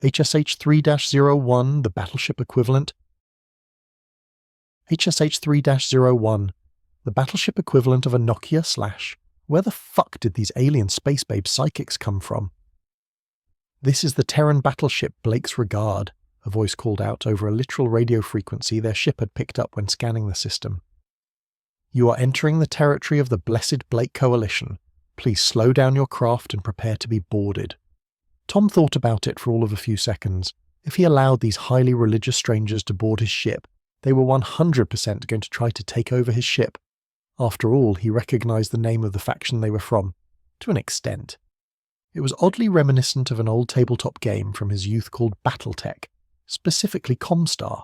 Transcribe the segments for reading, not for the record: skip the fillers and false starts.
HSH-3-01, the battleship equivalent. HSH-3-01, the battleship equivalent of a Nokia / where the fuck did these alien space babe psychics come from? This is the Terran battleship Blake's Regard, a voice called out over a literal radio frequency their ship had picked up when scanning the system. You are entering the territory of the Blessed Blake Coalition. Please slow down your craft and prepare to be boarded. Tom thought about it for all of a few seconds. If he allowed these highly religious strangers to board his ship, they were 100% going to try to take over his ship. After all, he recognized the name of the faction they were from, to an extent. It was oddly reminiscent of an old tabletop game from his youth called Battletech, specifically Comstar,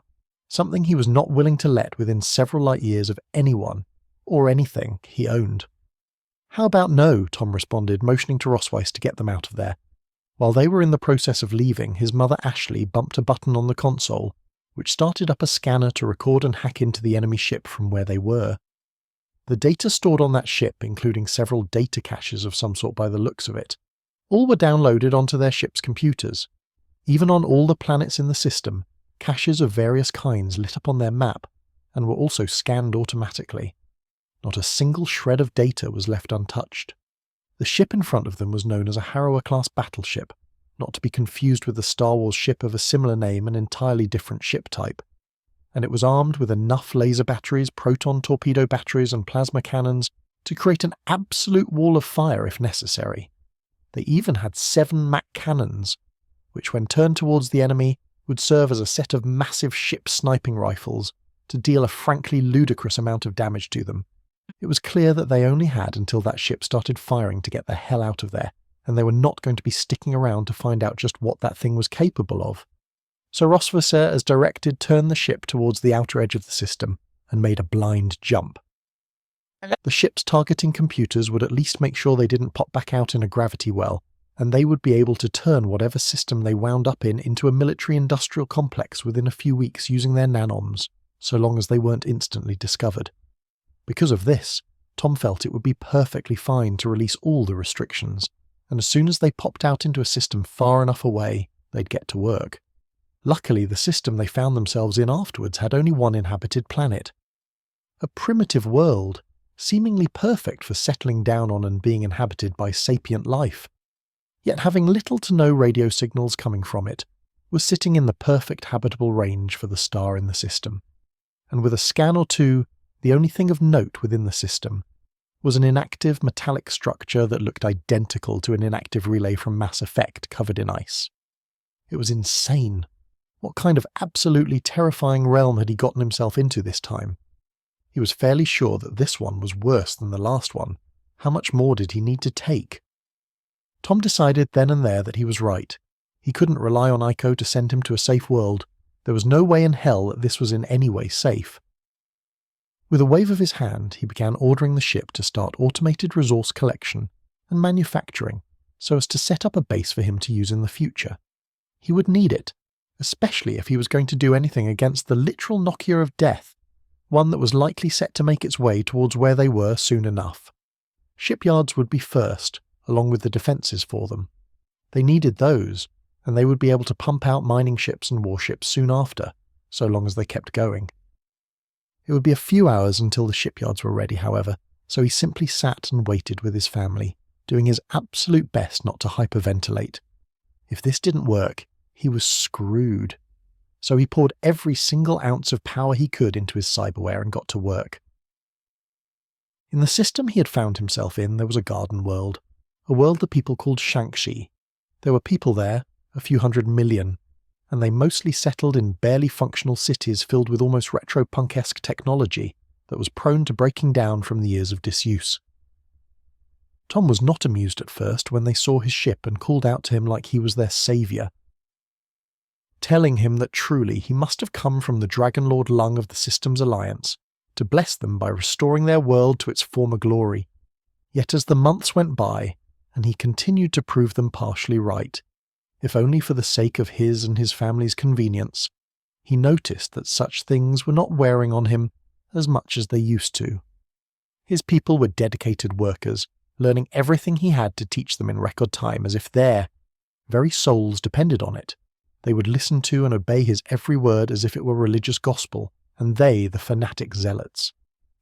something he was not willing to let within several light years of anyone or anything he owned. How about no, Tom responded, motioning to Rossweiss to get them out of there. While they were in the process of leaving, his mother Ashley bumped a button on the console, which started up a scanner to record and hack into the enemy ship from where they were. The data stored on that ship, including several data caches of some sort by the looks of it, all were downloaded onto their ship's computers. Even on all the planets in the system, caches of various kinds lit up on their map and were also scanned automatically. Not a single shred of data was left untouched. The ship in front of them was known as a Harrower-class battleship, not to be confused with the Star Wars ship of a similar name and entirely different ship type. And it was armed with enough laser batteries, proton torpedo batteries and plasma cannons to create an absolute wall of fire if necessary. They even had 7 Mac cannons, which when turned towards the enemy would serve as a set of massive ship sniping rifles to deal a frankly ludicrous amount of damage to them. It was clear that they only had until that ship started firing to get the hell out of there, and they were not going to be sticking around to find out just what that thing was capable of. So Rossweiss, as directed, turned the ship towards the outer edge of the system and made a blind jump. The ship's targeting computers would at least make sure they didn't pop back out in a gravity well, and they would be able to turn whatever system they wound up in into a military-industrial complex within a few weeks using their nanoms, so long as they weren't instantly discovered. Because of this, Tom felt it would be perfectly fine to release all the restrictions, and as soon as they popped out into a system far enough away, they'd get to work. Luckily, the system they found themselves in afterwards had only one inhabited planet. A primitive world, seemingly perfect for settling down on and being inhabited by sapient life, yet having little to no radio signals coming from it, was sitting in the perfect habitable range for the star in the system. And with a scan or two, the only thing of note within the system was an inactive metallic structure that looked identical to an inactive relay from Mass Effect covered in ice. It was insane. What kind of absolutely terrifying realm had he gotten himself into this time? He was fairly sure that this one was worse than the last one. How much more did he need to take? Tom decided then and there that he was right. He couldn't rely on Aiko to send him to a safe world. There was no way in hell that this was in any way safe. With a wave of his hand, he began ordering the ship to start automated resource collection and manufacturing so as to set up a base for him to use in the future. He would need it, especially if he was going to do anything against the literal Nokia of death, one that was likely set to make its way towards where they were soon enough. Shipyards would be first, along with the defences for them. They needed those, and they would be able to pump out mining ships and warships soon after, so long as they kept going. It would be a few hours until the shipyards were ready, however, so he simply sat and waited with his family, doing his absolute best not to hyperventilate. If this didn't work, he was screwed. So he poured every single ounce of power he could into his cyberware and got to work. In the system he had found himself in, there was a garden world, a world the people called Shangxi. There were people there, a few 100 million, and they mostly settled in barely functional cities filled with almost retro-punk-esque technology that was prone to breaking down from the years of disuse. Tom was not amused at first when they saw his ship and called out to him like he was their saviour, telling him that truly he must have come from the Dragonlord lung of the Systems Alliance to bless them by restoring their world to its former glory. Yet as the months went by, and he continued to prove them partially right, if only for the sake of his and his family's convenience, he noticed that such things were not wearing on him as much as they used to. His people were dedicated workers, learning everything he had to teach them in record time as if their very souls depended on it. They would listen to and obey his every word as if it were religious gospel, and they the fanatic zealots.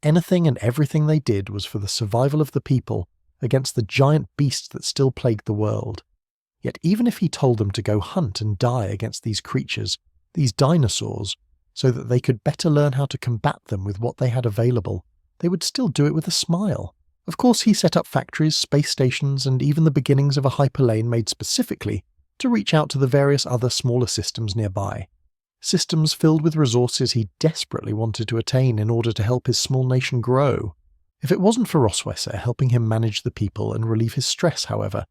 Anything and everything they did was for the survival of the people against the giant beasts that still plagued the world. Yet even if he told them to go hunt and die against these creatures, these dinosaurs, so that they could better learn how to combat them with what they had available, they would still do it with a smile. Of course, he set up factories, space stations, and even the beginnings of a hyperlane made specifically to reach out to the various other smaller systems nearby. Systems filled with resources he desperately wanted to attain in order to help his small nation grow. If it wasn't for Roswesser helping him manage the people and relieve his stress, however,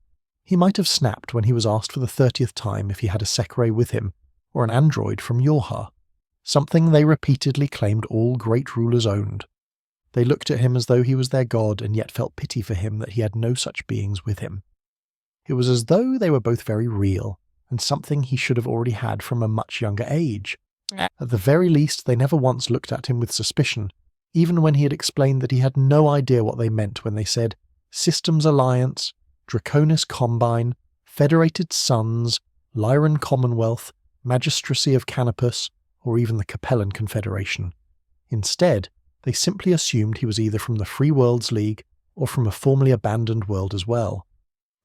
he might have snapped when he was asked for the 30th time if he had a Sekre with him, or an android from Yorha, something they repeatedly claimed all great rulers owned. They looked at him as though he was their god and yet felt pity for him that he had no such beings with him. It was as though they were both very real, and something he should have already had from a much younger age. At the very least, they never once looked at him with suspicion, even when he had explained that he had no idea what they meant when they said Systems Alliance, Draconis Combine, Federated Suns, Lyran Commonwealth, Magistracy of Canopus, or even the Capellan Confederation. Instead, they simply assumed he was either from the Free Worlds League or from a formerly abandoned world as well.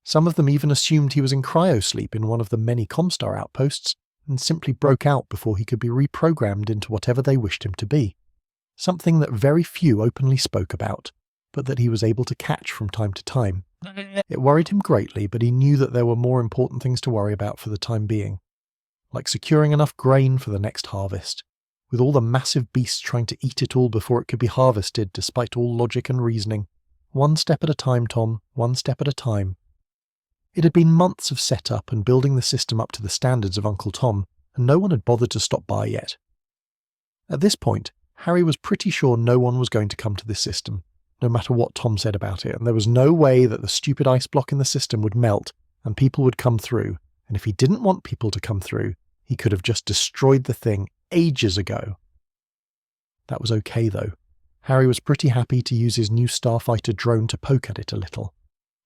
Some of them even assumed he was in cryosleep in one of the many Comstar outposts and simply broke out before he could be reprogrammed into whatever they wished him to be. Something that very few openly spoke about, but that he was able to catch from time to time. It worried him greatly, but he knew that there were more important things to worry about for the time being, like securing enough grain for the next harvest, with all the massive beasts trying to eat it all before it could be harvested despite all logic and reasoning. One step at a time, Tom, one step at a time. It had been months of setup and building the system up to the standards of Uncle Tom, and no one had bothered to stop by yet. At this point, Harry was pretty sure no one was going to come to this system, no matter what Tom said about it, and there was no way that the stupid ice block in the system would melt and people would come through, and if he didn't want people to come through, he could have just destroyed the thing ages ago. That was okay though. Harry was pretty happy to use his new starfighter drone to poke at it a little.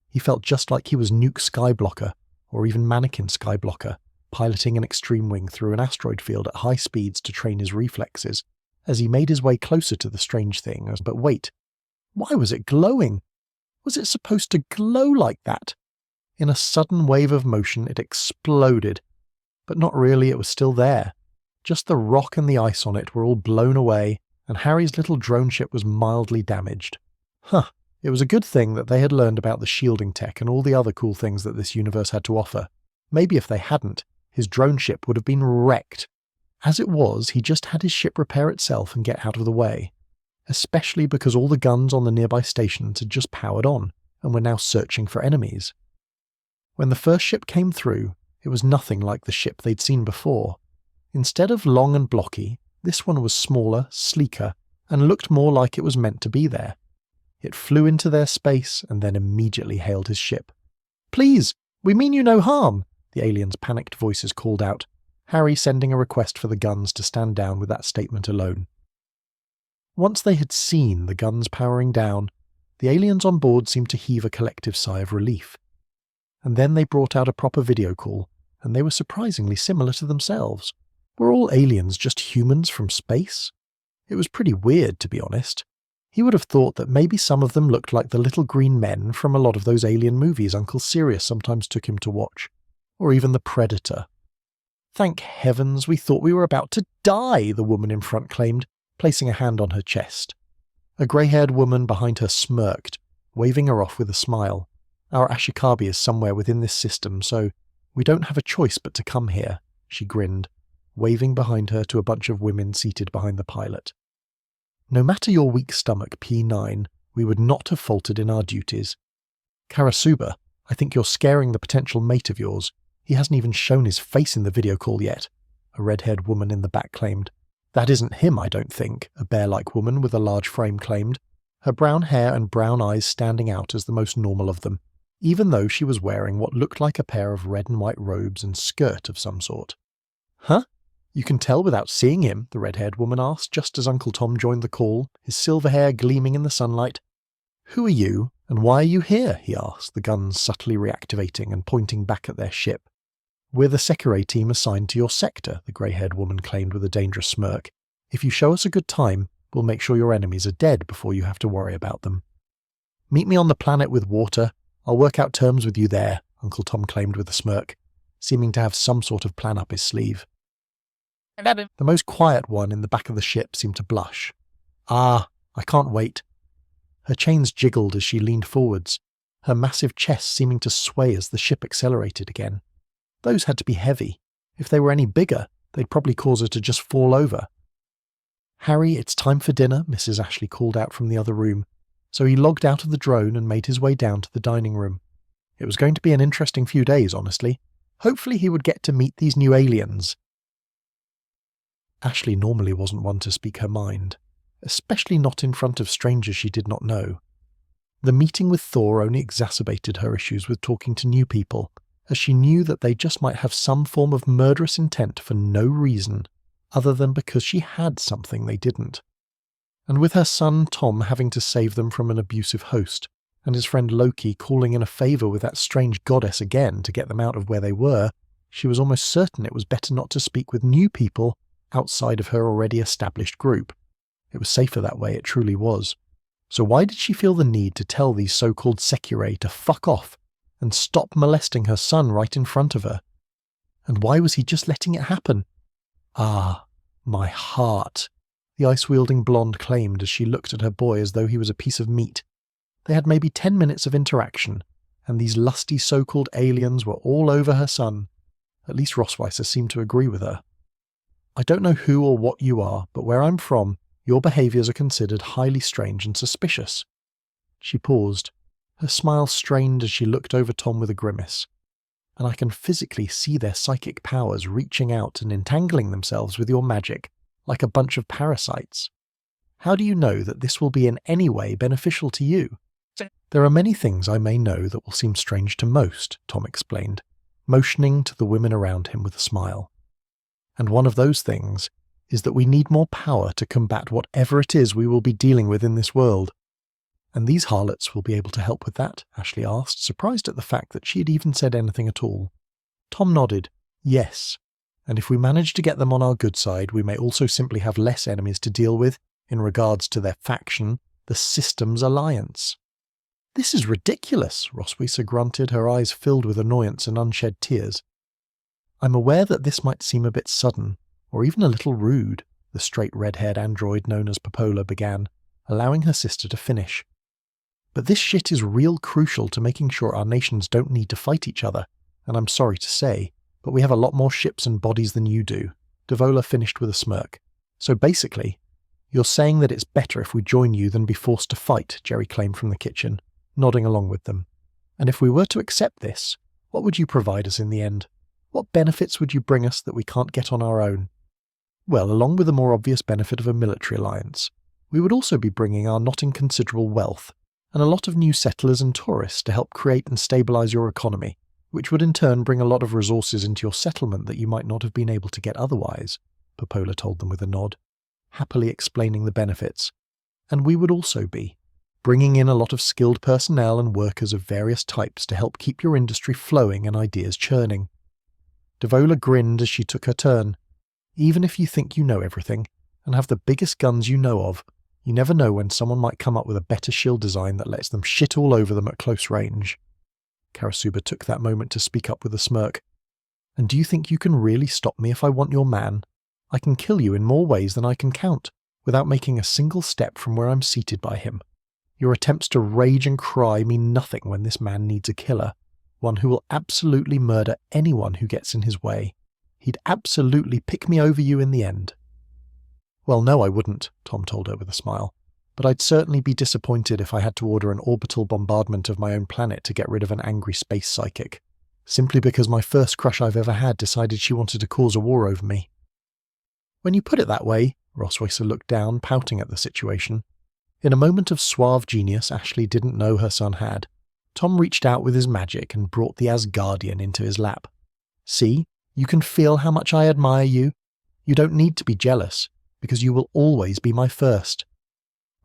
He felt just like he was Nuke Skyblocker, or even Mannequin Skyblocker, piloting an extreme wing through an asteroid field at high speeds to train his reflexes, as he made his way closer to the strange thing. But wait, why was it glowing? Was it supposed to glow like that? In a sudden wave of motion, it exploded. But not really, it was still there. Just the rock and the ice on it were all blown away, and Harry's little drone ship was mildly damaged. It was a good thing that they had learned about the shielding tech and all the other cool things that this universe had to offer. Maybe if they hadn't, his drone ship would have been wrecked. As it was, he just had his ship repair itself and get out of the way, especially because all the guns on the nearby stations had just powered on and were now searching for enemies. When the first ship came through, it was nothing like the ship they'd seen before. Instead of long and blocky, this one was smaller, sleeker, and looked more like it was meant to be there. It flew into their space and then immediately hailed his ship. "Please, we mean you no harm," the aliens' panicked voices called out, Harry sending a request for the guns to stand down with that statement alone. Once they had seen the guns powering down, the aliens on board seemed to heave a collective sigh of relief. And then they brought out a proper video call, and they were surprisingly similar to themselves. Were all aliens just humans from space? It was pretty weird, to be honest. He would have thought that maybe some of them looked like the little green men from a lot of those alien movies Uncle Sirius sometimes took him to watch, or even the Predator. "Thank heavens, we thought we were about to die," the woman in front claimed, placing a hand on her chest. A grey-haired woman behind her smirked, waving her off with a smile. "Our Ashikabi is somewhere within this system, so we don't have a choice but to come here," she grinned, waving behind her to a bunch of women seated behind the pilot. "No matter your weak stomach, P9, we would not have faltered in our duties. Karasuba, I think you're scaring the potential mate of yours. He hasn't even shown his face in the video call yet," a red-haired woman in the back claimed. "That isn't him, I don't think," a bear-like woman with a large frame claimed, her brown hair and brown eyes standing out as the most normal of them, even though she was wearing what looked like a pair of red and white robes and skirt of some sort. "Huh? You can tell without seeing him?" the red-haired woman asked, just as Uncle Tom joined the call, his silver hair gleaming in the sunlight. "Who are you, and why are you here?" he asked, the guns subtly reactivating and pointing back at their ship. "We're the Sekire team assigned to your sector," the grey-haired woman claimed with a dangerous smirk. "If you show us a good time, we'll make sure your enemies are dead before you have to worry about them." "Meet me on the planet with water. I'll work out terms with you there," Uncle Tom claimed with a smirk, seeming to have some sort of plan up his sleeve. The most quiet one in the back of the ship seemed to blush. "Ah, I can't wait." Her chains jiggled as she leaned forwards, her massive chest seeming to sway as the ship accelerated again. Those had to be heavy. If they were any bigger, they'd probably cause her to just fall over. "Harry, it's time for dinner," Mrs. Ashley called out from the other room, so he logged out of the drone and made his way down to the dining room. It was going to be an interesting few days, honestly. Hopefully he would get to meet these new aliens. Ashley normally wasn't one to speak her mind, especially not in front of strangers she did not know. The meeting with Thor only exacerbated her issues with talking to new people, as she knew that they just might have some form of murderous intent for no reason, other than because she had something they didn't. And with her son Tom having to save them from an abusive host, and his friend Loki calling in a favour with that strange goddess again to get them out of where they were, she was almost certain it was better not to speak with new people outside of her already established group. It was safer that way, it truly was. So why did she feel the need to tell these so-called Sekire to fuck off and stop molesting her son right in front of her? And why was he just letting it happen? "Ah, my heart," the ice-wielding blonde claimed as she looked at her boy as though he was a piece of meat. They had maybe 10 minutes of interaction, and these lusty so-called aliens were all over her son. At least Rossweiser seemed to agree with her. "I don't know who or what you are, but where I'm from, your behaviours are considered highly strange and suspicious." She paused, her smile strained as she looked over Tom with a grimace. "And I can physically see their psychic powers reaching out and entangling themselves with your magic, like a bunch of parasites. How do you know that this will be in any way beneficial to you?" "There are many things I may know that will seem strange to most," Tom explained, motioning to the women around him with a smile. "And one of those things is that we need more power to combat whatever it is we will be dealing with in this world." "And these harlots will be able to help with that?" Ashley asked, surprised at the fact that she had even said anything at all. Tom nodded. "Yes. And if we manage to get them on our good side, we may also simply have less enemies to deal with in regards to their faction, the Systems Alliance." "This is ridiculous," Rossweiser grunted, her eyes filled with annoyance and unshed tears. "I'm aware that this might seem a bit sudden, or even a little rude," the straight red-haired android known as Popola began, allowing her sister to finish. "But this shit is real crucial to making sure our nations don't need to fight each other, and I'm sorry to say, but we have a lot more ships and bodies than you do," Devola finished with a smirk. "So basically, you're saying that it's better if we join you than be forced to fight," Jerry claimed from the kitchen, nodding along with them. "And if we were to accept this, what would you provide us in the end? What benefits would you bring us that we can't get on our own?" "Well, along with the more obvious benefit of a military alliance, we would also be bringing our not inconsiderable wealth, and a lot of new settlers and tourists to help create and stabilise your economy, which would in turn bring a lot of resources into your settlement that you might not have been able to get otherwise," Popola told them with a nod, happily explaining the benefits. "And we would also be bringing in a lot of skilled personnel and workers of various types to help keep your industry flowing and ideas churning." Devola grinned as she took her turn. "Even if you think you know everything, and have the biggest guns you know of, you never know when someone might come up with a better shield design that lets them shit all over them at close range." Karasuba took that moment to speak up with a smirk. "And do you think you can really stop me if I want your man? I can kill you in more ways than I can count, without making a single step from where I'm seated by him. Your attempts to rage and cry mean nothing when this man needs a killer, one who will absolutely murder anyone who gets in his way. He'd absolutely pick me over you in the end." "Well, no, I wouldn't," Tom told her with a smile. "But I'd certainly be disappointed if I had to order an orbital bombardment of my own planet to get rid of an angry space psychic, simply because my first crush I've ever had decided she wanted to cause a war over me." "When you put it that way," Rossweiser looked down, pouting at the situation. In a moment of suave genius Ashley didn't know her son had, Tom reached out with his magic and brought the Asgardian into his lap. "See, you can feel how much I admire you. You don't need to be jealous, because you will always be my first."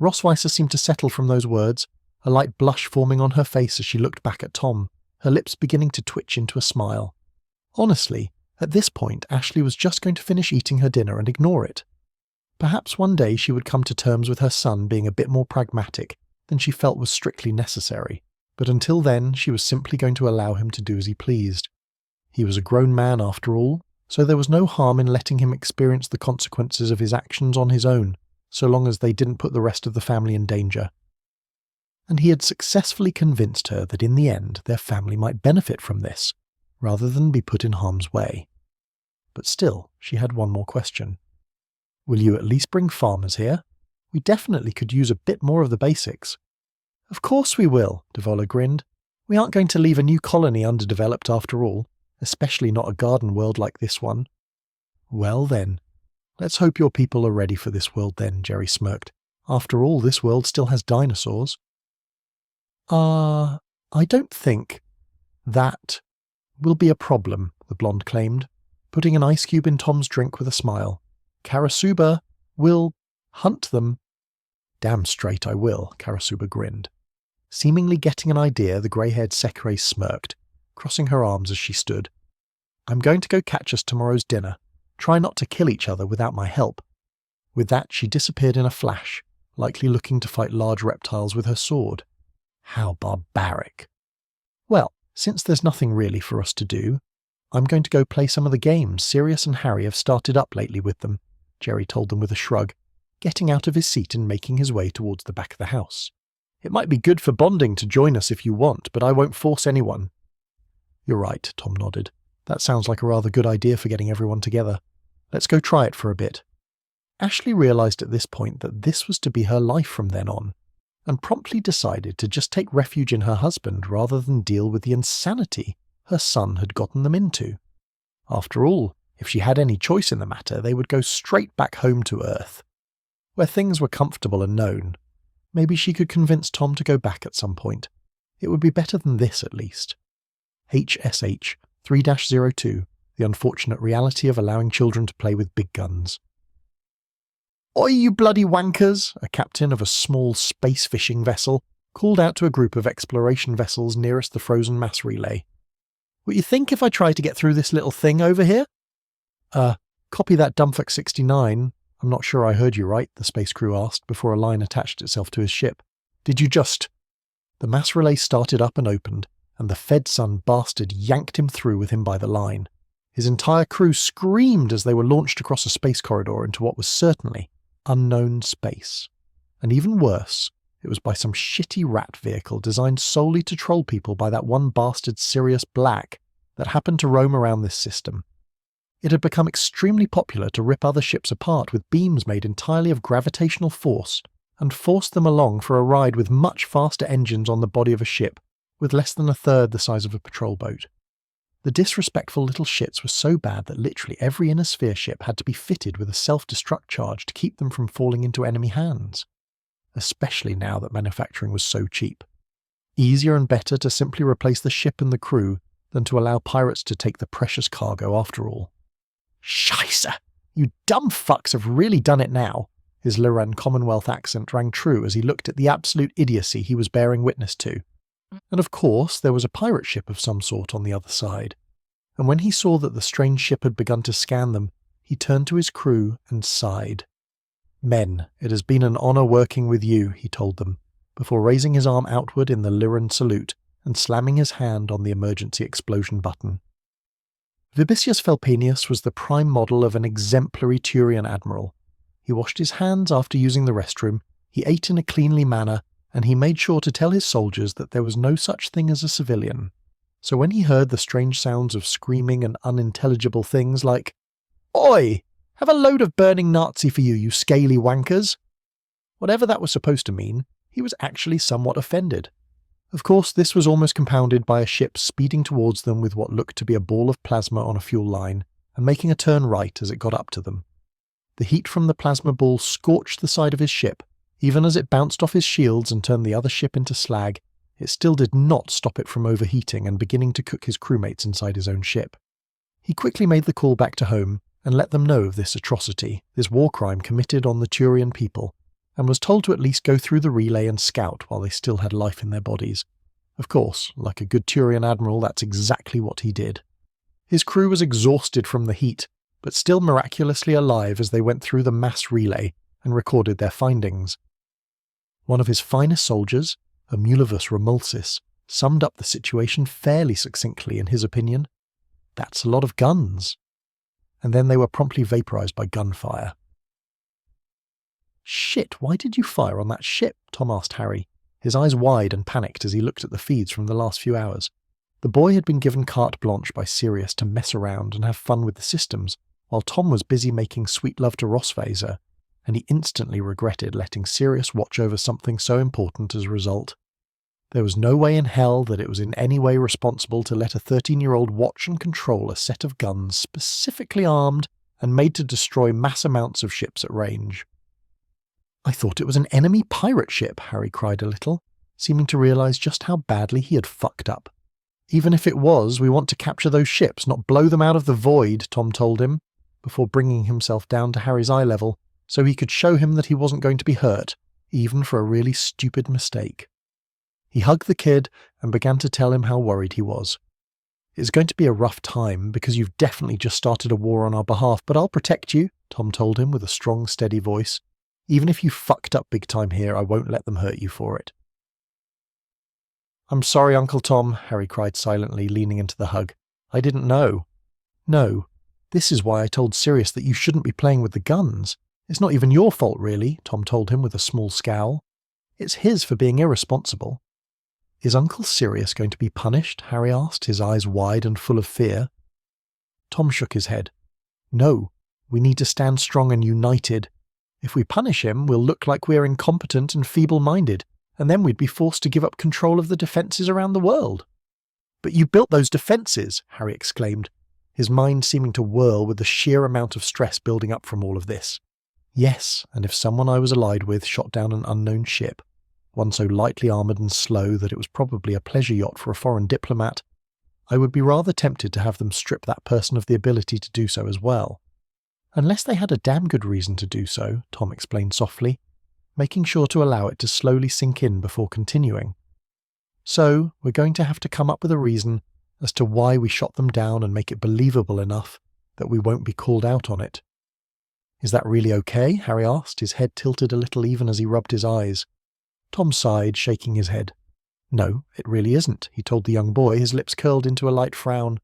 Rossweiser seemed to settle from those words, a light blush forming on her face as she looked back at Tom, her lips beginning to twitch into a smile. Honestly, at this point Ashley was just going to finish eating her dinner and ignore it. Perhaps one day she would come to terms with her son being a bit more pragmatic than she felt was strictly necessary, but until then she was simply going to allow him to do as he pleased. He was a grown man after all, so there was no harm in letting him experience the consequences of his actions on his own, so long as they didn't put the rest of the family in danger. And he had successfully convinced her that in the end their family might benefit from this, rather than be put in harm's way. But still, she had one more question. Will you at least bring farmers here? We definitely could use a bit more of the basics. Of course we will, Devola grinned. We aren't going to leave a new colony underdeveloped after all, especially not a garden world like this one. Well then, let's hope your people are ready for this world then, Jerry smirked. After all, this world still has dinosaurs. I don't think that will be a problem, the blonde claimed, putting an ice cube in Tom's drink with a smile. Karasuba will hunt them. Damn straight I will, Karasuba grinned. Seemingly getting an idea, the grey-haired Sekirei smirked, crossing her arms as she stood. I'm going to go catch us tomorrow's dinner. Try not to kill each other without my help. With that, she disappeared in a flash, likely looking to fight large reptiles with her sword. How barbaric. Well, since there's nothing really for us to do, I'm going to go play some of the games Sirius and Harry have started up lately with them, Jerry told them with a shrug, getting out of his seat and making his way towards the back of the house. It might be good for bonding to join us if you want, but I won't force anyone. You're right, Tom nodded. That sounds like a rather good idea for getting everyone together. Let's go try it for a bit. Ashley realised at this point that this was to be her life from then on, and promptly decided to just take refuge in her husband rather than deal with the insanity her son had gotten them into. After all, if she had any choice in the matter, they would go straight back home to Earth, where things were comfortable and known. Maybe she could convince Tom to go back at some point. It would be better than this, at least. HSH 3-02, the unfortunate reality of allowing children to play with big guns. Oi, you bloody wankers! A captain of a small space fishing vessel called out to a group of exploration vessels nearest the frozen mass relay. What you think if I try to get through this little thing over here? Copy that Dumpfuck 69. I'm not sure I heard you right, the space crew asked before a line attached itself to his ship. Did you just... The mass relay started up and opened, and the Fed-son bastard yanked him through with him by the line. His entire crew screamed as they were launched across a space corridor into what was certainly unknown space. And even worse, it was by some shitty rat vehicle designed solely to troll people by that one bastard Sirius Black that happened to roam around this system. It had become extremely popular to rip other ships apart with beams made entirely of gravitational force and force them along for a ride with much faster engines on the body of a ship with less than a third the size of a patrol boat. The disrespectful little shits were so bad that literally every inner sphere ship had to be fitted with a self-destruct charge to keep them from falling into enemy hands, especially now that manufacturing was so cheap. Easier and better to simply replace the ship and the crew than to allow pirates to take the precious cargo after all. Scheisse! You dumb fucks have really done it now. His Liran Commonwealth accent rang true as he looked at the absolute idiocy he was bearing witness to. And of course, there was a pirate ship of some sort on the other side. And when he saw that the strange ship had begun to scan them, he turned to his crew and sighed. Men, it has been an honour working with you, he told them, before raising his arm outward in the Liran salute and slamming his hand on the emergency explosion button. Vibicius Felpenius was the prime model of an exemplary Turian admiral. He washed his hands after using the restroom, he ate in a cleanly manner, and he made sure to tell his soldiers that there was no such thing as a civilian. So when he heard the strange sounds of screaming and unintelligible things like, "Oi! Have a load of burning Nazi for you, you scaly wankers!" whatever that was supposed to mean, he was actually somewhat offended. Of course, this was almost compounded by a ship speeding towards them with what looked to be a ball of plasma on a fuel line, and making a turn right as it got up to them. The heat from the plasma ball scorched the side of his ship. Even as it bounced off his shields and turned the other ship into slag, it still did not stop it from overheating and beginning to cook his crewmates inside his own ship. He quickly made the call back to home and let them know of this atrocity, this war crime committed on the Turian people, and was told to at least go through the relay and scout while they still had life in their bodies. Of course, like a good Turian admiral, that's exactly what he did. His crew was exhausted from the heat, but still miraculously alive as they went through the mass relay and recorded their findings. One of his finest soldiers, a multiverse remulsis, summed up the situation fairly succinctly in his opinion. That's a lot of guns. And then they were promptly vaporized by gunfire. Shit, why did you fire on that ship? Tom asked Harry, his eyes wide and panicked as he looked at the feeds from the last few hours. The boy had been given carte blanche by Sirius to mess around and have fun with the systems, while Tom was busy making sweet love to Rossvaser, and he instantly regretted letting Sirius watch over something so important as a result. There was no way in hell that it was in any way responsible to let a 13-year-old watch and control a set of guns specifically armed and made to destroy mass amounts of ships at range. I thought it was an enemy pirate ship, Harry cried a little, seeming to realise just how badly he had fucked up. Even if it was, we want to capture those ships, not blow them out of the void, Tom told him, before bringing himself down to Harry's eye level so he could show him that he wasn't going to be hurt, even for a really stupid mistake. He hugged the kid and began to tell him how worried he was. It's going to be a rough time because you've definitely just started a war on our behalf, but I'll protect you, Tom told him with a strong, steady voice. Even if you fucked up big time here, I won't let them hurt you for it. I'm sorry, Uncle Tom, Harry cried silently, leaning into the hug. I didn't know. No, this is why I told Sirius that you shouldn't be playing with the guns. It's not even your fault, really, Tom told him with a small scowl. It's his for being irresponsible. Is Uncle Sirius going to be punished? Harry asked, his eyes wide and full of fear. Tom shook his head. No, we need to stand strong and united. If we punish him, we'll look like we're incompetent and feeble-minded, and then we'd be forced to give up control of the defences around the world. But you built those defences, Harry exclaimed, his mind seeming to whirl with the sheer amount of stress building up from all of this. Yes, and if someone I was allied with shot down an unknown ship, one so lightly armoured and slow that it was probably a pleasure yacht for a foreign diplomat, I would be rather tempted to have them strip that person of the ability to do so as well. Unless they had a damn good reason to do so, Tom explained softly, making sure to allow it to slowly sink in before continuing. So, we're going to have to come up with a reason as to why we shot them down and make it believable enough that we won't be called out on it. Is that really okay? Harry asked, his head tilted a little even as he rubbed his eyes. Tom sighed, shaking his head. No, it really isn't, he told the young boy, his lips curled into a light frown.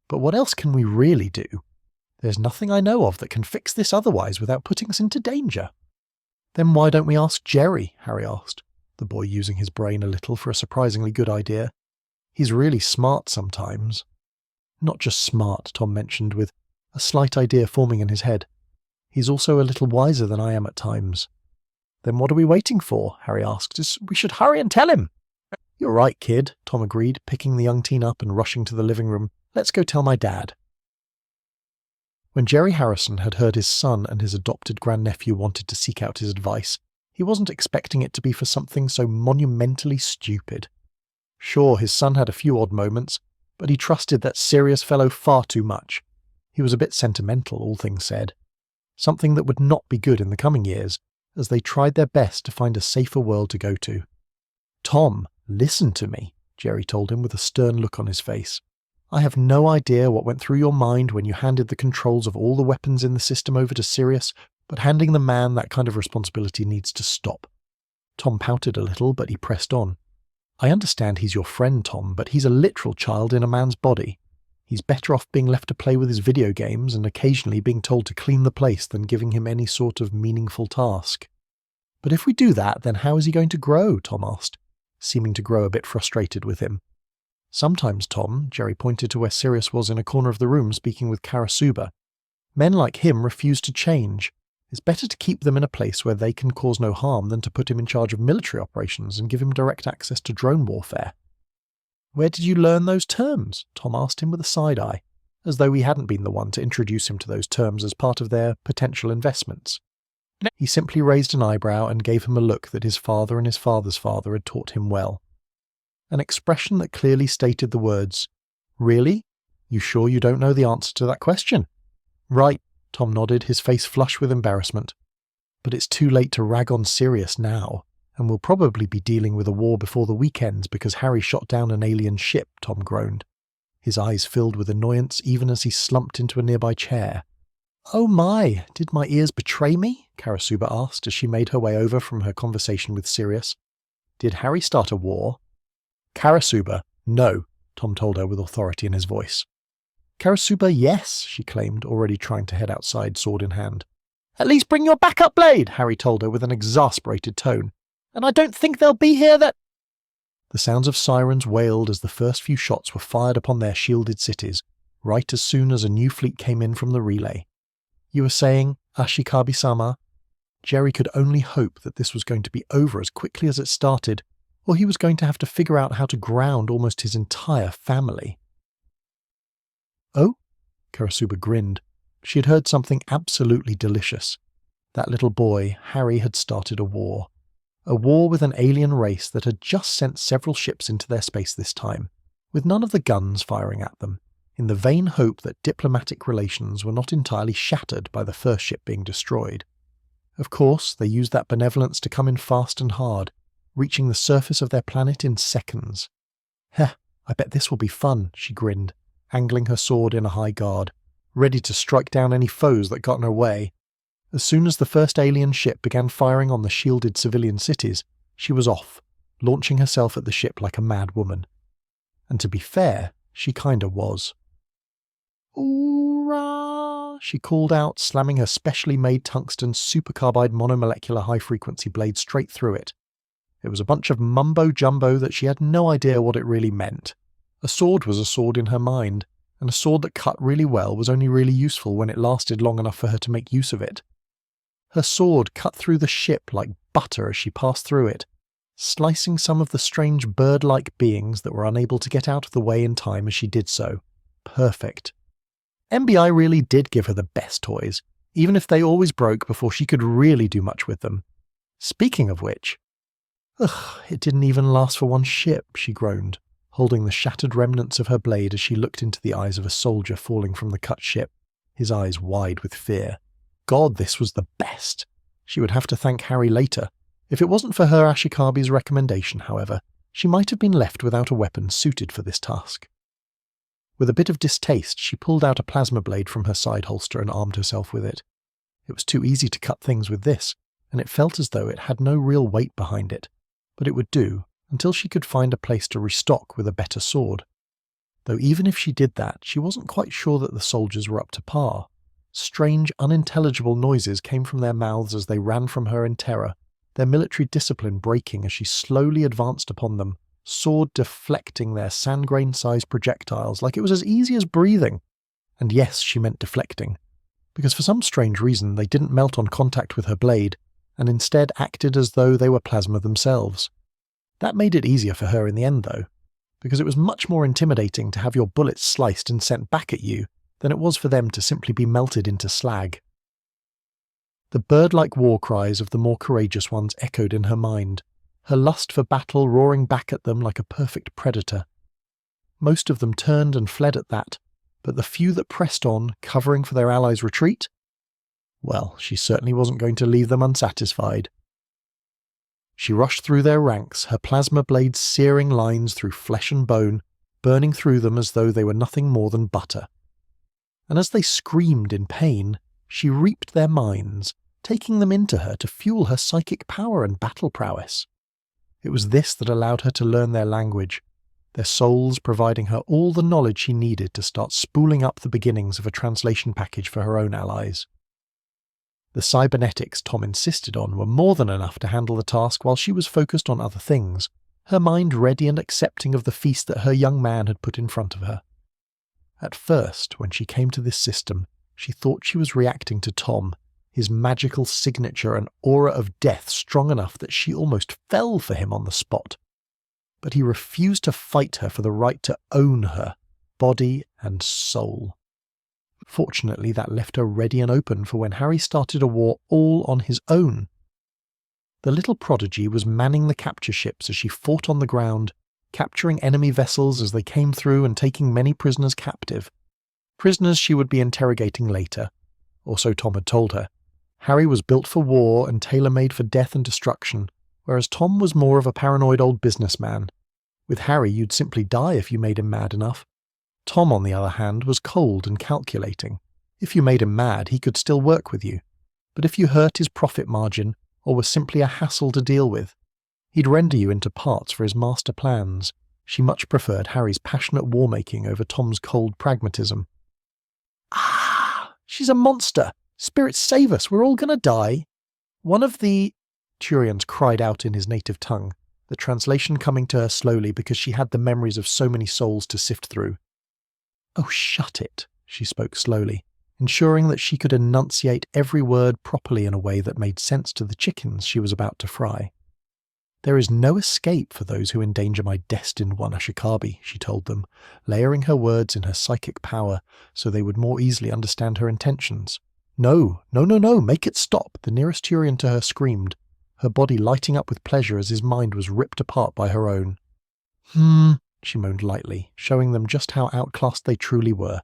But what else can we really do? There's nothing I know of that can fix this otherwise without putting us into danger. Then why don't we ask Jerry? Harry asked, the boy using his brain a little for a surprisingly good idea. He's really smart sometimes. Not just smart, Tom mentioned, with a slight idea forming in his head. He's also a little wiser than I am at times. Then what are we waiting for? Harry asked. We should hurry and tell him. You're right, kid, Tom agreed, picking the young teen up and rushing to the living room. Let's go tell my dad. When Jerry Harrison had heard his son and his adopted grandnephew wanted to seek out his advice, he wasn't expecting it to be for something so monumentally stupid. Sure, his son had a few odd moments, but he trusted that serious fellow far too much. He was a bit sentimental, all things said. Something that would not be good in the coming years, as they tried their best to find a safer world to go to. Tom, listen to me, Jerry told him with a stern look on his face. I have no idea what went through your mind when you handed the controls of all the weapons in the system over to Sirius, but handing the man that kind of responsibility needs to stop. Tom pouted a little, but he pressed on. I understand he's your friend, Tom, but he's a literal child in a man's body. He's better off being left to play with his video games and occasionally being told to clean the place than giving him any sort of meaningful task. But if we do that, then how is he going to grow? Tom asked, seeming to grow a bit frustrated with him. Sometimes, Tom, Jerry pointed to where Sirius was in a corner of the room speaking with Karasuba. Men like him refuse to change. It's better to keep them in a place where they can cause no harm than to put him in charge of military operations and give him direct access to drone warfare. Where did you learn those terms? Tom asked him with a side-eye, as though he hadn't been the one to introduce him to those terms as part of their potential investments. He simply raised an eyebrow and gave him a look that his father and his father's father had taught him well. An expression that clearly stated the words, Really? You sure you don't know the answer to that question? Right, Tom nodded, his face flushed with embarrassment. But it's too late to rag on Sirius now, and we'll probably be dealing with a war before the weekends because Harry shot down an alien ship, Tom groaned. his eyes filled with annoyance even as he slumped into a nearby chair. "Oh my, did my ears betray me?" Karasuba asked as she made her way over from her conversation with Sirius. "Did Harry start a war?" "Karasuba, no," Tom told her with authority in his voice. "Karasuba, yes," she claimed, already trying to head outside, sword in hand. "At least bring your backup blade," Harry told her with an exasperated tone. "And I don't think they'll be here that—" The sounds of sirens wailed as the first few shots were fired upon their shielded cities, right as soon as a new fleet came in from the relay. "You were saying, Ashikabi-sama?" Jerry could only hope that this was going to be over as quickly as it started, or he was going to have to figure out how to ground almost his entire family. "Oh?" Karasuba grinned. She had heard something absolutely delicious. That little boy, Harry, had started a war. A war with an alien race that had just sent several ships into their space this time, with none of the guns firing at them, in the vain hope that diplomatic relations were not entirely shattered by the first ship being destroyed. Of course, they used that benevolence to come in fast and hard, reaching the surface of their planet in seconds. "Heh, I bet this will be fun," she grinned, angling her sword in a high guard, ready to strike down any foes that got in her way. As soon as the first alien ship began firing on the shielded civilian cities, she was off, launching herself at the ship like a mad woman. And to be fair, she kinda was. "Oorah!" she called out, slamming her specially made tungsten supercarbide monomolecular high-frequency blade straight through it. It was a bunch of mumbo-jumbo that she had no idea what it really meant. A sword was a sword in her mind, and a sword that cut really well was only really useful when it lasted long enough for her to make use of it. Her sword cut through the ship like butter as she passed through it, slicing some of the strange bird-like beings that were unable to get out of the way in time as she did so. Perfect. MBI really did give her the best toys, even if they always broke before she could really do much with them. Speaking of which... "Ugh, it didn't even last for one ship," she groaned, holding the shattered remnants of her blade as she looked into the eyes of a soldier falling from the cut ship, his eyes wide with fear. God, this was the best. She would have to thank Harry later. If it wasn't for her Ashikabi's recommendation, however, she might have been left without a weapon suited for this task. With a bit of distaste, she pulled out a plasma blade from her side holster and armed herself with it. It was too easy to cut things with this, and it felt as though it had no real weight behind it, but it would do until she could find a place to restock with a better sword. Though even if she did that, she wasn't quite sure that the soldiers were up to par. Strange, unintelligible noises came from their mouths as they ran from her in terror, their military discipline breaking as she slowly advanced upon them, sword deflecting their sand-grain-sized projectiles like it was as easy as breathing. And yes, she meant deflecting, because for some strange reason they didn't melt on contact with her blade, and instead acted as though they were plasma themselves. That made it easier for her in the end, though, because it was much more intimidating to have your bullets sliced and sent back at you than it was for them to simply be melted into slag. The bird-like war cries of the more courageous ones echoed in her mind, her lust for battle roaring back at them like a perfect predator. Most of them turned and fled at that, but the few that pressed on, covering for their allies' retreat, well, she certainly wasn't going to leave them unsatisfied. She rushed through their ranks, her plasma blades searing lines through flesh and bone, burning through them as though they were nothing more than butter. And as they screamed in pain, she reaped their minds, taking them into her to fuel her psychic power and battle prowess. It was this that allowed her to learn their language, their souls providing her all the knowledge she needed to start spooling up the beginnings of a translation package for her own allies. The cybernetics Tom insisted on were more than enough to handle the task while she was focused on other things, her mind ready and accepting of the feast that her young man had put in front of her. At first, when she came to this system, she thought she was reacting to Tom, his magical signature and aura of death strong enough that she almost fell for him on the spot. But he refused to fight her for the right to own her, body and soul. Fortunately, that left her ready and open for when Harry started a war all on his own. The little prodigy was manning the capture ships as she fought on the ground, capturing enemy vessels as they came through and taking many prisoners captive. Prisoners she would be interrogating later, or so Tom had told her. Harry was built for war and tailor-made for death and destruction, whereas Tom was more of a paranoid old businessman. With Harry, you'd simply die if you made him mad enough. Tom, on the other hand, was cold and calculating. If you made him mad, he could still work with you. But if you hurt his profit margin, or were simply a hassle to deal with, he'd render you into parts for his master plans. She much preferred Harry's passionate war-making over Tom's cold pragmatism. "Ah! She's a monster! Spirits save us, we're all gonna die!" One of the Turians cried out in his native tongue, the translation coming to her slowly because she had the memories of so many souls to sift through. "Oh, shut it," she spoke slowly, ensuring that she could enunciate every word properly in a way that made sense to the chickens she was about to fry. "There is no escape for those who endanger my destined one Ashikabi," she told them, layering her words in her psychic power so they would more easily understand her intentions. "No, no, no, no, make it stop," the nearest Turian to her screamed, her body lighting up with pleasure as his mind was ripped apart by her own. She moaned lightly, showing them just how outclassed they truly were.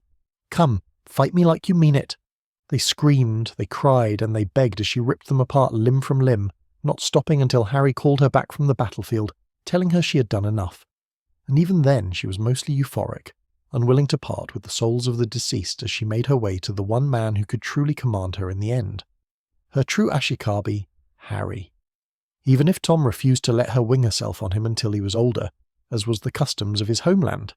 "Come, fight me like you mean it." They screamed, they cried, and they begged as she ripped them apart limb from limb, not stopping until Harry called her back from the battlefield, telling her she had done enough. And even then she was mostly euphoric, unwilling to part with the souls of the deceased as she made her way to the one man who could truly command her in the end. Her true Ashikabi, Harry. Even if Tom refused to let her wing herself on him until he was older, as was the customs of his homeland.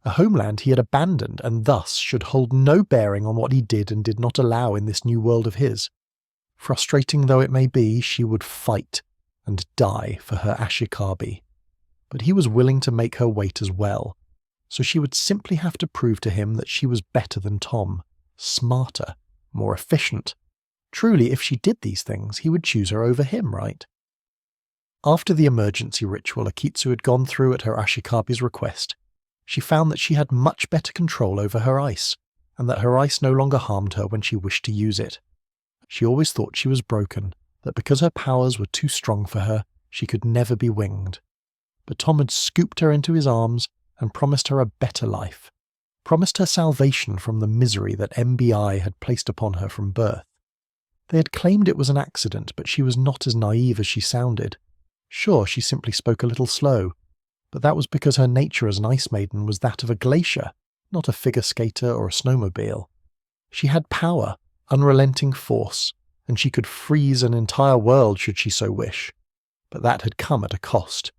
A homeland he had abandoned and thus should hold no bearing on what he did and did not allow in this new world of his. Frustrating though it may be, she would fight and die for her Ashikabi. But he was willing to make her wait as well, so she would simply have to prove to him that she was better than Tom, smarter, more efficient. Truly, if she did these things, he would choose her over him, right? After the emergency ritual Akitsu had gone through at her Ashikabi's request, she found that she had much better control over her ice, and that her ice no longer harmed her when she wished to use it. She always thought she was broken, that because her powers were too strong for her, she could never be winged. But Tom had scooped her into his arms and promised her a better life, promised her salvation from the misery that MBI had placed upon her from birth. They had claimed it was an accident, but she was not as naive as she sounded. Sure, she simply spoke a little slow, but that was because her nature as an ice maiden was that of a glacier, not a figure skater or a snowmobile. She had power, unrelenting force, and she could freeze an entire world should she so wish. But that had come at a cost.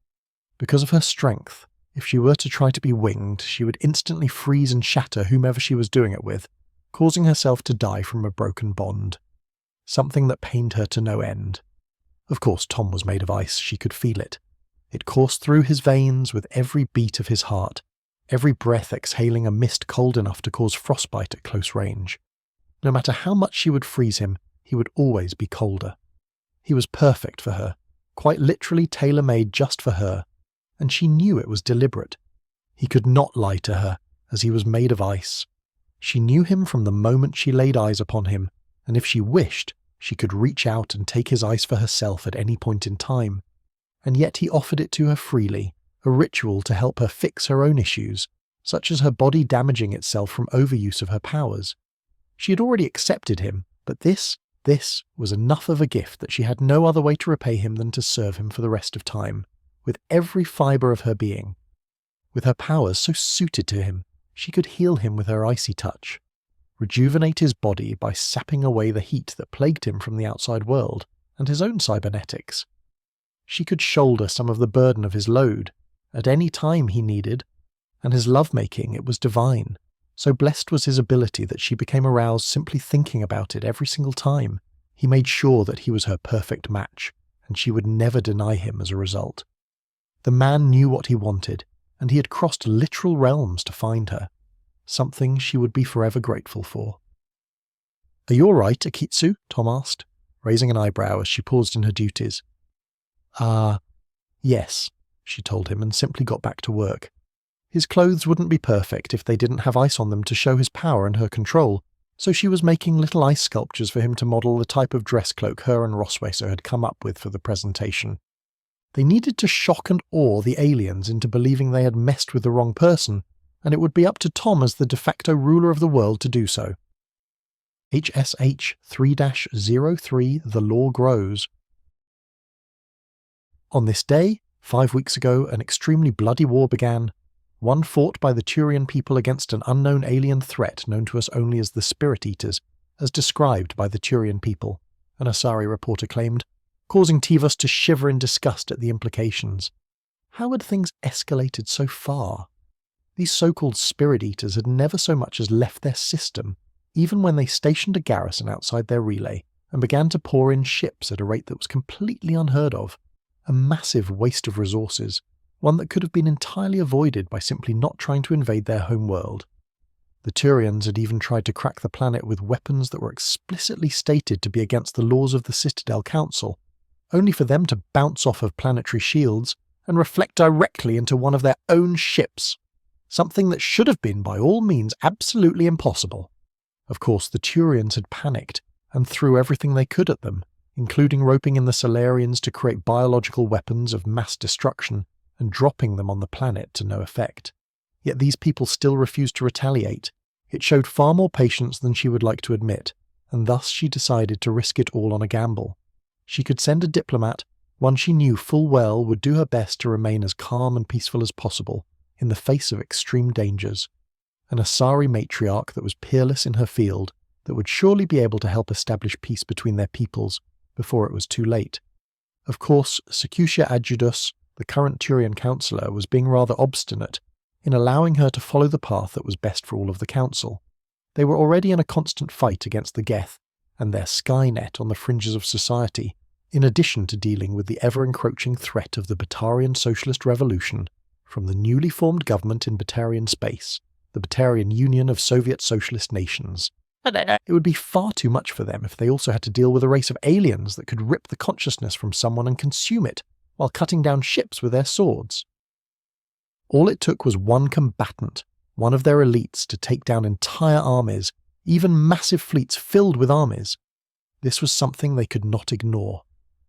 Because of her strength, if she were to try to be winged, she would instantly freeze and shatter whomever she was doing it with, causing herself to die from a broken bond. Something that pained her to no end. Of course, Tom was made of ice, she could feel it. It coursed through his veins with every beat of his heart, every breath exhaling a mist cold enough to cause frostbite at close range. No matter how much she would freeze him, he would always be colder. He was perfect for her, quite literally tailor-made just for her, and she knew it was deliberate. He could not lie to her, as he was made of ice. She knew him from the moment she laid eyes upon him, and if she wished, she could reach out and take his ice for herself at any point in time. And yet he offered it to her freely, a ritual to help her fix her own issues, such as her body damaging itself from overuse of her powers. She had already accepted him, but this was enough of a gift that she had no other way to repay him than to serve him for the rest of time, with every fibre of her being. With her powers so suited to him, she could heal him with her icy touch, rejuvenate his body by sapping away the heat that plagued him from the outside world and his own cybernetics. She could shoulder some of the burden of his load, at any time he needed, and his lovemaking, it was divine. So blessed was his ability that she became aroused simply thinking about it every single time. He made sure that he was her perfect match, and she would never deny him as a result. The man knew what he wanted, and he had crossed literal realms to find her, something she would be forever grateful for. "Are you all right, Akitsu?" Tom asked, raising an eyebrow as she paused in her duties. Yes," she told him and simply got back to work. His clothes wouldn't be perfect if they didn't have ice on them to show his power and her control, so she was making little ice sculptures for him to model the type of dress cloak her and Rosweser had come up with for the presentation. They needed to shock and awe the aliens into believing they had messed with the wrong person, and it would be up to Tom as the de facto ruler of the world to do so. HSH 3-03 The Law Grows. On this day, 5 weeks ago, an extremely bloody war began. one fought by the Turian people against an unknown alien threat known to us only as the Spirit Eaters, as described by the Turian people, an Asari reporter claimed, causing Tivos to shiver in disgust at the implications. How had things escalated so far? These so-called Spirit Eaters had never so much as left their system, even when they stationed a garrison outside their relay and began to pour in ships at a rate that was completely unheard of. A massive waste of resources, one that could have been entirely avoided by simply not trying to invade their home world. The Turians had even tried to crack the planet with weapons that were explicitly stated to be against the laws of the Citadel Council, only for them to bounce off of planetary shields and reflect directly into one of their own ships, something that should have been by all means absolutely impossible. Of course, the Turians had panicked and threw everything they could at them, including roping in the Solarians to create biological weapons of mass destruction and dropping them on the planet to no effect. Yet these people still refused to retaliate. It showed far more patience than she would like to admit, and thus she decided to risk it all on a gamble. She could send a diplomat, one she knew full well would do her best to remain as calm and peaceful as possible in the face of extreme dangers. An Asari matriarch that was peerless in her field, that would surely be able to help establish peace between their peoples before it was too late. Of course, Secutia Adjudus, the current Turian councillor, was being rather obstinate in allowing her to follow the path that was best for all of the council. They were already in a constant fight against the Geth and their Skynet on the fringes of society, in addition to dealing with the ever-encroaching threat of the Batarian Socialist Revolution from the newly formed government in Batarian space, the Batarian Union of Soviet Socialist Nations. It would be far too much for them if they also had to deal with a race of aliens that could rip the consciousness from someone and consume it, while cutting down ships with their swords. All it took was one combatant, one of their elites, to take down entire armies, even massive fleets filled with armies. This was something they could not ignore.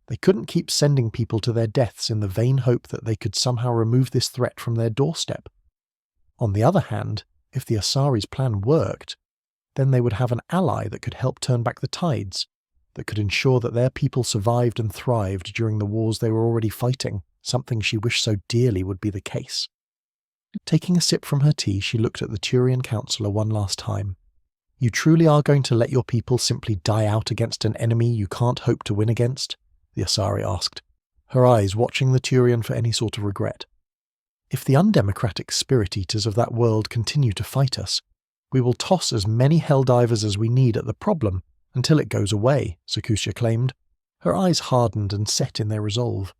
They couldn't keep sending people to their deaths in the vain hope that they could somehow remove this threat from their doorstep. On the other hand, if the Asari's plan worked, then they would have an ally that could help turn back the tides, that could ensure that their people survived and thrived during the wars they were already fighting, something she wished so dearly would be the case. Taking a sip from her tea, she looked at the Turian councillor one last time. "You truly are going to let your people simply die out against an enemy you can't hope to win against?" the Asari asked, her eyes watching the Turian for any sort of regret. "If the undemocratic Spirit Eaters of that world continue to fight us, we will toss as many Helldivers as we need at the problem until it goes away," Secutia claimed, her eyes hardened and set in their resolve.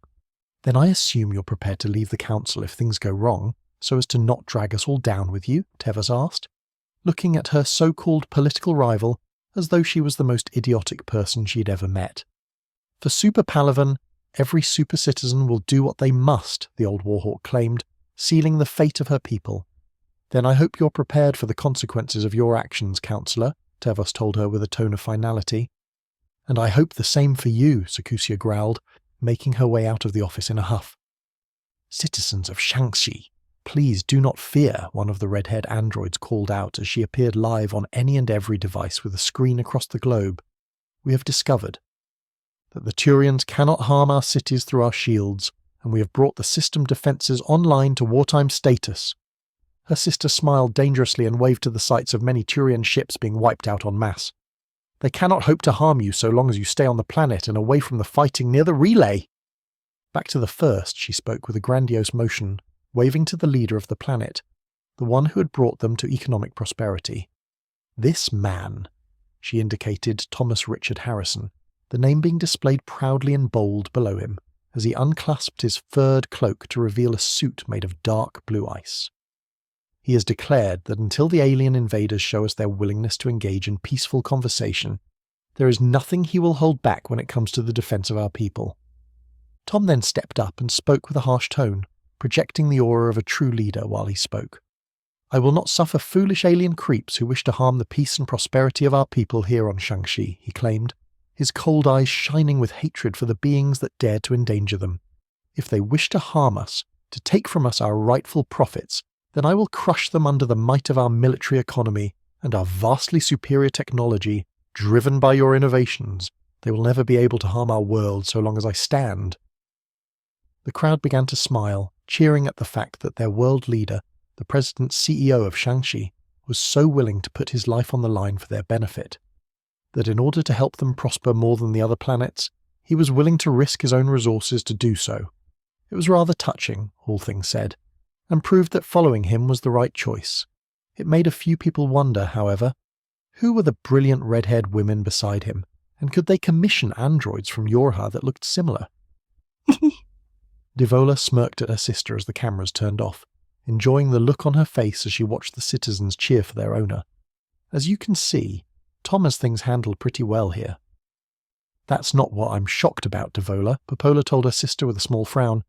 "Then I assume you're prepared to leave the council if things go wrong, so as to not drag us all down with you?" Tevas asked, looking at her so-called political rival as though she was the most idiotic person she'd ever met. "For Super Palavan, every super citizen will do what they must," the old Warhawk claimed, sealing the fate of her people. "Then I hope you're prepared for the consequences of your actions, Councillor," Tevos told her with a tone of finality. "And I hope the same for you," Secutia growled, making her way out of the office in a huff. "Citizens of Shangxi, please do not fear," one of the red-haired androids called out as she appeared live on any and every device with a screen across the globe. "We have discovered that the Turians cannot harm our cities through our shields, and we have brought the system defences online to wartime status." Her sister smiled dangerously and waved to the sights of many Turian ships being wiped out en masse. "They cannot hope to harm you so long as you stay on the planet and away from the fighting near the relay." Back to the first, she spoke with a grandiose motion, waving to the leader of the planet, the one who had brought them to economic prosperity. "This man," she indicated Thomas Richard Harrison, the name being displayed proudly in bold below him, as he unclasped his furred cloak to reveal a suit made of dark blue ice. "He has declared that until the alien invaders show us their willingness to engage in peaceful conversation, there is nothing he will hold back when it comes to the defense of our people." Tom then stepped up and spoke with a harsh tone, projecting the aura of a true leader while he spoke. "I will not suffer foolish alien creeps who wish to harm the peace and prosperity of our people here on Shangxi," he claimed, his cold eyes shining with hatred for the beings that dared to endanger them. "If they wish to harm us, to take from us our rightful profits, then I will crush them under the might of our military economy and our vastly superior technology, driven by your innovations. They will never be able to harm our world so long as I stand." The crowd began to smile, cheering at the fact that their world leader the president CEO of Shangxi, was so willing to put his life on the line for their benefit, that in order to help them prosper more than the other planets, he was willing to risk his own resources to do so. It was rather touching, all things said, and proved that following him was the right choice. It made a few people wonder, however, who were the brilliant red-haired women beside him, and could they commission androids from Yorha that looked similar? Devola smirked at her sister as the cameras turned off, enjoying the look on her face as she watched the citizens cheer for their owner. As you can see, Tom has things handled pretty well here. That's not what I'm shocked about, Devola, Popola told her sister with a small frown.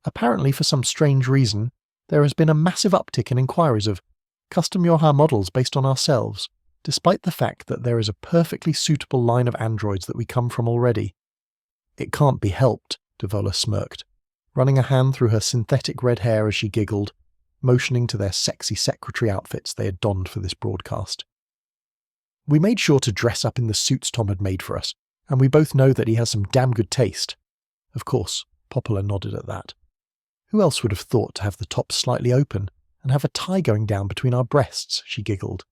Apparently, for some strange reason, there has been a massive uptick in inquiries of custom Yorha models based on ourselves, despite the fact that there is a perfectly suitable line of androids that we come from already. It can't be helped, Devola smirked, running a hand through her synthetic red hair as she giggled, motioning to their sexy secretary outfits they had donned for this broadcast. We made sure to dress up in the suits Tom had made for us, and we both know that he has some damn good taste. Of course, Popola nodded at that. Who else would have thought to have the top slightly open and have a tie going down between our breasts, she giggled.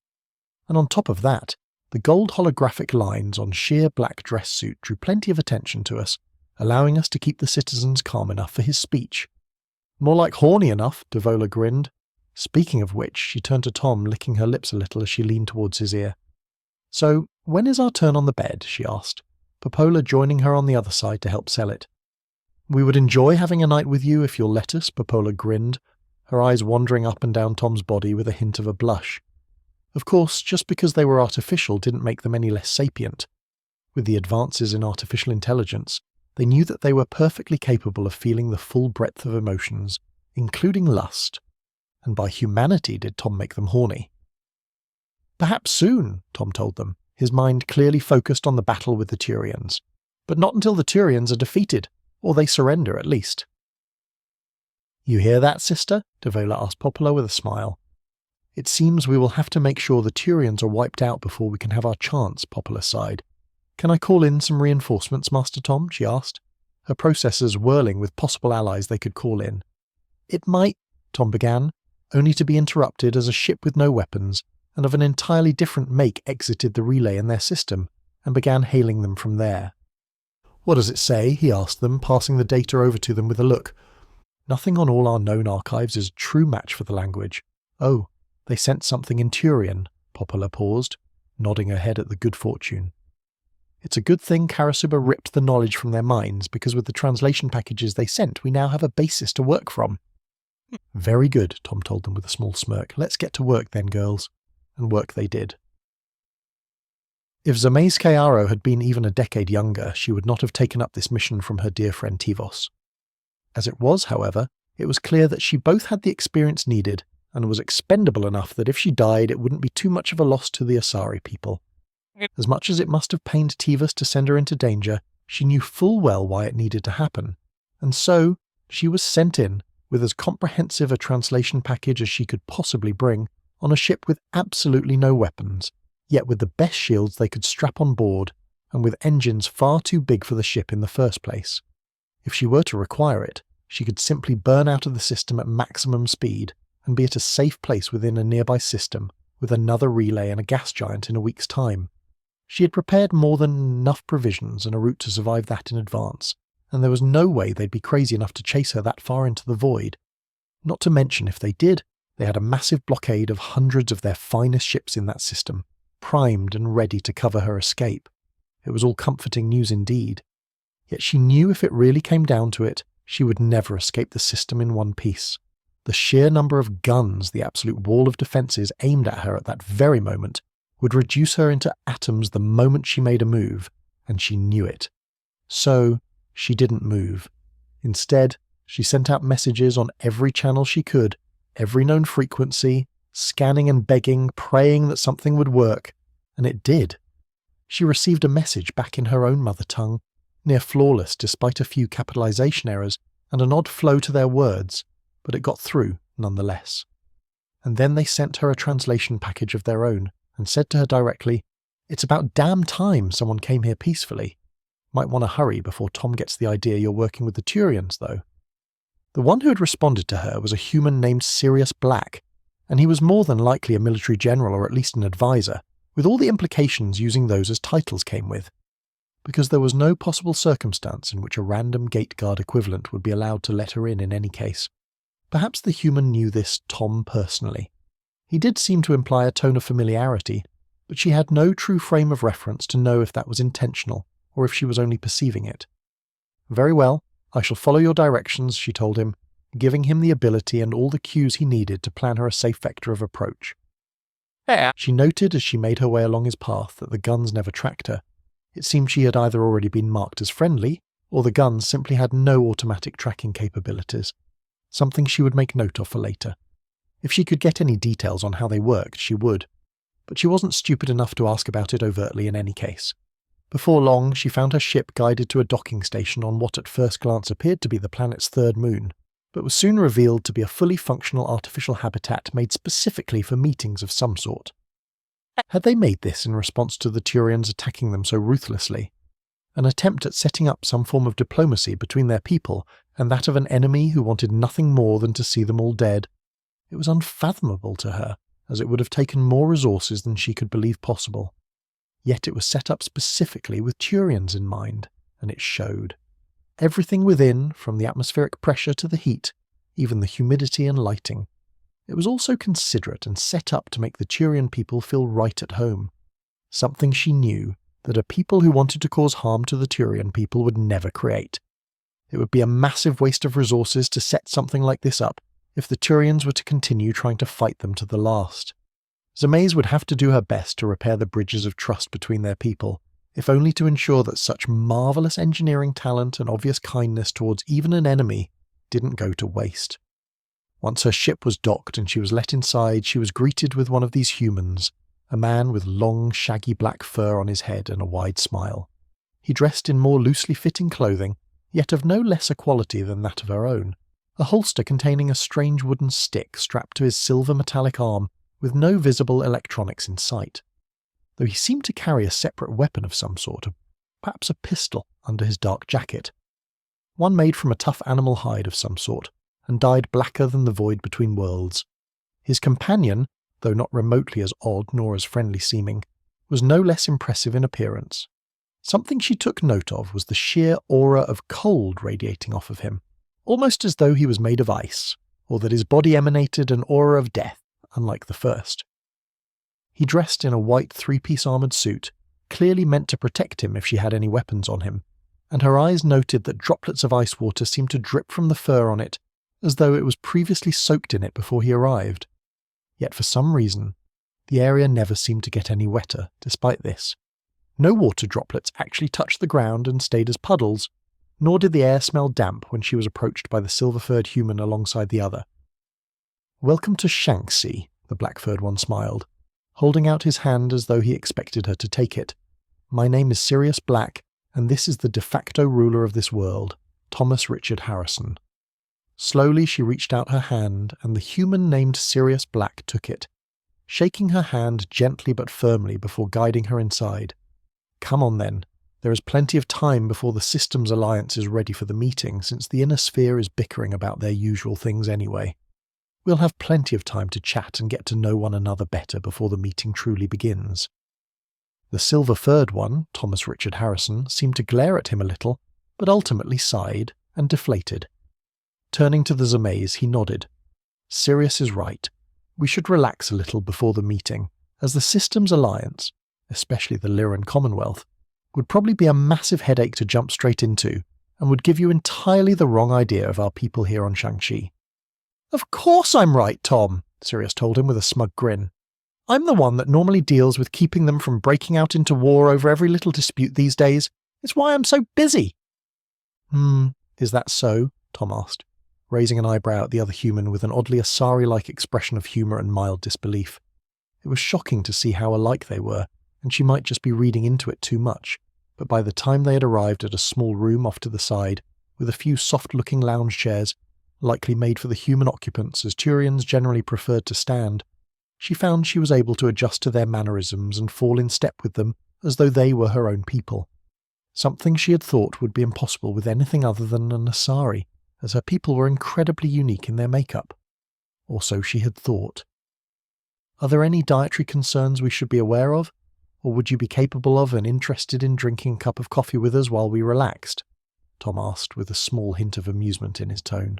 And on top of that, the gold holographic lines on sheer black dress suit drew plenty of attention to us, allowing us to keep the citizens calm enough for his speech. More like horny enough, Devola grinned. Speaking of which, she turned to Tom, licking her lips a little as she leaned towards his ear. So, when is our turn on the bed? She asked, Popola joining her on the other side to help sell it. We would enjoy having a night with you if you'll let us, Popola grinned, her eyes wandering up and down Tom's body with a hint of a blush. Of course, just because they were artificial didn't make them any less sapient. With the advances in artificial intelligence, they knew that they were perfectly capable of feeling the full breadth of emotions, including lust. And by humanity did Tom make them horny. Perhaps soon, Tom told them, his mind clearly focused on the battle with the Turians. But not until the Turians are defeated, or they surrender at least. You hear that, sister? Devola asked Popola with a smile. It seems we will have to make sure the Turians are wiped out before we can have our chance, Popola sighed. Can I call in some reinforcements, Master Tom? She asked, her processors whirling with possible allies they could call in. It might, Tom began, only to be interrupted as a ship with no weapons and of an entirely different make exited the relay in their system and began hailing them from there. What does it say? He asked them, passing the data over to them with a look. Nothing on all our known archives is a true match for the language. Oh, they sent something in Turian, Popola paused, nodding her head at the good fortune. It's a good thing Karasuba ripped the knowledge from their minds, because with the translation packages they sent, we now have a basis to work from. Very good, Tom told them with a small smirk. Let's get to work then, girls. And work they did. If Zameis Kayaro had been even a decade younger, she would not have taken up this mission from her dear friend Tivos. As it was, however, it was clear that she both had the experience needed and was expendable enough that if she died it wouldn't be too much of a loss to the Asari people. As much as it must have pained Tivos to send her into danger, she knew full well why it needed to happen, and so she was sent in with as comprehensive a translation package as she could possibly bring, on a ship with absolutely no weapons, yet with the best shields they could strap on board, and with engines far too big for the ship in the first place. If she were to require it, she could simply burn out of the system at maximum speed and be at a safe place within a nearby system with another relay and a gas giant in a week's time. She had prepared more than enough provisions and a route to survive that in advance, and there was no way they'd be crazy enough to chase her that far into the void. Not to mention, if they did, they had a massive blockade of hundreds of their finest ships in that system, primed and ready to cover her escape. It was all comforting news indeed. Yet she knew if it really came down to it, she would never escape the system in one piece. The sheer number of guns, the absolute wall of defences aimed at her at that very moment, would reduce her into atoms the moment she made a move, and she knew it. So, she didn't move. Instead, she sent out messages on every channel she could, every known frequency, scanning and begging, praying that something would work, and it did. She received a message back in her own mother tongue, near flawless despite a few capitalization errors and an odd flow to their words, but it got through nonetheless. And then they sent her a translation package of their own and said to her directly, "It's about damn time someone came here peacefully. Might want to hurry before Tom gets the idea you're working with the Turians, though." The one who had responded to her was a human named Sirius Black, and he was more than likely a military general or at least an advisor, with all the implications using those as titles came with. Because there was no possible circumstance in which a random gate guard equivalent would be allowed to let her in any case. Perhaps the human knew this Tom personally. He did seem to imply a tone of familiarity, but she had no true frame of reference to know if that was intentional or if she was only perceiving it. Very well, I shall follow your directions, she told him, giving him the ability and all the cues he needed to plan her a safe vector of approach. She noted as she made her way along his path that the guns never tracked her. It seemed she had either already been marked as friendly, or the guns simply had no automatic tracking capabilities, something she would make note of for later. If she could get any details on how they worked, she would, but she wasn't stupid enough to ask about it overtly in any case. Before long, she found her ship guided to a docking station on what at first glance appeared to be the planet's third moon, but was soon revealed to be a fully functional artificial habitat made specifically for meetings of some sort. Had they made this in response to the Turians attacking them so ruthlessly? An attempt at setting up some form of diplomacy between their people and that of an enemy who wanted nothing more than to see them all dead? It was unfathomable to her, as it would have taken more resources than she could believe possible. Yet it was set up specifically with Turians in mind, and it showed. Everything within, from the atmospheric pressure to the heat, even the humidity and lighting. It was also considerate and set up to make the Turian people feel right at home. Something she knew that a people who wanted to cause harm to the Turian people would never create. It would be a massive waste of resources to set something like this up if the Turians were to continue trying to fight them to the last. Zamaze would have to do her best to repair the bridges of trust between their people, if only to ensure that such marvellous engineering talent and obvious kindness towards even an enemy didn't go to waste. Once her ship was docked and she was let inside, she was greeted with one of these humans, a man with long, shaggy black fur on his head and a wide smile. He dressed in more loosely fitting clothing, yet of no lesser quality than that of her own, a holster containing a strange wooden stick strapped to his silver metallic arm with no visible electronics in sight, though he seemed to carry a separate weapon of some sort, perhaps a pistol, under his dark jacket. One made from a tough animal hide of some sort, and dyed blacker than the void between worlds. His companion, though not remotely as odd nor as friendly seeming, was no less impressive in appearance. Something she took note of was the sheer aura of cold radiating off of him, almost as though he was made of ice, or that his body emanated an aura of death, unlike the first. He dressed in a white three-piece armoured suit, clearly meant to protect him if she had any weapons on him, and her eyes noted that droplets of ice water seemed to drip from the fur on it, as though it was previously soaked in it before he arrived. Yet for some reason, the area never seemed to get any wetter, despite this. No water droplets actually touched the ground and stayed as puddles, nor did the air smell damp when she was approached by the silver-furred human alongside the other. "Welcome to Shanxi," the black-furred one smiled, holding out his hand as though he expected her to take it. "My name is Sirius Black, and this is the de facto ruler of this world, Thomas Richard Harrison." Slowly she reached out her hand, and the human named Sirius Black took it, shaking her hand gently but firmly before guiding her inside. "Come on then. There is plenty of time before the Systems Alliance is ready for the meeting, since the inner sphere is bickering about their usual things anyway. We'll have plenty of time to chat and get to know one another better before the meeting truly begins." The silver-furred one, Thomas Richard Harrison, seemed to glare at him a little, but ultimately sighed and deflated. Turning to the Zamaze, he nodded. "Sirius is right. We should relax a little before the meeting, as the Systems Alliance, especially the Lyran Commonwealth, would probably be a massive headache to jump straight into, and would give you entirely the wrong idea of our people here on Shang-Chi." "Of course I'm right, Tom," Sirius told him with a smug grin. "I'm the one that normally deals with keeping them from breaking out into war over every little dispute these days. It's why I'm so busy." Is that so?" Tom asked, raising an eyebrow at the other human with an oddly Asari-like expression of humour and mild disbelief. It was shocking to see how alike they were, and she might just be reading into it too much, but by the time they had arrived at a small room off to the side, with a few soft-looking lounge chairs, likely made for the human occupants as Turians generally preferred to stand, she found she was able to adjust to their mannerisms and fall in step with them as though they were her own people. Something she had thought would be impossible with anything other than an Asari, as her people were incredibly unique in their makeup. Or so she had thought. Are there any dietary concerns we should be aware of? Or would you be capable of and interested in drinking a cup of coffee with us while we relaxed? Tom asked with a small hint of amusement in his tone.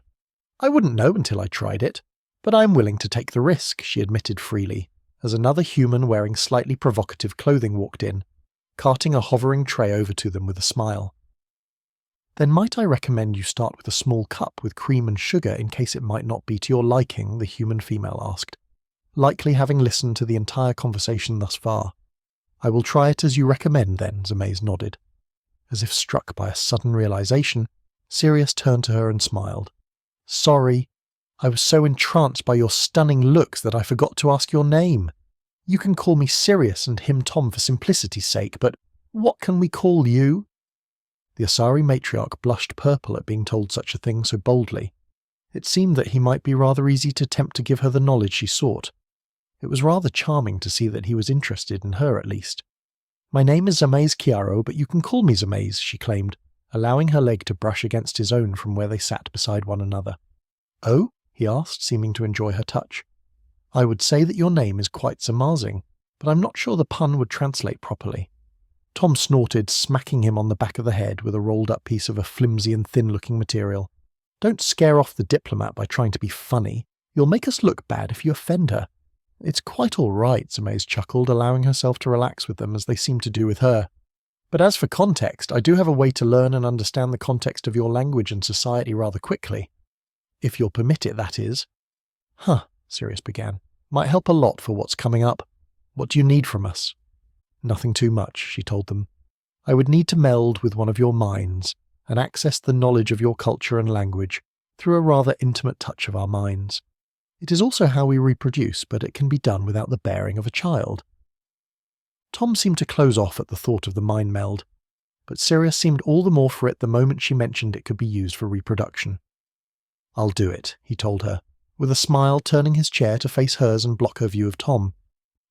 I wouldn't know until I tried it, but I'm willing to take the risk, she admitted freely, as another human wearing slightly provocative clothing walked in, carting a hovering tray over to them with a smile. Then might I recommend you start with a small cup with cream and sugar in case it might not be to your liking, the human female asked, likely having listened to the entire conversation thus far. I will try it as you recommend then, Zamaze nodded. As if struck by a sudden realization, Sirius turned to her and smiled. Sorry, I was so entranced by your stunning looks that I forgot to ask your name. You can call me Sirius and him Tom for simplicity's sake, but what can we call you? The Asari matriarch blushed purple at being told such a thing so boldly. It seemed that he might be rather easy to tempt to give her the knowledge she sought. It was rather charming to see that he was interested in her at least. My name is Zamaze Chiaro, but you can call me Zamaze, she claimed, allowing her leg to brush against his own from where they sat beside one another. Oh? He asked, seeming to enjoy her touch. I would say that your name is quite Zamazing, but I'm not sure the pun would translate properly. Tom snorted, smacking him on the back of the head with a rolled-up piece of a flimsy and thin-looking material. Don't scare off the diplomat by trying to be funny. You'll make us look bad if you offend her. It's quite all right, Zamaze chuckled, allowing herself to relax with them as they seemed to do with her. But as for context, I do have a way to learn and understand the context of your language and society rather quickly. If you'll permit it, that is. Huh, Sirius began. Might help a lot for what's coming up. What do you need from us? Nothing too much, she told them. I would need to meld with one of your minds and access the knowledge of your culture and language through a rather intimate touch of our minds. It is also how we reproduce, but it can be done without the bearing of a child. Tom seemed to close off at the thought of the mind meld, but Sirius seemed all the more for it the moment she mentioned it could be used for reproduction. I'll do it, he told her, with a smile turning his chair to face hers and block her view of Tom.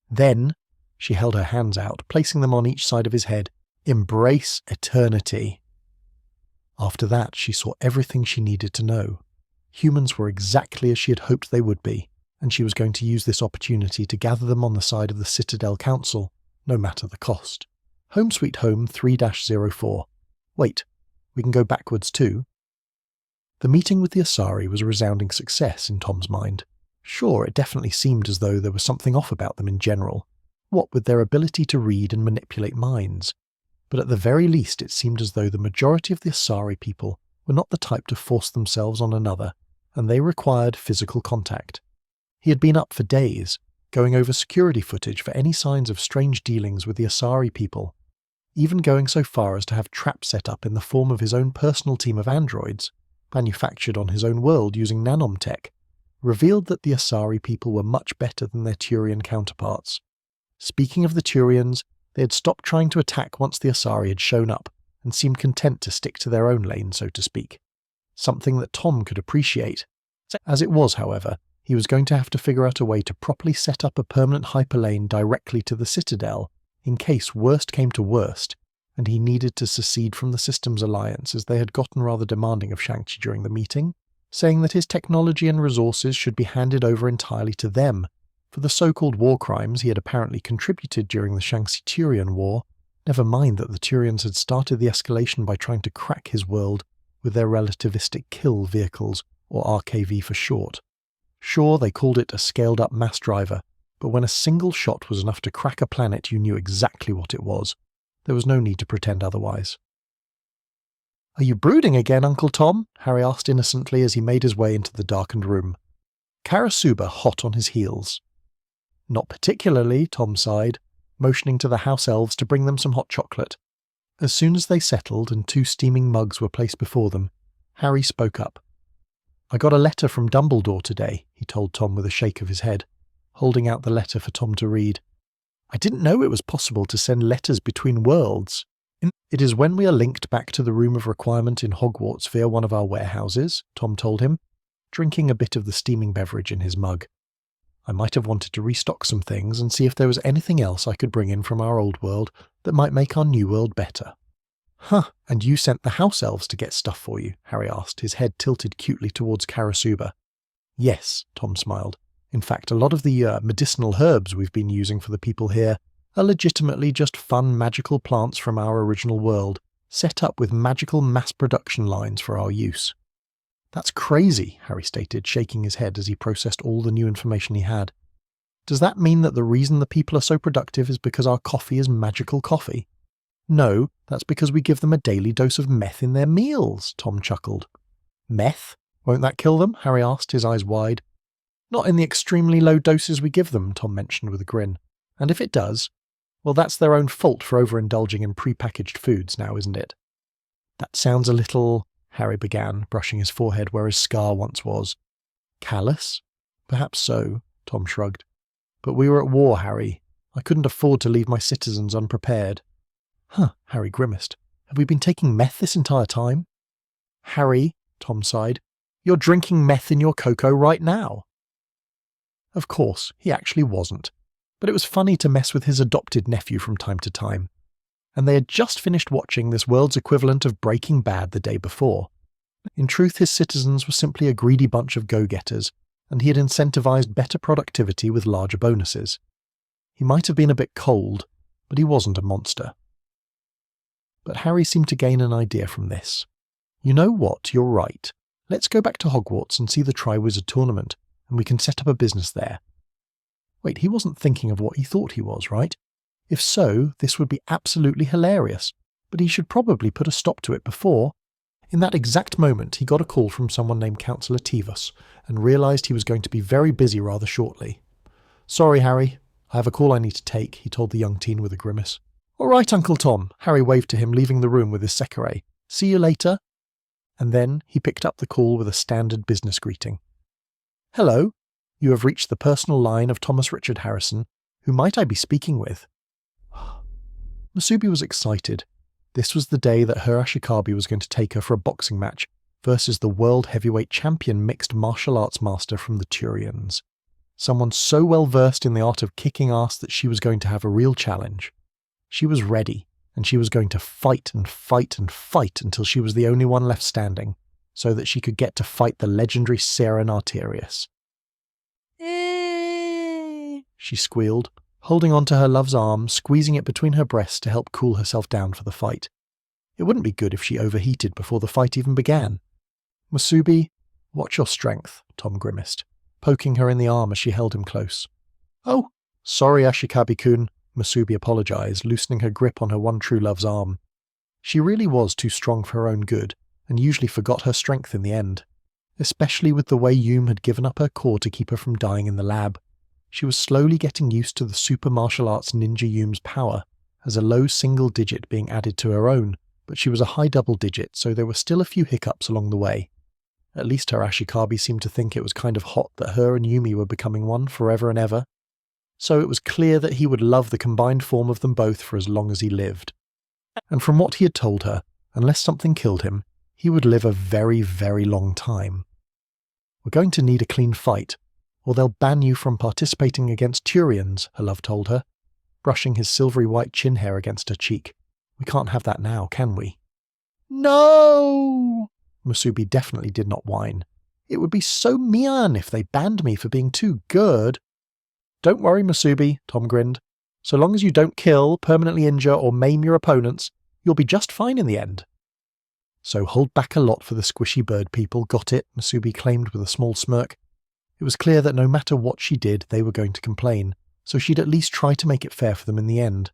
Then, she held her hands out, placing them on each side of his head, embrace eternity. After that, she saw everything she needed to know. Humans were exactly as she had hoped they would be, and she was going to use this opportunity to gather them on the side of the Citadel Council, no matter the cost. Home Sweet Home 3-04. Wait, we can go backwards too. The meeting with the Asari was a resounding success in Tom's mind. Sure, it definitely seemed as though there was something off about them in general, what with their ability to read and manipulate minds. But at the very least it seemed as though the majority of the Asari people were not the type to force themselves on another, and they required physical contact. He had been up for days, going over security footage for any signs of strange dealings with the Asari people, even going so far as to have traps set up in the form of his own personal team of androids, manufactured on his own world using nanomtech, revealed that the Asari people were much better than their Turian counterparts. Speaking of the Turians, they had stopped trying to attack once the Asari had shown up, and seemed content to stick to their own lane, so to speak. Something that Tom could appreciate. As it was, however, he was going to have to figure out a way to properly set up a permanent hyperlane directly to the Citadel, in case worst came to worst, and he needed to secede from the Systems Alliance as they had gotten rather demanding of Shang-Chi during the meeting, saying that his technology and resources should be handed over entirely to them, for the so-called war crimes he had apparently contributed during the Shang-Chi-Turian War, never mind that the Turians had started the escalation by trying to crack his world with their relativistic kill vehicles, or RKV for short. Sure, they called it a scaled-up mass driver, but when a single shot was enough to crack a planet you knew exactly what it was. There was no need to pretend otherwise. "Are you brooding again, Uncle Tom?" Harry asked innocently as he made his way into the darkened room. Karasuba hot on his heels. "Not particularly," Tom sighed, motioning to the house elves to bring them some hot chocolate. As soon as they settled and 2 steaming mugs were placed before them, Harry spoke up. "I got a letter from Dumbledore today," he told Tom with a shake of his head, holding out the letter for Tom to read. "I didn't know it was possible to send letters between worlds. It is when we are linked back to the room of requirement in Hogwarts via one of our warehouses," Tom told him, drinking a bit of the steaming beverage in his mug. "I might have wanted to restock some things and see if there was anything else I could bring in from our old world that might make our new world better." "Huh, and you sent the house elves to get stuff for you?" Harry asked, his head tilted cutely towards Karasuba. "Yes," Tom smiled. In fact, a lot of the medicinal herbs we've been using for the people here are legitimately just fun magical plants from our original world, set up with magical mass production lines for our use. That's crazy, Harry stated, shaking his head as he processed all the new information he had. Does that mean that the reason the people are so productive is because our coffee is magical coffee? No, that's because we give them a daily dose of meth in their meals, Tom chuckled. Meth? Won't that kill them? Harry asked, his eyes wide. Not in the extremely low doses we give them, Tom mentioned with a grin. And if it does, well, that's their own fault for overindulging in prepackaged foods now, isn't it? That sounds a little, Harry began, brushing his forehead where his scar once was. Callous? Perhaps so, Tom shrugged. But we were at war, Harry. I couldn't afford to leave my citizens unprepared. Huh, Harry grimaced. Have we been taking meth this entire time? Harry, Tom sighed, you're drinking meth in your cocoa right now. Of course, he actually wasn't, but it was funny to mess with his adopted nephew from time to time. And they had just finished watching this world's equivalent of Breaking Bad the day before. In truth, his citizens were simply a greedy bunch of go-getters, and he had incentivized better productivity with larger bonuses. He might have been a bit cold, but he wasn't a monster. But Harry seemed to gain an idea from this. You know what, you're right. Let's go back to Hogwarts and see the Triwizard Tournament, and we can set up a business there. Wait, he wasn't thinking of what he thought he was, right? If so, this would be absolutely hilarious, but he should probably put a stop to it before. In that exact moment, he got a call from someone named Councillor Tivus, and realised he was going to be very busy rather shortly. Sorry, Harry, I have a call I need to take, he told the young teen with a grimace. All right, Uncle Tom, Harry waved to him, leaving the room with his secretary. See you later. And then he picked up the call with a standard business greeting. Hello, you have reached the personal line of Thomas Richard Harrison. Who might I be speaking with? Musubi was excited. This was the day that her Ashikabi was going to take her for a boxing match versus the world heavyweight champion mixed martial arts master from the Turians. Someone so well versed in the art of kicking ass that she was going to have a real challenge. She was ready, and she was going to fight and fight and fight until she was the only one left standing, so that she could get to fight the legendary Seren Arterius. She squealed, holding onto her love's arm, squeezing it between her breasts to help cool herself down for the fight. It wouldn't be good if she overheated before the fight even began. Musubi, watch your strength, Tom grimaced, poking her in the arm as she held him close. Oh, sorry, Ashikabi-kun, Musubi apologized, loosening her grip on her one true love's arm. She really was too strong for her own good, and usually forgot her strength in the end, especially with the way Yume had given up her core to keep her from dying in the lab. She was slowly getting used to the super martial arts ninja Yume's power, as a low single digit being added to her own, but she was a high double digit, so there were still a few hiccups along the way. At least her Ashikabi seemed to think it was kind of hot that her and Yumi were becoming one forever and ever. So it was clear that he would love the combined form of them both for as long as he lived. And from what he had told her, unless something killed him, he would live a very, very long time. We're going to need a clean fight, or they'll ban you from participating against Turians, her love told her, brushing his silvery white chin hair against her cheek. We can't have that now, can we? No! Musubi definitely did not whine. It would be so mean if they banned me for being too good. Don't worry, Musubi, Tom grinned. So long as you don't kill, permanently injure, or maim your opponents, you'll be just fine in the end. So hold back a lot for the squishy bird people, got it? Musubi claimed with a small smirk. It was clear that no matter what she did, they were going to complain, so she'd at least try to make it fair for them in the end.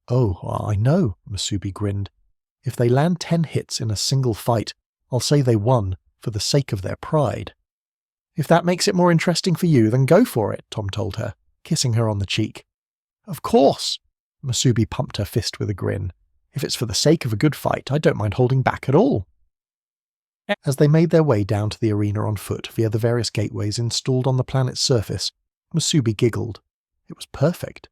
Oh, I know, Musubi grinned. If they land 10 hits in a single fight, I'll say they won, for the sake of their pride. If that makes it more interesting for you, then go for it, Tom told her, kissing her on the cheek. Of course! Musubi pumped her fist with a grin. If it's for the sake of a good fight, I don't mind holding back at all. As they made their way down to the arena on foot via the various gateways installed on the planet's surface, Musubi giggled. It was perfect.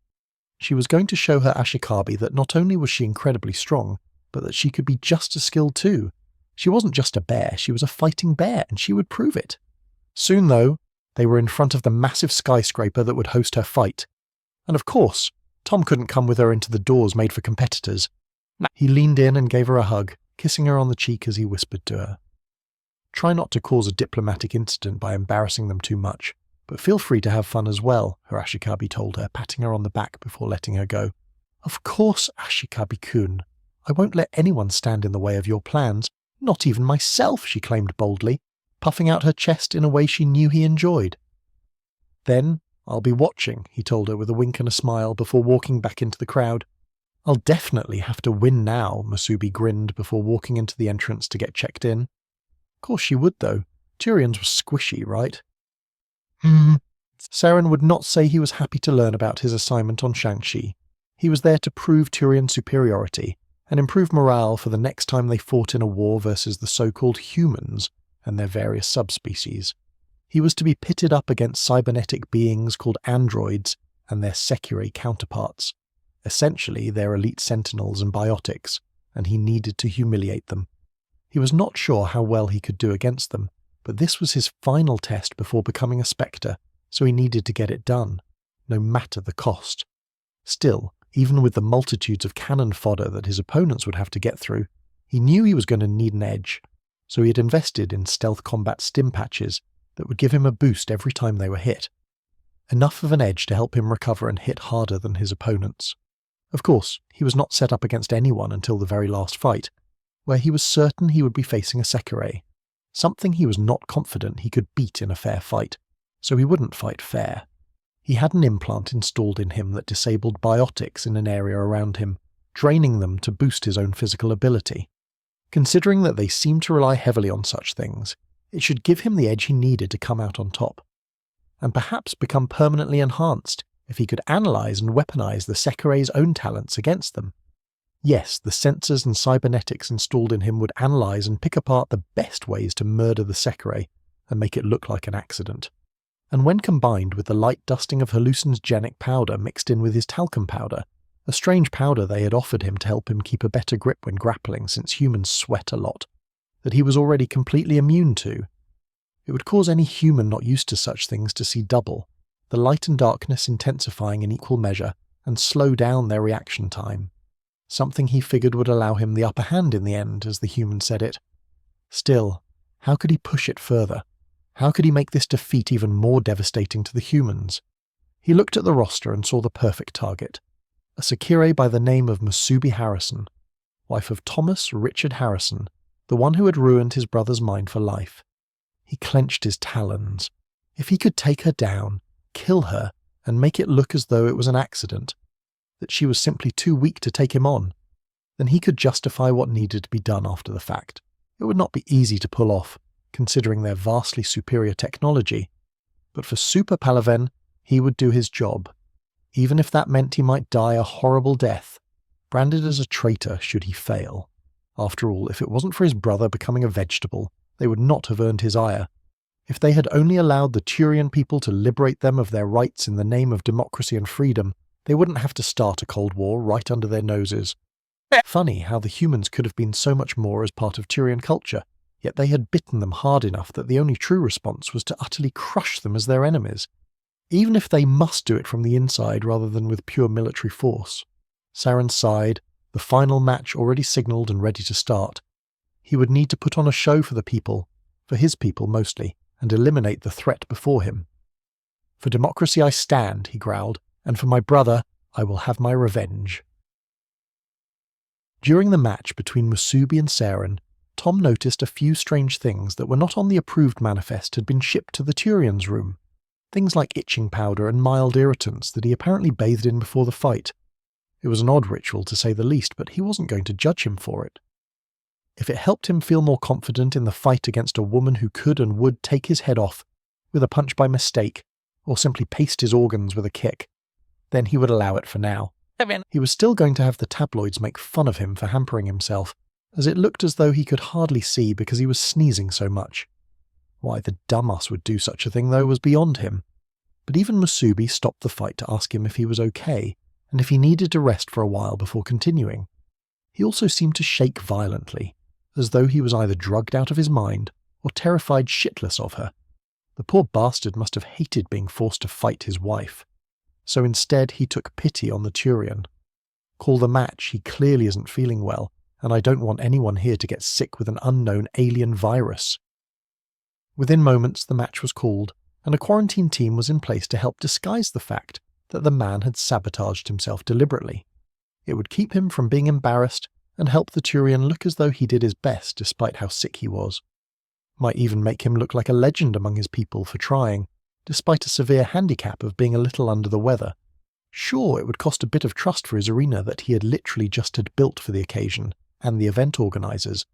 She was going to show her Ashikabi that not only was she incredibly strong, but that she could be just as skilled too. She wasn't just a bear, she was a fighting bear, and she would prove it. Soon, though, they were in front of the massive skyscraper that would host her fight. And of course, Tom couldn't come with her into the doors made for competitors. He leaned in and gave her a hug, kissing her on the cheek as he whispered to her. Try not to cause a diplomatic incident by embarrassing them too much, But feel free to have fun as well, her Ashikabi told her, patting her on the back before letting her go. Of course, Ashikabi-kun. I won't let anyone stand in the way of your plans, not even myself, she claimed boldly, puffing out her chest in a way she knew he enjoyed. Then, I'll be watching, he told her with a wink and a smile before walking back into the crowd. I'll definitely have to win now, Musubi grinned before walking into the entrance to get checked in. Of course she would, though. Turians were squishy, right? Saren would not say he was happy to learn about his assignment on Shang-Chi. He was there to prove Turian superiority and improve morale for the next time they fought in a war versus the so-called humans and their various subspecies. He was to be pitted up against cybernetic beings called androids and their Sekirei counterparts, essentially their elite sentinels and biotics, and he needed to humiliate them. He was not sure how well he could do against them, but this was his final test before becoming a Spectre, so he needed to get it done, no matter the cost. Still, even with the multitudes of cannon fodder that his opponents would have to get through, he knew he was going to need an edge, so he had invested in stealth combat stim patches that would give him a boost every time they were hit. Enough of an edge to help him recover and hit harder than his opponents. Of course, he was not set up against anyone until the very last fight, where he was certain he would be facing a Sekirei, something he was not confident he could beat in a fair fight, so he wouldn't fight fair. He had an implant installed in him that disabled biotics in an area around him, draining them to boost his own physical ability. Considering that they seemed to rely heavily on such things, it should give him the edge he needed to come out on top, and perhaps become permanently enhanced if he could analyze and weaponize the Sekirei's own talents against them. Yes, the sensors and cybernetics installed in him would analyze and pick apart the best ways to murder the Sekirei and make it look like an accident. And when combined with the light dusting of hallucinogenic powder mixed in with his talcum powder, a strange powder they had offered him to help him keep a better grip when grappling since humans sweat a lot, that he was already completely immune to, it would cause any human not used to such things to see double, the light and darkness intensifying in equal measure and slow down their reaction time. Something he figured would allow him the upper hand in the end, as the human said it. Still, how could he push it further? How could he make this defeat even more devastating to the humans? He looked at the roster and saw the perfect target. A Sekirei by the name of Musubi Harrison, wife of Thomas Richard Harrison, the one who had ruined his brother's mind for life. He clenched his talons. If he could take her down, kill her, and make it look as though it was an accident, that she was simply too weak to take him on, then he could justify what needed to be done after the fact. It would not be easy to pull off, considering their vastly superior technology, but for Super Palaven, he would do his job, even if that meant he might die a horrible death, branded as a traitor should he fail. After all, if it wasn't for his brother becoming a vegetable, they would not have earned his ire. If they had only allowed the Turian people to liberate them of their rights in the name of democracy and freedom, they wouldn't have to start a Cold War right under their noses. Funny how the humans could have been so much more as part of Turian culture, yet they had bitten them hard enough that the only true response was to utterly crush them as their enemies, even if they must do it from the inside rather than with pure military force. Saren sighed, the final match already signalled and ready to start. He would need to put on a show for the people, for his people mostly, and eliminate the threat before him. For democracy I stand, he growled, and for my brother I will have my revenge. During the match between Musubi and Saren, Tom noticed a few strange things that were not on the approved manifest had been shipped to the Turian's room. Things like itching powder and mild irritants that he apparently bathed in before the fight. It was an odd ritual to say the least, but he wasn't going to judge him for it. If it helped him feel more confident in the fight against a woman who could and would take his head off with a punch by mistake, or simply paste his organs with a kick, then he would allow it for now. He was still going to have the tabloids make fun of him for hampering himself, as it looked as though he could hardly see because he was sneezing so much. Why the dumbass would do such a thing, though, was beyond him. But even Musubi stopped the fight to ask him if he was okay, and if he needed to rest for a while before continuing. He also seemed to shake violently, as though he was either drugged out of his mind or terrified shitless of her. The poor bastard must have hated being forced to fight his wife. So instead he took pity on the Turian. Call the match, he clearly isn't feeling well, and I don't want anyone here to get sick with an unknown alien virus. Within moments the match was called, and a quarantine team was in place to help disguise the fact that the man had sabotaged himself deliberately. It would keep him from being embarrassed and help the Turian look as though he did his best despite how sick he was. Might even make him look like a legend among his people for trying, despite a severe handicap of being a little under the weather. Sure, it would cost a bit of trust for his arena that he had literally just had built for the occasion, and the event organisers.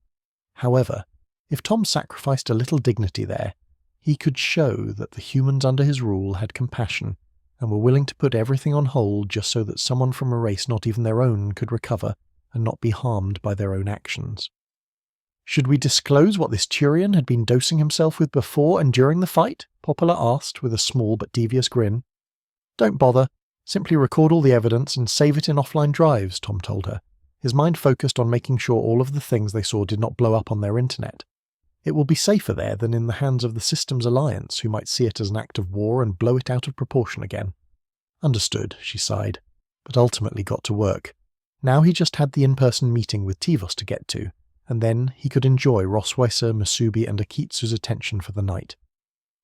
However, if Tom sacrificed a little dignity there, he could show that the humans under his rule had compassion and were willing to put everything on hold just so that someone from a race not even their own could recover and not be harmed by their own actions. Should we disclose what this Turian had been dosing himself with before and during the fight? Popular asked with a small but devious grin. Don't bother. Simply record all the evidence and save it in offline drives, Tom told her, his mind focused on making sure all of the things they saw did not blow up on their internet. It will be safer there than in the hands of the Systems Alliance, who might see it as an act of war and blow it out of proportion again. Understood, she sighed, but ultimately got to work. Now he just had the in-person meeting with Tivos to get to, and then he could enjoy Rosweiser, Masubi and Akitsu's attention for the night.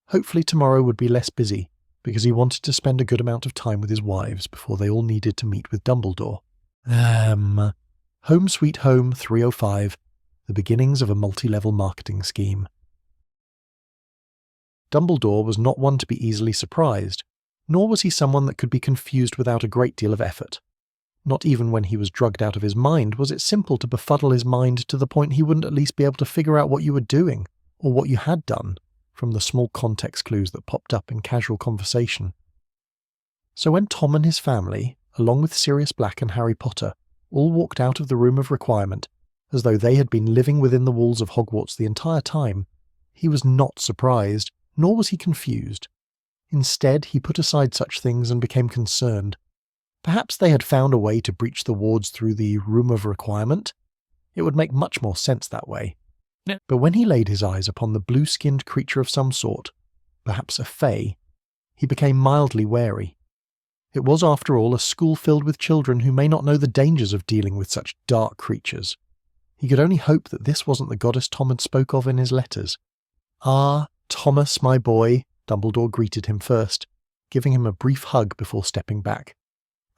Hopefully tomorrow would be less busy, because he wanted to spend a good amount of time with his wives before they all needed to meet with Dumbledore. Home Sweet Home 305, the beginnings of a multi-level marketing scheme. Dumbledore was not one to be easily surprised, nor was he someone that could be confused without a great deal of effort. Not even when he was drugged out of his mind was it simple to befuddle his mind to the point he wouldn't at least be able to figure out what you were doing, or what you had done, from the small context clues that popped up in casual conversation. So when Tom and his family, along with Sirius Black and Harry Potter, all walked out of the Room of Requirement, as though they had been living within the walls of Hogwarts the entire time, he was not surprised, nor was he confused. Instead, he put aside such things and became concerned. Perhaps they had found a way to breach the wards through the Room of Requirement. It would make much more sense that way. But when he laid his eyes upon the blue-skinned creature of some sort, perhaps a fae, he became mildly wary. It was, after all, a school filled with children who may not know the dangers of dealing with such dark creatures. He could only hope that this wasn't the goddess Tom had spoke of in his letters. "Ah, Thomas, my boy," Dumbledore greeted him first, giving him a brief hug before stepping back.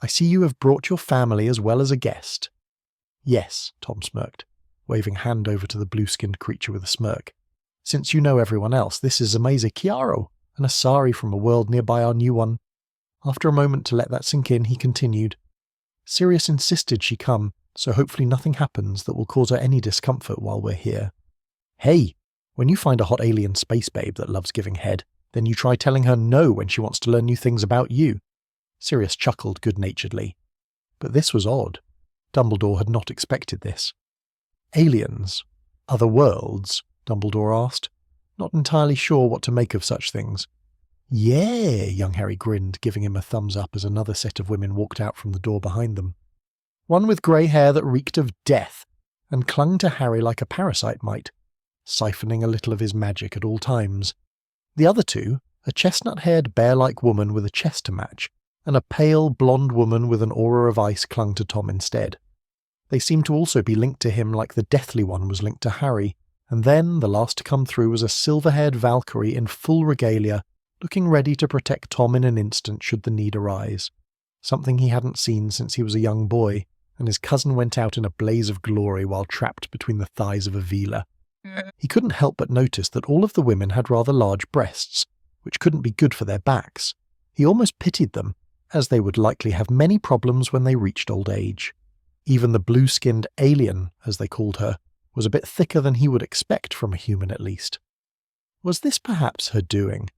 "I see you have brought your family as well as a guest." "Yes," Tom smirked, waving a hand over to the blue-skinned creature with a smirk. "Since you know everyone else, this is Amaze Chiaro, an Asari from a world nearby our new one." After a moment to let that sink in, he continued. "Sirius insisted she come, so hopefully nothing happens that will cause her any discomfort while we're here. Hey, when you find a hot alien space babe that loves giving head, then you try telling her no when she wants to learn new things about you." Sirius chuckled good-naturedly. But this was odd. Dumbledore had not expected this. "Aliens? Other worlds?" Dumbledore asked, not entirely sure what to make of such things. "Yeah," young Harry grinned, giving him a thumbs up as another set of women walked out from the door behind them. One with grey hair that reeked of death, and clung to Harry like a parasite might, siphoning a little of his magic at all times. The other two, a chestnut-haired bear-like woman with a chest to match, and a pale, blonde woman with an aura of ice clung to Tom instead. They seemed to also be linked to him like the deathly one was linked to Harry, and then the last to come through was a silver-haired Valkyrie in full regalia, looking ready to protect Tom in an instant should the need arise. Something he hadn't seen since he was a young boy, and his cousin went out in a blaze of glory while trapped between the thighs of a Vila. He couldn't help but notice that all of the women had rather large breasts, which couldn't be good for their backs. He almost pitied them, as they would likely have many problems when they reached old age. Even the blue-skinned alien, as they called her, was a bit thicker than he would expect from a human at least. Was this perhaps her doing?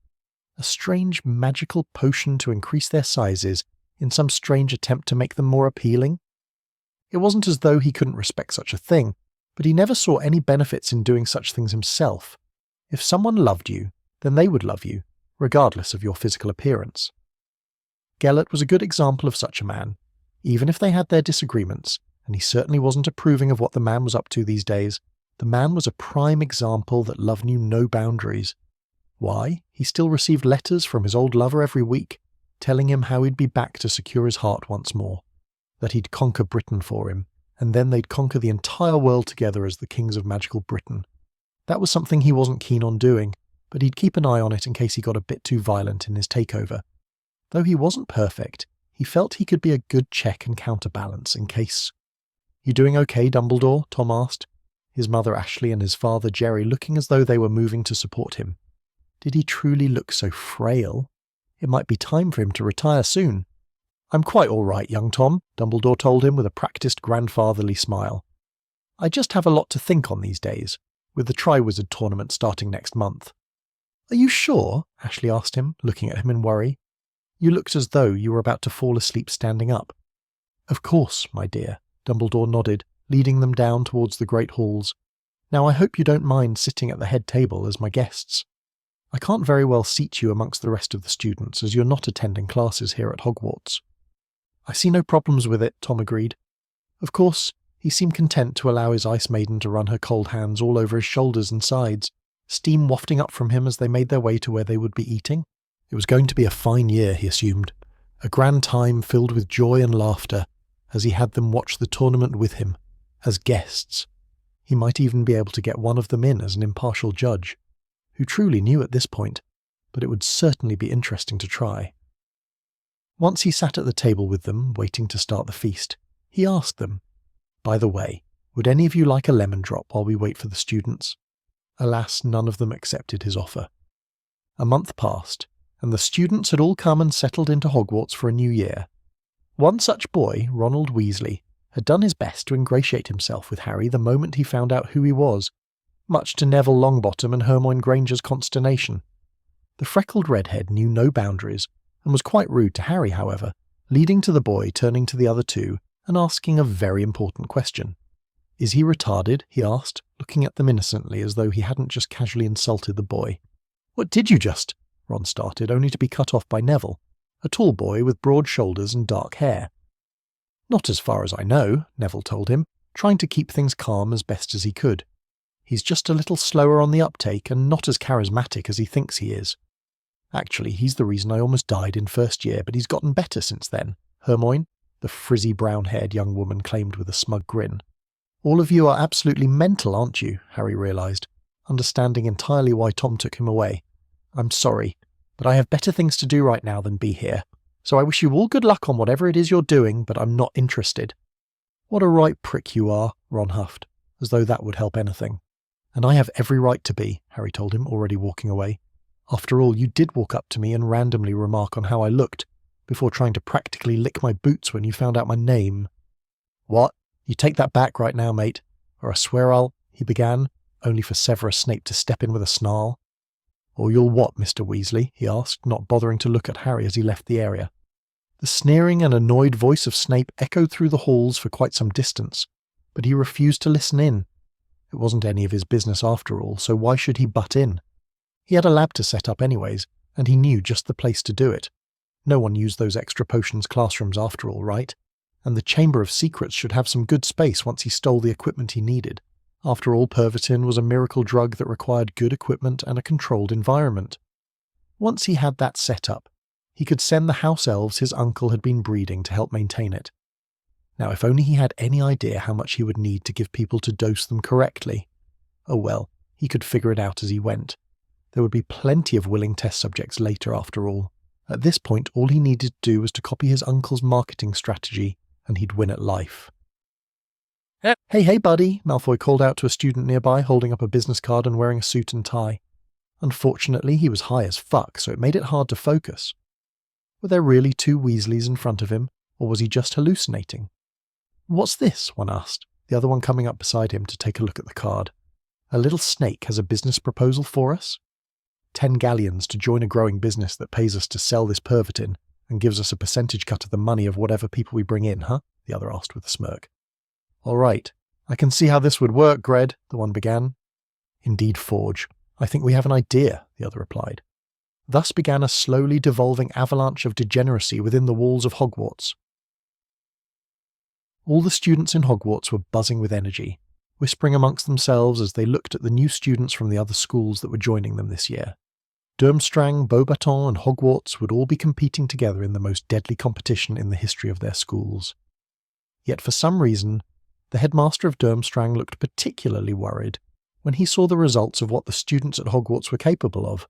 A strange magical potion to increase their sizes in some strange attempt to make them more appealing? It wasn't as though he couldn't respect such a thing, but he never saw any benefits in doing such things himself. If someone loved you, then they would love you, regardless of your physical appearance. Gellert was a good example of such a man, even if they had their disagreements, and he certainly wasn't approving of what the man was up to these days. The man was a prime example that love knew no boundaries. Why? He still received letters from his old lover every week, telling him how he'd be back to secure his heart once more, that he'd conquer Britain for him, and then they'd conquer the entire world together as the kings of magical Britain. That was something he wasn't keen on doing, but he'd keep an eye on it in case he got a bit too violent in his takeover. Though he wasn't perfect, he felt he could be a good check and counterbalance in case. "You doing okay, Dumbledore?" Tom asked, his mother Ashley and his father Jerry looking as though they were moving to support him. Did he truly look so frail? It might be time for him to retire soon. "I'm quite all right, young Tom," Dumbledore told him with a practiced grandfatherly smile. "I just have a lot to think on these days, with the Triwizard tournament starting next month." "Are you sure?" Ashley asked him, looking at him in worry. "You looked as though you were about to fall asleep standing up." "Of course, my dear," Dumbledore nodded, leading them down towards the great halls. "Now I hope you don't mind sitting at the head table as my guests. I can't very well seat you amongst the rest of the students as you're not attending classes here at Hogwarts." "I see no problems with it," Tom agreed. Of course, he seemed content to allow his Ice Maiden to run her cold hands all over his shoulders and sides, steam wafting up from him as they made their way to where they would be eating. It was going to be a fine year, he assumed, a grand time filled with joy and laughter, as he had them watch the tournament with him, as guests. He might even be able to get one of them in as an impartial judge. Who truly knew at this point, but it would certainly be interesting to try. Once he sat at the table with them, waiting to start the feast, he asked them, "By the way, would any of you like a lemon drop while we wait for the students?" Alas, none of them accepted his offer. A month passed, and the students had all come and settled into Hogwarts for a new year. One such boy, Ronald Weasley, had done his best to ingratiate himself with Harry the moment he found out who he was, much to Neville Longbottom and Hermione Granger's consternation. The freckled redhead knew no boundaries, and was quite rude to Harry, however, leading to the boy turning to the other two and asking a very important question. "Is he retarded?" he asked, looking at them innocently as though he hadn't just casually insulted the boy. "What did you just?" Ron started, only to be cut off by Neville, a tall boy with broad shoulders and dark hair. "Not as far as I know," Neville told him, trying to keep things calm as best as he could. "He's just a little slower on the uptake and not as charismatic as he thinks he is. Actually, he's the reason I almost died in first year, but he's gotten better since then," Hermione, the frizzy brown-haired young woman, claimed with a smug grin. "All of you are absolutely mental, aren't you?" Harry realised, understanding entirely why Tom took him away. "I'm sorry, but I have better things to do right now than be here. So I wish you all good luck on whatever it is you're doing, but I'm not interested." "What a right prick you are," Ron huffed, as though that would help anything. "And I have every right to be," Harry told him, already walking away. "After all, you did walk up to me and randomly remark on how I looked, before trying to practically lick my boots when you found out my name." "What? You take that back right now, mate, or I swear I'll—" he began, only for Severus Snape to step in with a snarl. "Or you'll what, Mr. Weasley?" he asked, not bothering to look at Harry as he left the area. The sneering and annoyed voice of Snape echoed through the halls for quite some distance, but he refused to listen in. It wasn't any of his business after all, so why should he butt in? He had a lab to set up anyways, and he knew just the place to do it. No one used those extra potions classrooms after all, right? And the Chamber of Secrets should have some good space once he stole the equipment he needed. After all, Pervitin was a miracle drug that required good equipment and a controlled environment. Once he had that set up, he could send the house elves his uncle had been breeding to help maintain it. Now, if only he had any idea how much he would need to give people to dose them correctly. Oh well, he could figure it out as he went. There would be plenty of willing test subjects later after all. At this point, all he needed to do was to copy his uncle's marketing strategy, and he'd win at life. Hey, buddy, Malfoy called out to a student nearby, holding up a business card and wearing a suit and tie. Unfortunately, he was high as fuck, so it made it hard to focus. Were there really two Weasleys in front of him, or was he just hallucinating? "What's this?" one asked, the other one coming up beside him to take a look at the card. "A little snake has a business proposal for us?" 10 galleons to join a growing business that pays us to sell this Pervitin and gives us a percentage cut of the money of whatever people we bring in, huh?" the other asked with a smirk. "All right, I can see how this would work, Gred," the one began. "Indeed, Forge. I think we have an idea," the other replied. Thus began a slowly devolving avalanche of degeneracy within the walls of Hogwarts. All the students in Hogwarts were buzzing with energy, whispering amongst themselves as they looked at the new students from the other schools that were joining them this year. Durmstrang, Beauxbaton and Hogwarts would all be competing together in the most deadly competition in the history of their schools. Yet for some reason, the headmaster of Durmstrang looked particularly worried, when he saw the results of what the students at Hogwarts were capable of.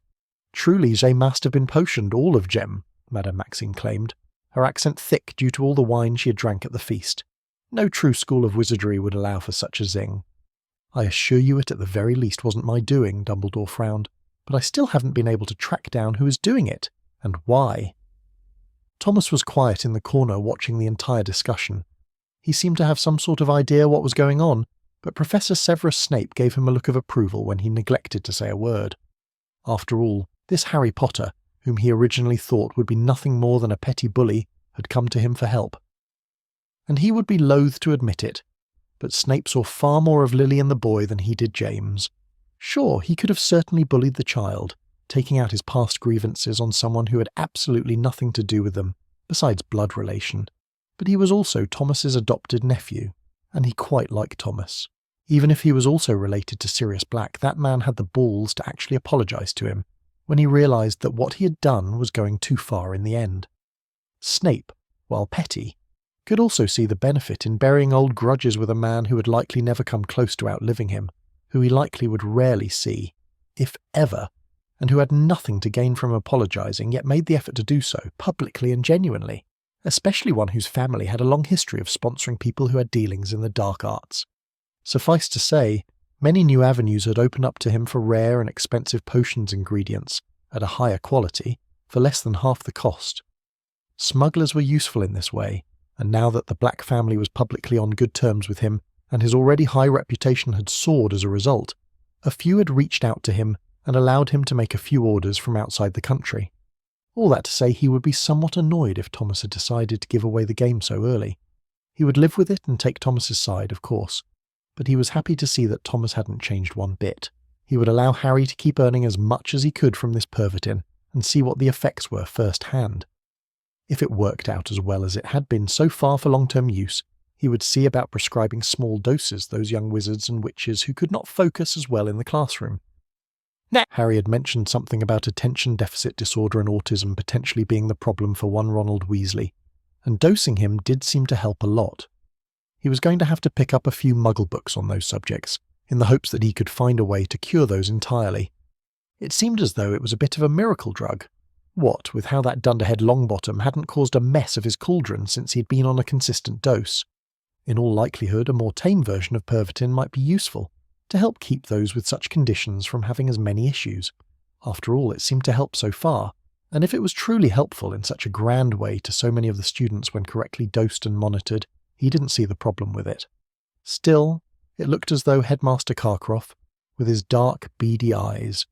Truly, they must have been potioned, all of them, Madame Maxime claimed, her accent thick due to all the wine she had drank at the feast. No true school of wizardry would allow for such a zing. I assure you it at the very least wasn't my doing, Dumbledore frowned, but I still haven't been able to track down who was doing it, and why. Thomas was quiet in the corner watching the entire discussion. He seemed to have some sort of idea what was going on, but Professor Severus Snape gave him a look of approval when he neglected to say a word. After all, this Harry Potter, whom he originally thought would be nothing more than a petty bully, had come to him for help. And he would be loath to admit it, but Snape saw far more of Lily and the boy than he did James. Sure, he could have certainly bullied the child, taking out his past grievances on someone who had absolutely nothing to do with them, besides blood relation, but he was also Thomas's adopted nephew, and he quite liked Thomas. Even if he was also related to Sirius Black, that man had the balls to actually apologise to him, when he realised that what he had done was going too far in the end. Snape, while petty, could also see the benefit in burying old grudges with a man who would likely never come close to outliving him, who he likely would rarely see, if ever, and who had nothing to gain from apologising yet made the effort to do so, publicly and genuinely, especially one whose family had a long history of sponsoring people who had dealings in the dark arts. Suffice to say, many new avenues had opened up to him for rare and expensive potions ingredients, at a higher quality, for less than half the cost. Smugglers were useful in this way, and now that the Black family was publicly on good terms with him, and his already high reputation had soared as a result, a few had reached out to him and allowed him to make a few orders from outside the country. All that to say, he would be somewhat annoyed if Thomas had decided to give away the game so early. He would live with it and take Thomas's side, of course, but he was happy to see that Thomas hadn't changed one bit. He would allow Harry to keep earning as much as he could from this pervitin and see what the effects were firsthand. If it worked out as well as it had been so far for long-term use, he would see about prescribing small doses those young wizards and witches who could not focus as well in the classroom. Harry had mentioned something about attention deficit disorder and autism potentially being the problem for one Ronald Weasley, and dosing him did seem to help a lot. He was going to have to pick up a few muggle books on those subjects, in the hopes that he could find a way to cure those entirely. It seemed as though it was a bit of a miracle drug. What with how that dunderhead Longbottom hadn't caused a mess of his cauldron since he'd been on a consistent dose. In all likelihood, a more tame version of pervitin might be useful, to help keep those with such conditions from having as many issues. After all, it seemed to help so far, and if it was truly helpful in such a grand way to so many of the students when correctly dosed and monitored, he didn't see the problem with it. Still, it looked as though Headmaster Karkaroff, with his dark, beady eyes,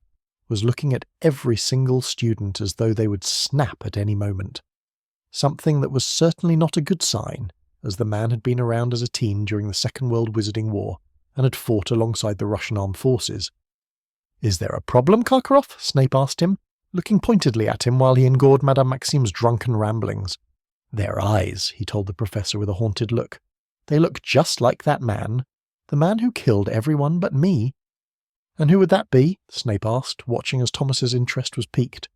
was looking at every single student as though they would snap at any moment. Something that was certainly not a good sign, as the man had been around as a teen during the Second World Wizarding War, and had fought alongside the Russian armed forces. "Is there a problem, Karkaroff?" Snape asked him, looking pointedly at him while he engored Madame Maxime's drunken ramblings. "Their eyes," he told the professor with a haunted look. "They look just like that man. The man who killed everyone but me." "And who would that be?" Snape asked, watching as Thomas's interest was piqued.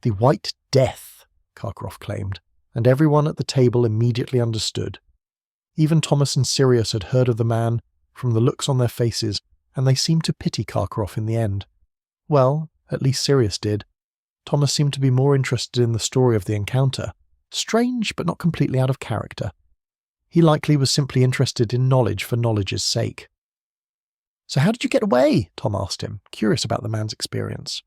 "The White Death," Karkaroff claimed, and everyone at the table immediately understood. Even Thomas and Sirius had heard of the man, from the looks on their faces, and they seemed to pity Karkaroff in the end. Well, at least Sirius did. Thomas seemed to be more interested in the story of the encounter. Strange, but not completely out of character. He likely was simply interested in knowledge for knowledge's sake. "So how did you get away?" Tom asked him, curious about the man's experience.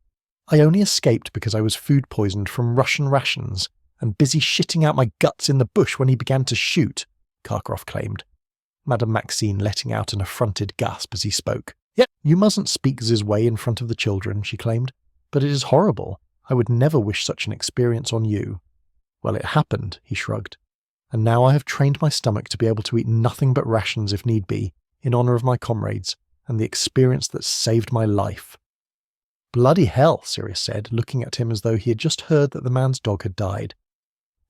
"I only escaped because I was food poisoned from Russian rations and busy shitting out my guts in the bush when he began to shoot," Karkaroff claimed, Madame Maxine letting out an affronted gasp as he spoke. "Yet you mustn't speak this way in front of the children," she claimed, "but it is horrible. I would never wish such an experience on you." "Well, it happened," he shrugged, "and now I have trained my stomach to be able to eat nothing but rations if need be, in honour of my comrades, and the experience that saved my life." "Bloody hell," Sirius said, looking at him as though he had just heard that the man's dog had died.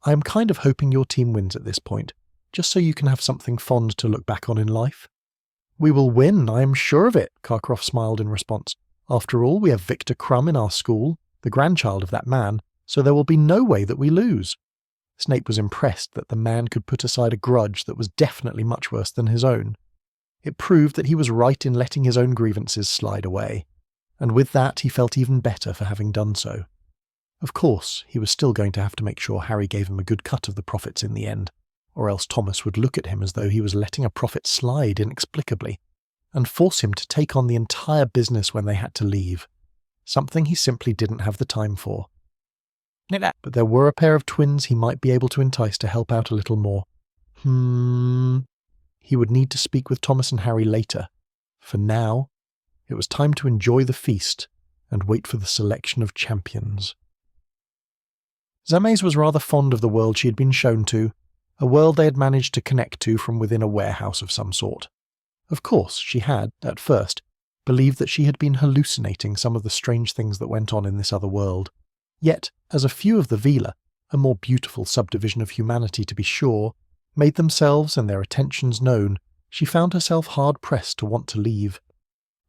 "I am kind of hoping your team wins at this point, just so you can have something fond to look back on in life." "We will win, I am sure of it," Karkaroff smiled in response. "After all, we have Victor Crumb in our school, the grandchild of that man, so there will be no way that we lose." Snape was impressed that the man could put aside a grudge that was definitely much worse than his own. It proved that he was right in letting his own grievances slide away, and with that he felt even better for having done so. Of course, he was still going to have to make sure Harry gave him a good cut of the profits in the end, or else Thomas would look at him as though he was letting a profit slide inexplicably, and force him to take on the entire business when they had to leave, something he simply didn't have the time for. But there were a pair of twins he might be able to entice to help out a little more. He would need to speak with Thomas and Harry later. For now, it was time to enjoy the feast and wait for the selection of champions. Zames was rather fond of the world she had been shown to, a world they had managed to connect to from within a warehouse of some sort. Of course, she had, at first, believed that she had been hallucinating some of the strange things that went on in this other world. Yet, as a few of the Vila, a more beautiful subdivision of humanity to be sure, made themselves and their attentions known, she found herself hard-pressed to want to leave.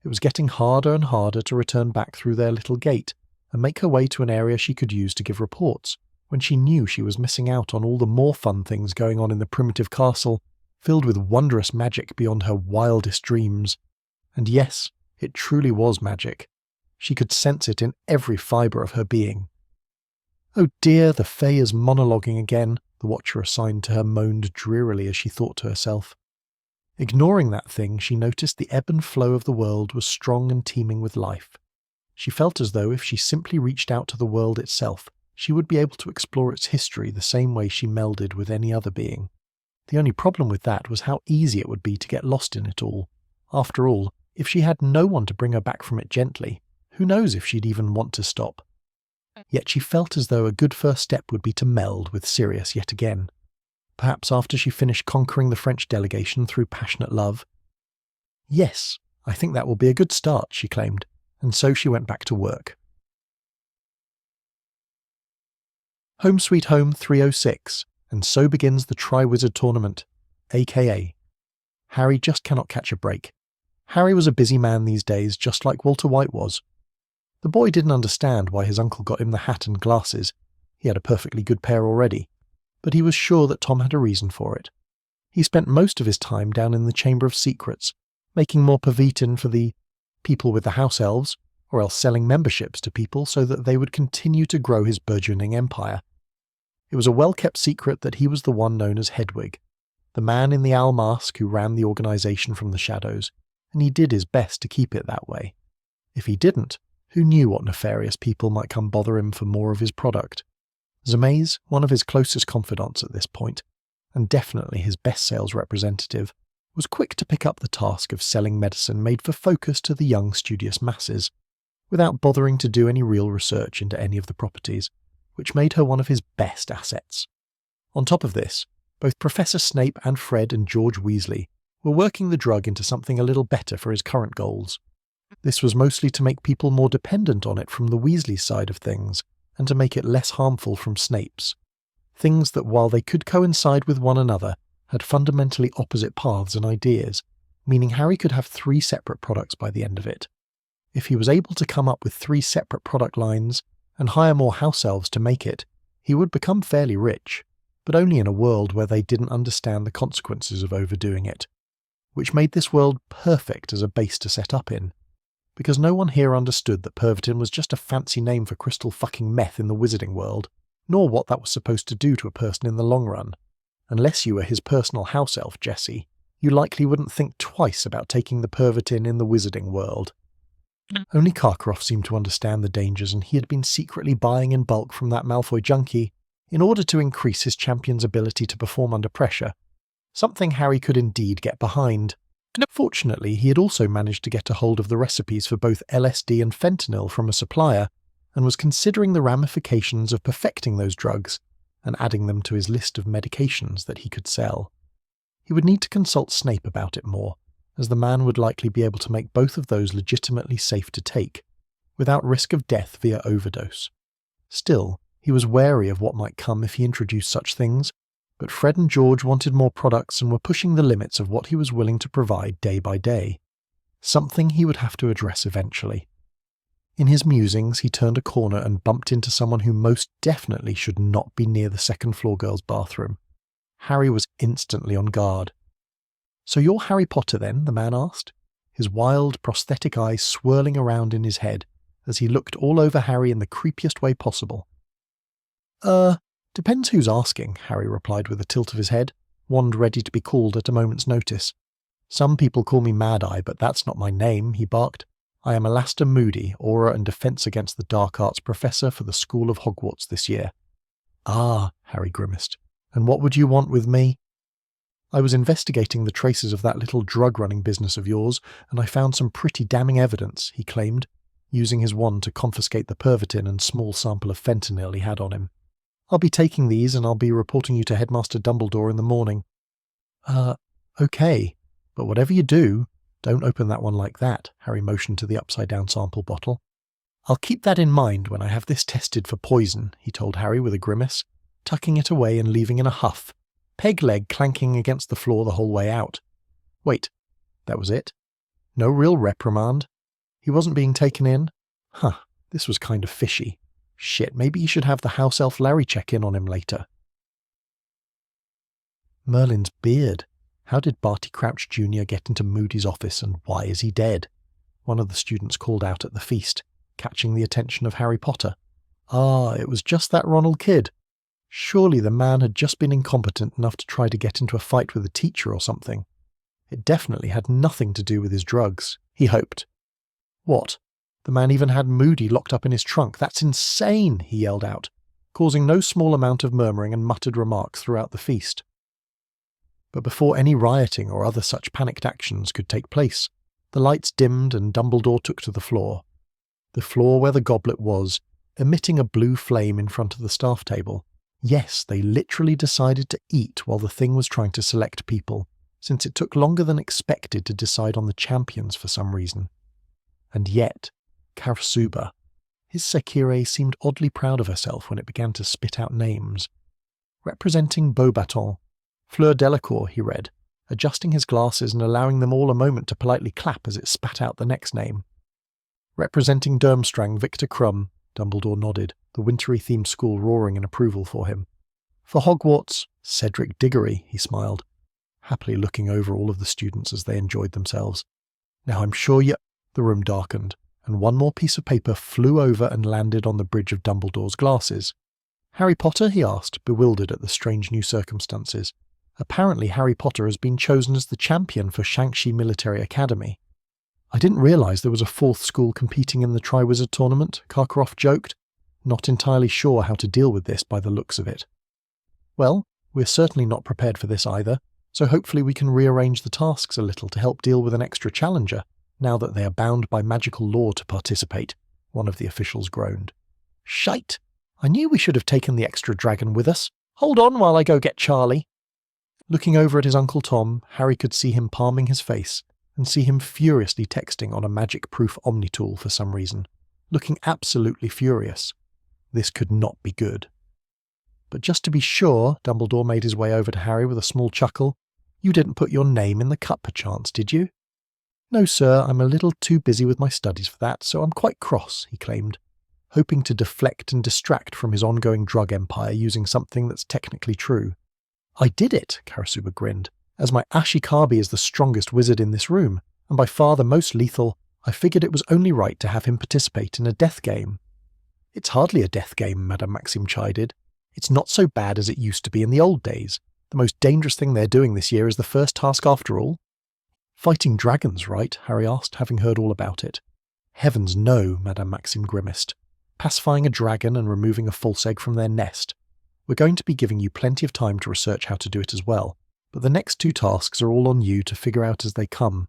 It was getting harder and harder to return back through their little gate and make her way to an area she could use to give reports, when she knew she was missing out on all the more fun things going on in the primitive castle, filled with wondrous magic beyond her wildest dreams. And yes, it truly was magic. She could sense it in every fibre of her being. "Oh dear, the Fae is monologuing again," the watcher assigned to her moaned drearily as she thought to herself. Ignoring that thing, she noticed the ebb and flow of the world was strong and teeming with life. She felt as though if she simply reached out to the world itself, she would be able to explore its history the same way she melded with any other being. The only problem with that was how easy it would be to get lost in it all. After all, if she had no one to bring her back from it gently, who knows if she'd even want to stop? Yet she felt as though a good first step would be to meld with Sirius yet again. Perhaps after she finished conquering the French delegation through passionate love. "Yes, I think that will be a good start," she claimed, and so she went back to work. Home Sweet Home 306, and so begins the Tri-Wizard Tournament, aka Harry just cannot catch a break. Harry was a busy man these days, just like Walter White was. The boy didn't understand why his uncle got him the hat and glasses. He had a perfectly good pair already, but he was sure that Tom had a reason for it. He spent most of his time down in the Chamber of Secrets, making more pavitin for the people with the house elves, or else selling memberships to people so that they would continue to grow his burgeoning empire. It was a well-kept secret that he was the one known as Hedwig, the man in the owl mask who ran the organisation from the shadows, and he did his best to keep it that way. If he didn't, who knew what nefarious people might come bother him for more of his product? Zames, one of his closest confidants at this point, and definitely his best sales representative, was quick to pick up the task of selling medicine made for focus to the young studious masses, without bothering to do any real research into any of the properties, which made her one of his best assets. On top of this, both Professor Snape and Fred and George Weasley were working the drug into something a little better for his current goals. This was mostly to make people more dependent on it from the Weasley side of things, and to make it less harmful from Snape's. Things that, while they could coincide with one another, had fundamentally opposite paths and ideas, meaning Harry could have 3 separate products by the end of it. If he was able to come up with 3 separate product lines, and hire more house elves to make it, he would become fairly rich, but only in a world where they didn't understand the consequences of overdoing it, which made this world perfect as a base to set up in, because no one here understood that Pervitin was just a fancy name for crystal fucking meth in the wizarding world, nor what that was supposed to do to a person in the long run. Unless you were his personal house elf, Jessie, you likely wouldn't think twice about taking the Pervitin in the wizarding world. Only Karkaroff seemed to understand the dangers, and he had been secretly buying in bulk from that Malfoy junkie in order to increase his champion's ability to perform under pressure, something Harry could indeed get behind. Fortunately, he had also managed to get a hold of the recipes for both LSD and fentanyl from a supplier, and was considering the ramifications of perfecting those drugs and adding them to his list of medications that he could sell. He would need to consult Snape about it more, as the man would likely be able to make both of those legitimately safe to take, without risk of death via overdose. Still, he was wary of what might come if he introduced such things, but Fred and George wanted more products and were pushing the limits of what he was willing to provide day by day, something he would have to address eventually. In his musings, he turned a corner and bumped into someone who most definitely should not be near the second-floor girls' bathroom. Harry was instantly on guard. "So you're Harry Potter then?" the man asked, his wild, prosthetic eyes swirling around in his head as he looked all over Harry in the creepiest way possible. Depends who's asking," Harry replied with a tilt of his head, wand ready to be called at a moment's notice. "Some people call me Mad-Eye, but that's not my name," he barked. "I am Alastair Moody, Aura and Defence Against the Dark Arts Professor for the School of Hogwarts this year." "Ah," Harry grimaced. "And what would you want with me?" "I was investigating the traces of that little drug-running business of yours, and I found some pretty damning evidence," he claimed, using his wand to confiscate the Pervitin and small sample of fentanyl he had on him. "I'll be taking these and I'll be reporting you to Headmaster Dumbledore in the morning." Okay, but whatever you do, don't open that one like that," Harry motioned to the upside-down sample bottle. "I'll keep that in mind when I have this tested for poison," he told Harry with a grimace, tucking it away and leaving in a huff, peg leg clanking against the floor the whole way out. Wait, that was it? No real reprimand? He wasn't being taken in? Huh, this was kind of fishy. Shit, maybe he should have the house elf Larry check in on him later. Merlin's beard. How did Barty Crouch Jr. get into Moody's office, and why is he dead? One of the students called out at the feast, catching the attention of Harry Potter. Ah, it was just that Ronald kid. Surely the man had just been incompetent enough to try to get into a fight with a teacher or something. It definitely had nothing to do with his drugs, he hoped. What? The man even had Moody locked up in his trunk. That's insane, he yelled out, causing no small amount of murmuring and muttered remarks throughout the feast. But before any rioting or other such panicked actions could take place, the lights dimmed and Dumbledore took to the floor. The floor where the goblet was, emitting a blue flame in front of the staff table. Yes, they literally decided to eat while the thing was trying to select people, since it took longer than expected to decide on the champions for some reason. And yet, Karasuba, his Sekire seemed oddly proud of herself when it began to spit out names. Representing Beaubaton, Fleur Delacour, he read, adjusting his glasses and allowing them all a moment to politely clap as it spat out the next name. Representing Durmstrang, Victor Crumb, Dumbledore nodded, the wintry-themed school roaring in approval for him. For Hogwarts, Cedric Diggory, he smiled, happily looking over all of the students as they enjoyed themselves. Now I'm sure you... The room darkened, and one more piece of paper flew over and landed on the bridge of Dumbledore's glasses. "Harry Potter?" he asked, bewildered at the strange new circumstances. "Apparently Harry Potter has been chosen as the champion for Shang-Chi Military Academy." "I didn't realise there was a fourth school competing in the Triwizard Tournament," Karkaroff joked, not entirely sure how to deal with this by the looks of it. "Well, we're certainly not prepared for this either, so hopefully we can rearrange the tasks a little to help deal with an extra challenger, now that they are bound by magical law to participate," one of the officials groaned. "Shite! I knew we should have taken the extra dragon with us. Hold on while I go get Charlie." Looking over at his Uncle Tom, Harry could see him palming his face, and see him furiously texting on a magic-proof Omnitool for some reason, looking absolutely furious. This could not be good. But just to be sure, Dumbledore made his way over to Harry with a small chuckle. "You didn't put your name in the cup perchance, did you?" "No, sir, I'm a little too busy with my studies for that, so I'm quite cross," he claimed, hoping to deflect and distract from his ongoing drug empire using something that's technically true. "I did it," Karasuba grinned. "As my Ashikabi is the strongest wizard in this room, and by far the most lethal, I figured it was only right to have him participate in a death game." "It's hardly a death game," Madame Maxime chided. "It's not so bad as it used to be in the old days. The most dangerous thing they're doing this year is the first task after all." "Fighting dragons, right?" Harry asked, having heard all about it. "Heavens no," Madame Maxime grimaced. "Pacifying a dragon and removing a false egg from their nest. We're going to be giving you plenty of time to research how to do it as well, but the next two tasks are all on you to figure out as they come.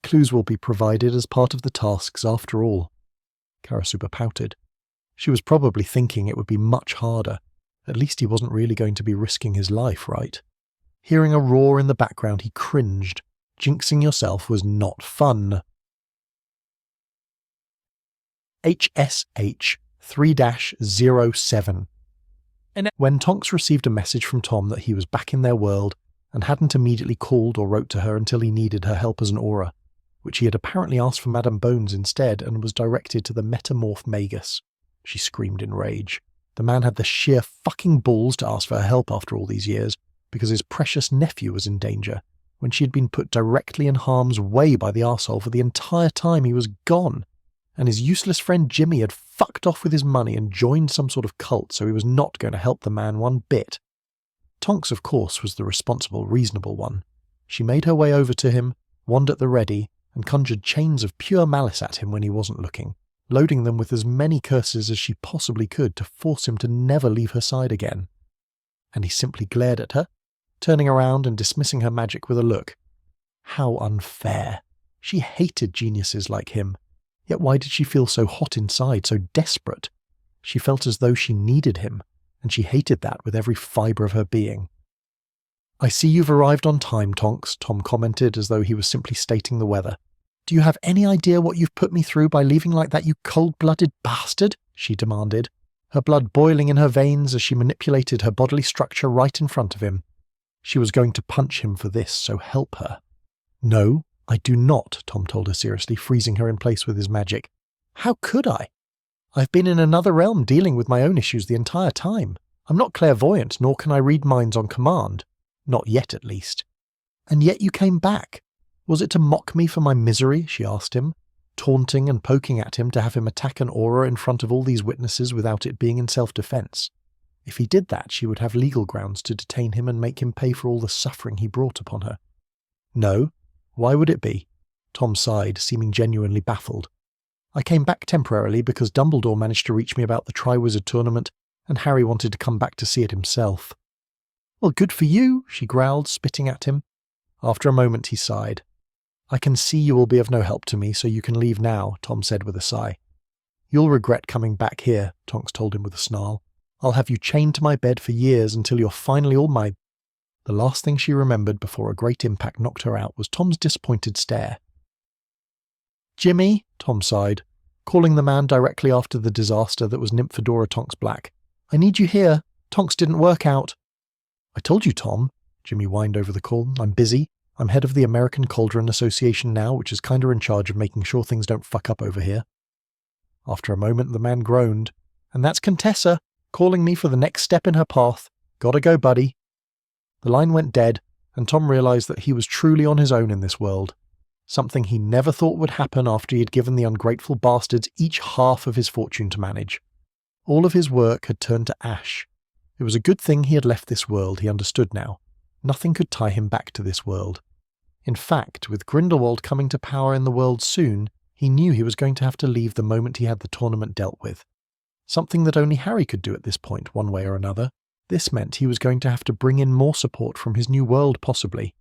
Clues will be provided as part of the tasks after all." Karasuba pouted. She was probably thinking it would be much harder. At least he wasn't really going to be risking his life, right? Hearing a roar in the background, he cringed. Jinxing yourself was not fun. HSH 3-07. When Tonks received a message from Tom that he was back in their world, and hadn't immediately called or wrote to her until he needed her help as an aura, which he had apparently asked for Madame Bones instead and was directed to the metamorph Magus, she screamed in rage. The man had the sheer fucking balls to ask for her help after all these years, because his precious nephew was in danger. when she had been put directly in harm's way by the arsehole for the entire time he was gone, and his useless friend Jimmy had fucked off with his money and joined some sort of cult, so he was not going to help the man one bit. Tonks, of course, was the responsible, reasonable one. She made her way over to him, wand at the ready, and conjured chains of pure malice at him when he wasn't looking, loading them with as many curses as she possibly could to force him to never leave her side again. And he simply glared at her, turning around and dismissing her magic with a look. How unfair. She hated geniuses like him. Yet why did she feel so hot inside, so desperate? She felt as though she needed him, and she hated that with every fibre of her being. "I see you've arrived on time, Tonks," Tom commented as though he was simply stating the weather. "Do you have any idea what you've put me through by leaving like that, you cold-blooded bastard?" she demanded, her blood boiling in her veins as she manipulated her bodily structure right in front of him. She was going to punch him for this, so help her. "No, I do not," Tom told her seriously, freezing her in place with his magic. "How could I? I've been in another realm dealing with my own issues the entire time. I'm not clairvoyant, nor can I read minds on command. Not yet, at least. And yet you came back. Was it to mock me for my misery?" she asked him, taunting and poking at him to have him attack an aura in front of all these witnesses without it being in self-defense. If he did that, she would have legal grounds to detain him and make him pay for all the suffering he brought upon her. "No. Why would it be?" Tom sighed, seeming genuinely baffled. "I came back temporarily because Dumbledore managed to reach me about the Triwizard Tournament, and Harry wanted to come back to see it himself." "Well, good for you," she growled, spitting at him. After a moment he sighed. "I can see you will be of no help to me, so you can leave now," Tom said with a sigh. "You'll regret coming back here," Tonks told him with a snarl. "I'll have you chained to my bed for years until you're finally all my—" The last thing she remembered before a great impact knocked her out was Tom's disappointed stare. "Jimmy," Tom sighed, calling the man directly after the disaster that was Nymphadora Tonks Black. "I need you here. Tonks didn't work out." "I told you, Tom," Jimmy whined over the call. "I'm busy. I'm head of the American Cauldron Association now, which is kinda in charge of making sure things don't fuck up over here." After a moment, the man groaned. "And that's Contessa, calling me for the next step in her path. Gotta go, buddy." The line went dead, and Tom realized that he was truly on his own in this world. Something he never thought would happen after he had given the ungrateful bastards each half of his fortune to manage. All of his work had turned to ash. It was a good thing he had left this world, he understood now. Nothing could tie him back to this world. In fact, with Grindelwald coming to power in the world soon, he knew he was going to have to leave the moment he had the tournament dealt with. Something that only Harry could do at this point, one way or another. This meant he was going to have to bring in more support from his new world, possibly.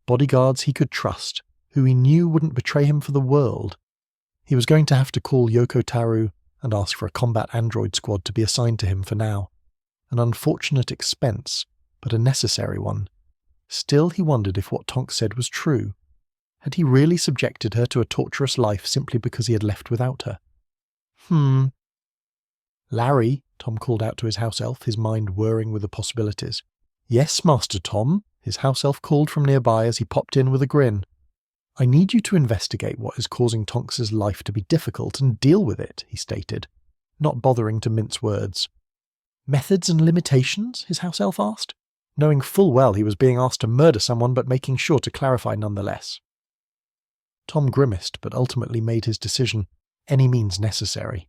Bodyguards he could trust, who he knew wouldn't betray him for the world. He was going to have to call Yoko Taro and ask for a combat android squad to be assigned to him for now. An unfortunate expense, but a necessary one. Still, he wondered if what Tonks said was true. Had he really subjected her to a torturous life simply because he had left without her? "Larry," Tom called out to his house elf, his mind whirring with the possibilities. "Yes, Master Tom," his house elf called from nearby as he popped in with a grin. "I need you to investigate what is causing Tonks's life to be difficult and deal with it," he stated, not bothering to mince words. "Methods and limitations?" his house elf asked, knowing full well he was being asked to murder someone but making sure to clarify nonetheless. Tom grimaced but ultimately made his decision, any means necessary.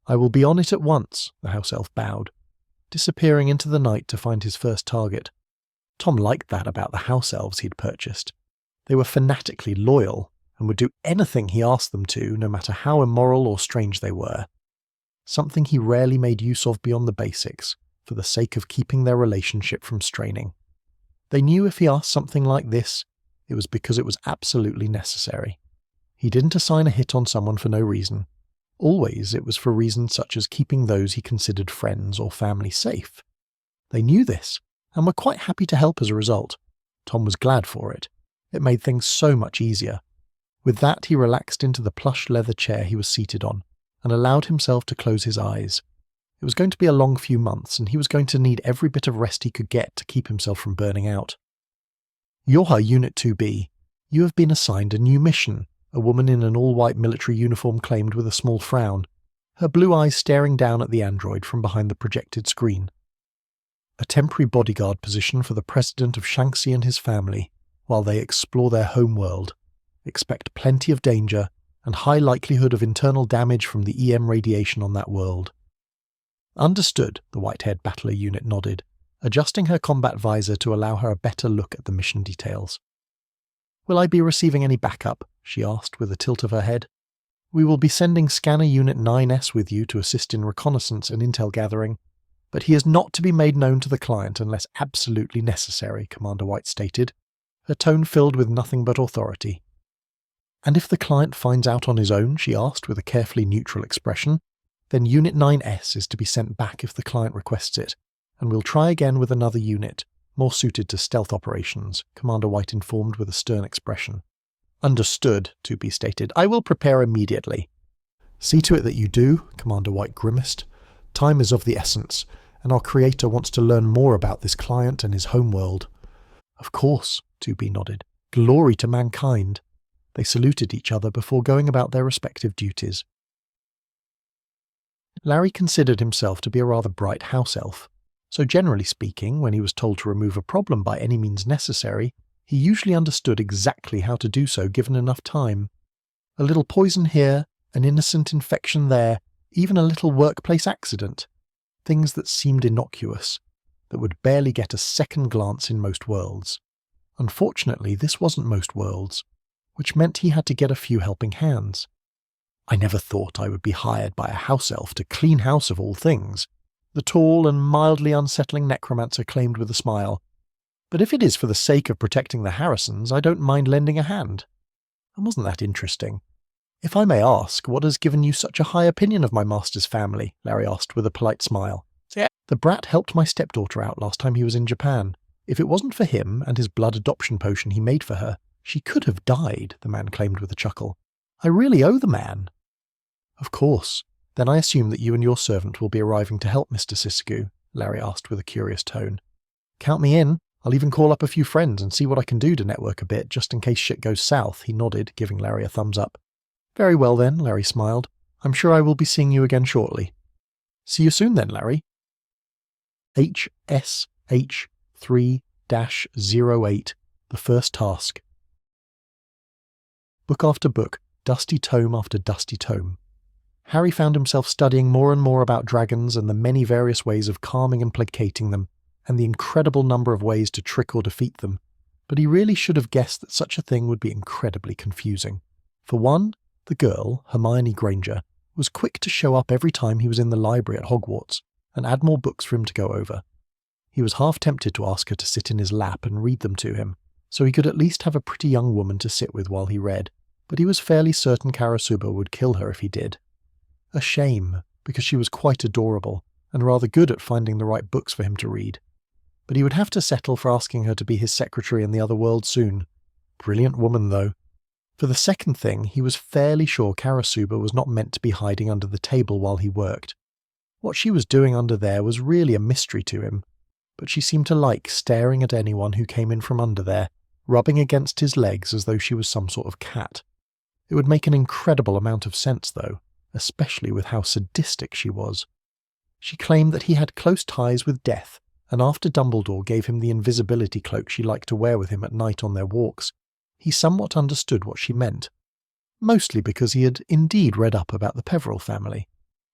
"I will be on it at once," the house elf bowed, disappearing into the night to find his first target. Tom liked that about the house elves he'd purchased. They were fanatically loyal and would do anything he asked them to, no matter how immoral or strange they were. Something he rarely made use of beyond the basics, for the sake of keeping their relationship from straining. They knew if he asked something like this, it was because it was absolutely necessary. He didn't assign a hit on someone for no reason. Always it was for reasons such as keeping those he considered friends or family safe. They knew this, and were quite happy to help as a result. Tom was glad for it. It made things so much easier. With that, he relaxed into the plush leather chair he was seated on, and allowed himself to close his eyes. It was going to be a long few months, and he was going to need every bit of rest he could get to keep himself from burning out. "Yoha Unit 2B, you have been assigned a new mission," a woman in an all-white military uniform claimed with a small frown, her blue eyes staring down at the android from behind the projected screen. "A temporary bodyguard position for the president of Shanxi and his family, while they explore their homeworld. Expect plenty of danger and high likelihood of internal damage from the EM radiation on that world." "Understood," the white-haired battler unit nodded, adjusting her combat visor to allow her a better look at the mission details. "Will I be receiving any backup?" she asked with a tilt of her head. "We will be sending Scanner Unit 9S with you to assist in reconnaissance and intel gathering, but he is not to be made known to the client unless absolutely necessary," Commander White stated, her tone filled with nothing but authority. "And if the client finds out on his own?" she asked with a carefully neutral expression. "Then Unit 9S is to be sent back if the client requests it, and we'll try again with another unit, more suited to stealth operations," Commander White informed with a stern expression. "Understood," 2B stated. "I will prepare immediately." "See to it that you do," Commander White grimaced. "Time is of the essence, and our creator wants to learn more about this client and his homeworld." "Of course," 2B nodded. "Glory to mankind." They saluted each other before going about their respective duties. Larry considered himself to be a rather bright house elf, so generally speaking, when he was told to remove a problem by any means necessary, he usually understood exactly how to do so given enough time. A little poison here, an innocent infection there, even a little workplace accident. Things that seemed innocuous, that would barely get a second glance in most worlds. Unfortunately, this wasn't most worlds, which meant he had to get a few helping hands. "I never thought I would be hired by a house elf to clean house of all things," the tall and mildly unsettling necromancer claimed with a smile. "But if it is for the sake of protecting the Harrisons, I don't mind lending a hand." And wasn't that interesting? "If I may ask, what has given you such a high opinion of my master's family?" Larry asked with a polite smile. "The brat helped my stepdaughter out last time he was in Japan. If it wasn't for him and his blood adoption potion he made for her, she could have died," the man claimed with a chuckle. "I really owe the man." "Of course. Then I assume that you and your servant will be arriving to help Mr. Sisagu?" Larry asked with a curious tone. "Count me in. I'll even call up a few friends and see what I can do to network a bit, just in case shit goes south," he nodded, giving Larry a thumbs up. "Very well then," Larry smiled. "I'm sure I will be seeing you again shortly." "See you soon then, Larry." HSH-3-08, the first task. Book after book, dusty tome after dusty tome. Harry found himself studying more and more about dragons and the many various ways of calming and placating them, and the incredible number of ways to trick or defeat them, but he really should have guessed that such a thing would be incredibly confusing. For one, the girl, Hermione Granger, was quick to show up every time he was in the library at Hogwarts, and add more books for him to go over. He was half tempted to ask her to sit in his lap and read them to him, so he could at least have a pretty young woman to sit with while he read, but he was fairly certain Karasuba would kill her if he did. A shame, because she was quite adorable, and rather good at finding the right books for him to read. But he would have to settle for asking her to be his secretary in the other world soon. Brilliant woman, though. For the second thing, he was fairly sure Karasuba was not meant to be hiding under the table while he worked. What she was doing under there was really a mystery to him, but she seemed to like staring at anyone who came in from under there, rubbing against his legs as though she was some sort of cat. It would make an incredible amount of sense, though, especially with how sadistic she was. She claimed that he had close ties with death, and after Dumbledore gave him the invisibility cloak she liked to wear with him at night on their walks, he somewhat understood what she meant, mostly because he had indeed read up about the Peverell family.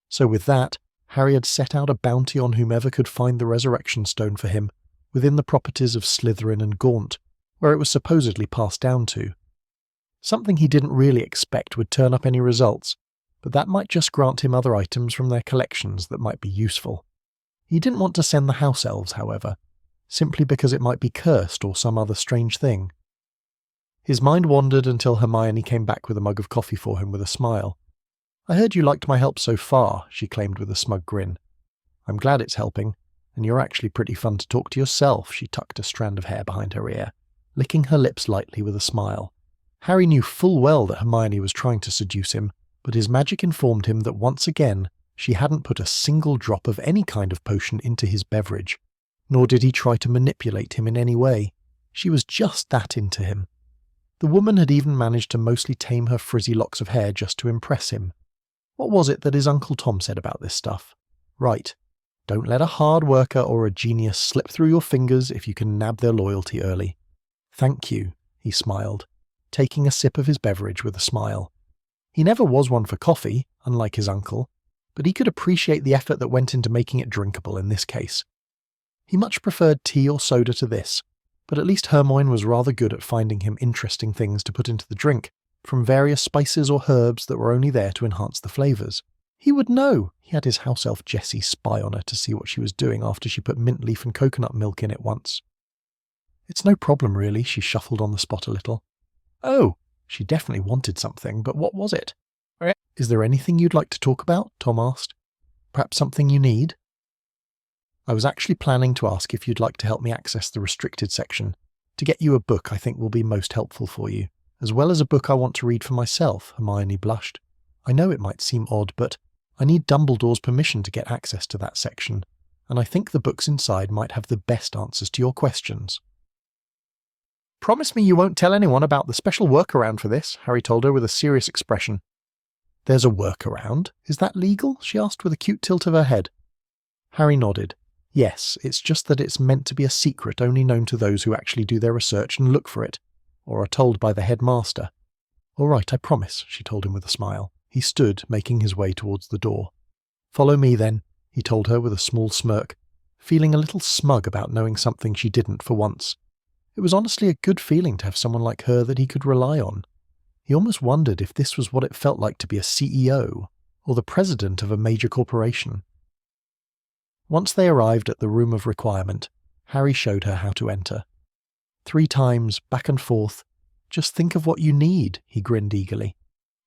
So with that, Harry had set out a bounty on whomever could find the resurrection stone for him, within the properties of Slytherin and Gaunt, where it was supposedly passed down to. Something he didn't really expect would turn up any results, but that might just grant him other items from their collections that might be useful. He didn't want to send the house elves, however, simply because it might be cursed or some other strange thing. His mind wandered until Hermione came back with a mug of coffee for him with a smile. "I heard you liked my help so far," she claimed with a smug grin. "I'm glad it's helping, and you're actually pretty fun to talk to yourself," she tucked a strand of hair behind her ear, licking her lips lightly with a smile. Harry knew full well that Hermione was trying to seduce him, but his magic informed him that once again she hadn't put a single drop of any kind of potion into his beverage, nor did he try to manipulate him in any way. She was just that into him. The woman had even managed to mostly tame her frizzy locks of hair just to impress him. What was it that his Uncle Tom said about this stuff? Right. Don't let a hard worker or a genius slip through your fingers if you can nab their loyalty early. Thank you. he smiled, taking a sip of his beverage with a smile. He never was one for coffee, unlike his uncle, but he could appreciate the effort that went into making it drinkable in this case. He much preferred tea or soda to this, but at least Hermione was rather good at finding him interesting things to put into the drink, from various spices or herbs that were only there to enhance the flavours. He would know. He had his house elf Jessie spy on her to see what she was doing after she put mint leaf and coconut milk in it once. It's no problem really, she shuffled on the spot a little. Oh, she definitely wanted something, but what was it? Is there anything you'd like to talk about? Tom asked. Perhaps something you need? I was actually planning to ask if you'd like to help me access the restricted section, to get you a book I think will be most helpful for you, as well as a book I want to read for myself, Hermione blushed. I know it might seem odd, but I need Dumbledore's permission to get access to that section, and I think the books inside might have the best answers to your questions. Promise me you won't tell anyone about the special workaround for this, Harry told her with a serious expression. There's a workaround? Is that legal? She asked with a cute tilt of her head. Harry nodded. Yes, it's just that it's meant to be a secret only known to those who actually do their research and look for it, or are told by the headmaster. All right, I promise, she told him with a smile. He stood, making his way towards the door. Follow me then, he told her with a small smirk, feeling a little smug about knowing something she didn't for once. It was honestly a good feeling to have someone like her that he could rely on. He almost wondered if this was what it felt like to be a CEO, or the president of a major corporation. Once they arrived at the room of requirement, Harry showed her how to enter. 3 times, back and forth. Just think of what you need, he grinned eagerly.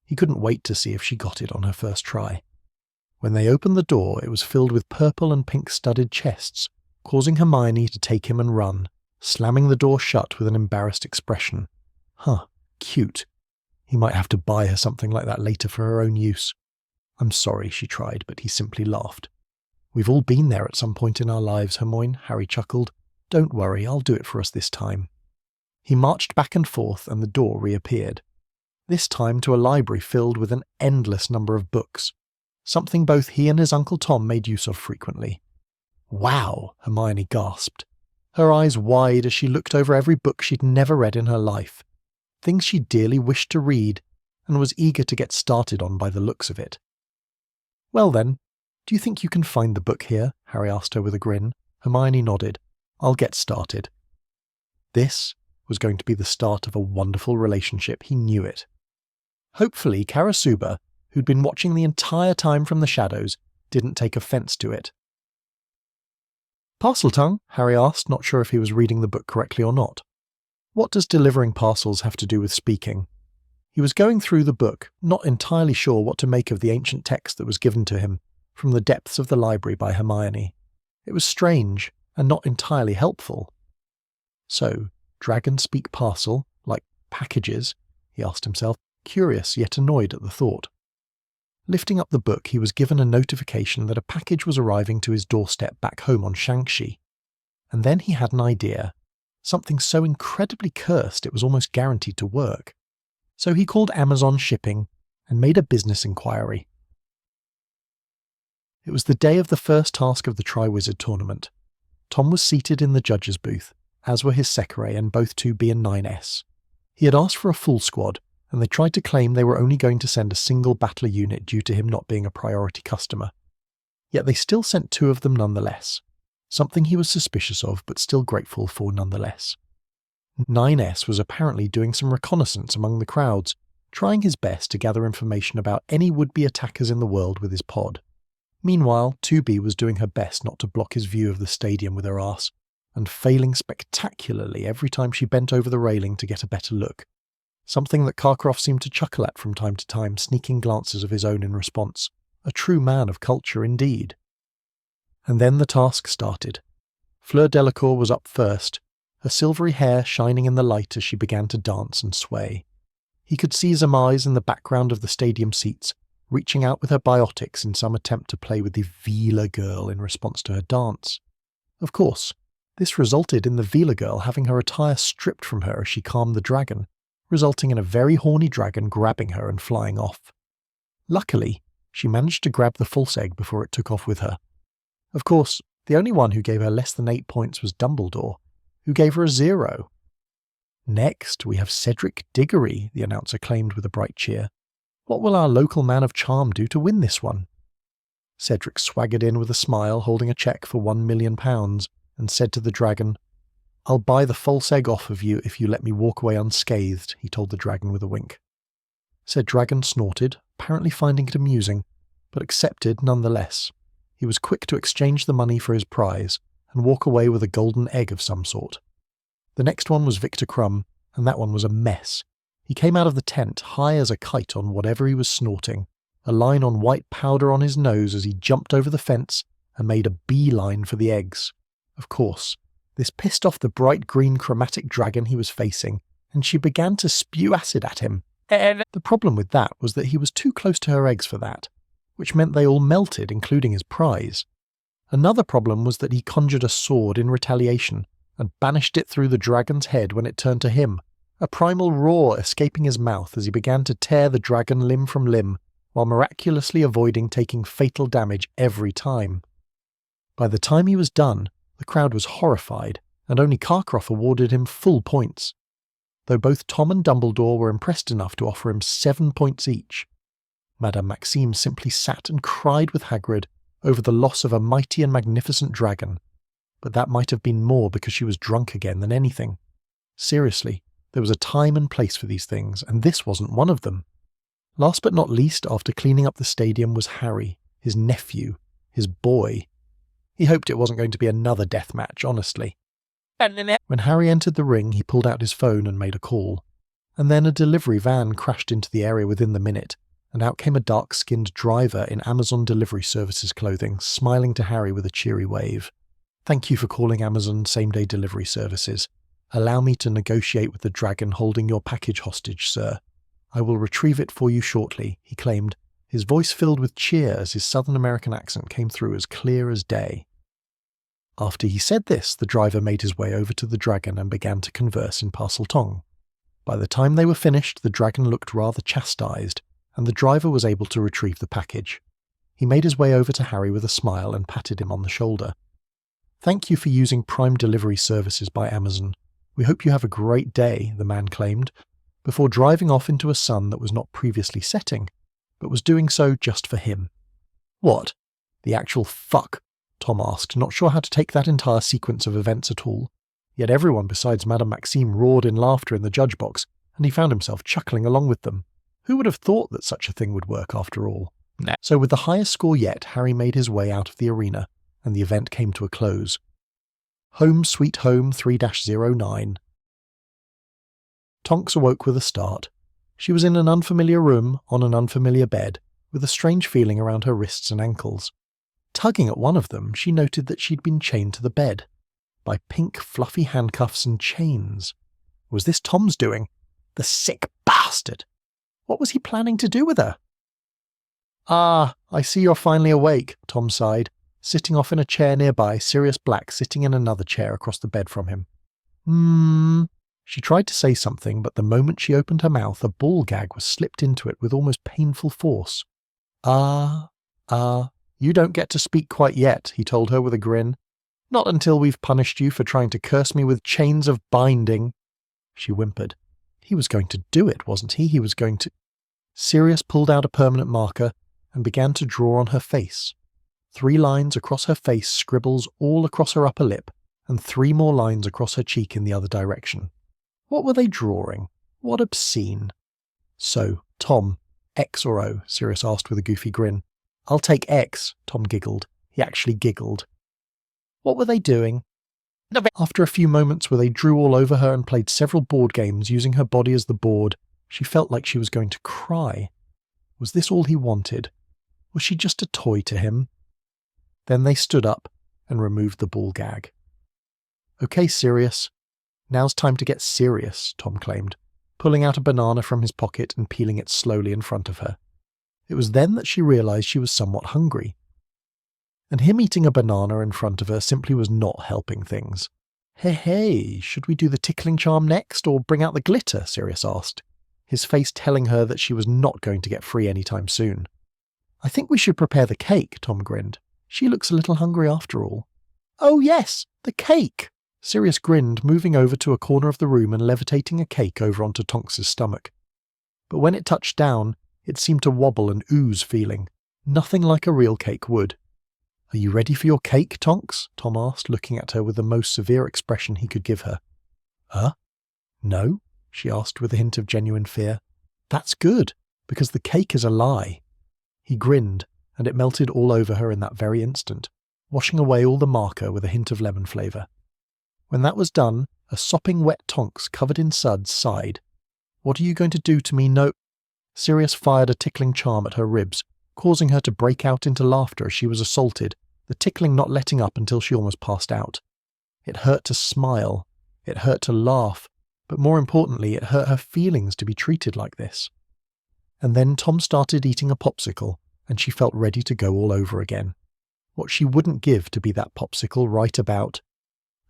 He couldn't wait to see if she got it on her first try. When they opened the door, it was filled with purple and pink studded chests, causing Hermione to take him and run, slamming the door shut with an embarrassed expression. Huh, cute. He might have to buy her something like that later for her own use. I'm sorry, she tried, but he simply laughed. We've all been there at some point in our lives, Hermione, Harry chuckled. Don't worry, I'll do it for us this time. He marched back and forth and the door reappeared. This time to a library filled with an endless number of books, something both he and his Uncle Tom made use of frequently. Wow, Hermione gasped, her eyes wide as she looked over every book she'd never read in her life, things she dearly wished to read and was eager to get started on by the looks of it. Well then, do you think you can find the book here? Harry asked her with a grin. Hermione nodded. I'll get started. This was going to be the start of a wonderful relationship, he knew it. Hopefully Karasuba, who'd been watching the entire time from the shadows, didn't take offence to it. Parseltongue? Harry asked, not sure if he was reading the book correctly or not. What does delivering parcels have to do with speaking? He was going through the book, not entirely sure what to make of the ancient text that was given to him from the depths of the library by Hermione. It was strange and not entirely helpful. So, dragons speak parcel, like packages, he asked himself, curious yet annoyed at the thought. Lifting up the book, he was given a notification that a package was arriving to his doorstep back home on Shangxi. And then he had an idea, something so incredibly cursed it was almost guaranteed to work. So he called Amazon Shipping and made a business inquiry. It was the day of the first task of the Triwizard Tournament. Tom was seated in the judge's booth, as were his Sekirei and both 2B and 9S. He had asked for a full squad, and they tried to claim they were only going to send a single battler unit due to him not being a priority customer. Yet they still sent 2 of them nonetheless, something he was suspicious of but still grateful for nonetheless. 9S was apparently doing some reconnaissance among the crowds, trying his best to gather information about any would-be attackers in the world with his pod. Meanwhile, 2B was doing her best not to block his view of the stadium with her arse, and failing spectacularly every time she bent over the railing to get a better look, something that Karkaroff seemed to chuckle at from time to time, sneaking glances of his own in response. A true man of culture indeed. And then the task started. Fleur Delacour was up first, her silvery hair shining in the light as she began to dance and sway. He could see Zamai's in the background of the stadium seats, reaching out with her biotics in some attempt to play with the Vila girl in response to her dance. Of course, this resulted in the Vila girl having her attire stripped from her as she calmed the dragon, resulting in a very horny dragon grabbing her and flying off. Luckily, she managed to grab the false egg before it took off with her. Of course, the only one who gave her less than 8 points was Dumbledore, who gave her a 0. Next, we have Cedric Diggory, the announcer claimed with a bright cheer. What will our local man of charm do to win this one? Cedric swaggered in with a smile, holding a cheque for £1 million, and said to the dragon, "I'll buy the false egg off of you if you let me walk away unscathed," he told the dragon with a wink. Said dragon snorted, apparently finding it amusing, but accepted nonetheless. He was quick to exchange the money for his prize and walk away with a golden egg of some sort. The next one was Victor Crumb, and that one was a mess. He came out of the tent high as a kite on whatever he was snorting, a line on white powder on his nose as he jumped over the fence and made a beeline for the eggs. Of course, this pissed off the bright green chromatic dragon he was facing, and she began to spew acid at him. The problem with that was that he was too close to her eggs for that, which meant they all melted, including his prize. Another problem was that he conjured a sword in retaliation and banished it through the dragon's head when it turned to him, a primal roar escaping his mouth as he began to tear the dragon limb from limb, while miraculously avoiding taking fatal damage every time. By the time he was done, the crowd was horrified, and only Karkaroff awarded him full points, though both Tom and Dumbledore were impressed enough to offer him 7 points each. Madame Maxime simply sat and cried with Hagrid over the loss of a mighty and magnificent dragon, but that might have been more because she was drunk again than anything. Seriously, there was a time and place for these things, and this wasn't one of them. Last but not least, after cleaning up the stadium, was Harry, his nephew, his boy. He hoped it wasn't going to be another death match, honestly. When Harry entered the ring, he pulled out his phone and made a call. And then a delivery van crashed into the area within the minute, and out came a dark-skinned driver in Amazon Delivery Services clothing, smiling to Harry with a cheery wave. "Thank you for calling Amazon Same-Day Delivery Services. Allow me to negotiate with the dragon holding your package hostage, sir. I will retrieve it for you shortly," he claimed, his voice filled with cheer as his Southern American accent came through as clear as day. After he said this, the driver made his way over to the dragon and began to converse in Parseltongue. By the time they were finished, the dragon looked rather chastised, and the driver was able to retrieve the package. He made his way over to Harry with a smile and patted him on the shoulder. "Thank you for using Prime Delivery Services by Amazon. We hope you have a great day," the man claimed, before driving off into a sun that was not previously setting, but was doing so just for him. "What? The actual fuck?" Tom asked, not sure how to take that entire sequence of events at all. Yet everyone besides Madame Maxime roared in laughter in the judge box, and he found himself chuckling along with them. Who would have thought that such a thing would work after all? Nah. So with the highest score yet, Harry made his way out of the arena, and the event came to a close. Home Sweet Home 3-09. Tonks awoke with a start. She was in an unfamiliar room, on an unfamiliar bed, with a strange feeling around her wrists and ankles. Tugging at one of them, she noted that she'd been chained to the bed, by pink fluffy handcuffs and chains. Was this Tom's doing? The sick bastard! What was he planning to do with her? "Ah, I see you're finally awake," Tom sighed, sitting off in a chair nearby, Sirius Black sitting in another chair across the bed from him. She tried to say something, but the moment she opened her mouth, a ball gag was slipped into it with almost painful force. You don't get to speak quite yet," he told her with a grin. "Not until we've punished you for trying to curse me with chains of binding." She whimpered. He was going to do it, wasn't he? He was going to... Sirius pulled out a permanent marker and began to draw on her face. 3 lines across her face, scribbles all across her upper lip, and 3 more lines across her cheek in the other direction. What were they drawing? What obscene? "So, Tom, X or O?" Sirius asked with a goofy grin. "I'll take X," Tom giggled. He actually giggled. What were they doing? After a few moments where they drew all over her and played several board games using her body as the board, she felt like she was going to cry. Was this all he wanted? Was she just a toy to him? Then they stood up and removed the ball gag. "Okay, Sirius. Now's time to get serious," Tom claimed, pulling out a banana from his pocket and peeling it slowly in front of her. It was then that she realized she was somewhat hungry. And him eating a banana in front of her simply was not helping things. Hey, should we do the tickling charm next, or bring out the glitter?" Sirius asked, his face telling her that she was not going to get free anytime soon. "I think we should prepare the cake," Tom grinned. "She looks a little hungry after all." "Oh yes, the cake!" Sirius grinned, moving over to a corner of the room and levitating a cake over onto Tonks's stomach. But when it touched down, it seemed to wobble and ooze feeling, nothing like a real cake would. "Are you ready for your cake, Tonks?" Tom asked, looking at her with the most severe expression he could give her. No?" she asked with a hint of genuine fear. "That's good, because the cake is a lie." He grinned, and it melted all over her in that very instant, washing away all the marker with a hint of lemon flavour. When that was done, a sopping wet Tonks covered in suds sighed. "What are you going to do to me, no—" Sirius fired a tickling charm at her ribs, causing her to break out into laughter as she was assaulted, the tickling not letting up until she almost passed out. It hurt to smile, it hurt to laugh, but more importantly, it hurt her feelings to be treated like this. And then Tom started eating a popsicle, and she felt ready to go all over again. What she wouldn't give to be that popsicle right about.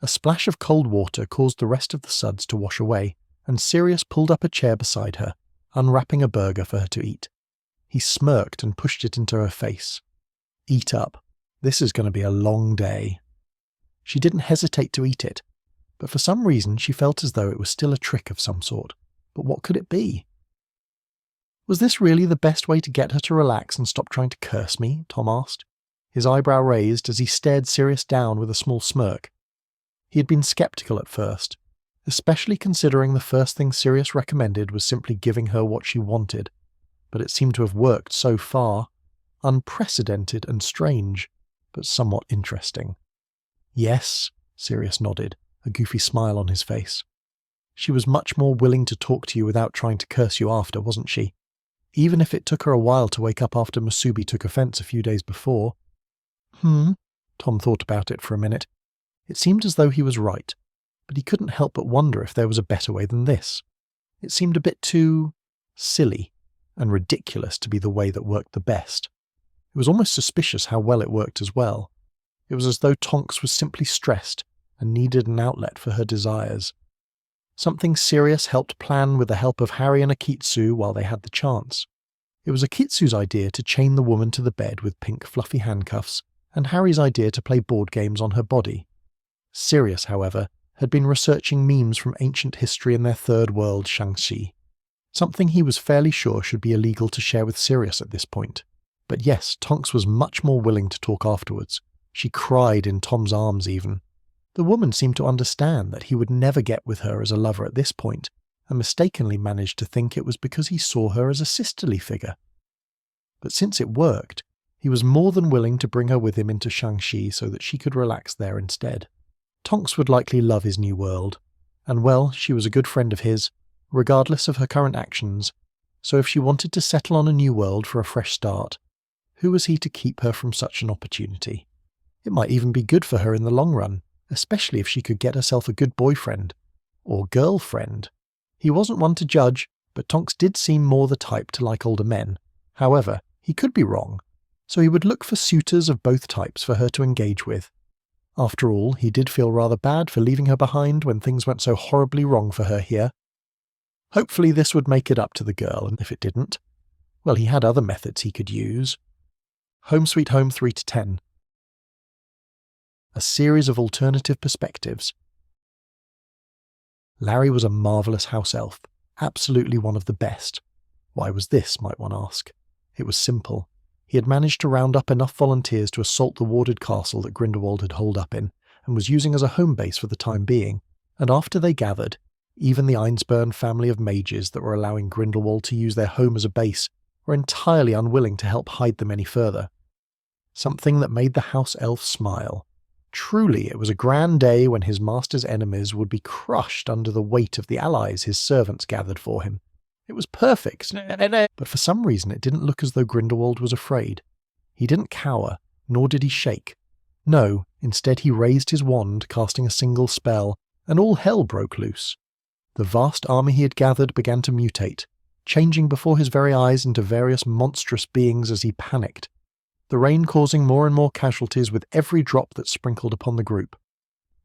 A splash of cold water caused the rest of the suds to wash away, and Sirius pulled up a chair beside her, unwrapping a burger for her to eat. He smirked and pushed it into her face. "Eat up. This is going to be a long day." She didn't hesitate to eat it, but for some reason she felt as though it was still a trick of some sort. But what could it be? "Was this really the best way to get her to relax and stop trying to curse me?" Tom asked, his eyebrow raised as he stared Sirius down with a small smirk. He had been skeptical at first, especially considering the first thing Sirius recommended was simply giving her what she wanted, but it seemed to have worked so far. Unprecedented and strange, but somewhat interesting. "Yes," Sirius nodded, a goofy smile on his face. "She was much more willing to talk to you without trying to curse you after, wasn't she? Even if it took her a while to wake up after Musubi took offense a few days before." Tom thought about it for a minute. It seemed as though he was right, but he couldn't help but wonder if there was a better way than this. It seemed a bit too silly and ridiculous to be the way that worked the best. It was almost suspicious how well it worked as well. It was as though Tonks was simply stressed and needed an outlet for her desires. Something Sirius helped plan with the help of Harry and Akitsu while they had the chance. It was Akitsu's idea to chain the woman to the bed with pink fluffy handcuffs, and Harry's idea to play board games on her body. Sirius, however, had been researching memes from ancient history in their third world, Shang-Chi. Something he was fairly sure should be illegal to share with Sirius at this point. But yes, Tonks was much more willing to talk afterwards. She cried in Tom's arms even. The woman seemed to understand that he would never get with her as a lover at this point, and mistakenly managed to think it was because he saw her as a sisterly figure. But since it worked, he was more than willing to bring her with him into Shang-Chi so that she could relax there instead. Tonks would likely love his new world, and well, she was a good friend of his, regardless of her current actions, so if she wanted to settle on a new world for a fresh start, who was he to keep her from such an opportunity? It might even be good for her in the long run, especially if she could get herself a good boyfriend. Or girlfriend. He wasn't one to judge, but Tonks did seem more the type to like older men. However, he could be wrong, so he would look for suitors of both types for her to engage with. After all, he did feel rather bad for leaving her behind when things went so horribly wrong for her here. Hopefully this would make it up to the girl, and if it didn't, well, he had other methods he could use. Home Sweet Home 3 to 10. A series of alternative perspectives. Larry was a marvellous house elf, absolutely one of the best. Why was this, might one ask? It was simple. He had managed to round up enough volunteers to assault the warded castle that Grindelwald had holed up in, and was using as a home base for the time being, and after they gathered, even the Einsburn family of mages that were allowing Grindelwald to use their home as a base were entirely unwilling to help hide them any further. Something that made the house elf smile. Truly, it was a grand day when his master's enemies would be crushed under the weight of the allies his servants gathered for him. It was perfect, but for some reason it didn't look as though Grindelwald was afraid. He didn't cower, nor did he shake. No, instead he raised his wand, casting a single spell, and all hell broke loose. The vast army he had gathered began to mutate, changing before his very eyes into various monstrous beings as he panicked, the rain causing more and more casualties with every drop that sprinkled upon the group.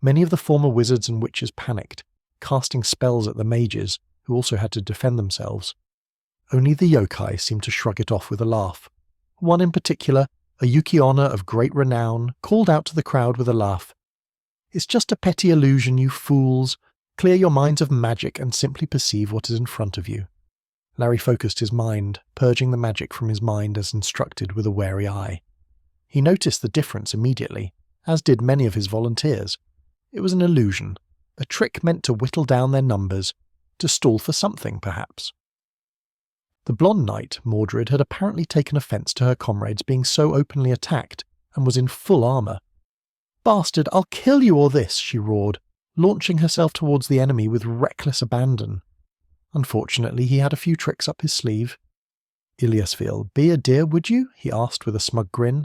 Many of the former wizards and witches panicked, casting spells at the mages, who also had to defend themselves. Only the yokai seemed to shrug it off with a laugh. One in particular, a Yuki-onna of great renown, called out to the crowd with a laugh, It's just a petty illusion, you fools. Clear your minds of magic and simply perceive what is in front of you. Larry focused his mind, purging the magic from his mind as instructed with a wary eye. He noticed the difference immediately, as did many of his volunteers. It was an illusion, a trick meant to whittle down their numbers, to stall for something, perhaps. The blonde knight, Mordred, had apparently taken offence to her comrades being so openly attacked, and was in full armour. "Bastard, I'll kill you or this," she roared, launching herself towards the enemy with reckless abandon. Unfortunately, he had a few tricks up his sleeve. "Iliasfiel, be a dear, would you?" he asked with a smug grin.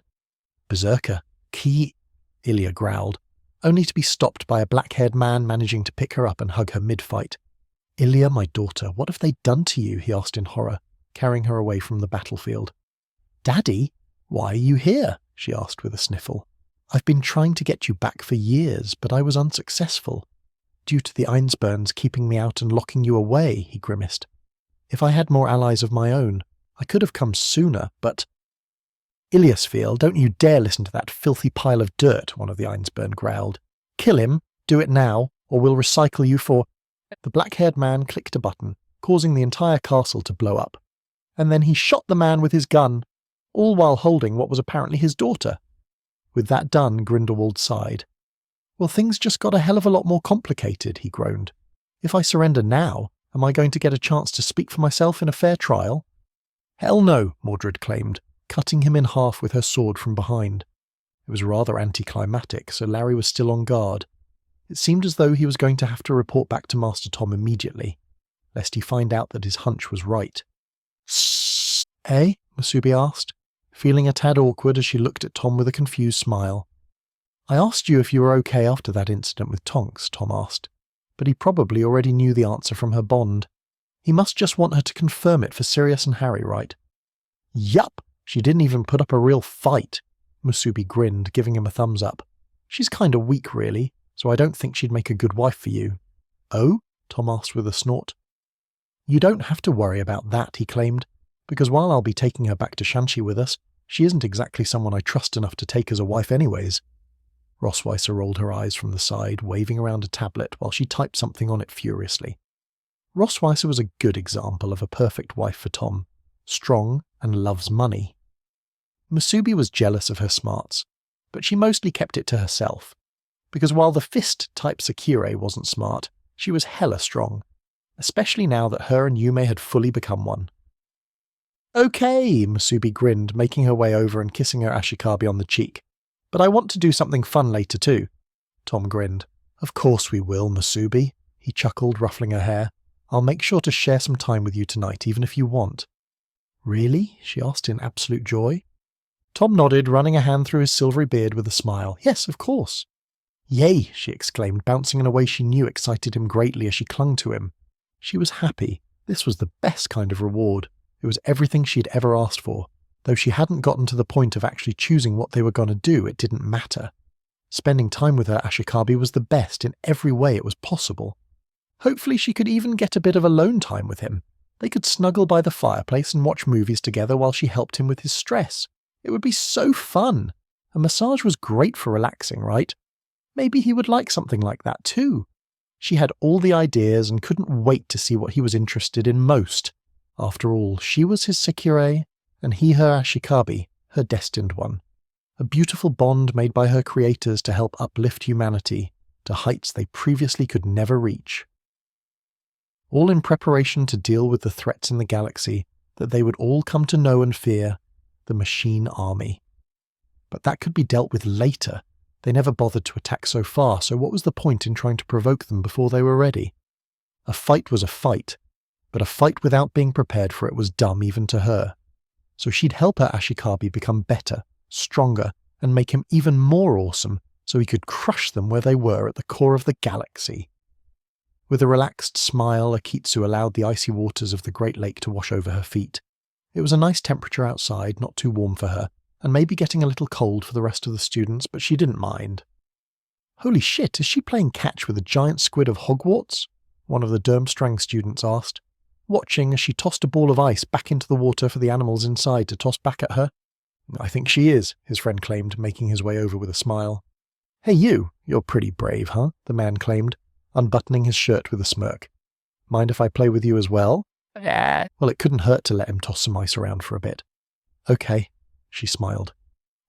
"Berserker, key," Ilya growled, only to be stopped by a black-haired man managing to pick her up and hug her mid-fight. "Ilya, my daughter, what have they done to you?" he asked in horror, carrying her away from the battlefield. "Daddy, why are you here?" she asked with a sniffle. "I've been trying to get you back for years, but I was unsuccessful. Due to the Einsburns keeping me out and locking you away," he grimaced. "If I had more allies of my own, I could have come sooner, but—" "Iliasfiel, don't you dare listen to that filthy pile of dirt," one of the Einsburn growled. "Kill him, do it now, or we'll recycle you for—" The black-haired man clicked a button, causing the entire castle to blow up. And then he shot the man with his gun, all while holding what was apparently his daughter. With that done, Grindelwald sighed. "Well, things just got a hell of a lot more complicated," he groaned. "If I surrender now, am I going to get a chance to speak for myself in a fair trial?" "Hell no," Mordred claimed, cutting him in half with her sword from behind. It was rather anticlimactic, so Larry was still on guard. It seemed as though he was going to have to report back to Master Tom immediately, lest he find out that his hunch was right. "Sssss, eh?" Masubi asked, feeling a tad awkward as she looked at Tom with a confused smile. "I asked you if you were okay after that incident with Tonks," Tom asked, but he probably already knew the answer from her bond. He must just want her to confirm it for Sirius and Harry, right? "Yup, she didn't even put up a real fight," Masubi grinned, giving him a thumbs up. "She's kinda weak, really, so I don't think she'd make a good wife for you." "Oh?" Tom asked with a snort. "You don't have to worry about that," he claimed, "because while I'll be taking her back to Shanxi with us, she isn't exactly someone I trust enough to take as a wife anyways." Rossweiser rolled her eyes from the side, waving around a tablet while she typed something on it furiously. Rossweiser was a good example of a perfect wife for Tom. Strong and loves money. Masubi was jealous of her smarts, but she mostly kept it to herself, because while the fist-type Sakire wasn't smart, she was hella strong, especially now that her and Yume had fully become one. "Okay," Masubi grinned, making her way over and kissing her Ashikabi on the cheek. "But I want to do something fun later too." Tom grinned. "Of course we will, Masubi," he chuckled, ruffling her hair. "I'll make sure to share some time with you tonight, even if you want." "Really?" she asked in absolute joy. Tom nodded, running a hand through his silvery beard with a smile. "Yes, of course." "Yay!" she exclaimed, bouncing in a way she knew excited him greatly as she clung to him. She was happy. This was the best kind of reward. It was everything she'd ever asked for. Though she hadn't gotten to the point of actually choosing what they were going to do, it didn't matter. Spending time with her Ashikabi was the best in every way it was possible. Hopefully she could even get a bit of alone time with him. They could snuggle by the fireplace and watch movies together while she helped him with his stress. It would be so fun. A massage was great for relaxing, right? Maybe he would like something like that too. She had all the ideas and couldn't wait to see what he was interested in most. After all, she was his Sekirei, and he her Ashikabi, her destined one. A beautiful bond made by her creators to help uplift humanity to heights they previously could never reach. All in preparation to deal with the threats in the galaxy that they would all come to know and fear, the Machine Army. But that could be dealt with later. They never bothered to attack so far, so what was the point in trying to provoke them before they were ready? A fight was a fight, but a fight without being prepared for it was dumb even to her. So she'd help her Ashikabi become better, stronger, and make him even more awesome so he could crush them where they were at the core of the galaxy. With a relaxed smile, Akitsu allowed the icy waters of the Great Lake to wash over her feet. It was a nice temperature outside, not too warm for her, and maybe getting a little cold for the rest of the students, but she didn't mind. "Holy shit, is she playing catch with a giant squid of Hogwarts?" one of the Durmstrang students asked, watching as she tossed a ball of ice back into the water for the animals inside to toss back at her. "I think she is," his friend claimed, making his way over with a smile. "Hey you're pretty brave, huh?" the man claimed, unbuttoning his shirt with a smirk. "Mind if I play with you as well?" Well, it couldn't hurt to let him toss some ice around for a bit. "Okay," she smiled,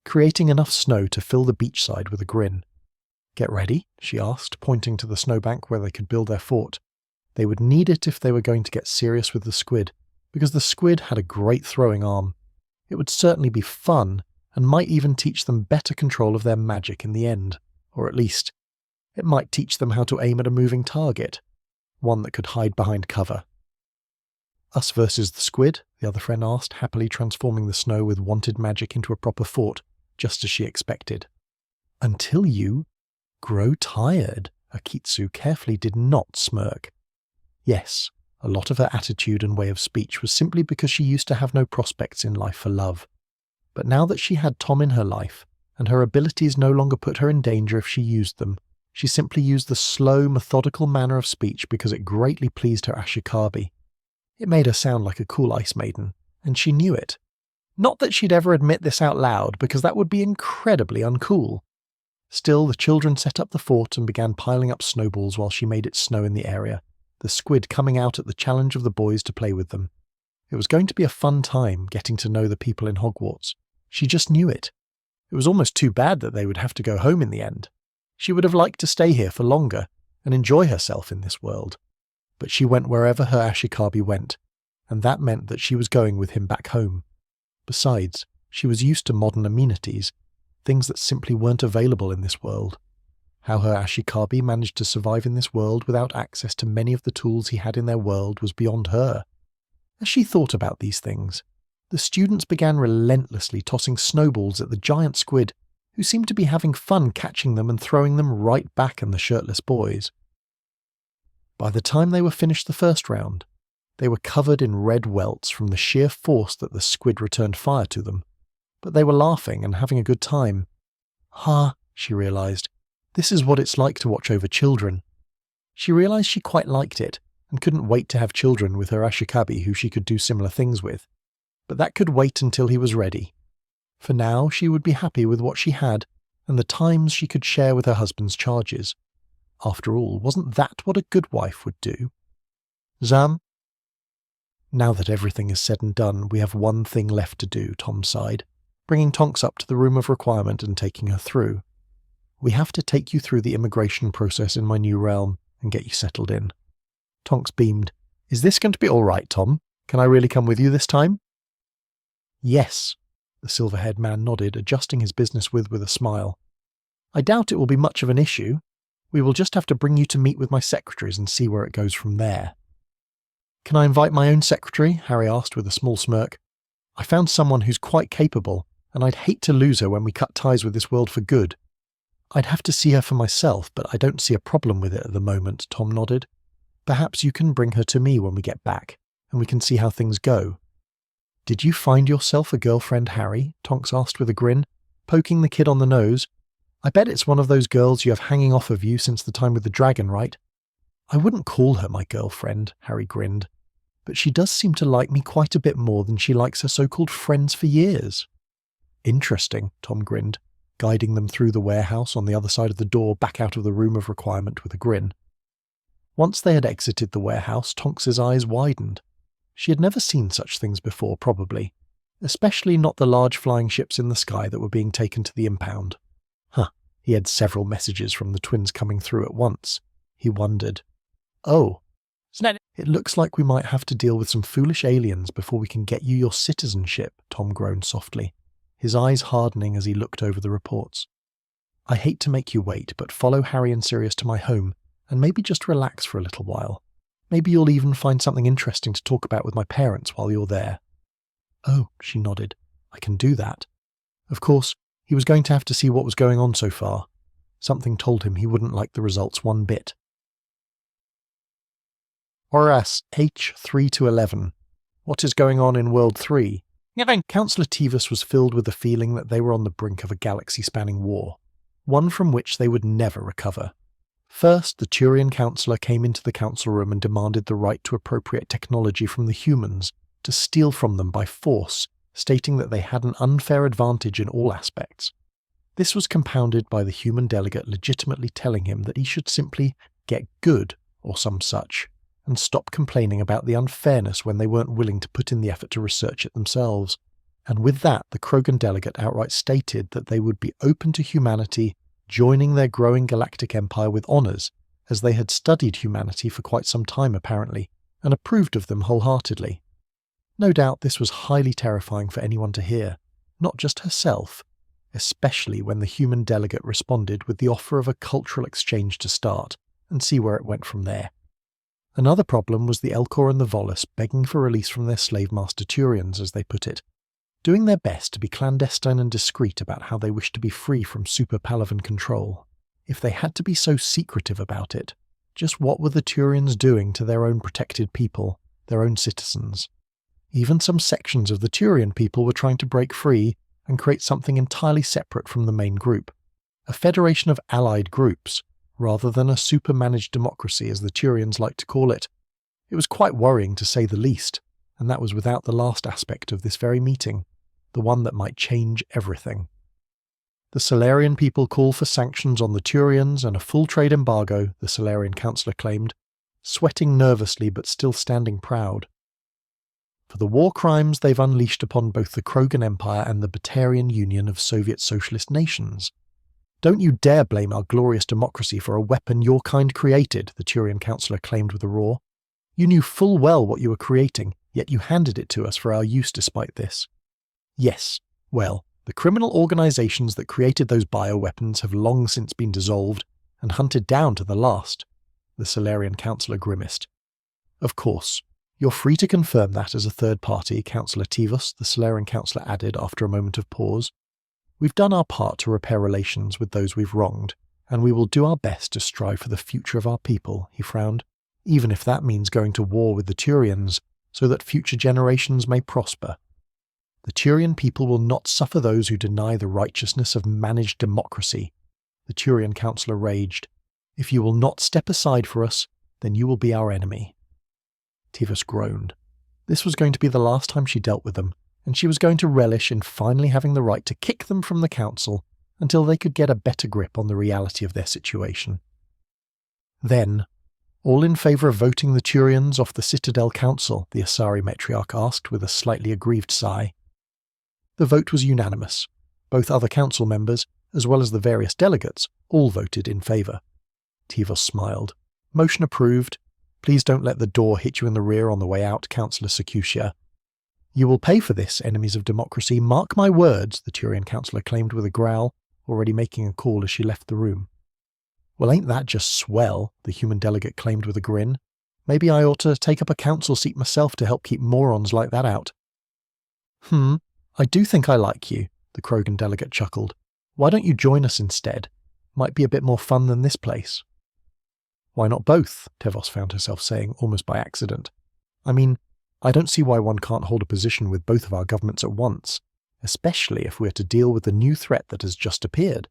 creating enough snow to fill the beachside with a grin. "Get ready?" she asked, pointing to the snowbank where they could build their fort. They would need it if they were going to get serious with the squid, because the squid had a great throwing arm. It would certainly be fun, and might even teach them better control of their magic in the end, or at least, it might teach them how to aim at a moving target, one that could hide behind cover. "Us versus the squid?" the other friend asked, happily transforming the snow with wanted magic into a proper fort, just as she expected. "Until you grow tired," Akitsu carefully did not smirk. Yes, a lot of her attitude and way of speech was simply because she used to have no prospects in life for love. But now that she had Tom in her life, and her abilities no longer put her in danger if she used them, she simply used the slow, methodical manner of speech because it greatly pleased her Ashikabi. It made her sound like a cool ice maiden, and she knew it. Not that she'd ever admit this out loud, because that would be incredibly uncool. Still, the children set up the fort and began piling up snowballs while she made it snow in the area, the squid coming out at the challenge of the boys to play with them. It was going to be a fun time getting to know the people in Hogwarts. She just knew it. It was almost too bad that they would have to go home in the end. She would have liked to stay here for longer and enjoy herself in this world. But she went wherever her Ashikabi went, and that meant that she was going with him back home. Besides, she was used to modern amenities, things that simply weren't available in this world. How her Ashikabi managed to survive in this world without access to many of the tools he had in their world was beyond her. As she thought about these things, the students began relentlessly tossing snowballs at the giant squid, who seemed to be having fun catching them and throwing them right back at the shirtless boys. By the time they were finished the first round, they were covered in red welts from the sheer force that the squid returned fire to them. But they were laughing and having a good time. She realised, this is what it's like to watch over children. She realised she quite liked it, and couldn't wait to have children with her Ashikabi who she could do similar things with. But that could wait until he was ready. For now, she would be happy with what she had, and the times she could share with her husband's charges. After all, wasn't that what a good wife would do? "Zam?" "Now that everything is said and done, we have one thing left to do," Tom sighed, bringing Tonks up to the room of requirement and taking her through. "We have to take you through the immigration process in my new realm and get you settled in." Tonks beamed. "Is this going to be all right, Tom? Can I really come with you this time?" "Yes," the silver-haired man nodded, adjusting his business with a smile. "I doubt it will be much of an issue. We will just have to bring you to meet with my secretaries and see where it goes from there." "Can I invite my own secretary?" Harry asked with a small smirk. "I found someone who's quite capable, and I'd hate to lose her when we cut ties with this world for good." "I'd have to see her for myself, but I don't see a problem with it at the moment," Tom nodded. "Perhaps you can bring her to me when we get back, and we can see how things go." "Did you find yourself a girlfriend, Harry?" Tonks asked with a grin, poking the kid on the nose. "I bet it's one of those girls you have hanging off of you since the time with the dragon, right?" "I wouldn't call her my girlfriend," Harry grinned. "But she does seem to like me quite a bit more than she likes her so-called friends for years." "Interesting," Tom grinned, guiding them through the warehouse on the other side of the door back out of the room of requirement with a grin. Once they had exited the warehouse, Tonks's eyes widened. She had never seen such things before, probably, especially not the large flying ships in the sky that were being taken to the impound. He had several messages from the twins coming through at once. He wondered, "Oh, it looks like we might have to deal with some foolish aliens before we can get you your citizenship," Tom groaned softly, his eyes hardening as he looked over the reports. "I hate to make you wait, but follow Harry and Sirius to my home, and maybe just relax for a little while. Maybe you'll even find something interesting to talk about with my parents while you're there." "Oh," she nodded, "I can do that." Of course, he was going to have to see what was going on so far. Something told him he wouldn't like the results one bit. Horace H. 3-11. What is going on in World 3? Councillor Tevis was filled with the feeling that they were on the brink of a galaxy-spanning war, one from which they would never recover. First, the Turian councillor came into the council room and demanded the right to appropriate technology from the humans, to steal from them by force, stating that they had an unfair advantage in all aspects. This was compounded by the human delegate legitimately telling him that he should simply get good or some such, and stop complaining about the unfairness when they weren't willing to put in the effort to research it themselves. And with that, the Krogan delegate outright stated that they would be open to humanity joining their growing galactic empire with honours, as they had studied humanity for quite some time apparently, and approved of them wholeheartedly. No doubt this was highly terrifying for anyone to hear, not just herself, especially when the human delegate responded with the offer of a cultural exchange to start, and see where it went from there. Another problem was the Elcor and the Volus begging for release from their slave master Turians, as they put it, doing their best to be clandestine and discreet about how they wished to be free from Super Palavan control. If they had to be so secretive about it, just what were the Turians doing to their own protected people, their own citizens? Even some sections of the Turian people were trying to break free and create something entirely separate from the main group, a federation of allied groups, rather than a super-managed democracy as the Turians like to call it. It was quite worrying to say the least, and that was without the last aspect of this very meeting, the one that might change everything. The Solarian people call for sanctions on the Turians and a full trade embargo, the Solarian councillor claimed, sweating nervously but still standing proud. For the war crimes they've unleashed upon both the Krogan Empire and the Batarian Union of Soviet Socialist Nations. Don't you dare blame our glorious democracy for a weapon your kind created, the Turian councillor claimed with a roar. You knew full well what you were creating, yet you handed it to us for our use despite this. Yes, well, the criminal organisations that created those bioweapons have long since been dissolved and hunted down to the last, the Solarian councillor grimaced. Of course, you're free to confirm that as a third party, Councillor Tivos, the Solarian councillor added after a moment of pause. We've done our part to repair relations with those we've wronged, and we will do our best to strive for the future of our people, he frowned, even if that means going to war with the Turians, so that future generations may prosper. The Turian people will not suffer those who deny the righteousness of managed democracy, the Turian councillor raged. If you will not step aside for us, then you will be our enemy. Tivos groaned. This was going to be the last time she dealt with them, and she was going to relish in finally having the right to kick them from the council until they could get a better grip on the reality of their situation. Then, all in favour of voting the Turians off the Citadel Council, the Asari matriarch asked with a slightly aggrieved sigh. The vote was unanimous. Both other council members, as well as the various delegates, all voted in favour. Tivos smiled. Motion approved. Please don't let the door hit you in the rear on the way out, Councillor Secutia. You will pay for this, enemies of democracy, mark my words, the Turian councillor claimed with a growl, already making a call as she left the room. Well, ain't that just swell, the human delegate claimed with a grin. Maybe I ought to take up a council seat myself to help keep morons like that out. I do think I like you, the Krogan delegate chuckled. Why don't you join us instead? Might be a bit more fun than this place. Why not both? Tivos found herself saying, almost by accident. I mean, I don't see why one can't hold a position with both of our governments at once, especially if we're to deal with the new threat that has just appeared.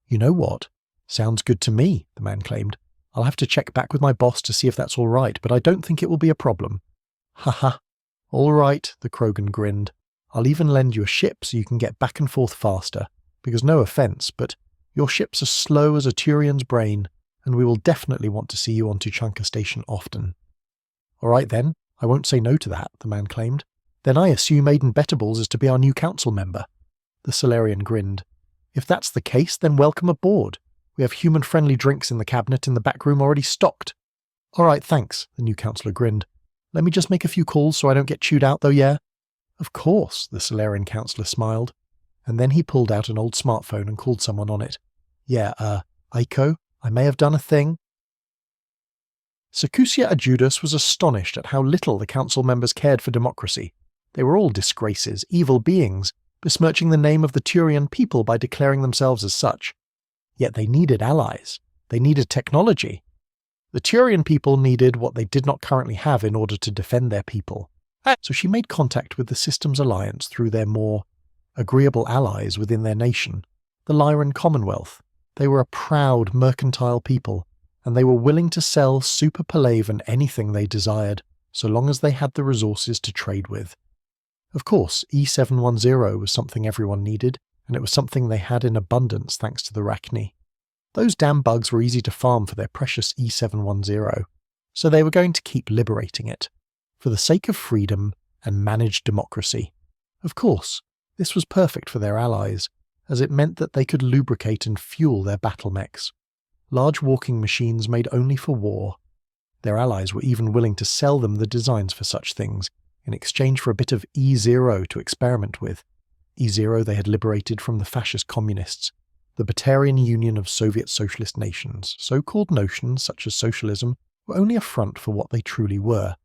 You know what? Sounds good to me, the man claimed. I'll have to check back with my boss to see if that's all right, but I don't think it will be a problem. Haha. All right, the Krogan grinned. I'll even lend you a ship so you can get back and forth faster, because no offence, but your ship's as slow as a Turian's brain, and we will definitely want to see you on Tuchanka Station often. All right then, I won't say no to that, the man claimed. Then I assume Aiden Bettables is to be our new council member. The Solarian grinned. If that's the case, then welcome aboard. We have human-friendly drinks in the cabinet in the back room already stocked. All right, thanks, the new councillor grinned. Let me just make a few calls so I don't get chewed out though, yeah? Of course, the Solarian councillor smiled. And then he pulled out an old smartphone and called someone on it. Yeah, Aiko, I may have done a thing. Secusia Adjudas was astonished at how little the council members cared for democracy. They were all disgraces, evil beings, besmirching the name of the Turian people by declaring themselves as such. Yet they needed allies. They needed technology. The Turian people needed what they did not currently have in order to defend their people. So she made contact with the Systems Alliance through their more agreeable allies within their nation, the Lyran Commonwealth. They were a proud, mercantile people, and they were willing to sell Super Palavan anything they desired, so long as they had the resources to trade with. Of course, E710 was something everyone needed, and it was something they had in abundance thanks to the Rachni. Those damn bugs were easy to farm for their precious E710, so they were going to keep liberating it, for the sake of freedom and managed democracy. Of course, this was perfect for their allies, as it meant that they could lubricate and fuel their battle mechs. Large walking machines made only for war. Their allies were even willing to sell them the designs for such things, in exchange for a bit of E0 to experiment with. E0 they had liberated from the fascist communists, the Batarian Union of Soviet Socialist Nations. So-called notions such as socialism were only a front for what they truly were.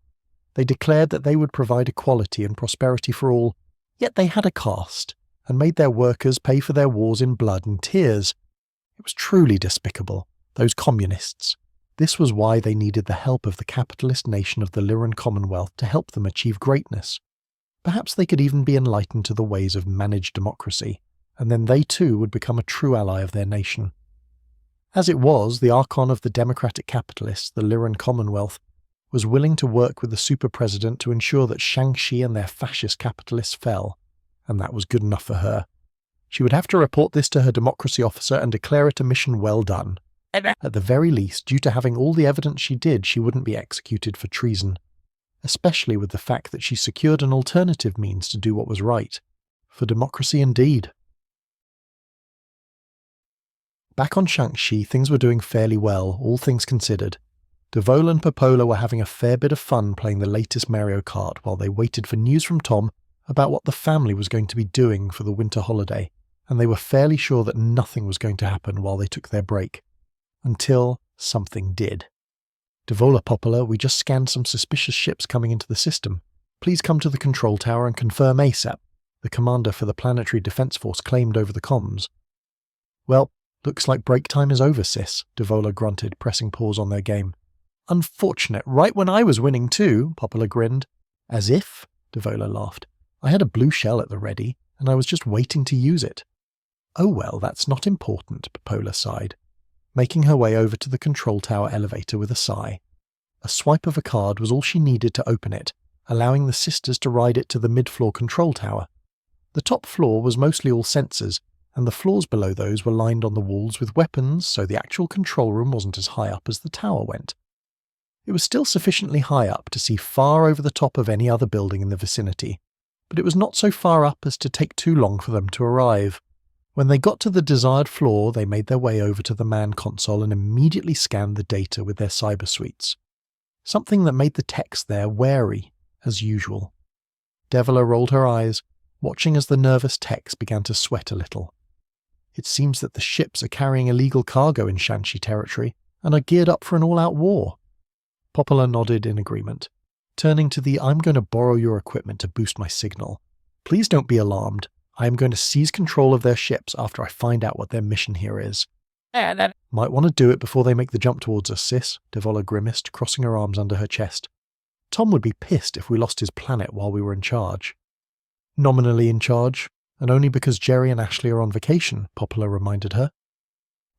They declared that they would provide equality and prosperity for all, yet they had a caste, and made their workers pay for their wars in blood and tears. It was truly despicable, those communists. This was why they needed the help of the capitalist nation of the Lyran Commonwealth to help them achieve greatness. Perhaps they could even be enlightened to the ways of managed democracy, and then they too would become a true ally of their nation. As it was, the Archon of the democratic capitalists, the Lyran Commonwealth, was willing to work with the super president to ensure that Shang-Chi and their fascist capitalists fell, and that was good enough for her. She would have to report this to her democracy officer and declare it a mission well done. At the very least, due to having all the evidence she did, she wouldn't be executed for treason, especially with the fact that she secured an alternative means to do what was right. For democracy indeed. Back on Shang-Chi, things were doing fairly well, all things considered. Devola and Popola were having a fair bit of fun playing the latest Mario Kart while they waited for news from Tom about what the family was going to be doing for the winter holiday, and they were fairly sure that nothing was going to happen while they took their break. Until something did. Devola Popola, we just scanned some suspicious ships coming into the system. Please come to the control tower and confirm ASAP, the commander for the Planetary Defense Force claimed over the comms. Well, looks like break time is over, sis, Devola grunted, pressing pause on their game. Unfortunate, right when I was winning too, Popola grinned. As if, Devola laughed. I had a blue shell at the ready, and I was just waiting to use it. Oh well, that's not important, Popola sighed, making her way over to the control tower elevator with a sigh. A swipe of a card was all she needed to open it, allowing the sisters to ride it to the mid-floor control tower. The top floor was mostly all sensors, and the floors below those were lined on the walls with weapons, so the actual control room wasn't as high up as the tower went. It was still sufficiently high up to see far over the top of any other building in the vicinity, but it was not so far up as to take too long for them to arrive. When they got to the desired floor, they made their way over to the man console and immediately scanned the data with their cyber suites. Something that made the techs there wary, as usual. Devola rolled her eyes, watching as the nervous techs began to sweat a little. It seems that the ships are carrying illegal cargo in Shang-Chi territory and are geared up for an all-out war. Popola nodded in agreement, turning to the I'm going to borrow your equipment to boost my signal. Please don't be alarmed. I am going to seize control of their ships after I find out what their mission here is. Might want to do it before they make the jump towards us, sis, Devola grimaced, crossing her arms under her chest. Tom would be pissed if we lost his planet while we were in charge. Nominally in charge, and only because Jerry and Ashley are on vacation, Popola reminded her.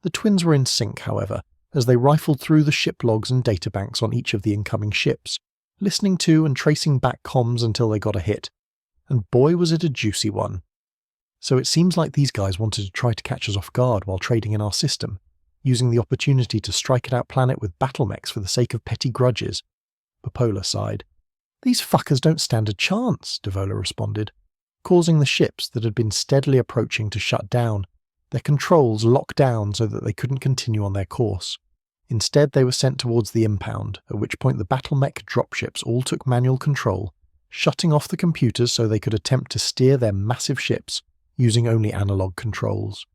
The twins were in sync, however, as they rifled through the ship logs and databanks on each of the incoming ships, listening to and tracing back comms until they got a hit. And boy was it a juicy one. So it seems like these guys wanted to try to catch us off guard while trading in our system, using the opportunity to strike it out planet with battle mechs for the sake of petty grudges. Popola sighed. These fuckers don't stand a chance, Devola responded, causing the ships that had been steadily approaching to shut down, their controls locked down so that they couldn't continue on their course. Instead, they were sent towards the impound, at which point the battle mech dropships all took manual control, shutting off the computers so they could attempt to steer their massive ships using only analog controls.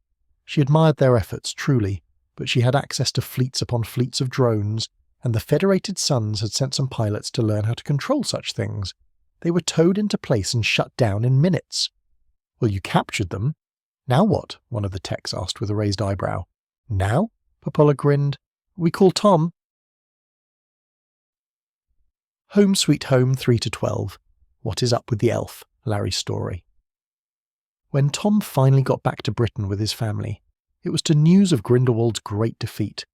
She admired their efforts, truly, but she had access to fleets upon fleets of drones, and the Federated Suns had sent some pilots to learn how to control such things. They were towed into place and shut down in minutes. Well, you captured them. Now what? One of the techs asked with a raised eyebrow. Now? Popola grinned. We call Tom. Home Sweet Home 3 to 12. What is up with the elf? Larry's story. When Tom finally got back to Britain with his family, it was to news of Grindelwald's great defeat,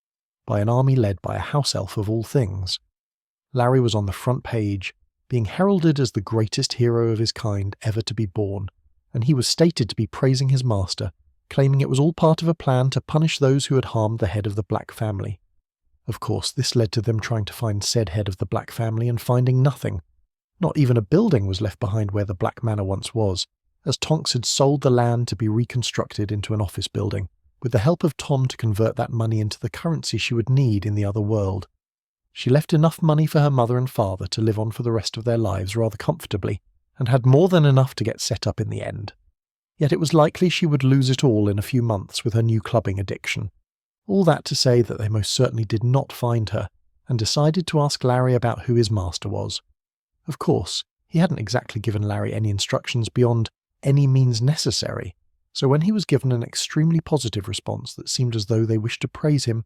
by an army led by a house elf of all things. Larry was on the front page, being heralded as the greatest hero of his kind ever to be born, and he was stated to be praising his master, claiming it was all part of a plan to punish those who had harmed the head of the Black family. Of course, this led to them trying to find said head of the Black family and finding nothing. Not even a building was left behind where the Black Manor once was, as Tonks had sold the land to be reconstructed into an office building, with the help of Tom to convert that money into the currency she would need in the other world. She left enough money for her mother and father to live on for the rest of their lives rather comfortably, and had more than enough to get set up in the end. Yet it was likely she would lose it all in a few months with her new clubbing addiction. All that to say that they most certainly did not find her, and decided to ask Larry about who his master was. Of course, he hadn't exactly given Larry any instructions beyond any means necessary, so when he was given an extremely positive response that seemed as though they wished to praise him,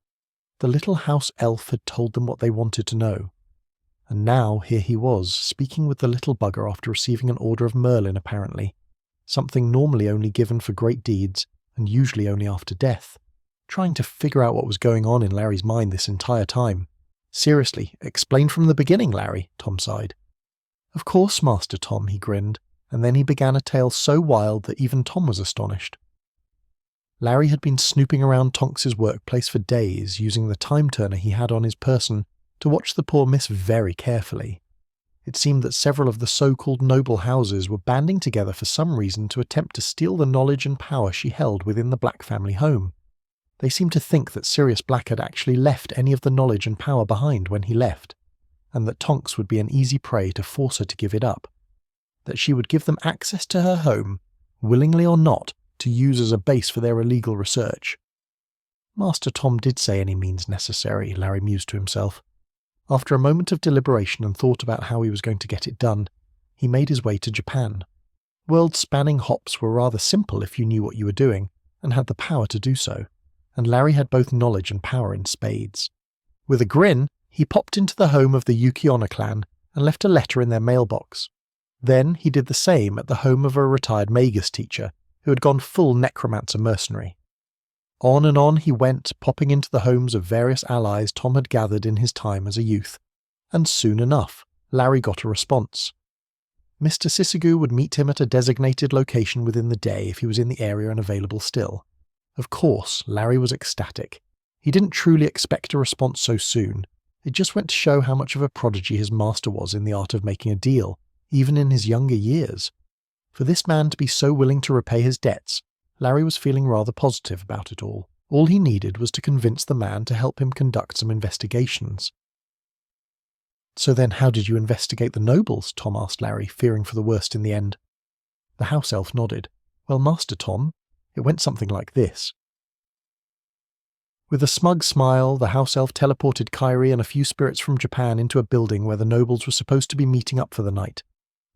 the little house elf had told them what they wanted to know. And now here he was, speaking with the little bugger after receiving an order of Merlin apparently, something normally only given for great deeds, and usually only after death, trying to figure out what was going on in Larry's mind this entire time. Seriously, explain from the beginning, Larry, Tom sighed. Of course, Master Tom, he grinned, and then he began a tale so wild that even Tom was astonished. Larry had been snooping around Tonks's workplace for days, using the time-turner he had on his person to watch the poor miss very carefully. It seemed that several of the so-called noble houses were banding together for some reason to attempt to steal the knowledge and power she held within the Black family home. They seemed to think that Sirius Black had actually left any of the knowledge and power behind when he left, and that Tonks would be an easy prey to force her to give it up. That she would give them access to her home, willingly or not, to use as a base for their illegal research. Master Tom did say any means necessary, Larry mused to himself. After a moment of deliberation and thought about how he was going to get it done, he made his way to Japan. World-spanning hops were rather simple if you knew what you were doing, and had the power to do so, and Larry had both knowledge and power in spades. With a grin, he popped into the home of the Yukiona clan and left a letter in their mailbox. Then he did the same at the home of a retired Magus teacher, who had gone full necromancer mercenary. On and on he went, popping into the homes of various allies Tom had gathered in his time as a youth, and soon enough, Larry got a response. Mr. Sisagoo would meet him at a designated location within the day if he was in the area and available still. Of course, Larry was ecstatic. He didn't truly expect a response so soon. It just went to show how much of a prodigy his master was in the art of making a deal, even in his younger years. For this man to be so willing to repay his debts, Larry was feeling rather positive about it all. All he needed was to convince the man to help him conduct some investigations. So then how did you investigate the nobles? Tom asked Larry, fearing for the worst in the end. The house elf nodded. Well, Master Tom, it went something like this. With a smug smile, the house elf teleported Kairi and a few spirits from Japan into a building where the nobles were supposed to be meeting up for the night.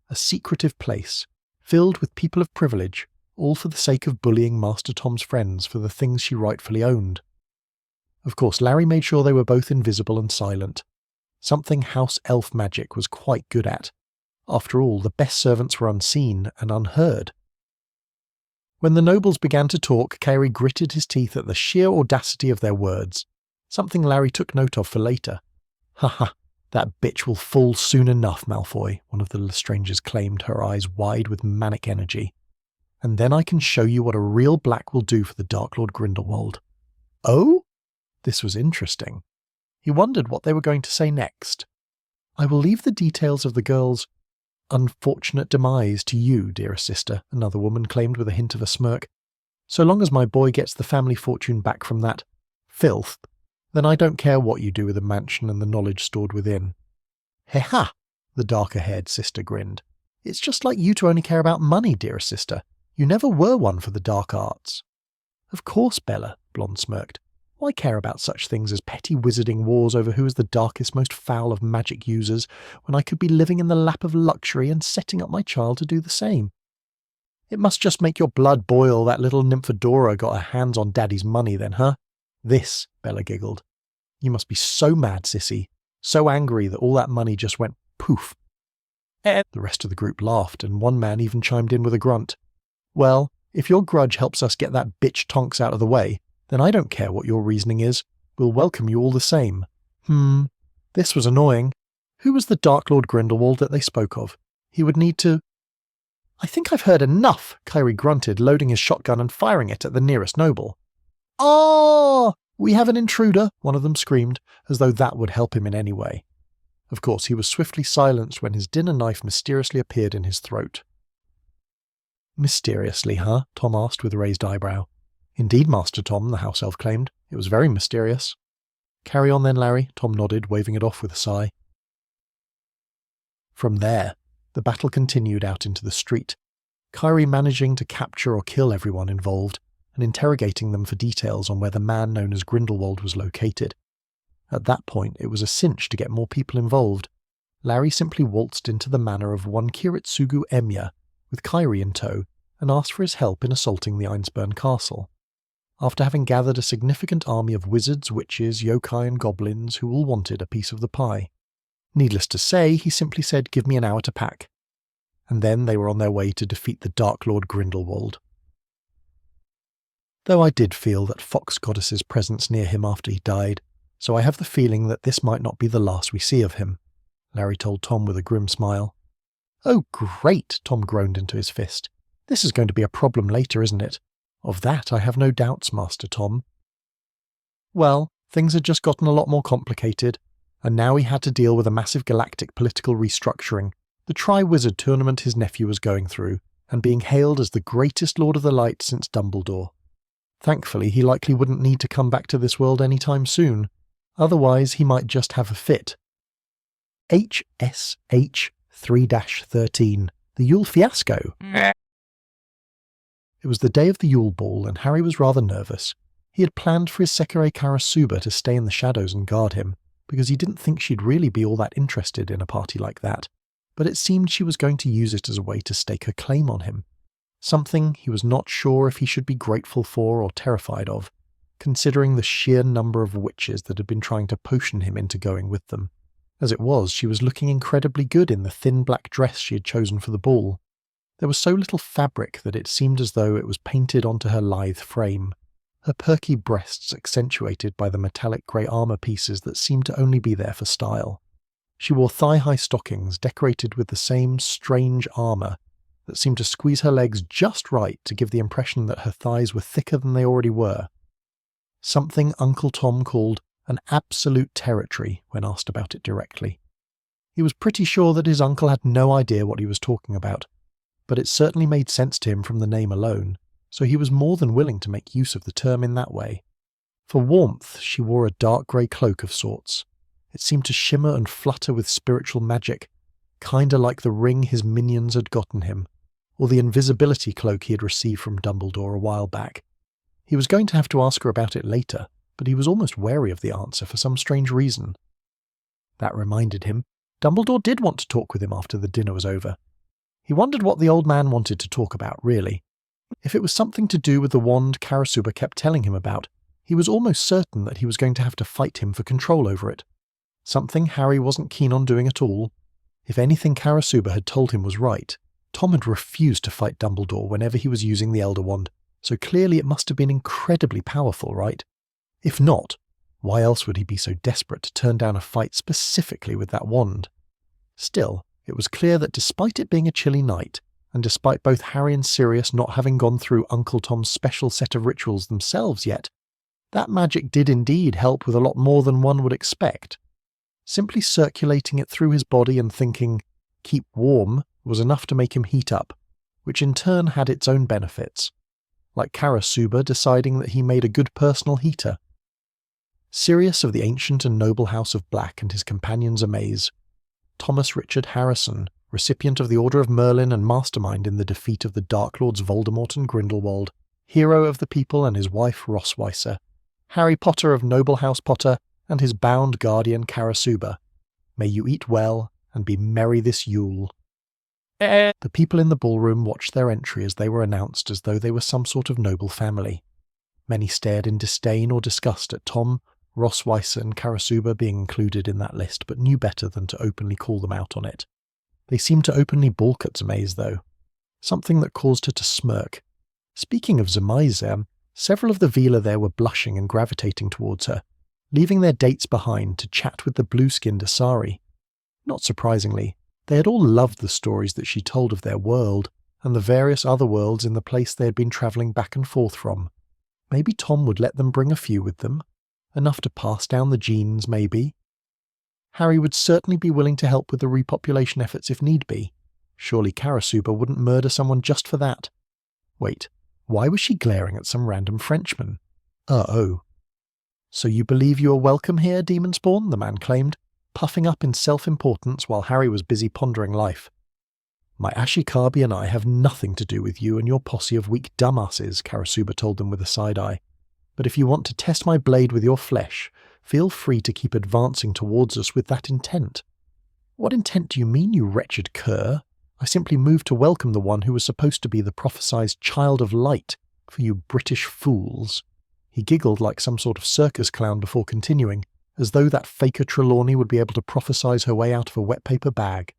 A secretive place, filled with people of privilege, all for the sake of bullying Master Tom's friends for the things she rightfully owned. Of course, Larry made sure they were both invisible and silent, something house elf magic was quite good at. After all, the best servants were unseen and unheard. When the nobles began to talk, Kairi gritted his teeth at the sheer audacity of their words, something Larry took note of for later. "Ha, that bitch will fall soon enough, Malfoy," one of the Lestrangers claimed, her eyes wide with manic energy. "And then I can show you what a real black will do for the Dark Lord Grindelwald." Oh? This was interesting. He wondered what they were going to say next. "I will leave the details of the girl's unfortunate demise to you, dearest sister," another woman claimed with a hint of a smirk. "So long as my boy gets the family fortune back from that filth, then I don't care what you do with the mansion and the knowledge stored within." "He-ha!" the darker-haired sister grinned. "It's just like you to only care about money, dearest sister. You never were one for the dark arts." "Of course, Bella," Blonde smirked. "Why care about such things as petty wizarding wars over who is the darkest, most foul of magic users, when I could be living in the lap of luxury and setting up my child to do the same? It must just make your blood boil that little Nymphadora got her hands on Daddy's money then, huh?" "This," Bella giggled. "You must be so mad, sissy, so angry that all that money just went poof." The rest of the group laughed, and one man even chimed in with a grunt. "Well, if your grudge helps us get that bitch Tonks out of the way, then I don't care what your reasoning is. We'll welcome you all the same." This was annoying. Who was the Dark Lord Grindelwald that they spoke of? He would need to... "I think I've heard enough," Kyrie grunted, loading his shotgun and firing it at the nearest noble. "Oh! We have an intruder," one of them screamed, as though that would help him in any way. Of course, he was swiftly silenced when his dinner knife mysteriously appeared in his throat. "Mysteriously, huh?" Tom asked with a raised eyebrow. "Indeed, Master Tom," the house elf claimed. "It was very mysterious." "Carry on then, Larry," Tom nodded, waving it off with a sigh. From there, the battle continued out into the street, Kyrie managing to capture or kill everyone involved, and interrogating them for details on where the man known as Grindelwald was located. At that point, it was a cinch to get more people involved. Larry simply waltzed into the manor of one Kiritsugu Emiya, with Kyrie in tow, and asked for his help in assaulting the Einsburn castle. After having gathered a significant army of wizards, witches, yokai and goblins who all wanted a piece of the pie. Needless to say, he simply said, "Give me an hour to pack." And then they were on their way to defeat the Dark Lord Grindelwald. Though I did feel that Fox Goddess's presence near him after he died, so I have the feeling that this might not be the last we see of him, Larry told Tom with a grim smile. "Oh great," Tom groaned into his fist. "This is going to be a problem later, isn't it? Of that I have no doubts, Master Tom." Well, things had just gotten a lot more complicated, and now he had to deal with a massive galactic political restructuring, the Tri-Wizard tournament his nephew was going through, and being hailed as the greatest Lord of the Light since Dumbledore. Thankfully, he likely wouldn't need to come back to this world anytime soon. Otherwise, he might just have a fit. HSH 3-13, the Yule Fiasco. It was the day of the Yule Ball, and Harry was rather nervous. He had planned for his Sekirei Karasuba to stay in the shadows and guard him, because he didn't think she'd really be all that interested in a party like that, but it seemed she was going to use it as a way to stake her claim on him. Something he was not sure if he should be grateful for or terrified of, considering the sheer number of witches that had been trying to potion him into going with them. As it was, she was looking incredibly good in the thin black dress she had chosen for the ball. There was so little fabric that it seemed as though it was painted onto her lithe frame, her perky breasts accentuated by the metallic grey armour pieces that seemed to only be there for style. She wore thigh-high stockings decorated with the same strange armour that seemed to squeeze her legs just right to give the impression that her thighs were thicker than they already were. Something Uncle Tom called an absolute territory when asked about it directly. He was pretty sure that his uncle had no idea what he was talking about, but it certainly made sense to him from the name alone, so he was more than willing to make use of the term in that way. For warmth, she wore a dark grey cloak of sorts. It seemed to shimmer and flutter with spiritual magic, kinda like the ring his minions had gotten him, or the invisibility cloak he had received from Dumbledore a while back. He was going to have to ask her about it later, but he was almost wary of the answer for some strange reason. That reminded him, Dumbledore did want to talk with him after the dinner was over. He wondered what the old man wanted to talk about, really. If it was something to do with the wand Karasuba kept telling him about, he was almost certain that he was going to have to fight him for control over it. Something Harry wasn't keen on doing at all. If anything Karasuba had told him was right, Tom had refused to fight Dumbledore whenever he was using the Elder Wand, so clearly it must have been incredibly powerful, right? If not, why else would he be so desperate to turn down a fight specifically with that wand? Still, it was clear that despite it being a chilly night, and despite both Harry and Sirius not having gone through Uncle Tom's special set of rituals themselves yet, that magic did indeed help with a lot more than one would expect. Simply circulating it through his body and thinking, "keep warm," was enough to make him heat up, which in turn had its own benefits, like Karasuba deciding that he made a good personal heater. Sirius of the ancient and noble House of Black and his companions amaze, Thomas Richard Harrison, recipient of the Order of Merlin and mastermind in the defeat of the Dark Lords Voldemort and Grindelwald, hero of the people and his wife Rossweiser, Harry Potter of Noble House Potter and his bound guardian Karasuba. May you eat well and be merry this Yule. The people in the ballroom watched their entry as they were announced as though they were some sort of noble family. Many stared in disdain or disgust at Tom, Rossweiser and Karasuba being included in that list, but knew better than to openly call them out on it. They seemed to openly balk at Zemaze, though, something that caused her to smirk. Speaking of Zemaze, several of the Veela there were blushing and gravitating towards her, leaving their dates behind to chat with the blue-skinned Asari. Not surprisingly, they had all loved the stories that she told of their world, and the various other worlds in the place they had been travelling back and forth from. Maybe Tom would let them bring a few with them. Enough to pass down the genes, maybe. Harry would certainly be willing to help with the repopulation efforts if need be. Surely Karasuba wouldn't murder someone just for that. Wait, why was she glaring at some random Frenchman? Uh-oh. So you believe you are welcome here, Demonspawn? The man claimed, puffing up in self-importance while Harry was busy pondering life. My Ashikabi and I have nothing to do with you and your posse of weak dumbasses, Karasuba told them with a side-eye. But if you want to test my blade with your flesh, feel free to keep advancing towards us with that intent. What intent do you mean, you wretched cur? I simply moved to welcome the one who was supposed to be the prophesied child of light for you British fools. He giggled like some sort of circus clown before continuing, as though that faker Trelawney would be able to prophesize her way out of a wet paper bag.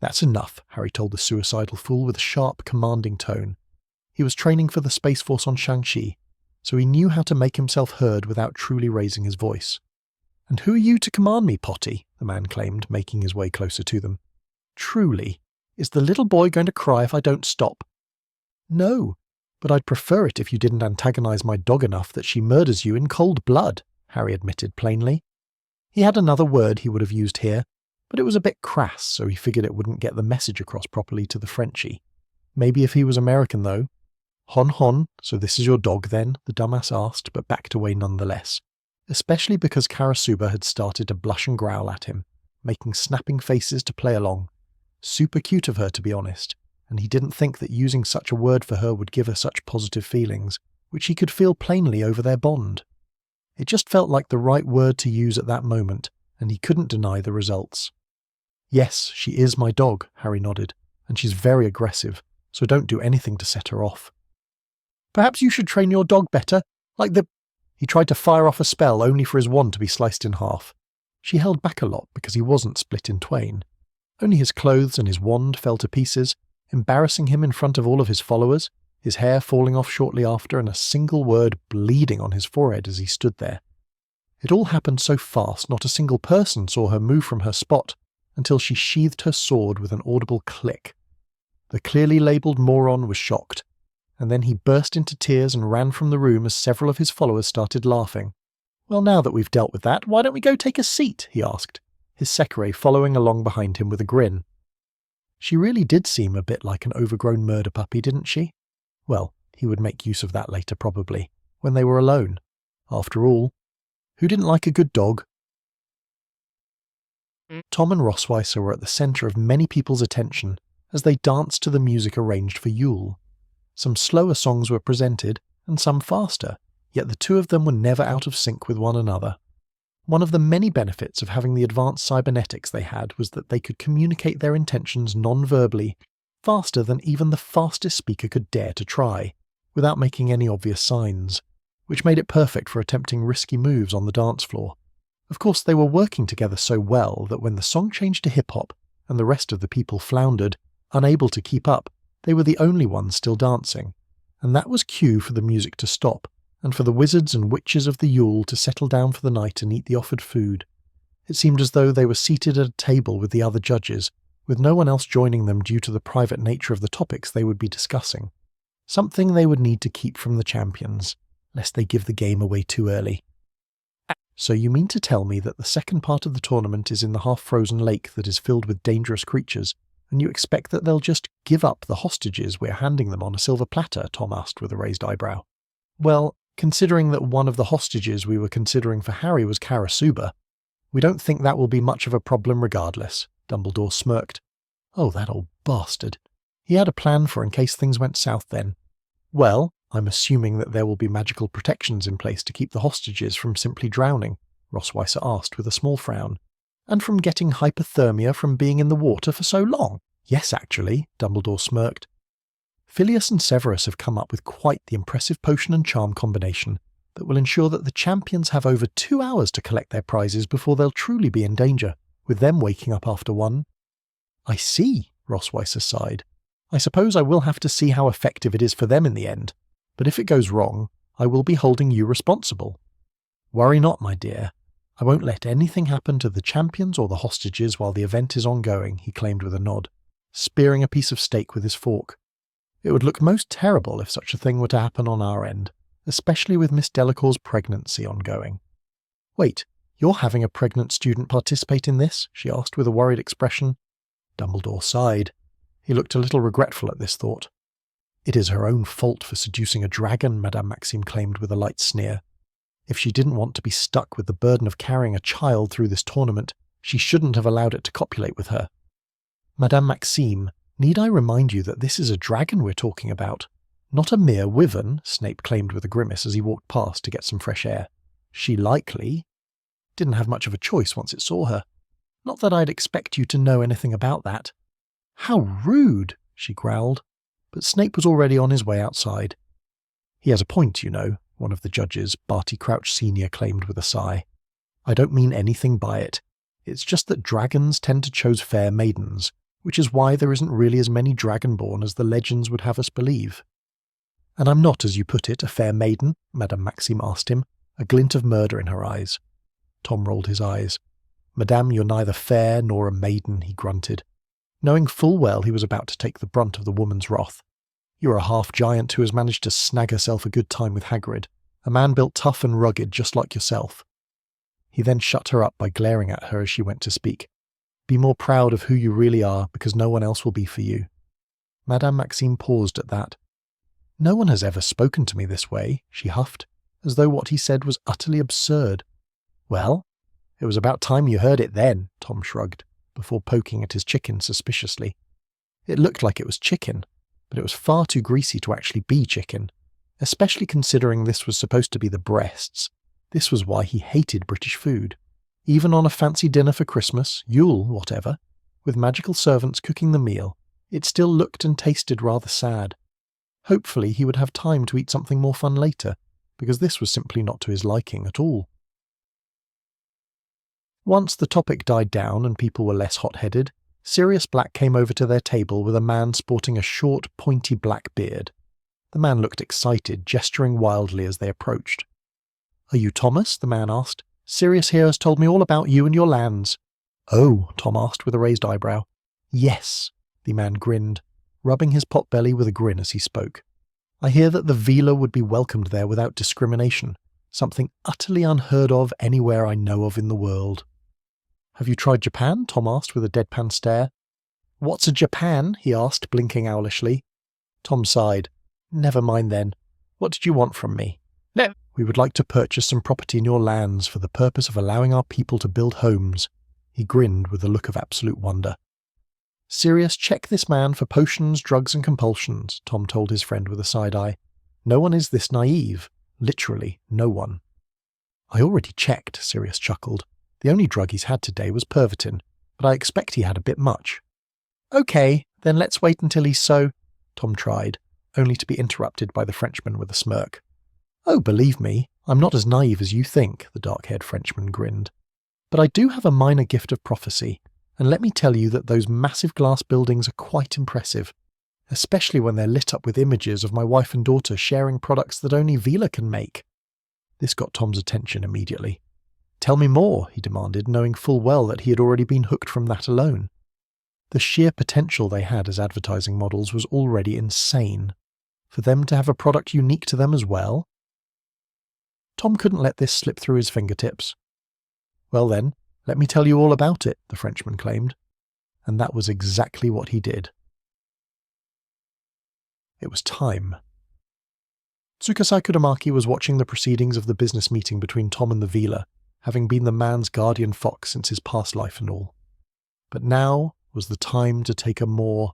That's enough, Harry told the suicidal fool with a sharp, commanding tone. He was training for the Space Force on Shang-Chi, so he knew how to make himself heard without truly raising his voice. And who are you to command me, Potty? The man claimed, making his way closer to them. Truly, is the little boy going to cry if I don't stop? No, but I'd prefer it if you didn't antagonize my dog enough that she murders you in cold blood, Harry admitted plainly. He had another word he would have used here, but it was a bit crass, so he figured it wouldn't get the message across properly to the Frenchie. Maybe if he was American, though. Hon hon, so this is your dog then? The dumbass asked, but backed away nonetheless, especially because Karasuba had started to blush and growl at him, making snapping faces to play along. Super cute of her, to be honest, and he didn't think that using such a word for her would give her such positive feelings, which he could feel plainly over their bond. It just felt like the right word to use at that moment, and he couldn't deny the results. Yes, she is my dog, Harry nodded, and she's very aggressive, so don't do anything to set her off. Perhaps you should train your dog better, like the... He tried to fire off a spell only for his wand to be sliced in half. She held back a lot because he wasn't split in twain. Only his clothes and his wand fell to pieces, embarrassing him in front of all of his followers, his hair falling off shortly after and a single word bleeding on his forehead as he stood there. It all happened so fast not a single person saw her move from her spot until she sheathed her sword with an audible click. The clearly labelled moron was shocked, and then he burst into tears and ran from the room as several of his followers started laughing. Well, now that we've dealt with that, why don't we go take a seat? He asked, his Sekirei following along behind him with a grin. She really did seem a bit like an overgrown murder puppy, didn't she? Well, he would make use of that later probably, when they were alone. After all, who didn't like a good dog? Tom and Rossweiser were at the centre of many people's attention as they danced to the music arranged for Yule. Some slower songs were presented, and some faster, yet the two of them were never out of sync with one another. One of the many benefits of having the advanced cybernetics they had was that they could communicate their intentions non-verbally, faster than even the fastest speaker could dare to try, without making any obvious signs, which made it perfect for attempting risky moves on the dance floor. Of course, they were working together so well that when the song changed to hip-hop, and the rest of the people floundered, unable to keep up, they were the only ones still dancing, and that was cue for the music to stop, and for the wizards and witches of the Yule to settle down for the night and eat the offered food. It seemed as though they were seated at a table with the other judges, with no one else joining them due to the private nature of the topics they would be discussing. Something they would need to keep from the champions, lest they give the game away too early. So you mean to tell me that the second part of the tournament is in the half-frozen lake that is filled with dangerous creatures, and you expect that they'll just give up the hostages we're handing them on a silver platter? Tom asked with a raised eyebrow. Well, considering that one of the hostages we were considering for Harry was Karasuba, we don't think that will be much of a problem regardless, Dumbledore smirked. Oh, that old bastard. He had a plan for in case things went south then. Well, I'm assuming that there will be magical protections in place to keep the hostages from simply drowning, Rossweiser asked with a small frown. And from getting hypothermia from being in the water for so long? Yes, actually, Dumbledore smirked. Phileas and Severus have come up with quite the impressive potion and charm combination that will ensure that the champions have over 2 hours to collect their prizes before they'll truly be in danger, with them waking up after one. I see, Rossweiser sighed. I suppose I will have to see how effective it is for them in the end, but if it goes wrong, I will be holding you responsible. Worry not, my dear. I won't let anything happen to the champions or the hostages while the event is ongoing, he claimed with a nod, spearing a piece of steak with his fork, It would look most terrible if such a thing were to happen on our end, especially with Miss Delacour's pregnancy ongoing. Wait, you're having a pregnant student participate in this? She asked with a worried expression. Dumbledore sighed. He looked a little regretful at this thought. It is her own fault for seducing a dragon, Madame Maxime claimed with a light sneer. If she didn't want to be stuck with the burden of carrying a child through this tournament, she shouldn't have allowed it to copulate with her. Madame Maxime, need I remind you that this is a dragon we're talking about? Not a mere wyvern, Snape claimed with a grimace as he walked past to get some fresh air. She likely didn't have much of a choice once it saw her. Not that I'd expect you to know anything about that. How rude, she growled, but Snape was already on his way outside. He has a point, you know, one of the judges, Barty Crouch Sr. claimed with a sigh. I don't mean anything by it. It's just that dragons tend to choose fair maidens, which is why there isn't really as many dragonborn as the legends would have us believe. And I'm not, as you put it, a fair maiden? Madame Maxime asked him, a glint of murder in her eyes. Tom rolled his eyes. Madame, you're neither fair nor a maiden, he grunted, knowing full well he was about to take the brunt of the woman's wrath. You're a half-giant who has managed to snag herself a good time with Hagrid, a man built tough and rugged just like yourself. He then shut her up by glaring at her as she went to speak. Be more proud of who you really are, because no one else will be for you. Madame Maxime paused at that. No one has ever spoken to me this way, she huffed, as though what he said was utterly absurd. Well, it was about time you heard it then, Tom shrugged, before poking at his chicken suspiciously. It looked like it was chicken, but it was far too greasy to actually be chicken, especially considering this was supposed to be the breasts. This was why he hated British food. Even on a fancy dinner for Christmas, Yule, whatever, with magical servants cooking the meal, it still looked and tasted rather sad. Hopefully he would have time to eat something more fun later, because this was simply not to his liking at all. Once the topic died down and people were less hot-headed, Sirius Black came over to their table with a man sporting a short, pointy black beard. The man looked excited, gesturing wildly as they approached. Are you Thomas? The man asked. Sirius here has told me all about you and your lands. Oh, Tom asked with a raised eyebrow. Yes, the man grinned, rubbing his pot-belly with a grin as he spoke. I hear that the Veela would be welcomed there without discrimination, something utterly unheard of anywhere I know of in the world. Have you tried Japan? Tom asked with a deadpan stare. What's a Japan? He asked, blinking owlishly. Tom sighed. Never mind then. What did you want from me? No. We would like to purchase some property in your lands for the purpose of allowing our people to build homes. He grinned with a look of absolute wonder. Sirius, check this man for potions, drugs and compulsions, Tom told his friend with a side eye. No one is this naive. Literally, no one. I already checked, Sirius chuckled. The only drug he's had today was Pervitin, but I expect he had a bit much. Okay, then let's wait until he's so... Tom tried, only to be interrupted by the Frenchman with a smirk. Oh, believe me, I'm not as naive as you think, the dark-haired Frenchman grinned. But I do have a minor gift of prophecy, and let me tell you that those massive glass buildings are quite impressive, especially when they're lit up with images of my wife and daughter sharing products that only Veela can make. This got Tom's attention immediately. Tell me more, he demanded, knowing full well that he had already been hooked from that alone. The sheer potential they had as advertising models was already insane. For them to have a product unique to them as well? Tom couldn't let this slip through his fingertips. Well then, let me tell you all about it, the Frenchman claimed. And that was exactly what he did. It was time. Tsukasai Kudamaki was watching the proceedings of the business meeting between Tom and the Veela, having been the man's guardian fox since his past life and all. But now was the time to take a more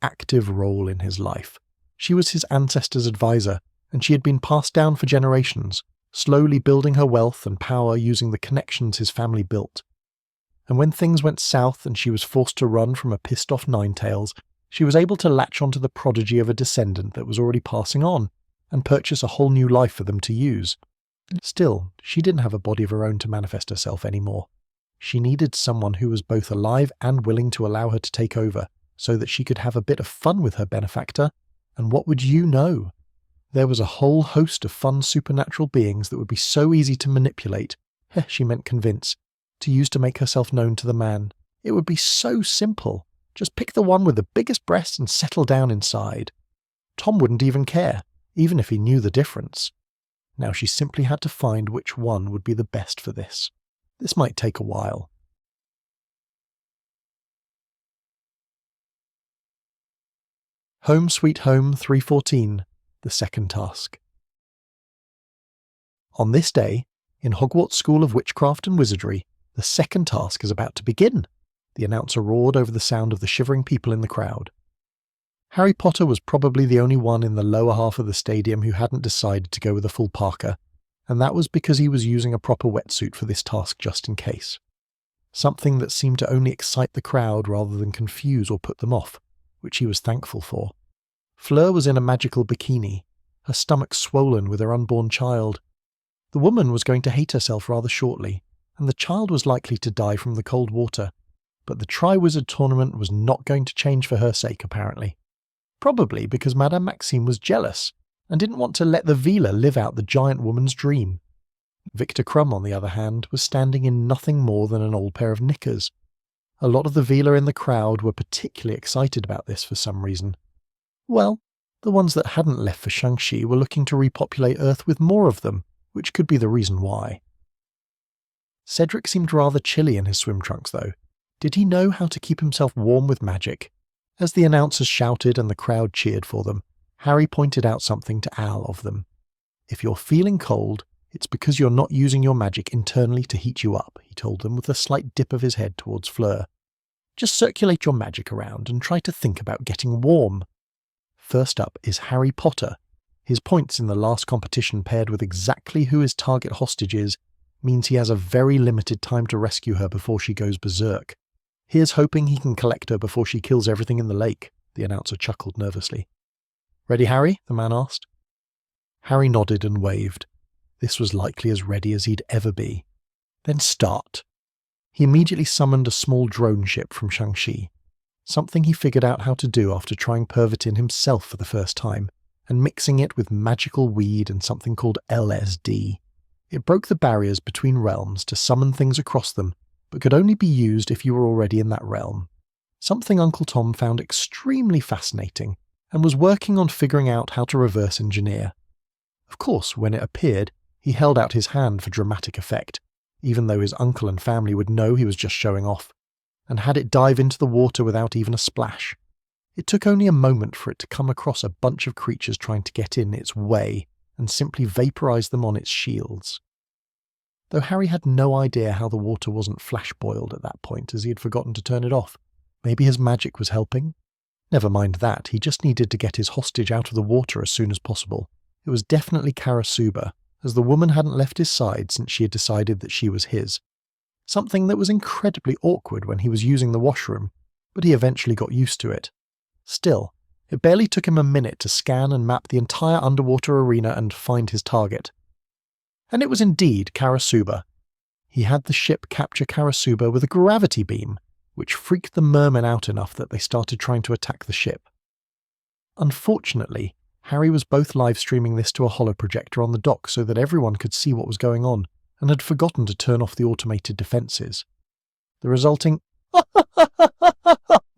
active role in his life. She was his ancestor's advisor, and she had been passed down for generations, slowly building her wealth and power using the connections his family built. And when things went south and she was forced to run from a pissed-off Ninetails, she was able to latch onto the prodigy of a descendant that was already passing on, and purchase a whole new life for them to use. Still, she didn't have a body of her own to manifest herself anymore. She needed someone who was both alive and willing to allow her to take over, so that she could have a bit of fun with her benefactor, and what would you know? There was a whole host of fun supernatural beings that would be so easy to manipulate, she meant convince, to use to make herself known to the man. It would be so simple. Just pick the one with the biggest breasts and settle down inside. Tom wouldn't even care, even if he knew the difference. Now she simply had to find which one would be the best for this. This might take a while. Home Sweet Home 314, the second task. On this day, in Hogwarts School of Witchcraft and Wizardry, the second task is about to begin, the announcer roared over the sound of the shivering people in the crowd. Harry Potter was probably the only one in the lower half of the stadium who hadn't decided to go with a full parka, and that was because he was using a proper wetsuit for this task just in case. Something that seemed to only excite the crowd rather than confuse or put them off, which he was thankful for. Fleur was in a magical bikini, her stomach swollen with her unborn child. The woman was going to hate herself rather shortly, and the child was likely to die from the cold water, but the Triwizard Tournament was not going to change for her sake, apparently. Probably because Madame Maxime was jealous and didn't want to let the Vila live out the giant woman's dream. Victor Crumb, on the other hand, was standing in nothing more than an old pair of knickers. A lot of the Vila in the crowd were particularly excited about this for some reason. Well, the ones that hadn't left for Shang-Chi were looking to repopulate Earth with more of them, which could be the reason why. Cedric seemed rather chilly in his swim trunks, though. Did he know how to keep himself warm with magic? As the announcers shouted and the crowd cheered for them, Harry pointed out something to Al of them. If you're feeling cold, it's because you're not using your magic internally to heat you up, he told them with a slight dip of his head towards Fleur. Just circulate your magic around and try to think about getting warm. First up is Harry Potter. His points in the last competition paired with exactly who his target hostage is means he has a very limited time to rescue her before she goes berserk. Here's hoping he can collect her before she kills everything in the lake, the announcer chuckled nervously. Ready, Harry? The man asked. Harry nodded and waved. This was likely as ready as he'd ever be. Then start. He immediately summoned a small drone ship from Shang-Chi, something he figured out how to do after trying Pervitin himself for the first time, and mixing it with magical weed and something called LSD. It broke the barriers between realms to summon things across them, but could only be used if you were already in that realm. Something Uncle Tom found extremely fascinating, and was working on figuring out how to reverse engineer. Of course, when it appeared, he held out his hand for dramatic effect, even though his uncle and family would know he was just showing off, and had it dive into the water without even a splash. It took only a moment for it to come across a bunch of creatures trying to get in its way, and simply vaporize them on its shields. Though Harry had no idea how the water wasn't flash-boiled at that point, as he had forgotten to turn it off. Maybe his magic was helping? Never mind that, he just needed to get his hostage out of the water as soon as possible. It was definitely Karasuba, as the woman hadn't left his side since she had decided that she was his. Something that was incredibly awkward when he was using the washroom, but he eventually got used to it. Still, it barely took him a minute to scan and map the entire underwater arena and find his target. And it was indeed Karasuba. He had the ship capture Karasuba with a gravity beam, which freaked the mermen out enough that they started trying to attack the ship. Unfortunately, Harry was both live-streaming this to a holoprojector on the dock so that everyone could see what was going on, and had forgotten to turn off the automated defences. The resulting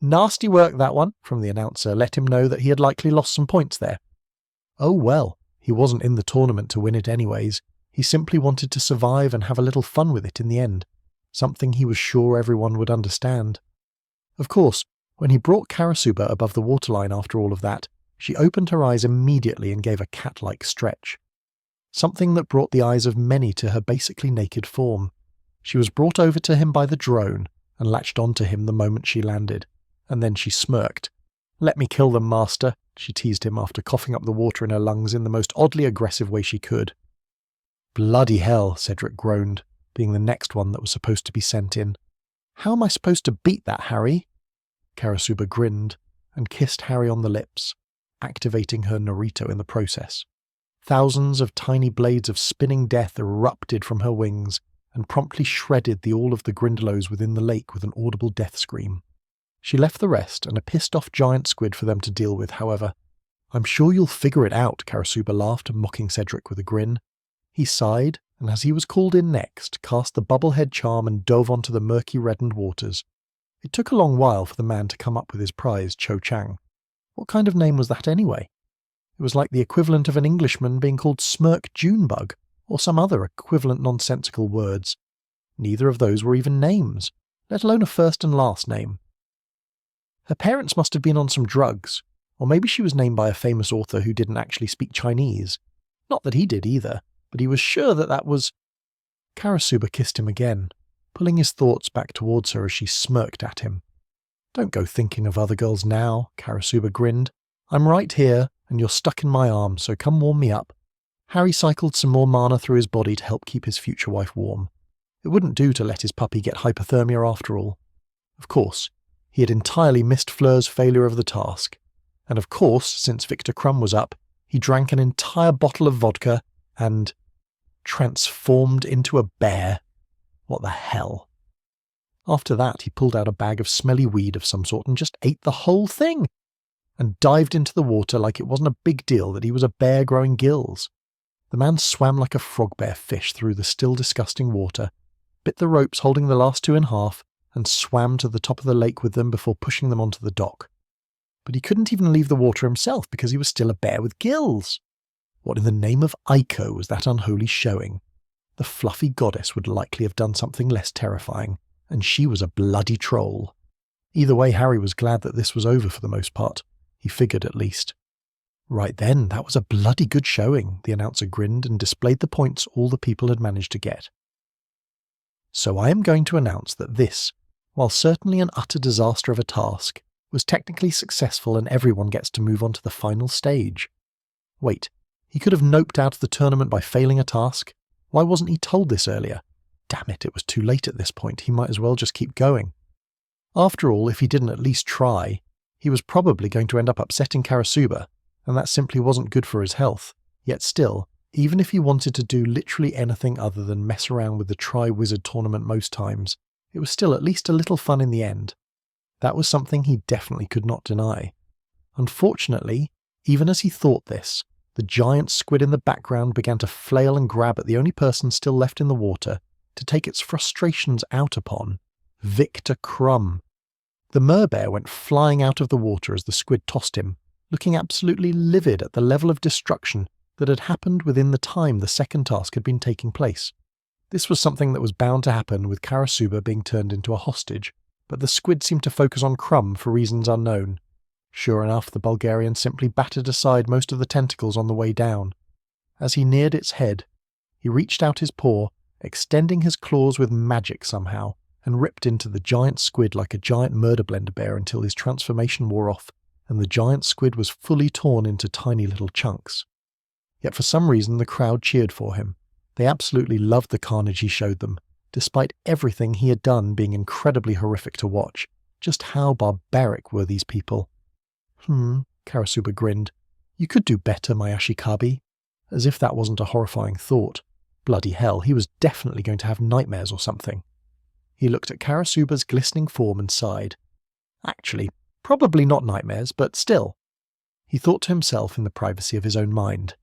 "Nasty work, that one," from the announcer let him know that he had likely lost some points there. Oh well, he wasn't in the tournament to win it anyways. He simply wanted to survive and have a little fun with it in the end, something he was sure everyone would understand. Of course, when he brought Karasuba above the waterline after all of that, she opened her eyes immediately and gave a cat-like stretch. Something that brought the eyes of many to her basically naked form. She was brought over to him by the drone and latched onto him the moment she landed, and then she smirked. "Let me kill them, master," she teased him after coughing up the water in her lungs in the most oddly aggressive way she could. "Bloody hell," Cedric groaned, being the next one that was supposed to be sent in. "How am I supposed to beat that, Harry?" Karasuba grinned and kissed Harry on the lips, activating her Naruto in the process. Thousands of tiny blades of spinning death erupted from her wings and promptly shredded all of the Grindylows within the lake with an audible death scream. She left the rest and a pissed-off giant squid for them to deal with, however. "I'm sure you'll figure it out," Karasuba laughed, mocking Cedric with a grin. He sighed, and as he was called in next, cast the bubblehead charm and dove onto the murky reddened waters. It took a long while for the man to come up with his prize, Cho Chang. What kind of name was that anyway? It was like the equivalent of an Englishman being called Smirk Junebug, or some other equivalent nonsensical words. Neither of those were even names, let alone a first and last name. Her parents must have been on some drugs, or maybe she was named by a famous author who didn't actually speak Chinese. Not that he did either, but he was sure that was... Karasuba kissed him again, pulling his thoughts back towards her as she smirked at him. "Don't go thinking of other girls now," Karasuba grinned. "I'm right here, and you're stuck in my arms, so come warm me up." Harry cycled some more mana through his body to help keep his future wife warm. It wouldn't do to let his puppy get hypothermia after all. Of course, he had entirely missed Fleur's failure of the task. And of course, since Victor Crumb was up, he drank an entire bottle of vodka and... transformed into a bear. What the hell? After that, he pulled out a bag of smelly weed of some sort and just ate the whole thing, and dived into the water like it wasn't a big deal that he was a bear growing gills. The man swam like a frog-bear fish through the still disgusting water, bit the ropes holding the last two in half, and swam to the top of the lake with them before pushing them onto the dock. But he couldn't even leave the water himself because he was still a bear with gills. What in the name of Aiko was that unholy showing? The fluffy goddess would likely have done something less terrifying, and she was a bloody troll. Either way, Harry was glad that this was over for the most part. He figured at least. Right then, that was a bloody good showing, the announcer grinned and displayed the points all the people had managed to get. So I am going to announce that this, while certainly an utter disaster of a task, was technically successful and everyone gets to move on to the final stage. Wait, he could have noped out of the tournament by failing a task? Why wasn't he told this earlier? Damn it was too late at this point, he might as well just keep going. After all, if he didn't at least try, he was probably going to end up upsetting Karasuba, and that simply wasn't good for his health. Yet still, even if he wanted to do literally anything other than mess around with the Tri-Wizard tournament most times, it was still at least a little fun in the end. That was something he definitely could not deny. Unfortunately, even as he thought this, the giant squid in the background began to flail and grab at the only person still left in the water to take its frustrations out upon, Victor Crumb. The merbear went flying out of the water as the squid tossed him, looking absolutely livid at the level of destruction that had happened within the time the second task had been taking place. This was something that was bound to happen with Karasuba being turned into a hostage, but the squid seemed to focus on Crumb for reasons unknown. Sure enough, the Bulgarian simply battered aside most of the tentacles on the way down. As he neared its head, he reached out his paw, extending his claws with magic somehow, and ripped into the giant squid like a giant murder blender bear until his transformation wore off, and the giant squid was fully torn into tiny little chunks. Yet for some reason the crowd cheered for him. They absolutely loved the carnage he showed them, despite everything he had done being incredibly horrific to watch. Just how barbaric were these people? Karasuba grinned. You could do better, my Ashikabi. As if that wasn't a horrifying thought. Bloody hell, he was definitely going to have nightmares or something. He looked at Karasuba's glistening form and sighed. Actually, probably not nightmares, but still. He thought to himself in the privacy of his own mind.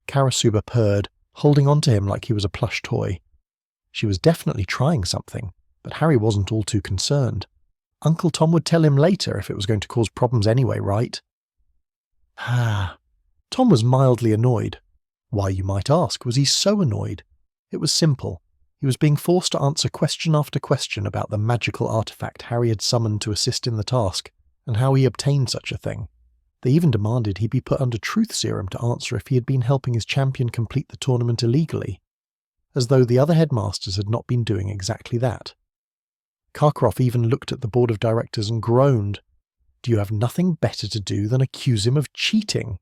Karasuba purred, holding on to him like he was a plush toy. She was definitely trying something, but Harry wasn't all too concerned. Uncle Tom would tell him later if it was going to cause problems anyway, right? Tom was mildly annoyed. Why, you might ask, was he so annoyed? It was simple. He was being forced to answer question after question about the magical artifact Harry had summoned to assist in the task, and how he obtained such a thing. They even demanded he be put under truth serum to answer if he had been helping his champion complete the tournament illegally. As though the other headmasters had not been doing exactly that. Karkaroff even looked at the board of directors and groaned. Do you have nothing better to do than accuse him of cheating?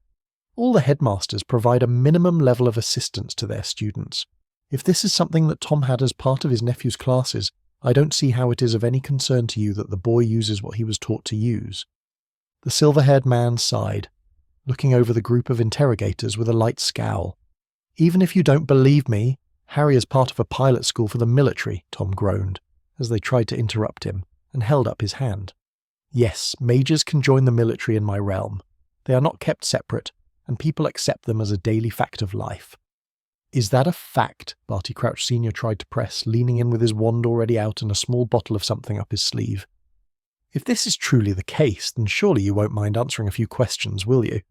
All the headmasters provide a minimum level of assistance to their students. If this is something that Tom had as part of his nephew's classes, I don't see how it is of any concern to you that the boy uses what he was taught to use. The silver-haired man sighed, looking over the group of interrogators with a light scowl. Even if you don't believe me, Harry is part of a pilot school for the military, Tom groaned, as they tried to interrupt him, and held up his hand. Yes, mages can join the military in my realm. They are not kept separate, and people accept them as a daily fact of life. Is that a fact? Barty Crouch Sr. tried to press, leaning in with his wand already out and a small bottle of something up his sleeve. If this is truly the case, then surely you won't mind answering a few questions, will you?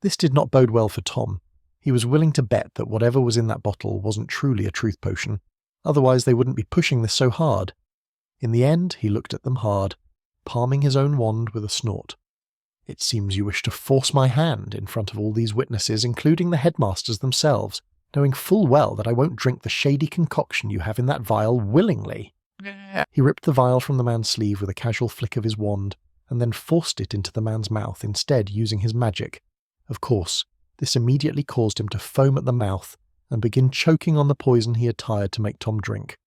This did not bode well for Tom. He was willing to bet that whatever was in that bottle wasn't truly a truth potion, otherwise they wouldn't be pushing this so hard. In the end, he looked at them hard, palming his own wand with a snort. "It seems you wish to force my hand in front of all these witnesses, including the headmasters themselves, knowing full well that I won't drink the shady concoction you have in that vial willingly." He ripped the vial from the man's sleeve with a casual flick of his wand, and then forced it into the man's mouth, instead using his magic. Of course, this immediately caused him to foam at the mouth and begin choking on the poison he had tired to make Tom drink.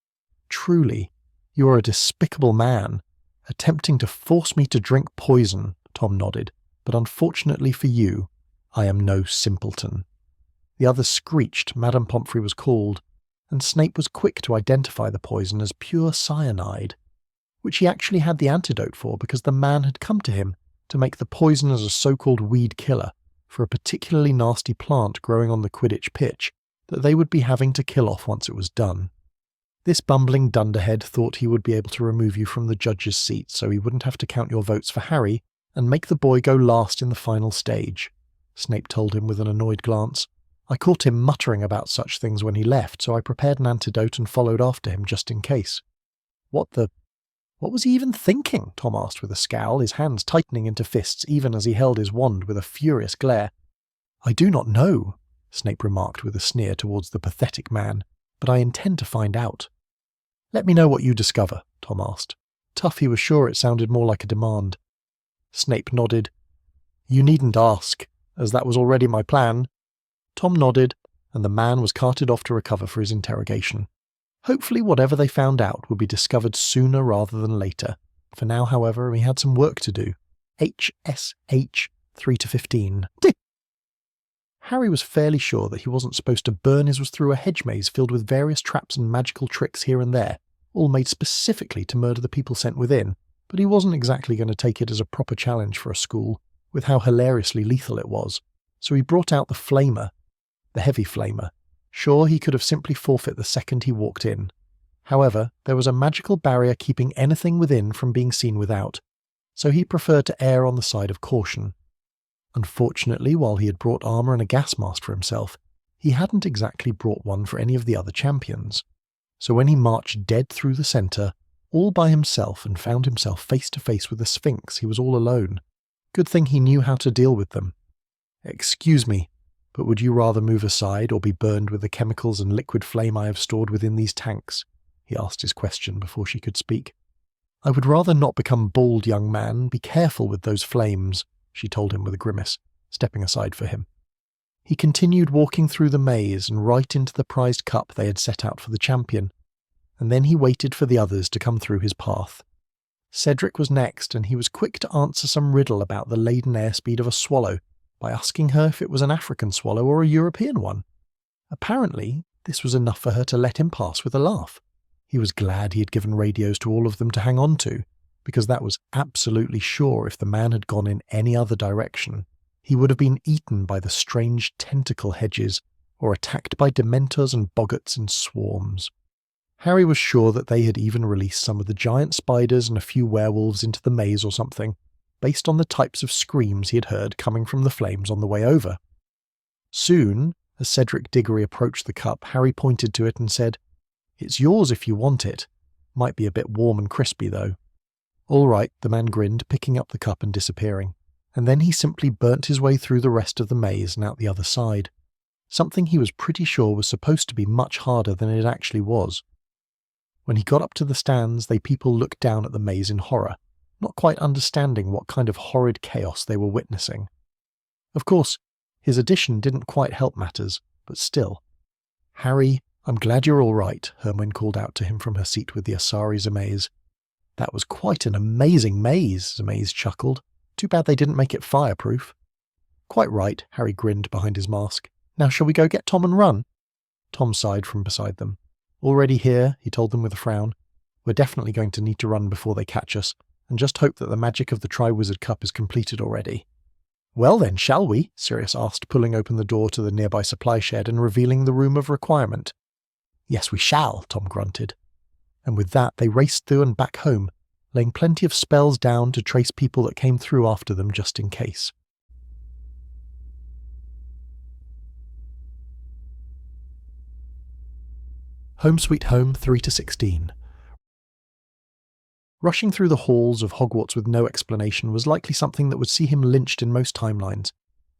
"Truly, you are a despicable man, attempting to force me to drink poison," Tom nodded, "but unfortunately for you, I am no simpleton." The others screeched Madame Pomfrey was called, and Snape was quick to identify the poison as pure cyanide, which he actually had the antidote for because the man had come to him to make the poison as a so-called weed killer for a particularly nasty plant growing on the Quidditch pitch that they would be having to kill off once it was done. This bumbling dunderhead thought he would be able to remove you from the judge's seat so he wouldn't have to count your votes for Harry and make the boy go last in the final stage, Snape told him with an annoyed glance. "I caught him muttering about such things when he left, so I prepared an antidote and followed after him just in case." What was he even thinking? Tom asked with a scowl, his hands tightening into fists even as he held his wand with a furious glare. "I do not know," Snape remarked with a sneer towards the pathetic man, "but I intend to find out." "Let me know what you discover," Tom asked. Tough, he was sure it sounded more like a demand. Snape nodded. "You needn't ask, as that was already my plan." Tom nodded, and the man was carted off to recover for his interrogation. Hopefully whatever they found out would be discovered sooner rather than later. For now, however, he had some work to do. HSH 3 to 15. Harry was fairly sure that he wasn't supposed to burn his way through a hedge maze filled with various traps and magical tricks here and there, all made specifically to murder the people sent within, but he wasn't exactly going to take it as a proper challenge for a school, with how hilariously lethal it was. So he brought out the flamer, the heavy flamer. Sure, he could have simply forfeit the second he walked in. However, there was a magical barrier keeping anything within from being seen without, so he preferred to err on the side of caution. Unfortunately, while he had brought armour and a gas mask for himself, he hadn't exactly brought one for any of the other champions. So when he marched dead through the centre, all by himself, and found himself face to face with the Sphinx, he was all alone. Good thing he knew how to deal with them. "Excuse me, but would you rather move aside or be burned with the chemicals and liquid flame I have stored within these tanks?" he asked his question before she could speak. "I would rather not become bald, young man. Be careful with those flames," she told him with a grimace, stepping aside for him. He continued walking through the maze and right into the prized cup they had set out for the champion, and then he waited for the others to come through his path. Cedric was next, and he was quick to answer some riddle about the laden airspeed of a swallow by asking her if it was an African swallow or a European one. Apparently, this was enough for her to let him pass with a laugh. He was glad he had given radios to all of them to hang on to, because that was absolutely sure if the man had gone in any other direction, he would have been eaten by the strange tentacle hedges or attacked by dementors and boggarts in swarms. Harry was sure that they had even released some of the giant spiders and a few werewolves into the maze or something, based on the types of screams he had heard coming from the flames on the way over. Soon, as Cedric Diggory approached the cup, Harry pointed to it and said, "It's yours if you want it. Might be a bit warm and crispy, though." "All right," the man grinned, picking up the cup and disappearing. And then he simply burnt his way through the rest of the maze and out the other side. Something he was pretty sure was supposed to be much harder than it actually was. When he got up to the stands, they people looked down at the maze in horror, not quite understanding what kind of horrid chaos they were witnessing. Of course, his addition didn't quite help matters, but still. "Harry, I'm glad you're all right," Hermione called out to him from her seat with the Asari Zamaze. "That was quite an amazing maze," Zamaze chuckled. "Too bad they didn't make it fireproof." "Quite right," Harry grinned behind his mask. "Now shall we go get Tom and run?" Tom sighed from beside them. "Already here," he told them with a frown. "We're definitely going to need to run before they catch us, and just hope that the magic of the Triwizard Cup is completed already." "Well then, shall we?" Sirius asked, pulling open the door to the nearby supply shed and revealing the room of requirement. "Yes, we shall," Tom grunted. And with that, they raced through and back home, laying plenty of spells down to trace people that came through after them just in case. Home Sweet Home 3-16. Rushing through the halls of Hogwarts with no explanation was likely something that would see him lynched in most timelines.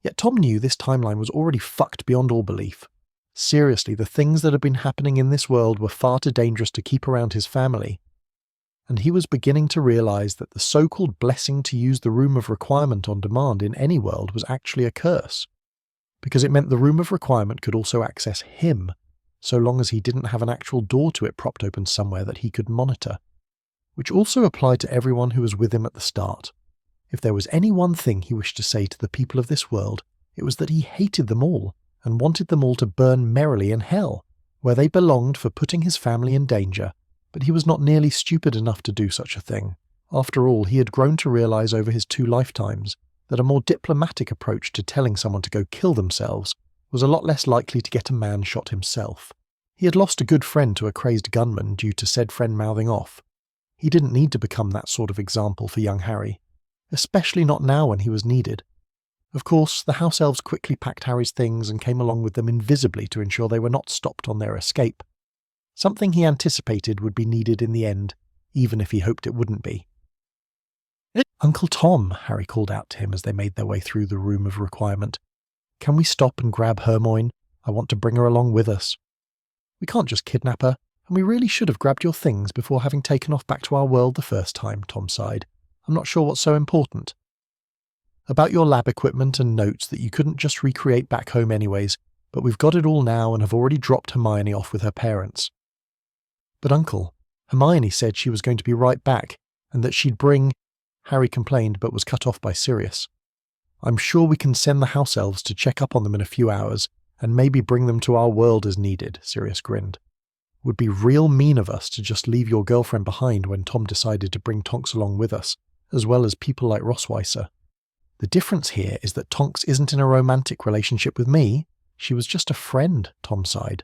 Yet Tom knew this timeline was already fucked beyond all belief. Seriously, the things that had been happening in this world were far too dangerous to keep around his family. And he was beginning to realise that the so-called blessing to use the Room of Requirement on demand in any world was actually a curse. Because it meant the Room of Requirement could also access him, so long as he didn't have an actual door to it propped open somewhere that he could monitor. Which also applied to everyone who was with him at the start. If there was any one thing he wished to say to the people of this world, it was that he hated them all, and wanted them all to burn merrily in hell, where they belonged for putting his family in danger. But he was not nearly stupid enough to do such a thing. After all, he had grown to realise over his 2 lifetimes that a more diplomatic approach to telling someone to go kill themselves was a lot less likely to get a man shot himself. He had lost a good friend to a crazed gunman due to said friend mouthing off. He didn't need to become that sort of example for young Harry, especially not now when he was needed. Of course, the house elves quickly packed Harry's things and came along with them invisibly to ensure they were not stopped on their escape. Something he anticipated would be needed in the end, even if he hoped it wouldn't be. "Uncle Tom," Harry called out to him as they made their way through the Room of Requirement. "Can we stop and grab Hermione? I want to bring her along with us." "We can't just kidnap her, and we really should have grabbed your things before having taken off back to our world the first time," Tom sighed. "I'm not sure what's so important." "About your lab equipment and notes that you couldn't just recreate back home anyways, but we've got it all now and have already dropped Hermione off with her parents." "But Uncle, Hermione said she was going to be right back, and that she'd bring—" Harry complained but was cut off by Sirius. "I'm sure we can send the house elves to check up on them in a few hours, and maybe bring them to our world as needed," Sirius grinned. "Would be real mean of us to just leave your girlfriend behind when Tom decided to bring Tonks along with us, as well as people like Rossweiser. The difference here is that Tonks isn't in a romantic relationship with me. She was just a friend," Tom sighed.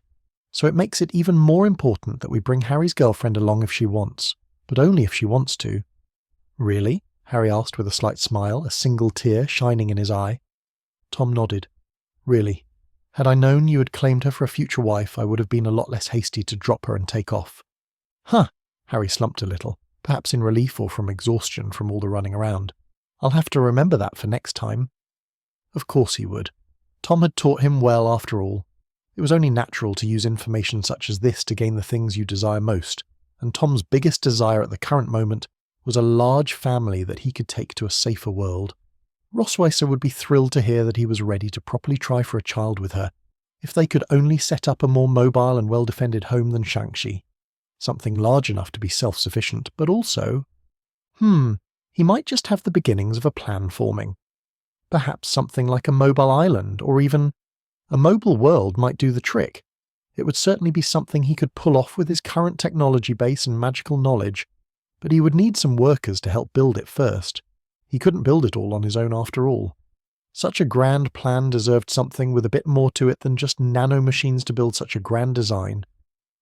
"So it makes it even more important that we bring Harry's girlfriend along if she wants, but only if she wants to." "Really?" Harry asked with a slight smile, a single tear shining in his eye. Tom nodded. "Really. Had I known you had claimed her for a future wife, I would have been a lot less hasty to drop her and take off." "Huh!" Harry slumped a little, perhaps in relief or from exhaustion from all the running around. "I'll have to remember that for next time." Of course he would. Tom had taught him well after all. It was only natural to use information such as this to gain the things you desire most, and Tom's biggest desire at the current moment was a large family that he could take to a safer world. Rossweiser would be thrilled to hear that he was ready to properly try for a child with her, if they could only set up a more mobile and well-defended home than Shang-Chi. Something large enough to be self-sufficient, but also... he might just have the beginnings of a plan forming. Perhaps something like a mobile island, or even... a mobile world might do the trick. It would certainly be something he could pull off with his current technology base and magical knowledge, but he would need some workers to help build it first. He couldn't build it all on his own after all. Such a grand plan deserved something with a bit more to it than just nanomachines to build such a grand design.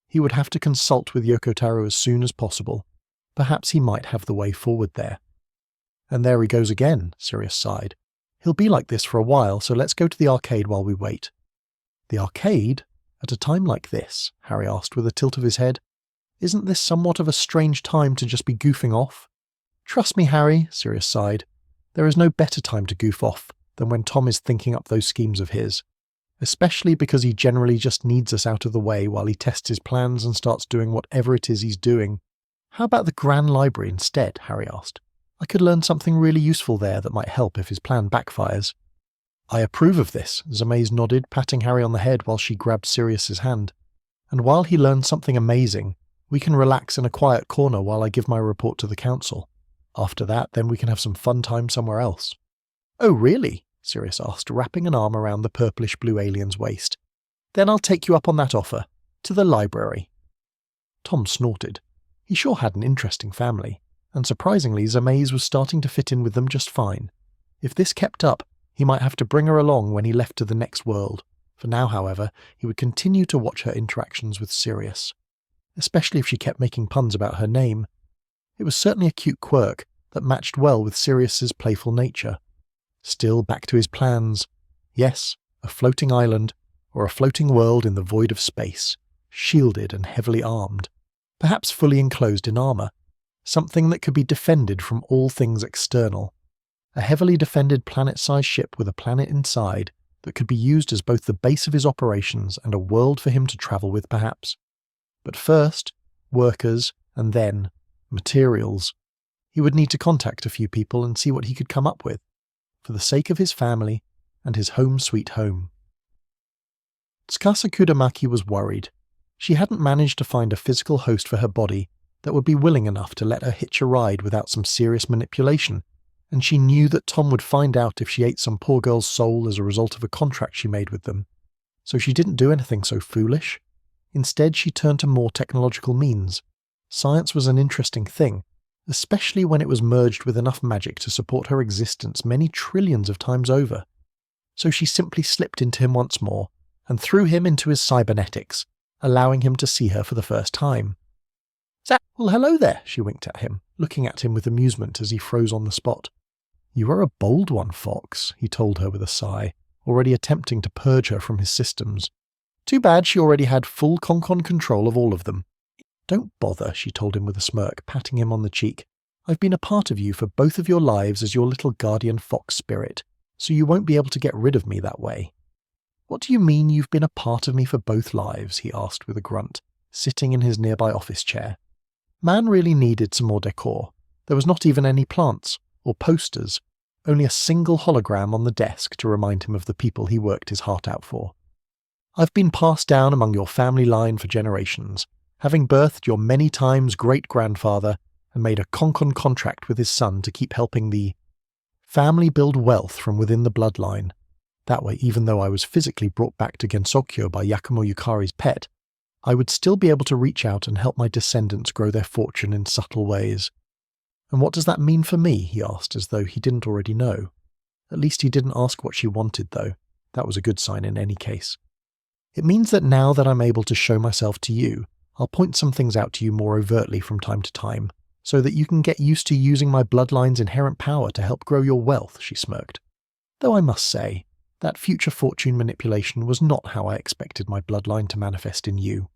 He would have to consult with Yoko Taro as soon as possible. Perhaps he might have the way forward there. "And there he goes again," Sirius sighed. "He'll be like this for a while, so let's go to the arcade while we wait." "The arcade? At a time like this?" Harry asked with a tilt of his head. "Isn't this somewhat of a strange time to just be goofing off?" "Trust me, Harry," Sirius sighed. "There is no better time to goof off than when Tom is thinking up those schemes of his. Especially because he generally just needs us out of the way while he tests his plans and starts doing whatever it is he's doing." "How about the Grand Library instead?" Harry asked. "I could learn something really useful there that might help if his plan backfires." "I approve of this," Zamaze nodded, patting Harry on the head while she grabbed Sirius's hand. "And while he learns something amazing, we can relax in a quiet corner while I give my report to the council. After that, then we can have some fun time somewhere else." "Oh, really?" Sirius asked, wrapping an arm around the purplish-blue alien's waist. "Then I'll take you up on that offer. To the library." Tom snorted. He sure had an interesting family, and surprisingly Zamaze was starting to fit in with them just fine. If this kept up, he might have to bring her along when he left to the next world. For now, however, he would continue to watch her interactions with Sirius. Especially if she kept making puns about her name. It was certainly a cute quirk that matched well with Sirius's playful nature. Still, back to his plans. Yes, a floating island, or a floating world in the void of space. shielded and heavily armed, perhaps fully enclosed in armour, something that could be defended from all things external. A heavily defended planet-sized ship with a planet inside that could be used as both the base of his operations and a world for him to travel with perhaps. But first, workers, and then, materials. He would need to contact a few people and see what he could come up with, for the sake of his family and his home sweet home. Tsukasa Kudamaki was worried. She hadn't managed to find a physical host for her body that would be willing enough to let her hitch a ride without some serious manipulation, and she knew that Tom would find out if she ate some poor girl's soul as a result of a contract she made with them. So she didn't do anything so foolish. Instead, she turned to more technological means. Science was an interesting thing, especially when it was merged with enough magic to support her existence many trillions of times over. So she simply slipped into him once more, and threw him into his cybernetics, allowing him to see her for the first time. Well, hello there, she winked at him, looking at him with amusement as he froze on the spot. You are a bold one, Fox, he told her with a sigh, already attempting to purge her from his systems. Too bad she already had full Concon control of all of them. Don't bother, she told him with a smirk, patting him on the cheek. I've been a part of you for both of your lives as your little guardian fox spirit, so you won't be able to get rid of me that way. What do you mean you've been a part of me for both lives? He asked with a grunt, sitting in his nearby office chair. Man really needed some more decor. There was not even any plants, or posters, only a single hologram on the desk to remind him of the people he worked his heart out for. I've been passed down among your family line for generations, having birthed your many times great-grandfather and made a Concon contract with his son to keep helping the family build wealth from within the bloodline. That way, even though I was physically brought back to Gensokyo by Yakumo Yukari's pet, I would still be able to reach out and help my descendants grow their fortune in subtle ways. And what does that mean for me? He asked, as though he didn't already know. At least he didn't ask what she wanted, though. That was a good sign in any case. It means that now that I'm able to show myself to you, I'll point some things out to you more overtly from time to time, so that you can get used to using my bloodline's inherent power to help grow your wealth, she smirked. Though I must say, that future fortune manipulation was not how I expected my bloodline to manifest in you.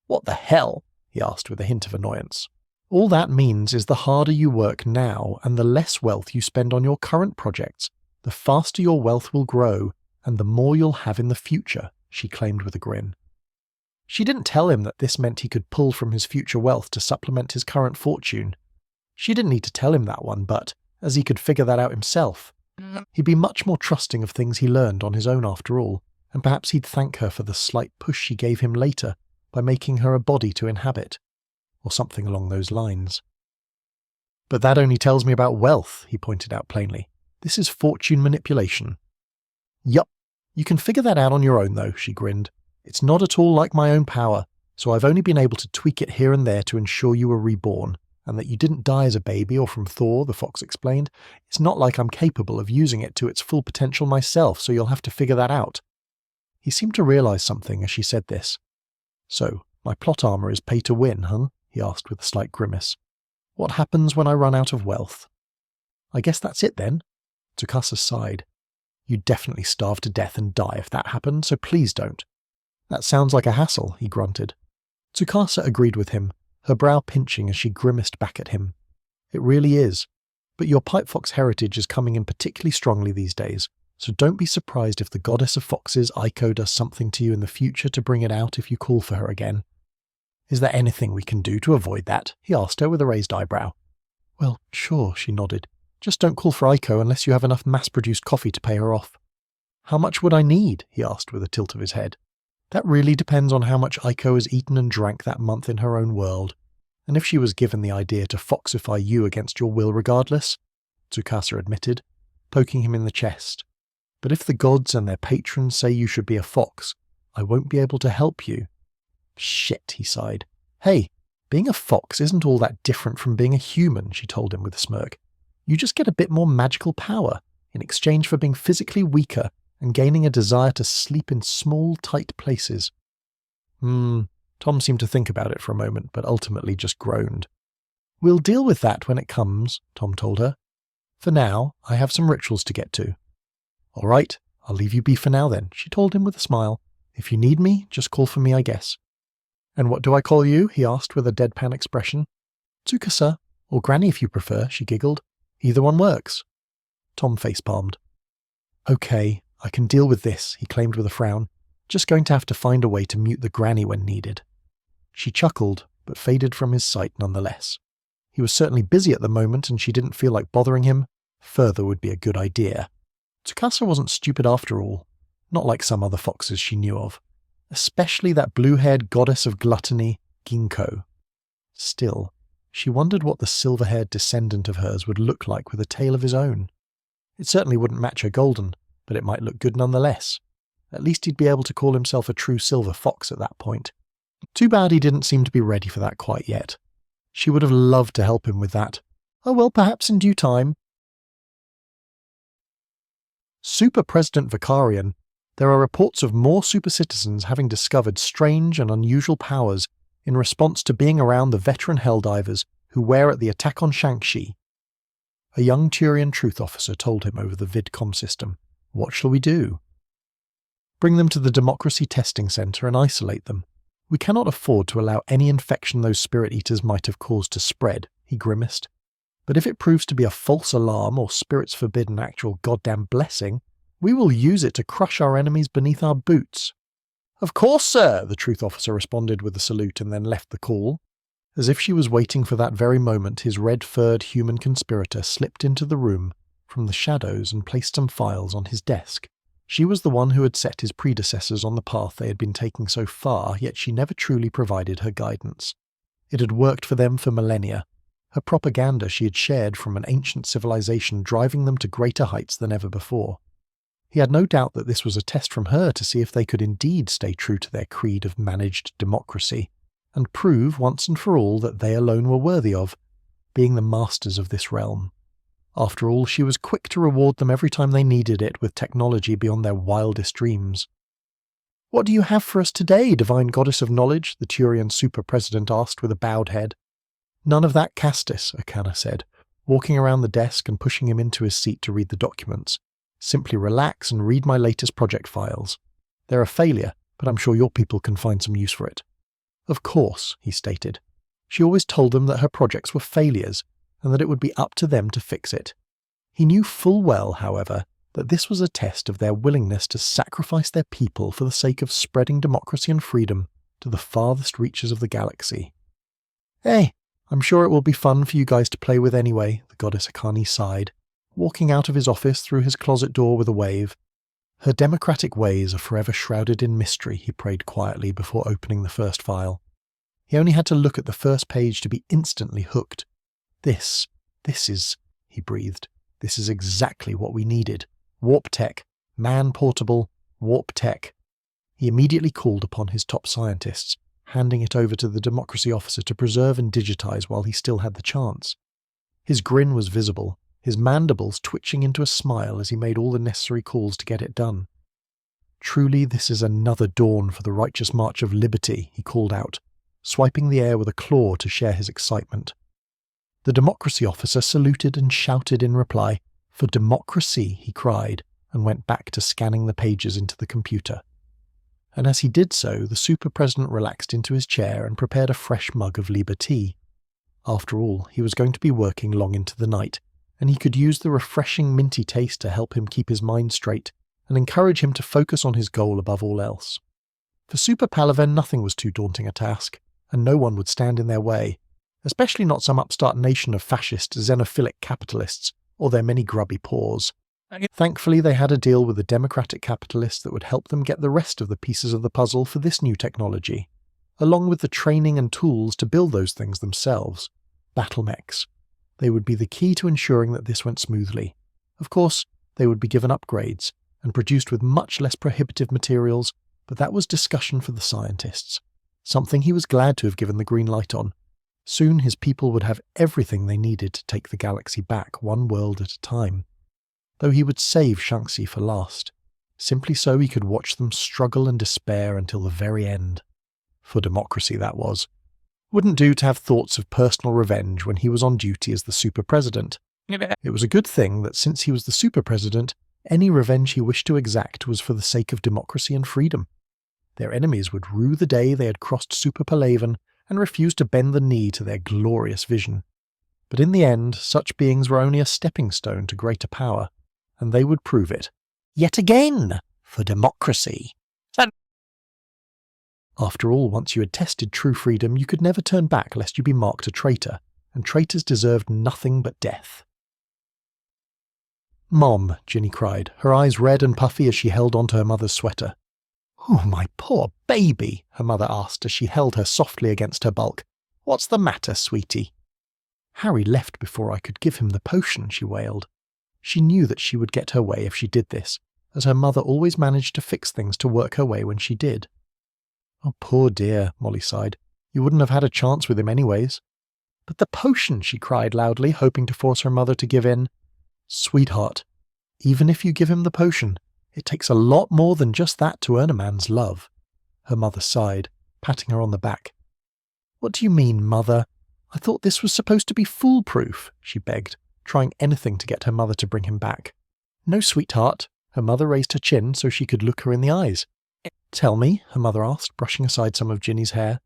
What the hell? He asked with a hint of annoyance. All that means is the harder you work now and the less wealth you spend on your current projects, the faster your wealth will grow and the more you'll have in the future, she claimed with a grin. She didn't tell him that this meant he could pull from his future wealth to supplement his current fortune. She didn't need to tell him that one, but, as he could figure that out himself, he'd be much more trusting of things he learned on his own after all, and perhaps he'd thank her for the slight push she gave him later by making her a body to inhabit, or something along those lines. But that only tells me about wealth, he pointed out plainly. This is fortune manipulation. Yup, you can figure that out on your own though, she grinned. It's not at all like my own power, so I've only been able to tweak it here and there to ensure you were reborn, and that you didn't die as a baby or from Thor, the fox explained. It's not like I'm capable of using it to its full potential myself, so you'll have to figure that out. He seemed to realise something as she said this. So, my plot armour is pay to win, huh? He asked with a slight grimace. What happens when I run out of wealth? I guess that's it then. Tsukasa sighed. You'd definitely starve to death and die if that happened, so please don't. That sounds like a hassle, he grunted. Tsukasa agreed with him, her brow pinching as she grimaced back at him. It really is. But your pipe fox heritage is coming in particularly strongly these days, so don't be surprised if the goddess of foxes, Aiko, does something to you in the future to bring it out if you call for her again. Is there anything we can do to avoid that? He asked her with a raised eyebrow. Well, sure, she nodded. Just don't call for Aiko unless you have enough mass-produced coffee to pay her off. How much would I need? He asked with a tilt of his head. That really depends on how much Aiko has eaten and drank that month in her own world, and if she was given the idea to foxify you against your will regardless, Tsukasa admitted, poking him in the chest. But if the gods and their patrons say you should be a fox, I won't be able to help you. Shit, he sighed. Hey, being a fox isn't all that different from being a human, she told him with a smirk. You just get a bit more magical power in exchange for being physically weaker and gaining a desire to sleep in small, tight places. Tom seemed to think about it for a moment, but ultimately just groaned. We'll deal with that when it comes, Tom told her. For now, I have some rituals to get to. All right, I'll leave you be for now then, she told him with a smile. If you need me, just call for me, I guess. "And what do I call you?" he asked with a deadpan expression. "Tsukasa, or Granny if you prefer," she giggled. "Either one works." Tom facepalmed. "Okay, I can deal with this," he claimed with a frown. "Just going to have to find a way to mute the Granny when needed." She chuckled, but faded from his sight nonetheless. He was certainly busy at the moment and she didn't feel like bothering him. Further would be a good idea. Tsukasa wasn't stupid after all, not like some other foxes she knew of. Especially that blue-haired goddess of gluttony, Ginkgo. Still, she wondered what the silver-haired descendant of hers would look like with a tail of his own. It certainly wouldn't match her golden, but it might look good nonetheless. At least he'd be able to call himself a true silver fox at that point. Too bad he didn't seem to be ready for that quite yet. She would have loved to help him with that. Oh well, perhaps in due time. Super President Vicarian, there are reports of more super citizens having discovered strange and unusual powers in response to being around the veteran Helldivers who were at the attack on Shanxi. A young Turian truth officer told him over the vidcom system. What shall we do? Bring them to the Democracy Testing Center and isolate them. We cannot afford to allow any infection those spirit eaters might have caused to spread, he grimaced. But if it proves to be a false alarm or spirits forbid an actual goddamn blessing, we will use it to crush our enemies beneath our boots. Of course, sir, the truth officer responded with a salute and then left the call. As if she was waiting for that very moment, his red-furred human conspirator slipped into the room from the shadows and placed some files on his desk. She was the one who had set his predecessors on the path they had been taking so far, yet she never truly provided her guidance. It had worked for them for millennia. Her propaganda she had shared from an ancient civilization driving them to greater heights than ever before. He had no doubt that this was a test from her to see if they could indeed stay true to their creed of managed democracy, and prove once and for all that they alone were worthy of, being the masters of this realm. After all, she was quick to reward them every time they needed it with technology beyond their wildest dreams. "What do you have for us today, divine goddess of knowledge?" the Turian super-president asked with a bowed head. "None of that, Castus," Akana said, walking around the desk and pushing him into his seat to read the documents. "Simply relax and read my latest project files. They're a failure, but I'm sure your people can find some use for it." Of course, he stated. She always told them that her projects were failures, and that it would be up to them to fix it. He knew full well, however, that this was a test of their willingness to sacrifice their people for the sake of spreading democracy and freedom to the farthest reaches of the galaxy. "Hey, I'm sure it will be fun for you guys to play with anyway," the goddess Akani sighed, walking out of his office through his closet door with a wave. Her democratic ways are forever shrouded in mystery, he prayed quietly before opening the first file. He only had to look at the first page to be instantly hooked. This is, he breathed, this is exactly what we needed. Warp tech, man-portable, warp tech. He immediately called upon his top scientists, handing it over to the democracy officer to preserve and digitize while he still had the chance. His grin was visible, his mandibles twitching into a smile as he made all the necessary calls to get it done. "Truly this is another dawn for the righteous march of liberty," he called out, swiping the air with a claw to share his excitement. The democracy officer saluted and shouted in reply. "For democracy," he cried, and went back to scanning the pages into the computer. And as he did so, the super-president relaxed into his chair and prepared a fresh mug of Liba tea. After all, he was going to be working long into the night, and he could use the refreshing minty taste to help him keep his mind straight and encourage him to focus on his goal above all else. For Super Palaven, nothing was too daunting a task, and no one would stand in their way, especially not some upstart nation of fascist, xenophilic capitalists, or their many grubby paws. Thankfully, they had a deal with the democratic capitalists that would help them get the rest of the pieces of the puzzle for this new technology, along with the training and tools to build those things themselves. Battle mechs. They would be the key to ensuring that this went smoothly. Of course, they would be given upgrades, and produced with much less prohibitive materials, but that was discussion for the scientists. Something he was glad to have given the green light on. Soon his people would have everything they needed to take the galaxy back, one world at a time. Though he would save Shanxi for last, simply so he could watch them struggle and despair until the very end. For democracy, that was. Wouldn't do to have thoughts of personal revenge when he was on duty as the super-president. It was a good thing that since he was the super-president, any revenge he wished to exact was for the sake of democracy and freedom. Their enemies would rue the day they had crossed Super Palaven and refused to bend the knee to their glorious vision. But in the end, such beings were only a stepping stone to greater power, and they would prove it. Yet again, for democracy. After all, once you had tested true freedom, you could never turn back lest you be marked a traitor, and traitors deserved nothing but death. "Mom," Ginny cried, her eyes red and puffy as she held onto her mother's sweater. "Oh, my poor baby," her mother asked as she held her softly against her bulk. "What's the matter, sweetie?" "Harry left before I could give him the potion," she wailed. She knew that she would get her way if she did this, as her mother always managed to fix things to work her way when she did. "Oh, poor dear," Molly sighed. "You wouldn't have had a chance with him anyways." "But the potion," she cried loudly, hoping to force her mother to give in. "Sweetheart, even if you give him the potion, it takes a lot more than just that to earn a man's love." Her mother sighed, patting her on the back. "What do you mean, Mother? I thought this was supposed to be foolproof," she begged, trying anything to get her mother to bring him back. "No, sweetheart." Her mother raised her chin so she could look her in the eyes. "Tell me," her mother asked, brushing aside some of Ginny's hair.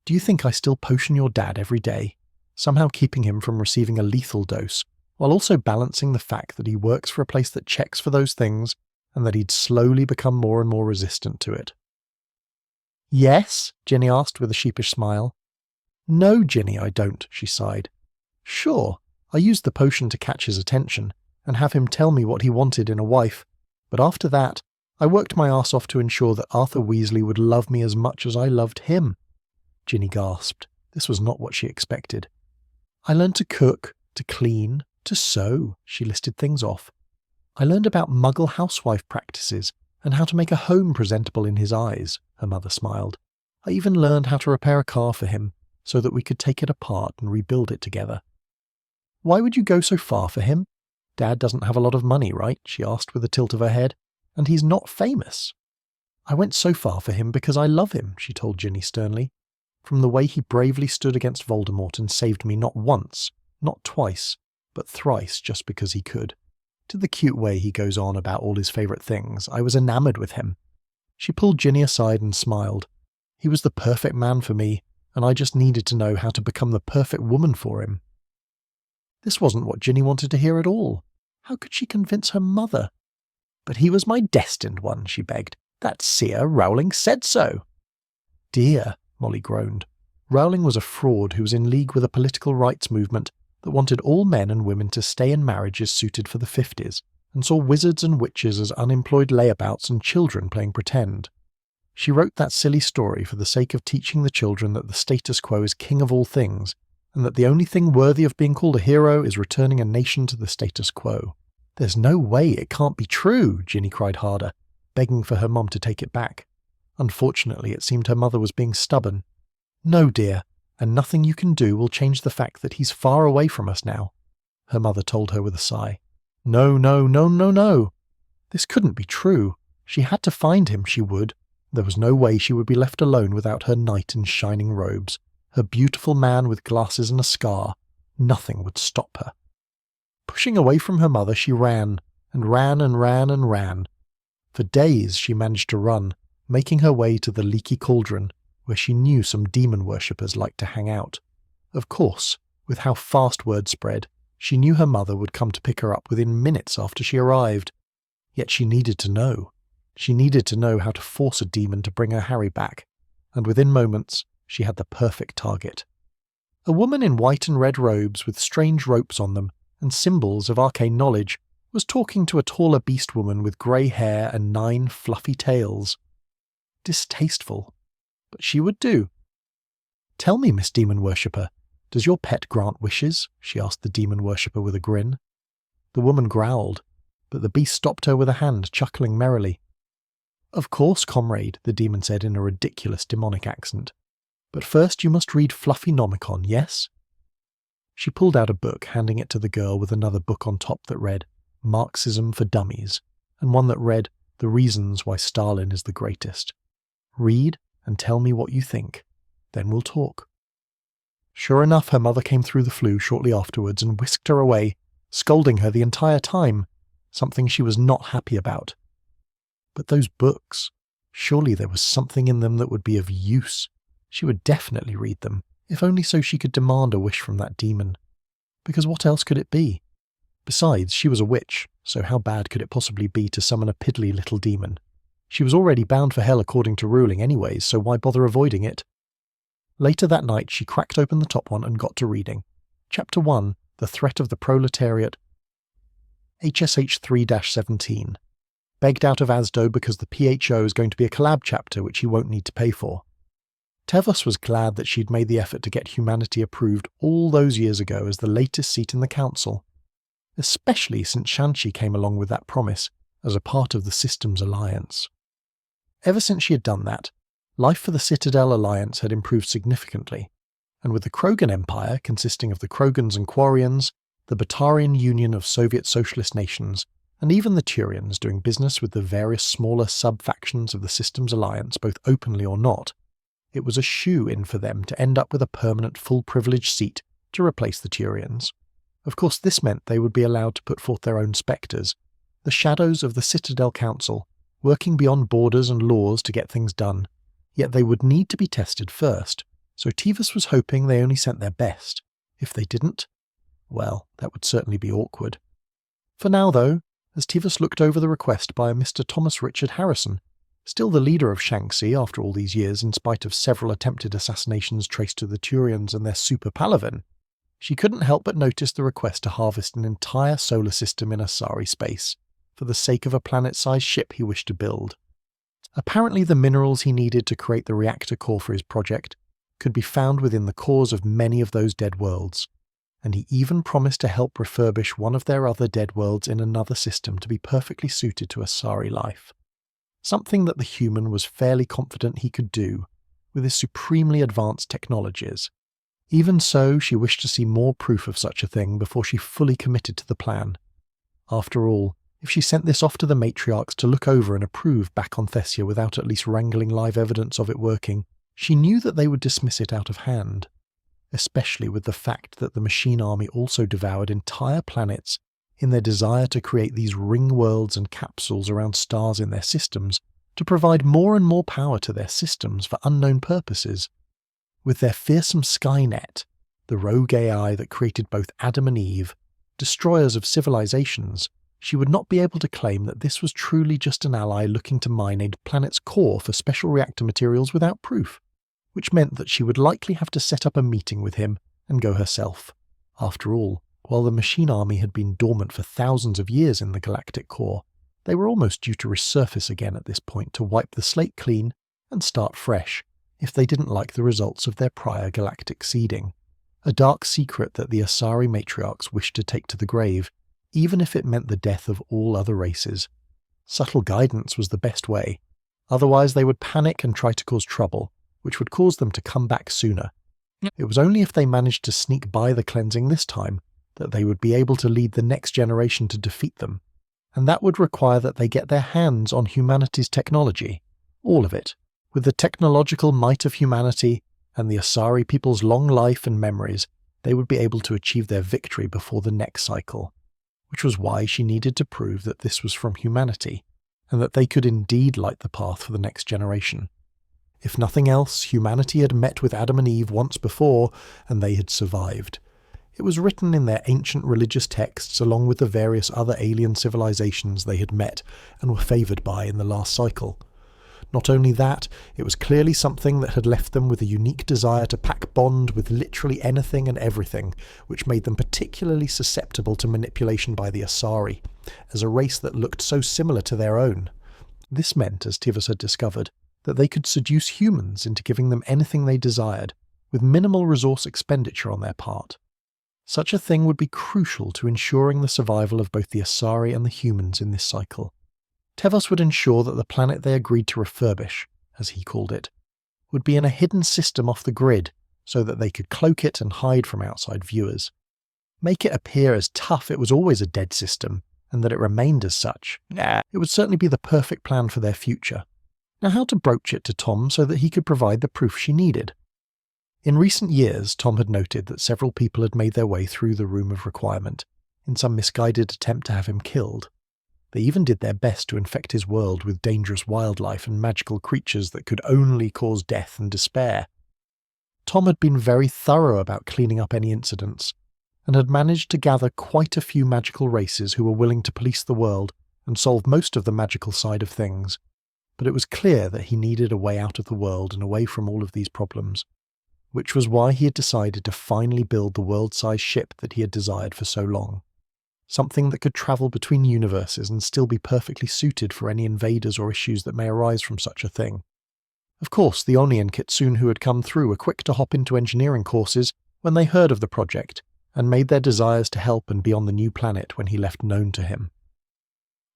"Do you think I still potion your dad every day, somehow keeping him from receiving a lethal dose, while also balancing the fact that he works for a place that checks for those things, and that he'd slowly become more and more resistant to it?" "Yes?" Ginny asked with a sheepish smile. "No, Ginny, I don't," she sighed. "Sure, I used the potion to catch his attention, and have him tell me what he wanted in a wife, but after that, I worked my ass off to ensure that Arthur Weasley would love me as much as I loved him." Ginny gasped. This was not what she expected. "I learned to cook, to clean, to sew," she listed things off. "I learned about Muggle housewife practices and how to make a home presentable in his eyes," her mother smiled. "I even learned how to repair a car for him, so that we could take it apart and rebuild it together." "Why would you go so far for him? Dad doesn't have a lot of money, right?" she asked with a tilt of her head. "And he's not famous." "I went so far for him because I love him," she told Ginny sternly. "From the way he bravely stood against Voldemort and saved me not once, not twice, but thrice just because he could, to the cute way he goes on about all his favourite things, I was enamoured with him." She pulled Ginny aside and smiled. "He was the perfect man for me, and I just needed to know how to become the perfect woman for him." This wasn't what Ginny wanted to hear at all. How could she convince her mother? "But he was my destined one," she begged. "That seer Rowling said so." "Dear," Molly groaned. Rowling was a fraud who was in league with a political rights movement that wanted all men and women to stay in marriages suited for the 50s, and saw wizards and witches as unemployed layabouts and children playing pretend. She wrote that silly story for the sake of teaching the children that the status quo is king of all things, and that the only thing worthy of being called a hero is returning a nation to the status quo. "There's no way it can't be true," Ginny cried harder, begging for her mom to take it back. Unfortunately, it seemed her mother was being stubborn. "No, dear, and nothing you can do will change the fact that he's far away from us now," her mother told her with a sigh. "No, no, no, no, no. This couldn't be true. She had to find him, she would. There was no way she would be left alone without her knight in shining robes, her beautiful man with glasses and a scar. Nothing would stop her." Pushing away from her mother, she ran, and ran and ran and ran. For days she managed to run, making her way to the leaky cauldron, where she knew some demon worshippers liked to hang out. Of course, with how fast word spread, she knew her mother would come to pick her up within minutes after she arrived. Yet she needed to know. She needed to know how to force a demon to bring her Harry back, and within moments she had the perfect target. A woman in white and red robes with strange ropes on them and symbols of arcane knowledge was talking to a taller beast woman with grey hair and 9 fluffy tails. Distasteful. But she would do. "Tell me, Miss Demon Worshipper, does your pet grant wishes?" she asked the Demon Worshipper with a grin. The woman growled, but the beast stopped her with a hand, chuckling merrily. "Of course, comrade," the demon said in a ridiculous demonic accent. "But first you must read Fluffynomicon, yes?" She pulled out a book, handing it to the girl with another book on top that read Marxism for Dummies, and one that read The Reasons Why Stalin is the Greatest. "Read and tell me what you think. Then we'll talk." Sure enough, her mother came through the flue shortly afterwards and whisked her away, scolding her the entire time, something she was not happy about. But those books, Surely there was something in them that would be of use. She would definitely read them, if only so she could demand a wish from that demon. Because what else could it be? Besides, she was a witch, so how bad could it possibly be to summon a piddly little demon? She was already bound for hell according to ruling anyways, so why bother avoiding it? Later that night, she cracked open the top one and got to reading. Chapter 1, The Threat of the Proletariat. HSH 3-17. Begged out of Asdo because the PHO is going to be a collab chapter which he won't need to pay for. Tevos was glad that she'd made the effort to get humanity approved all those years ago as the latest seat in the council, especially since Shanxi came along with that promise as a part of the Systems Alliance. Ever since she had done that, life for the Citadel Alliance had improved significantly, and with the Krogan Empire consisting of the Krogans and Quarians, the Batarian Union of Soviet Socialist nations, and even the Turians doing business with the various smaller sub-factions of the Systems Alliance both openly or not, it was a shoe-in for them to end up with a permanent full-privilege seat to replace the Turians. Of course, this meant they would be allowed to put forth their own spectres, the shadows of the Citadel Council, working beyond borders and laws to get things done, yet they would need to be tested first, so Tevos was hoping they only sent their best. If they didn't, well, that would certainly be awkward. For now, though, as Tevos looked over the request by a Mr. Thomas Richard Harrison, still the leader of Shanxi after all these years in spite of several attempted assassinations traced to the Turians and their super Palavin, she couldn't help but notice the request to harvest an entire solar system in Asari space, for the sake of a planet-sized ship he wished to build. Apparently the minerals he needed to create the reactor core for his project could be found within the cores of many of those dead worlds, and he even promised to help refurbish one of their other dead worlds in another system to be perfectly suited to Asari life. Something that the human was fairly confident he could do with his supremely advanced technologies. Even so, she wished to see more proof of such a thing before she fully committed to the plan. After all, if she sent this off to the matriarchs to look over and approve back on Thessia without at least wrangling live evidence of it working, she knew that they would dismiss it out of hand, especially with the fact that the machine army also devoured entire planets in their desire to create these ring worlds and capsules around stars in their systems to provide more and more power to their systems for unknown purposes. With their fearsome Skynet, the rogue AI that created both Adam and Eve, destroyers of civilizations, she would not be able to claim that this was truly just an ally looking to mine a planet's core for special reactor materials without proof, which meant that she would likely have to set up a meeting with him and go herself. After all, while the machine army had been dormant for thousands of years in the galactic core, they were almost due to resurface again at this point to wipe the slate clean and start fresh, if they didn't like the results of their prior galactic seeding. A dark secret that the Asari matriarchs wished to take to the grave, even if it meant the death of all other races. Subtle guidance was the best way, otherwise they would panic and try to cause trouble, which would cause them to come back sooner. It was only if they managed to sneak by the cleansing this time that they would be able to lead the next generation to defeat them, and that would require that they get their hands on humanity's technology, all of it. With the technological might of humanity and the Asari people's long life and memories, they would be able to achieve their victory before the next cycle, which was why she needed to prove that this was from humanity, and that they could indeed light the path for the next generation. If nothing else, humanity had met with Adam and Eve once before, and they had survived. It was written in their ancient religious texts along with the various other alien civilizations they had met and were favoured by in the last cycle. Not only that, it was clearly something that had left them with a unique desire to pack bond with literally anything and everything, which made them particularly susceptible to manipulation by the Asari, as a race that looked so similar to their own. This meant, as Tevos had discovered, that they could seduce humans into giving them anything they desired, with minimal resource expenditure on their part. Such a thing would be crucial to ensuring the survival of both the Asari and the humans in this cycle. Tevos would ensure that the planet they agreed to refurbish, as he called it, would be in a hidden system off the grid so that they could cloak it and hide from outside viewers. Make it appear as tough it was always a dead system, and that it remained as such. It would certainly be the perfect plan for their future. Now how to broach it to Tom so that he could provide the proof she needed? In recent years, Tom had noted that several people had made their way through the Room of Requirement, in some misguided attempt to have him killed. They even did their best to infect his world with dangerous wildlife and magical creatures that could only cause death and despair. Tom had been very thorough about cleaning up any incidents, and had managed to gather quite a few magical races who were willing to police the world and solve most of the magical side of things. But it was clear that he needed a way out of the world and away from all of these problems, which was why he had decided to finally build the world-sized ship that he had desired for so long. Something that could travel between universes and still be perfectly suited for any invaders or issues that may arise from such a thing. Of course, the Oni and Kitsune who had come through were quick to hop into engineering courses when they heard of the project, and made their desires to help and be on the new planet when he left known to him.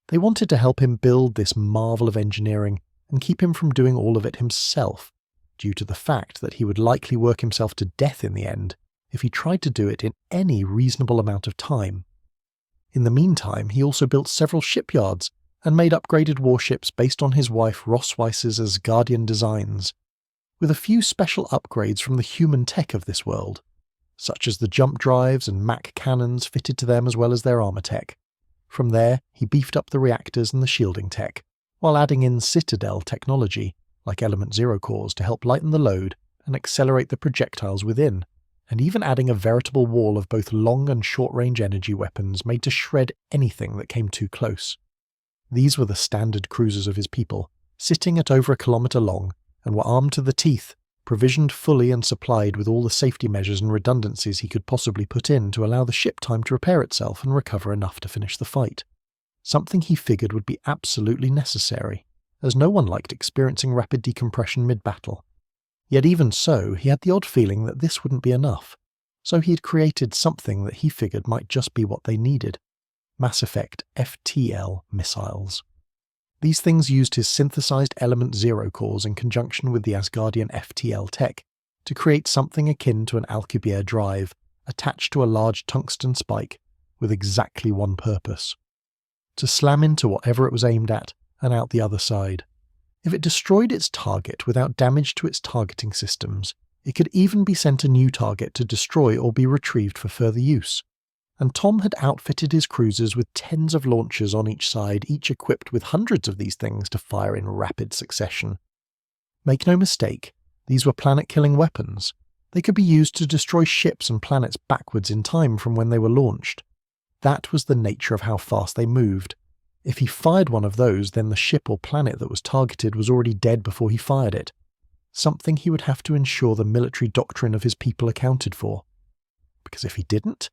They wanted to help him build this marvel of engineering and keep him from doing all of it himself, due to the fact that he would likely work himself to death in the end if he tried to do it in any reasonable amount of time. In the meantime, he also built several shipyards and made upgraded warships based on his wife Ross Weiss's Asgardian designs, with a few special upgrades from the human tech of this world, such as the jump drives and Mac cannons fitted to them as well as their armor tech. From there, he beefed up the reactors and the shielding tech, while adding in Citadel technology, like Element Zero cores, to help lighten the load and accelerate the projectiles within, and even adding a veritable wall of both long and short-range energy weapons made to shred anything that came too close. These were the standard cruisers of his people, sitting at over 1 kilometre long, and were armed to the teeth, provisioned fully and supplied with all the safety measures and redundancies he could possibly put in to allow the ship time to repair itself and recover enough to finish the fight. Something he figured would be absolutely necessary, as no one liked experiencing rapid decompression mid-battle. Yet even so, he had the odd feeling that this wouldn't be enough, so he had created something that he figured might just be what they needed: Mass Effect FTL missiles. These things used his synthesized Element Zero cores in conjunction with the Asgardian FTL tech to create something akin to an Alcubierre drive attached to a large tungsten spike with exactly one purpose: to slam into whatever it was aimed at and out the other side. If it destroyed its target without damage to its targeting systems, it could even be sent a new target to destroy or be retrieved for further use. And Tom had outfitted his cruisers with tens of launchers on each side, each equipped with hundreds of these things to fire in rapid succession. Make no mistake, these were planet-killing weapons. They could be used to destroy ships and planets backwards in time from when they were launched. That was the nature of how fast they moved. If he fired one of those, then the ship or planet that was targeted was already dead before he fired it. Something he would have to ensure the military doctrine of his people accounted for. Because if he didn't,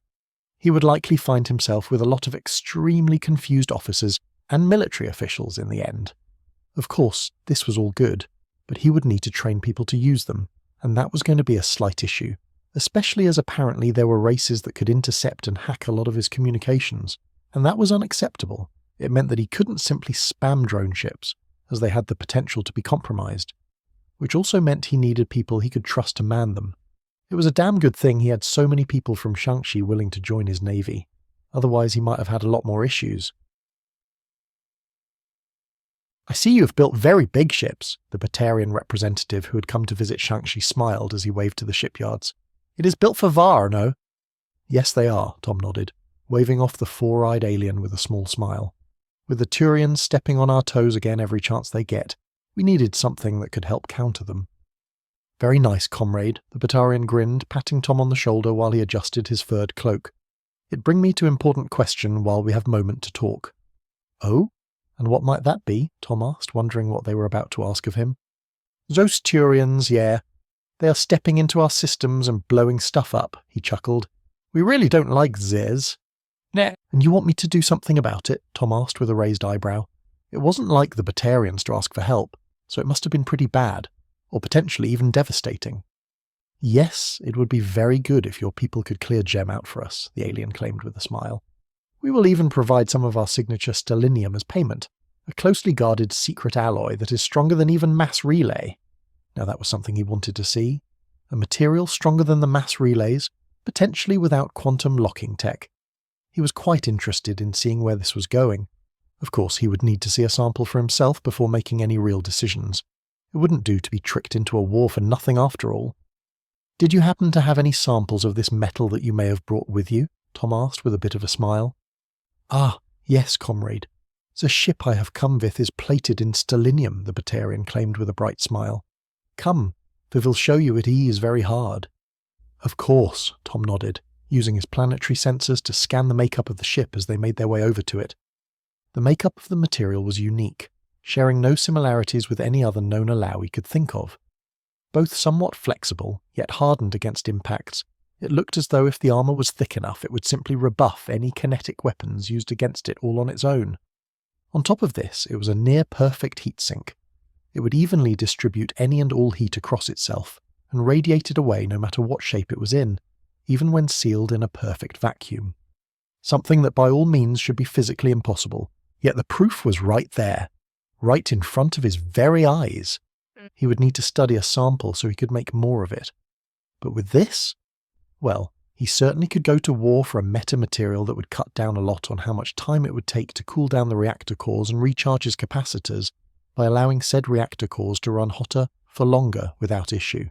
he would likely find himself with a lot of extremely confused officers and military officials in the end. Of course, this was all good, but he would need to train people to use them, and that was going to be a slight issue, especially as apparently there were races that could intercept and hack a lot of his communications, and that was unacceptable. It meant that he couldn't simply spam drone ships, as they had the potential to be compromised, which also meant he needed people he could trust to man them. It was a damn good thing he had so many people from Shaanxi willing to join his navy, otherwise he might have had a lot more issues. "I see you have built very big ships," the Batarian representative who had come to visit Shaanxi smiled as he waved to the shipyards. "It is built for Var, no?" "Yes, they are," Tom nodded, waving off the four-eyed alien with a small smile. "With the Turians stepping on our toes again every chance they get, we needed something that could help counter them." "Very nice, comrade," the Batarian grinned, patting Tom on the shoulder while he adjusted his furred cloak. "It bring me to important question while we have moment to talk." "Oh? And what might that be?" Tom asked, wondering what they were about to ask of him. "Those Turians, yeah. They are stepping into our systems and blowing stuff up," he chuckled. "We really don't like theirs." "Nah." "And you want me to do something about it?" Tom asked with a raised eyebrow. It wasn't like the Batarians to ask for help, so it must have been pretty bad, or potentially even devastating. "Yes, it would be very good if your people could clear Gem out for us," the alien claimed with a smile. "We will even provide some of our signature stellinium as payment, a closely guarded secret alloy that is stronger than even mass relay." Now that was something he wanted to see. A material stronger than the mass relays, potentially without quantum locking tech. He was quite interested in seeing where this was going. Of course, he would need to see a sample for himself before making any real decisions. It wouldn't do to be tricked into a war for nothing after all. "Did you happen to have any samples of this metal that you may have brought with you?" Tom asked with a bit of a smile. "Ah, yes, comrade. "The ship I have come with is plated in stellinium," the Batarian claimed with a bright smile. "Come, we will show you it is very hard." "Of course," Tom nodded, using his planetary sensors to scan the makeup of the ship as they made their way over to it. The makeup of the material was unique, sharing no similarities with any other known alloy he could think of. Both somewhat flexible, yet hardened against impacts, it looked as though if the armour was thick enough it would simply rebuff any kinetic weapons used against it all on its own. On top of this, it was a near-perfect heatsink. It would evenly distribute any and all heat across itself, and radiate it away no matter what shape it was in, even when sealed in a perfect vacuum. Something that by all means should be physically impossible, yet the proof was right there, right in front of his very eyes. He would need to study a sample so he could make more of it. But with this? Well, he certainly could go to war for a metamaterial that would cut down a lot on how much time it would take to cool down the reactor cores and recharge his capacitors by allowing said reactor cores to run hotter for longer without issue.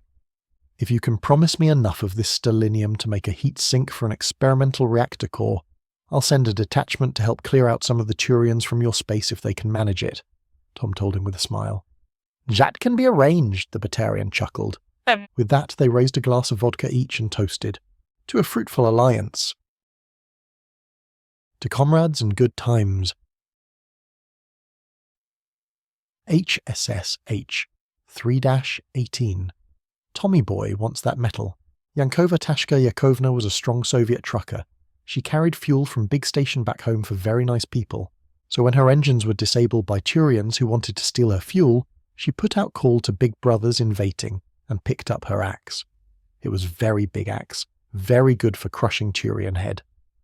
"If you can promise me enough of this stellinium to make a heat sink for an experimental reactor core, I'll send a detachment to help clear out some of the Turians from your space if they can manage it," Tom told him with a smile. "That can be arranged," the Batarian chuckled. With that, they raised a glass of vodka each and toasted. To a fruitful alliance. To comrades and good times. HSSH 3-18. Tommy Boy wants that metal. Yankova Tashka Yakovna was a strong Soviet trucker. She carried fuel from big station back home for very nice people. So when her engines were disabled by Turians who wanted to steal her fuel, she put out call to big brothers in Vating and picked up her axe. It was very big axe, very good for crushing Turian head.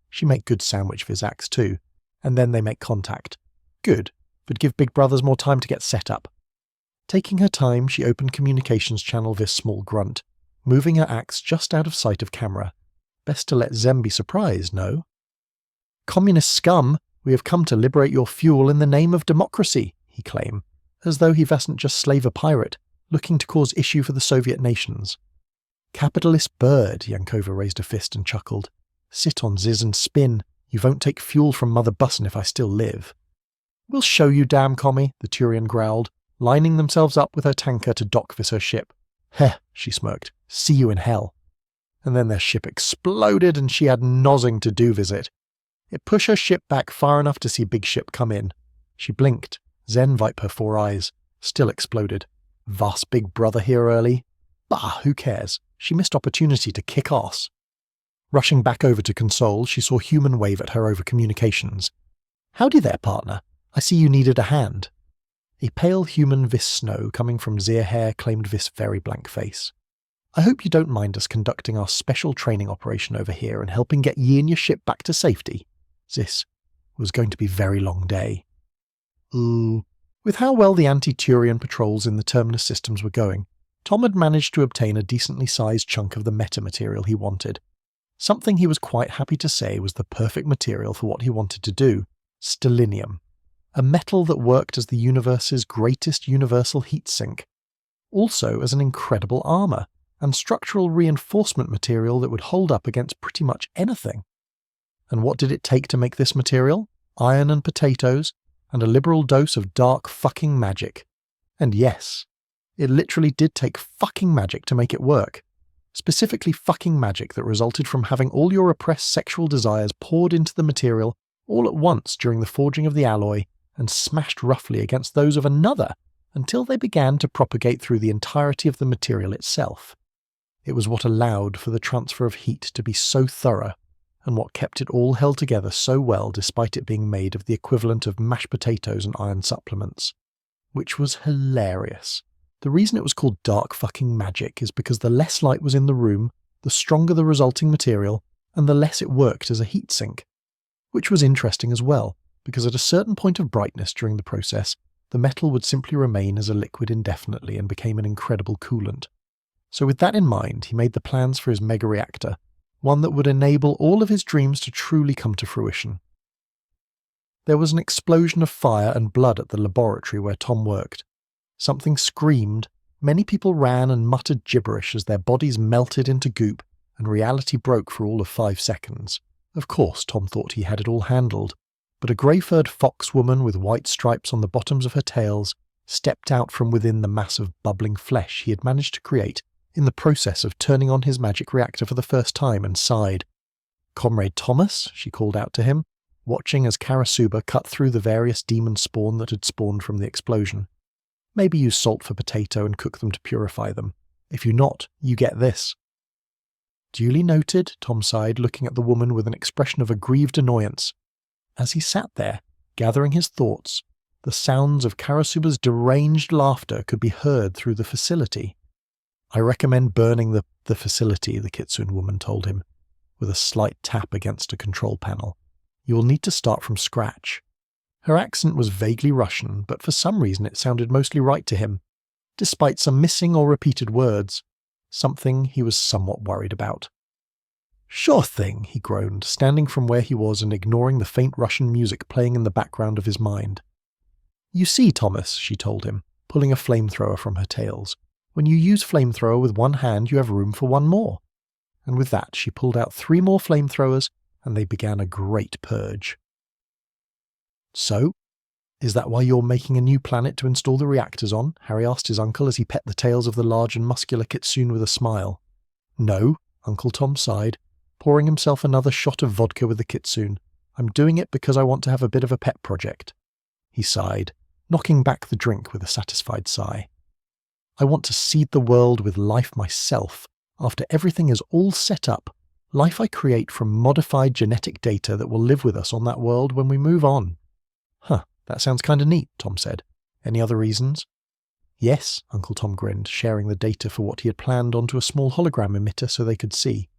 She make good sandwich with his axe too, and then they make contact. Good, but give big brothers more time to get set up. Taking her time, she opened communications channel with small grunt, moving her axe just out of sight of camera. Best to let Zem be surprised, no? "Communist scum, we have come to liberate your fuel in the name of democracy," he claimed, as though he wasn't just slave a pirate, looking to cause issue for the Soviet nations. "Capitalist bird," Yankova raised a fist and chuckled. "Sit on Ziz and spin. You won't take fuel from Mother Bussin if I still live." "We'll show you, damn commie," the Turian growled, lining themselves up with her tanker to dock with her ship. "Heh," she smirked. "See you in hell." And then their ship exploded and she had nozzing to do with it. It pushed her ship back far enough to see big ship come in. She blinked. Zen vipe her 4 eyes. Still exploded. "Vast big brother here early? Bah, who cares? She missed opportunity to kick ass." Rushing back over to console, she saw Human wave at her over communications. "Howdy there, partner. I see you needed a hand." A pale human vis snow coming from Zir hair claimed this very blank face. "I hope you don't mind us conducting our special training operation over here and helping get ye and your ship back to safety. This was going to be a very long day." Ooh. With how well the anti-Turian patrols in the Terminus systems were going, Tom had managed to obtain a decently sized chunk of the metamaterial he wanted. Something he was quite happy to say was the perfect material for what he wanted to do: stellinium. A metal that worked as the universe's greatest universal heatsink. Also as an incredible armour and structural reinforcement material that would hold up against pretty much anything. And what did it take to make this material? Iron and potatoes, and a liberal dose of dark fucking magic. And yes, it literally did take fucking magic to make it work. Specifically fucking magic that resulted from having all your repressed sexual desires poured into the material all at once during the forging of the alloy and smashed roughly against those of another until they began to propagate through the entirety of the material itself. It was what allowed for the transfer of heat to be so thorough, and what kept it all held together so well despite it being made of the equivalent of mashed potatoes and iron supplements. Which was hilarious. The reason it was called dark fucking magic is because the less light was in the room, the stronger the resulting material, and the less it worked as a heatsink. Which was interesting as well, because at a certain point of brightness during the process, the metal would simply remain as a liquid indefinitely and became an incredible coolant. So with that in mind, he made the plans for his mega reactor, one that would enable all of his dreams to truly come to fruition. There was an explosion of fire and blood at the laboratory where Tom worked. Something screamed, many people ran and muttered gibberish as their bodies melted into goop, and reality broke for all of 5 seconds. Of course, Tom thought he had it all handled. but a grey-furred fox woman with white stripes on the bottoms of her tails stepped out from within the mass of bubbling flesh he had managed to create in the process of turning on his magic reactor for the first time, and sighed. "Comrade Thomas," she called out to him, watching as Karasuba cut through the various demon spawn that had spawned from the explosion. "Maybe use salt for potato and cook them to purify them. If you not, you get this." "Duly noted," Tom sighed, looking at the woman with an expression of aggrieved annoyance. As he sat there, gathering his thoughts, the sounds of Karasuba's deranged laughter could be heard through the facility. "I recommend burning the facility," the Kitsune woman told him, with a slight tap against a control panel. "You will need to start from scratch." Her accent was vaguely Russian, but for some reason it sounded mostly right to him, despite some missing or repeated words, something he was somewhat worried about. "Sure thing," he groaned, standing from where he was and ignoring the faint Russian music playing in the background of his mind. "You see, Thomas," she told him, pulling a flamethrower from her tails, "when you use flamethrower with one hand, you have room for one more." And with that, she pulled out 3 more flamethrowers, and they began a great purge. "So, is that why you're making a new planet to install the reactors on?" Harry asked his uncle as he pet the tails of the large and muscular Kitsune with a smile. "No," Uncle Tom sighed, pouring himself another shot of vodka with the Kitsune. "I'm doing it because I want to have a bit of a pet project." He sighed, knocking back the drink with a satisfied sigh. "I want to seed the world with life myself. After everything is all set up, life I create from modified genetic data that will live with us on that world when we move on." "Huh, that sounds kinda neat," Tom said. "Any other reasons?" "Yes," Uncle Tom grinned, sharing the data for what he had planned onto a small hologram emitter so they could see.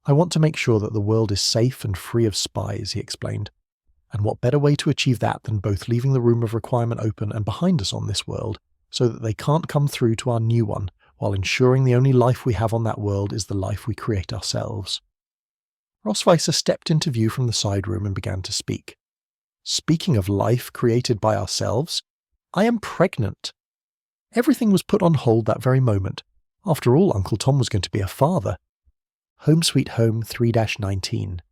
"I want to make sure that the world is safe and free of spies," he explained. "And what better way to achieve that than both leaving the room of requirement open and behind us on this world, so that they can't come through to our new one, while ensuring the only life we have on that world is the life we create ourselves." Rossweiser stepped into view from the side room and began to speak. "Speaking of life created by ourselves, I am pregnant." Everything was put on hold that very moment. After all, Uncle Tom was going to be a father. Home Sweet Home 3-19.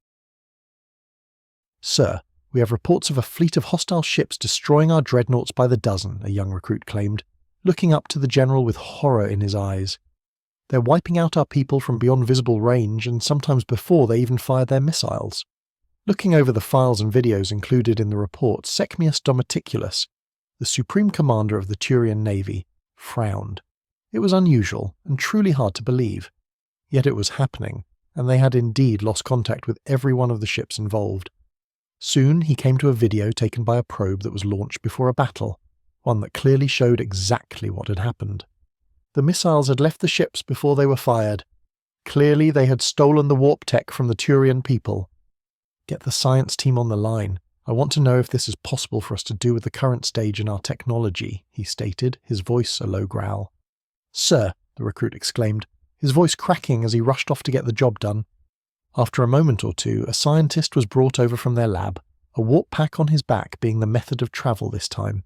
"Sir, we have reports of a fleet of hostile ships destroying our dreadnoughts by the dozen," a young recruit claimed, looking up to the general with horror in his eyes. "They're wiping out our people from beyond visible range, and sometimes before they even fire their missiles." Looking over the files and videos included in the report, Secmius Domiticulus, the Supreme Commander of the Turian Navy, frowned. It was unusual and truly hard to believe. Yet it was happening, and they had indeed lost contact with every one of the ships involved. Soon he came to a video taken by a probe that was launched before a battle, one that clearly showed exactly what had happened. The missiles had left the ships before they were fired. Clearly they had stolen the warp tech from the Turian people. "Get the science team on the line. I want to know if this is possible for us to do with the current stage in our technology," he stated, his voice a low growl. "Sir," the recruit exclaimed, his voice cracking as he rushed off to get the job done. After a moment or two, a scientist was brought over from their lab, a warp pack on his back being the method of travel this time.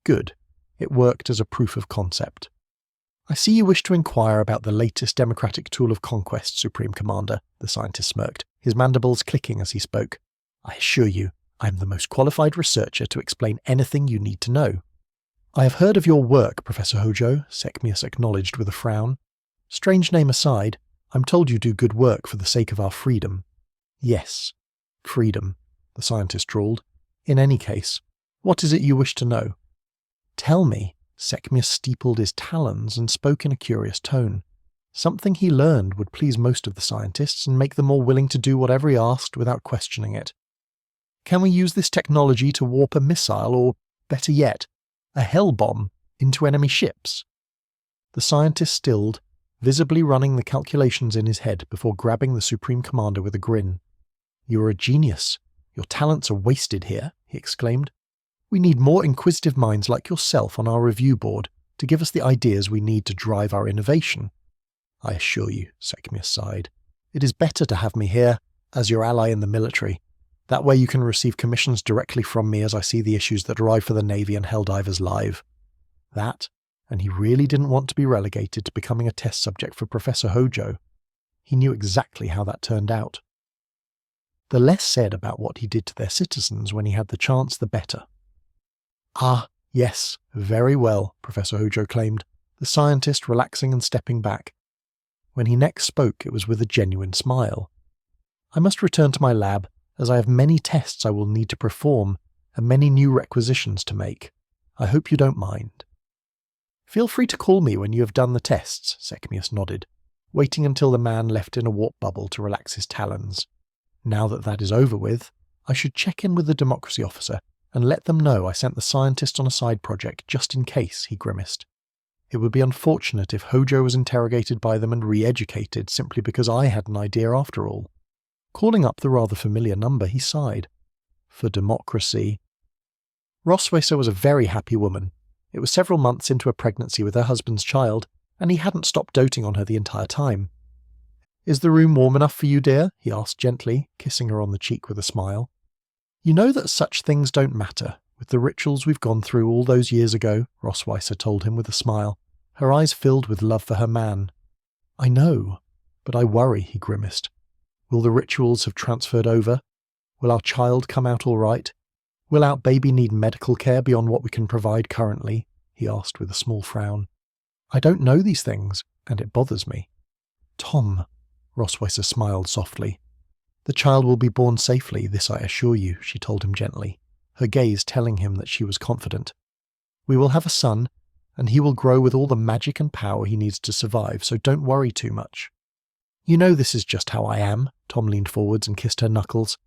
Good. It worked as a proof of concept. "I see you wish to inquire about the latest democratic tool of conquest, Supreme Commander," the scientist smirked, his mandibles clicking as he spoke. "I assure you, I am the most qualified researcher to explain anything you need to know." "I have heard of your work, Professor Hojo," Secmius acknowledged with a frown. "Strange name aside, I'm told you do good work for the sake of our freedom." "Yes, freedom," the scientist drawled. "In any case, what is it you wish to know?" "Tell me." Secmius steepled his talons and spoke in a curious tone. Something he learned would please most of the scientists and make them more willing to do whatever he asked without questioning it. "Can we use this technology to warp a missile, or, better yet, a hell bomb, into enemy ships?" The scientist stilled, visibly running the calculations in his head before grabbing the Supreme Commander with a grin. "You are a genius. Your talents are wasted here," he exclaimed. "We need more inquisitive minds like yourself on our review board to give us the ideas we need to drive our innovation." "I assure you," Secmius sighed, "it is better to have me here, as your ally in the military. That way you can receive commissions directly from me as I see the issues that arrive for the Navy and Helldivers live." That, and he really didn't want to be relegated to becoming a test subject for Professor Hojo. He knew exactly how that turned out. The less said about what he did to their citizens when he had the chance, the better. Ah, yes, very well, Professor Hojo claimed, the scientist relaxing and stepping back. When he next spoke, it was with a genuine smile. I must return to my lab, as I have many tests I will need to perform and many new requisitions to make. I hope you don't mind. Feel free to call me when you have done the tests, Sekhmius nodded, waiting until the man left in a warp bubble to relax his talons. Now that that is over with, I should check in with the democracy officer and let them know I sent the scientist on a side project just in case, he grimaced. It would be unfortunate if Hojo was interrogated by them and re-educated simply because I had an idea after all. Calling up the rather familiar number, he sighed. For democracy. Roswitha was a very happy woman. It was several months into a pregnancy with her husband's child, and he hadn't stopped doting on her the entire time. "Is the room warm enough for you, dear?" he asked gently, kissing her on the cheek with a smile. "You know that such things don't matter, with the rituals we've gone through all those years ago," Roswitha told him with a smile, her eyes filled with love for her man. "I know, but I worry," he grimaced. "Will the rituals have transferred over? Will our child come out all right? Will our baby need medical care beyond what we can provide currently?" he asked with a small frown. "I don't know these things, and it bothers me." "Tom," Roswitha smiled softly. "The child will be born safely, this I assure you," she told him gently, her gaze telling him that she was confident. "We will have a son, and he will grow with all the magic and power he needs to survive, so don't worry too much." "You know this is just how I am," Tom leaned forwards and kissed her knuckles.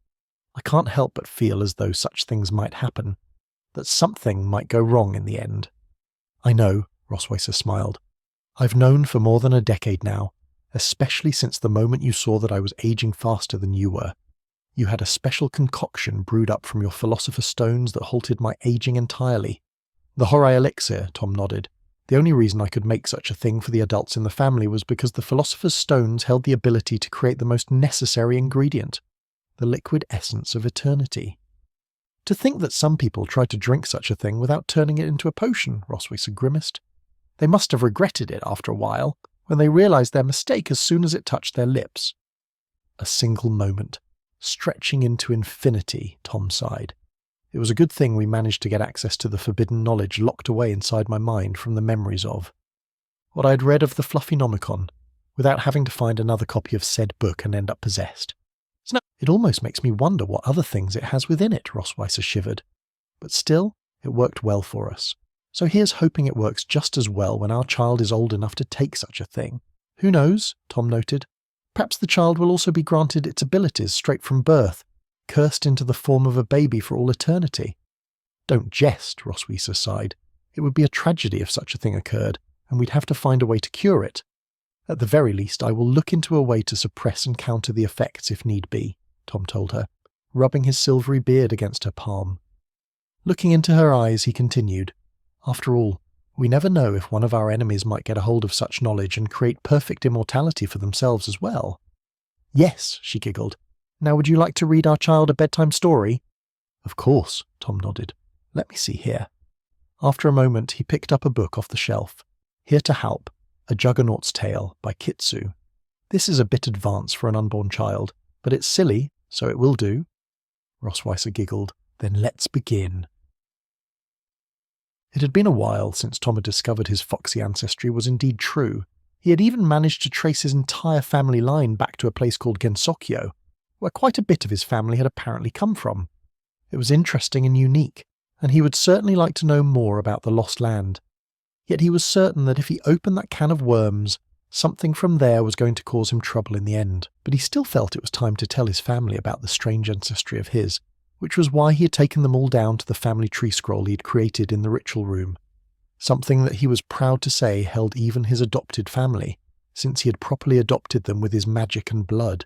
"I can't help but feel as though such things might happen, that something might go wrong in the end." "I know," Roswitha smiled. "I've known for more than a decade now, especially since the moment you saw that I was aging faster than you were. You had a special concoction brewed up from your philosopher's stones that halted my aging entirely." "The Horai elixir," Tom nodded. "The only reason I could make such a thing for the adults in the family was because the philosopher's stones held the ability to create the most necessary ingredient, the liquid essence of eternity." "To think that some people tried to drink such a thing without turning it into a potion," Roswitha grimaced. "They must have regretted it after a while, when they realized their mistake as soon as it touched their lips." "A single moment, stretching into infinity," Tom sighed. "It was a good thing we managed to get access to the forbidden knowledge locked away inside my mind from the memories of what I had read of the Fluffinomicon, without having to find another copy of said book and end up possessed. It almost makes me wonder what other things it has within it," Roswitha shivered. "But still, it worked well for us. So here's hoping it works just as well when our child is old enough to take such a thing. Who knows?" Tom noted. "Perhaps the child will also be granted its abilities straight from birth, cursed into the form of a baby for all eternity." "Don't jest," Roswitha sighed. "It would be a tragedy if such a thing occurred, and we'd have to find a way to cure it. At the very least, I will look into a way to suppress and counter the effects if need be," Tom told her, rubbing his silvery beard against her palm. Looking into her eyes, he continued, "After all, we never know if one of our enemies might get a hold of such knowledge and create perfect immortality for themselves as well." "Yes," she giggled. "Now would you like to read our child a bedtime story?" "Of course," Tom nodded. "Let me see here." After a moment, he picked up a book off the shelf. "Here to Help, A Juggernaut's Tale by Kitsu. This is a bit advanced for an unborn child, but it's silly, so it will do." Roswitha giggled. "Then let's begin." It had been a while since Tom had discovered his foxy ancestry was indeed true. He had even managed to trace his entire family line back to a place called Gensokyo, where quite a bit of his family had apparently come from. It was interesting and unique, and he would certainly like to know more about the Lost Land. Yet he was certain that if he opened that can of worms, something from there was going to cause him trouble in the end. But he still felt it was time to tell his family about the strange ancestry of his, which was why he had taken them all down to the family tree scroll he had created in the ritual room. Something that he was proud to say held even his adopted family, since he had properly adopted them with his magic and blood.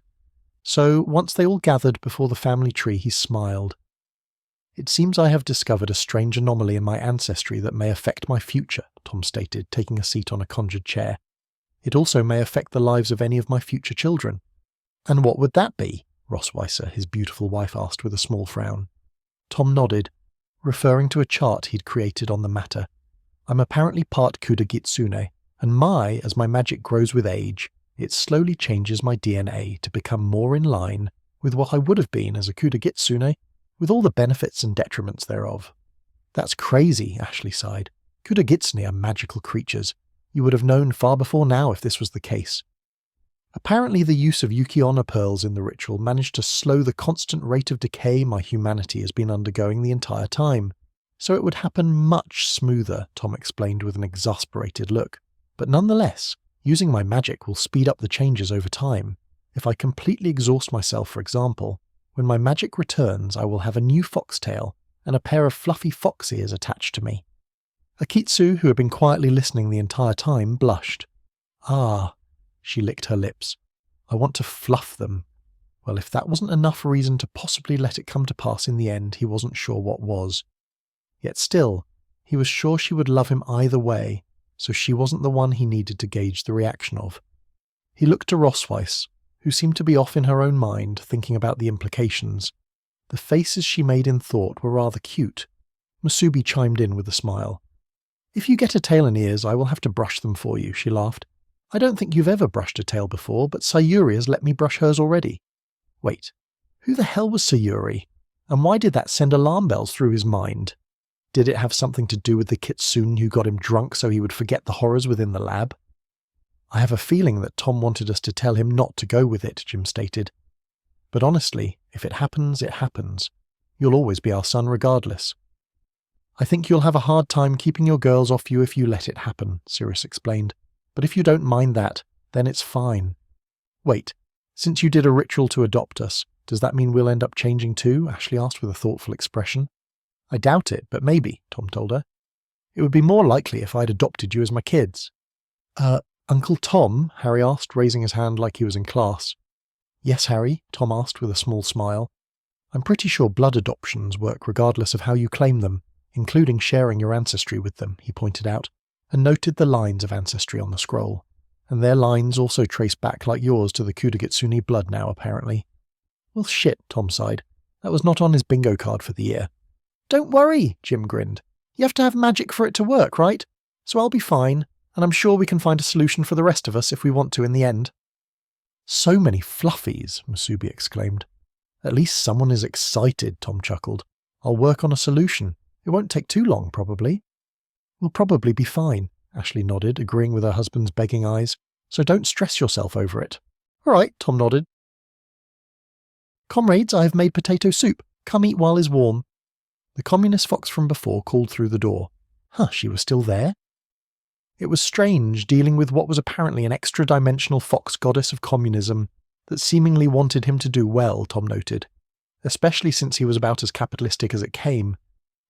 So, once they all gathered before the family tree, he smiled. "It seems I have discovered a strange anomaly in my ancestry that may affect my future," Tom stated, taking a seat on a conjured chair. "It also may affect the lives of any of my future children." "And what would that be?" Roswitha, his beautiful wife, asked with a small frown. Tom nodded, referring to a chart he'd created on the matter. "I'm apparently part Kudagitsune, and as my magic grows with age, it slowly changes my DNA to become more in line with what I would have been as a Kudagitsune, with all the benefits and detriments thereof. That's crazy, Ashley sighed. Kudagitsune are magical creatures. You would have known far before now if this was the case. Apparently the use of Yuki-onna pearls in the ritual managed to slow the constant rate of decay my humanity has been undergoing the entire time, so it would happen much smoother, Tom explained with an exasperated look. But nonetheless, using my magic will speed up the changes over time. If I completely exhaust myself, for example, when my magic returns I will have a new foxtail and a pair of fluffy fox ears attached to me. Akitsu, who had been quietly listening the entire time, blushed. Ah, she licked her lips. I want to fluff them. Well, if that wasn't enough reason to possibly let it come to pass in the end, he wasn't sure what was. Yet still, he was sure she would love him either way, so she wasn't the one he needed to gauge the reaction of. He looked to Rosweiss, who seemed to be off in her own mind, thinking about the implications. The faces she made in thought were rather cute. Musubi chimed in with a smile. If you get a tail and ears, I will have to brush them for you, she laughed. I don't think you've ever brushed a tail before, but Sayuri has let me brush hers already. Wait, who the hell was Sayuri? And why did that send alarm bells through his mind? Did it have something to do with the kitsune who got him drunk so he would forget the horrors within the lab? I have a feeling that Tom wanted us to tell him not to go with it, Jim stated. But honestly, if it happens, it happens. You'll always be our son regardless. I think you'll have a hard time keeping your girls off you if you let it happen, Sirius explained. But if you don't mind that, then it's fine. Wait, since you did a ritual to adopt us, does that mean we'll end up changing too? Ashley asked with a thoughtful expression. I doubt it, but maybe, Tom told her. It would be more likely if I'd adopted you as my kids. Uncle Tom? Harry asked, raising his hand like he was in class. Yes, Harry, Tom asked with a small smile. I'm pretty sure blood adoptions work regardless of how you claim them, including sharing your ancestry with them, he pointed out, and noted the lines of ancestry on the scroll. And their lines also trace back like yours to the Kudagitsune blood now, apparently. Well, shit, Tom sighed. That was not on his bingo card for the year. Don't worry, Jim grinned. You have to have magic for it to work, right? So I'll be fine, and I'm sure we can find a solution for the rest of us if we want to in the end. So many fluffies, Musubi exclaimed. At least someone is excited, Tom chuckled. I'll work on a solution. It won't take too long, probably. We'll probably be fine, Ashley nodded, agreeing with her husband's begging eyes. So don't stress yourself over it. All right, Tom nodded. Comrades, I have made potato soup. Come eat while is warm. The communist fox from before called through the door. She was still there? It was strange dealing with what was apparently an extra-dimensional fox goddess of communism that seemingly wanted him to do well, Tom noted, especially since he was about as capitalistic as it came.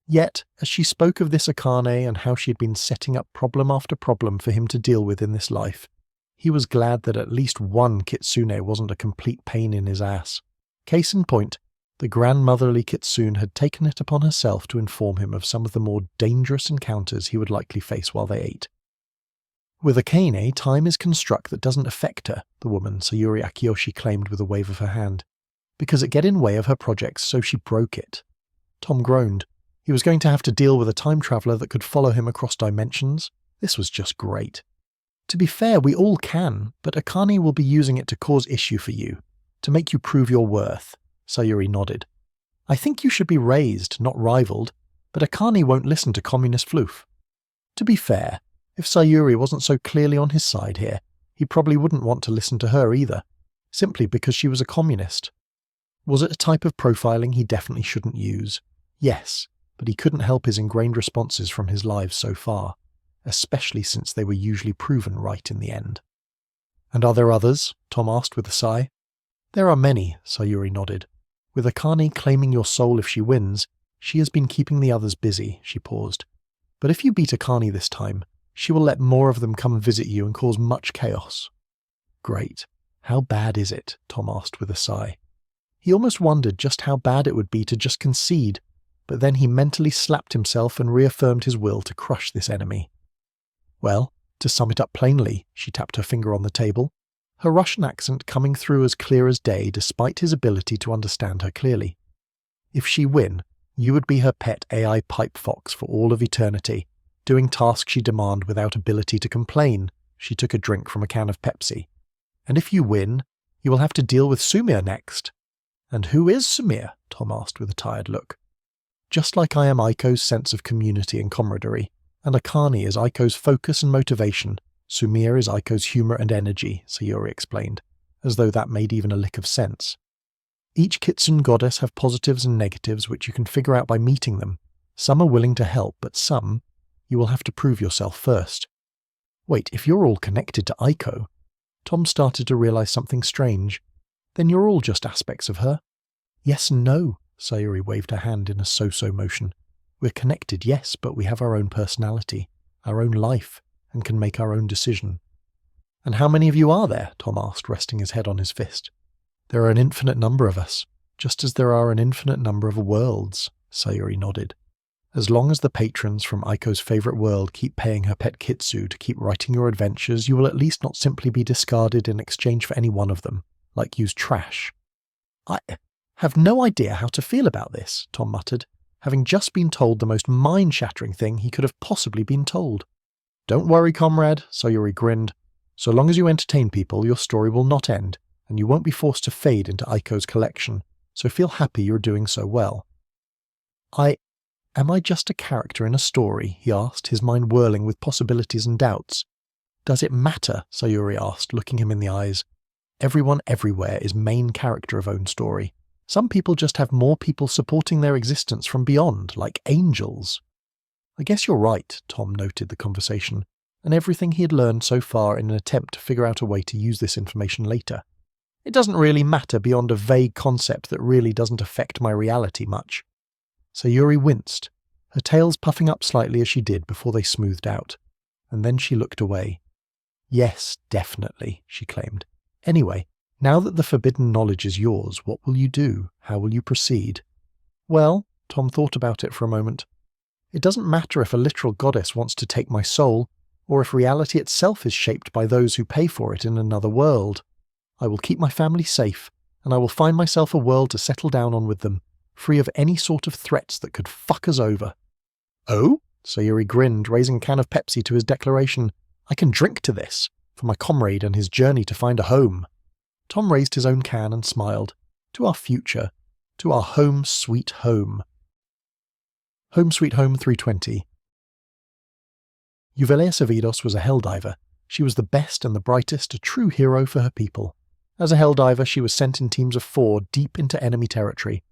Yet, as she spoke of this Akane and how she had been setting up problem after problem for him to deal with in this life, he was glad that at least one kitsune wasn't a complete pain in his ass. Case in point, the grandmotherly kitsune had taken it upon herself to inform him of some of the more dangerous encounters he would likely face while they ate. With Akane, time is construct that doesn't affect her, the woman Sayuri Akiyoshi claimed with a wave of her hand, because it get in way of her projects, so she broke it. Tom groaned. He was going to have to deal with a time traveller that could follow him across dimensions. This was just great. To be fair, we all can, but Akane will be using it to cause issue for you, to make you prove your worth. Sayuri nodded. I think you should be raised, not rivaled, but Akane won't listen to communist floof. To be fair, if Sayuri wasn't so clearly on his side here, he probably wouldn't want to listen to her either, simply because she was a communist. Was it a type of profiling he definitely shouldn't use? Yes, but he couldn't help his ingrained responses from his lives so far, especially since they were usually proven right in the end. And are there others? Tom asked with a sigh. There are many, Sayuri nodded. With Akane claiming your soul if she wins, she has been keeping the others busy, she paused. But if you beat Akane this time, she will let more of them come visit you and cause much chaos. Great. How bad is it? Tom asked with a sigh. He almost wondered just how bad it would be to just concede, but then he mentally slapped himself and reaffirmed his will to crush this enemy. Well, to sum it up plainly, she tapped her finger on the table, her Russian accent coming through as clear as day despite his ability to understand her clearly. If she win, you would be her pet AI pipe fox for all of eternity, doing tasks she demand without ability to complain. She took a drink from a can of Pepsi. And if you win, you will have to deal with Sumia next. "And who is Samir?" Tom asked with a tired look. "Just like I am Aiko's sense of community and camaraderie, and Akane is Aiko's focus and motivation, Sumir is Aiko's humour and energy," Sayuri explained, as though that made even a lick of sense. "Each Kitsune goddess have positives and negatives which you can figure out by meeting them. Some are willing to help, but some, you will have to prove yourself first." Wait, if you're all connected to Aiko, Tom started to realise something strange. Then you're all just aspects of her. "Yes and no," Sayuri waved her hand in a so-so motion. "We're connected, yes, but we have our own personality, our own life, and can make our own decision." "And how many of you are there?" Tom asked, resting his head on his fist. "There are an infinite number of us, just as there are an infinite number of worlds," Sayuri nodded. "As long as the patrons from Aiko's favourite world keep paying her pet Kitsu to keep writing your adventures, you will at least not simply be discarded in exchange for any one of them, like used trash." "I have no idea how to feel about this," Tom muttered, having just been told the most mind-shattering thing he could have possibly been told. "Don't worry, comrade," Sayuri grinned. "So long as you entertain people, your story will not end, and you won't be forced to fade into Aiko's collection, so feel happy you're doing so well." Am I just a character in a story?" he asked, his mind whirling with possibilities and doubts. "Does it matter?" Sayuri asked, looking him in the eyes. "Everyone everywhere is main character of own story. Some people just have more people supporting their existence from beyond, like angels." "I guess you're right," Tom noted the conversation, and everything he had learned so far in an attempt to figure out a way to use this information later. "It doesn't really matter beyond a vague concept that really doesn't affect my reality much." Sayuri winced, her tails puffing up slightly as she did before they smoothed out, and then she looked away. "Yes, definitely," she claimed. "Anyway, now that the forbidden knowledge is yours, what will you do? How will you proceed?" "Well," Tom thought about it for a moment, "it doesn't matter if a literal goddess wants to take my soul, or if reality itself is shaped by those who pay for it in another world. I will keep my family safe, and I will find myself a world to settle down on with them, free of any sort of threats that could fuck us over." "Oh?" Sayuri grinned, raising a can of Pepsi to his declaration. "I can drink to this, for my comrade and his journey to find a home." Tom raised his own can and smiled. "To our future. To our home sweet home." Home Sweet Home 320. Euvelia Savidos was a helldiver. She was the best and the brightest, a true hero for her people. As a helldiver, she was sent in teams of 4 deep into enemy territory.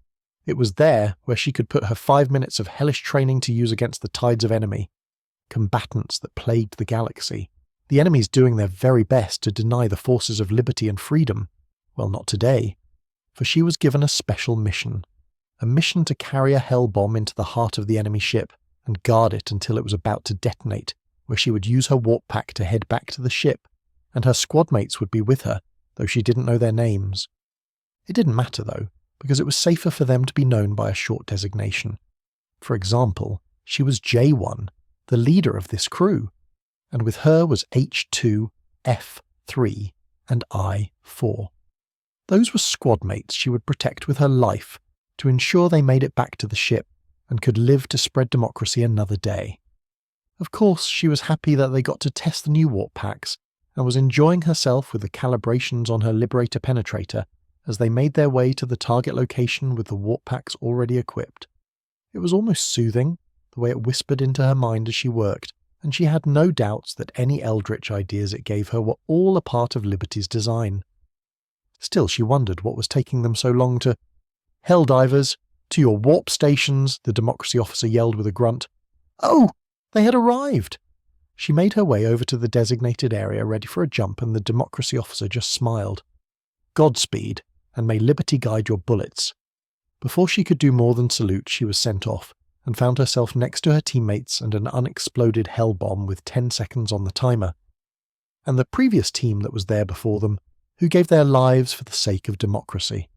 It was there where she could put her 5 minutes of hellish training to use against the tides of enemy. Combatants that plagued the galaxy. The enemies doing their very best to deny the forces of liberty and freedom. Well, not today. For she was given a special mission. A mission to carry a hell bomb into the heart of the enemy ship and guard it until it was about to detonate, where she would use her warp pack to head back to the ship, and her squad mates would be with her, though she didn't know their names. It didn't matter, though, because it was safer for them to be known by a short designation. For example, she was J1, the leader of this crew, and with her was H2, F3, and I4. Those were squad mates she would protect with her life to ensure they made it back to the ship and could live to spread democracy another day. Of course, she was happy that they got to test the new warp packs and was enjoying herself with the calibrations on her Liberator penetrator as they made their way to the target location with the warp packs already equipped. It was almost soothing, the way it whispered into her mind as she worked, and she had no doubts that any eldritch ideas it gave her were all a part of Liberty's design. Still, she wondered what was taking them so long to— "Helldivers, to your warp stations," the democracy officer yelled with a grunt. Oh, they had arrived! She made her way over to the designated area ready for a jump, and the democracy officer just smiled. "Godspeed, and may Liberty guide your bullets." Before she could do more than salute, she was sent off, and found herself next to her teammates and an unexploded hell bomb with 10 seconds on the timer. And the previous team that was there before them, who gave their lives for the sake of democracy.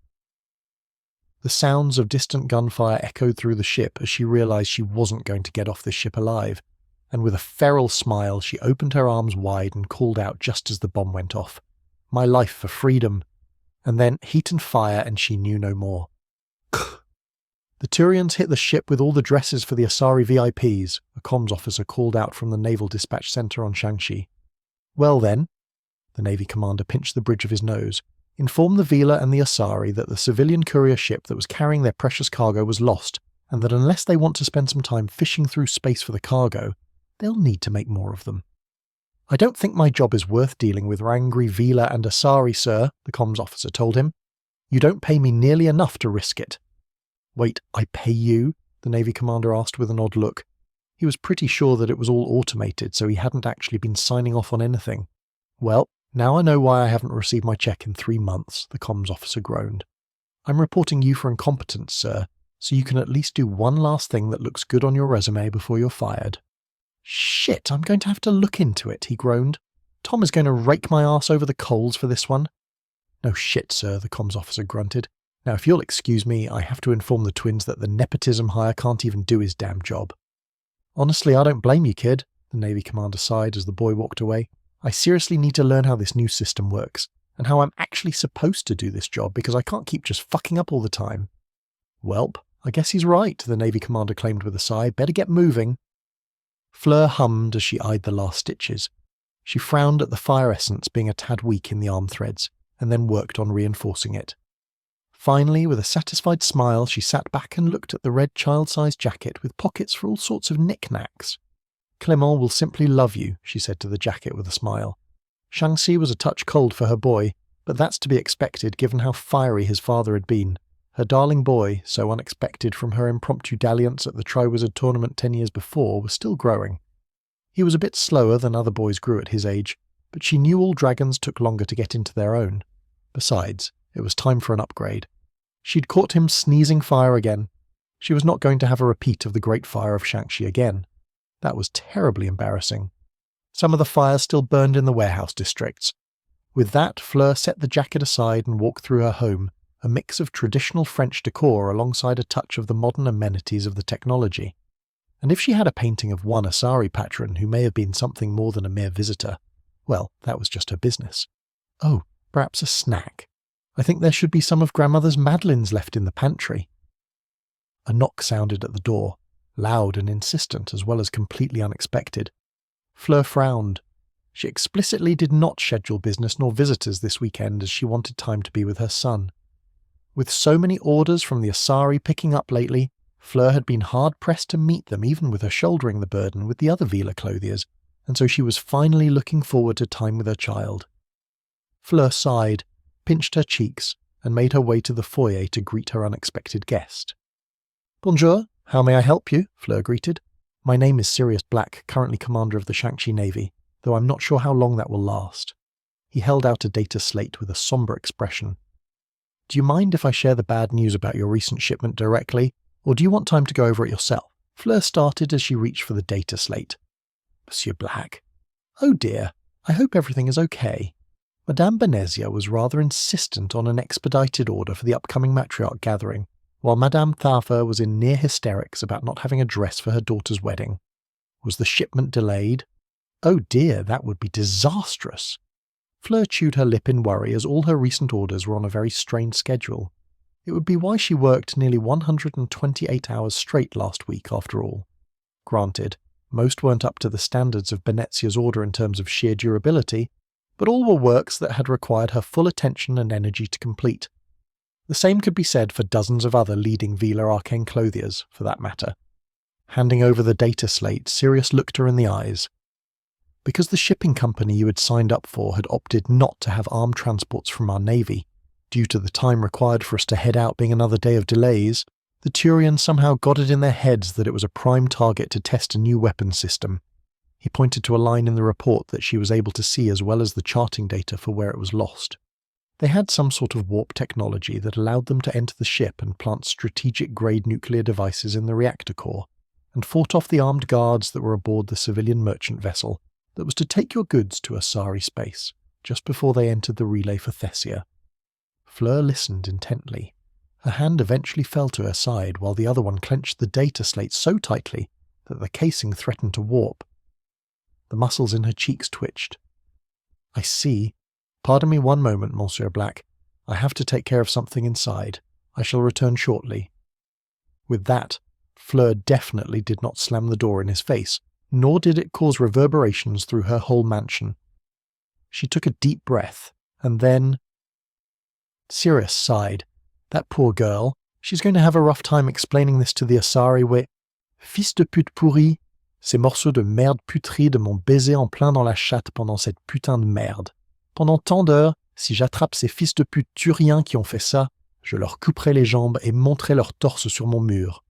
The sounds of distant gunfire echoed through the ship as she realised she wasn't going to get off this ship alive, and with a feral smile she opened her arms wide and called out just as the bomb went off. "My life for freedom." And then heat and fire, and she knew no more. "The Turians hit the ship with all the dresses for the Asari VIPs, a comms officer called out from the Naval Dispatch Center on Shangxi. "Well then," the Navy commander pinched the bridge of his nose, Inform the Vila and the Asari that the civilian courier ship that was carrying their precious cargo was lost, and that unless they want to spend some time fishing through space for the cargo, they'll need to make more of them. I don't think my job is worth dealing with angry Vila and Asari, sir, the comms officer told him. You don't pay me nearly enough to risk it. Wait, I pay you? The Navy commander asked with an odd look. He was pretty sure that it was all automated, so he hadn't actually been signing off on anything. Well, now I know why I haven't received my check in 3 months, the comms officer groaned. I'm reporting you for incompetence, sir, so you can at least do one last thing that looks good on your resume before you're fired. Shit, I'm going to have to look into it, he groaned. Tom is going to rake my ass over the coals for this one. No shit, sir, the comms officer grunted. Now, if you'll excuse me, I have to inform the twins that the nepotism hire can't even do his damn job. Honestly, I don't blame you, kid, the Navy commander sighed as the boy walked away. I seriously need to learn how this new system works, and how I'm actually supposed to do this job because I can't keep just fucking up all the time. Welp, I guess he's right, the Navy commander claimed with a sigh. Better get moving. Fleur hummed as she eyed the last stitches. She frowned at the fire essence being a tad weak in the arm threads, and then worked on reinforcing it. Finally, with a satisfied smile, she sat back and looked at the red child-sized jacket with pockets for all sorts of knick-knacks. Clement will simply love you, she said to the jacket with a smile. Shaanxi was a touch cold for her boy, but that's to be expected given how fiery his father had been. Her darling boy, so unexpected from her impromptu dalliance at the Triwizard tournament 10 years before, was still growing. He was a bit slower than other boys grew at his age, but she knew all dragons took longer to get into their own. Besides, it was time for an upgrade. She'd caught him sneezing fire again. She was not going to have a repeat of the Great Fire of Shaanxi again. That was terribly embarrassing. Some of the fires still burned in the warehouse districts. With that, Fleur set the jacket aside and walked through her home, a mix of traditional French decor alongside a touch of the modern amenities of the technology. And if she had a painting of one Asari patron who may have been something more than a mere visitor, well, that was just her business. Oh, perhaps a snack. I think there should be some of Grandmother's Madeleines left in the pantry. A knock sounded at the door, loud and insistent as well as completely unexpected. Fleur frowned. She explicitly did not schedule business nor visitors this weekend as she wanted time to be with her son. With so many orders from the Asari picking up lately, Fleur had been hard-pressed to meet them even with her shouldering the burden with the other Vila clothiers, and so she was finally looking forward to time with her child. Fleur sighed, pinched her cheeks, and made her way to the foyer to greet her unexpected guest. Bonjour, how may I help you? Fleur greeted. My name is Sirius Black, currently commander of the Shaanxi Navy, though I'm not sure how long that will last. He held out a data slate with a sombre expression. Do you mind if I share the bad news about your recent shipment directly, or do you want time to go over it yourself? Fleur started as she reached for the data slate. Monsieur Black. Oh dear, I hope everything is okay. Madame Benezia was rather insistent on an expedited order for the upcoming matriarch gathering, while Madame Thafer was in near hysterics about not having a dress for her daughter's wedding. Was the shipment delayed? Oh dear, that would be disastrous. Fleur chewed her lip in worry as all her recent orders were on a very strained schedule. It would be why she worked nearly 128 hours straight last week, after all. Granted, most weren't up to the standards of Benezia's order in terms of sheer durability, but all were works that had required her full attention and energy to complete. The same could be said for dozens of other leading Vila arcane clothiers, for that matter. Handing over the data slate, Sirius looked her in the eyes. Because the shipping company you had signed up for had opted not to have armed transports from our navy, due to the time required for us to head out being another day of delays, the Turians somehow got it in their heads that it was a prime target to test a new weapon system. He pointed to a line in the report that she was able to see as well as the charting data for where it was lost. They had some sort of warp technology that allowed them to enter the ship and plant strategic-grade nuclear devices in the reactor core, and fought off the armed guards that were aboard the civilian merchant vessel that was to take your goods to Asari space, just before they entered the relay for Thessia. Fleur listened intently. Her hand eventually fell to her side while the other one clenched the data slate so tightly that the casing threatened to warp. The muscles in her cheeks twitched. I see. Pardon me one moment, Monsieur Black. I have to take care of something inside. I shall return shortly. With that, Fleur definitely did not slam the door in his face, nor did it cause reverberations through her whole mansion. She took a deep breath, and then Sirius sighed. That poor girl. She's going to have a rough time explaining this to the Asari where Fils de pute pourri, ces morceaux de merde putride m'ont baisé en plein dans la chatte pendant cette putain de merde. Pendant tant d'heures, si j'attrape ces fils de pute turiens qui ont fait ça, je leur couperai les jambes et monterai leur torse sur mon mur.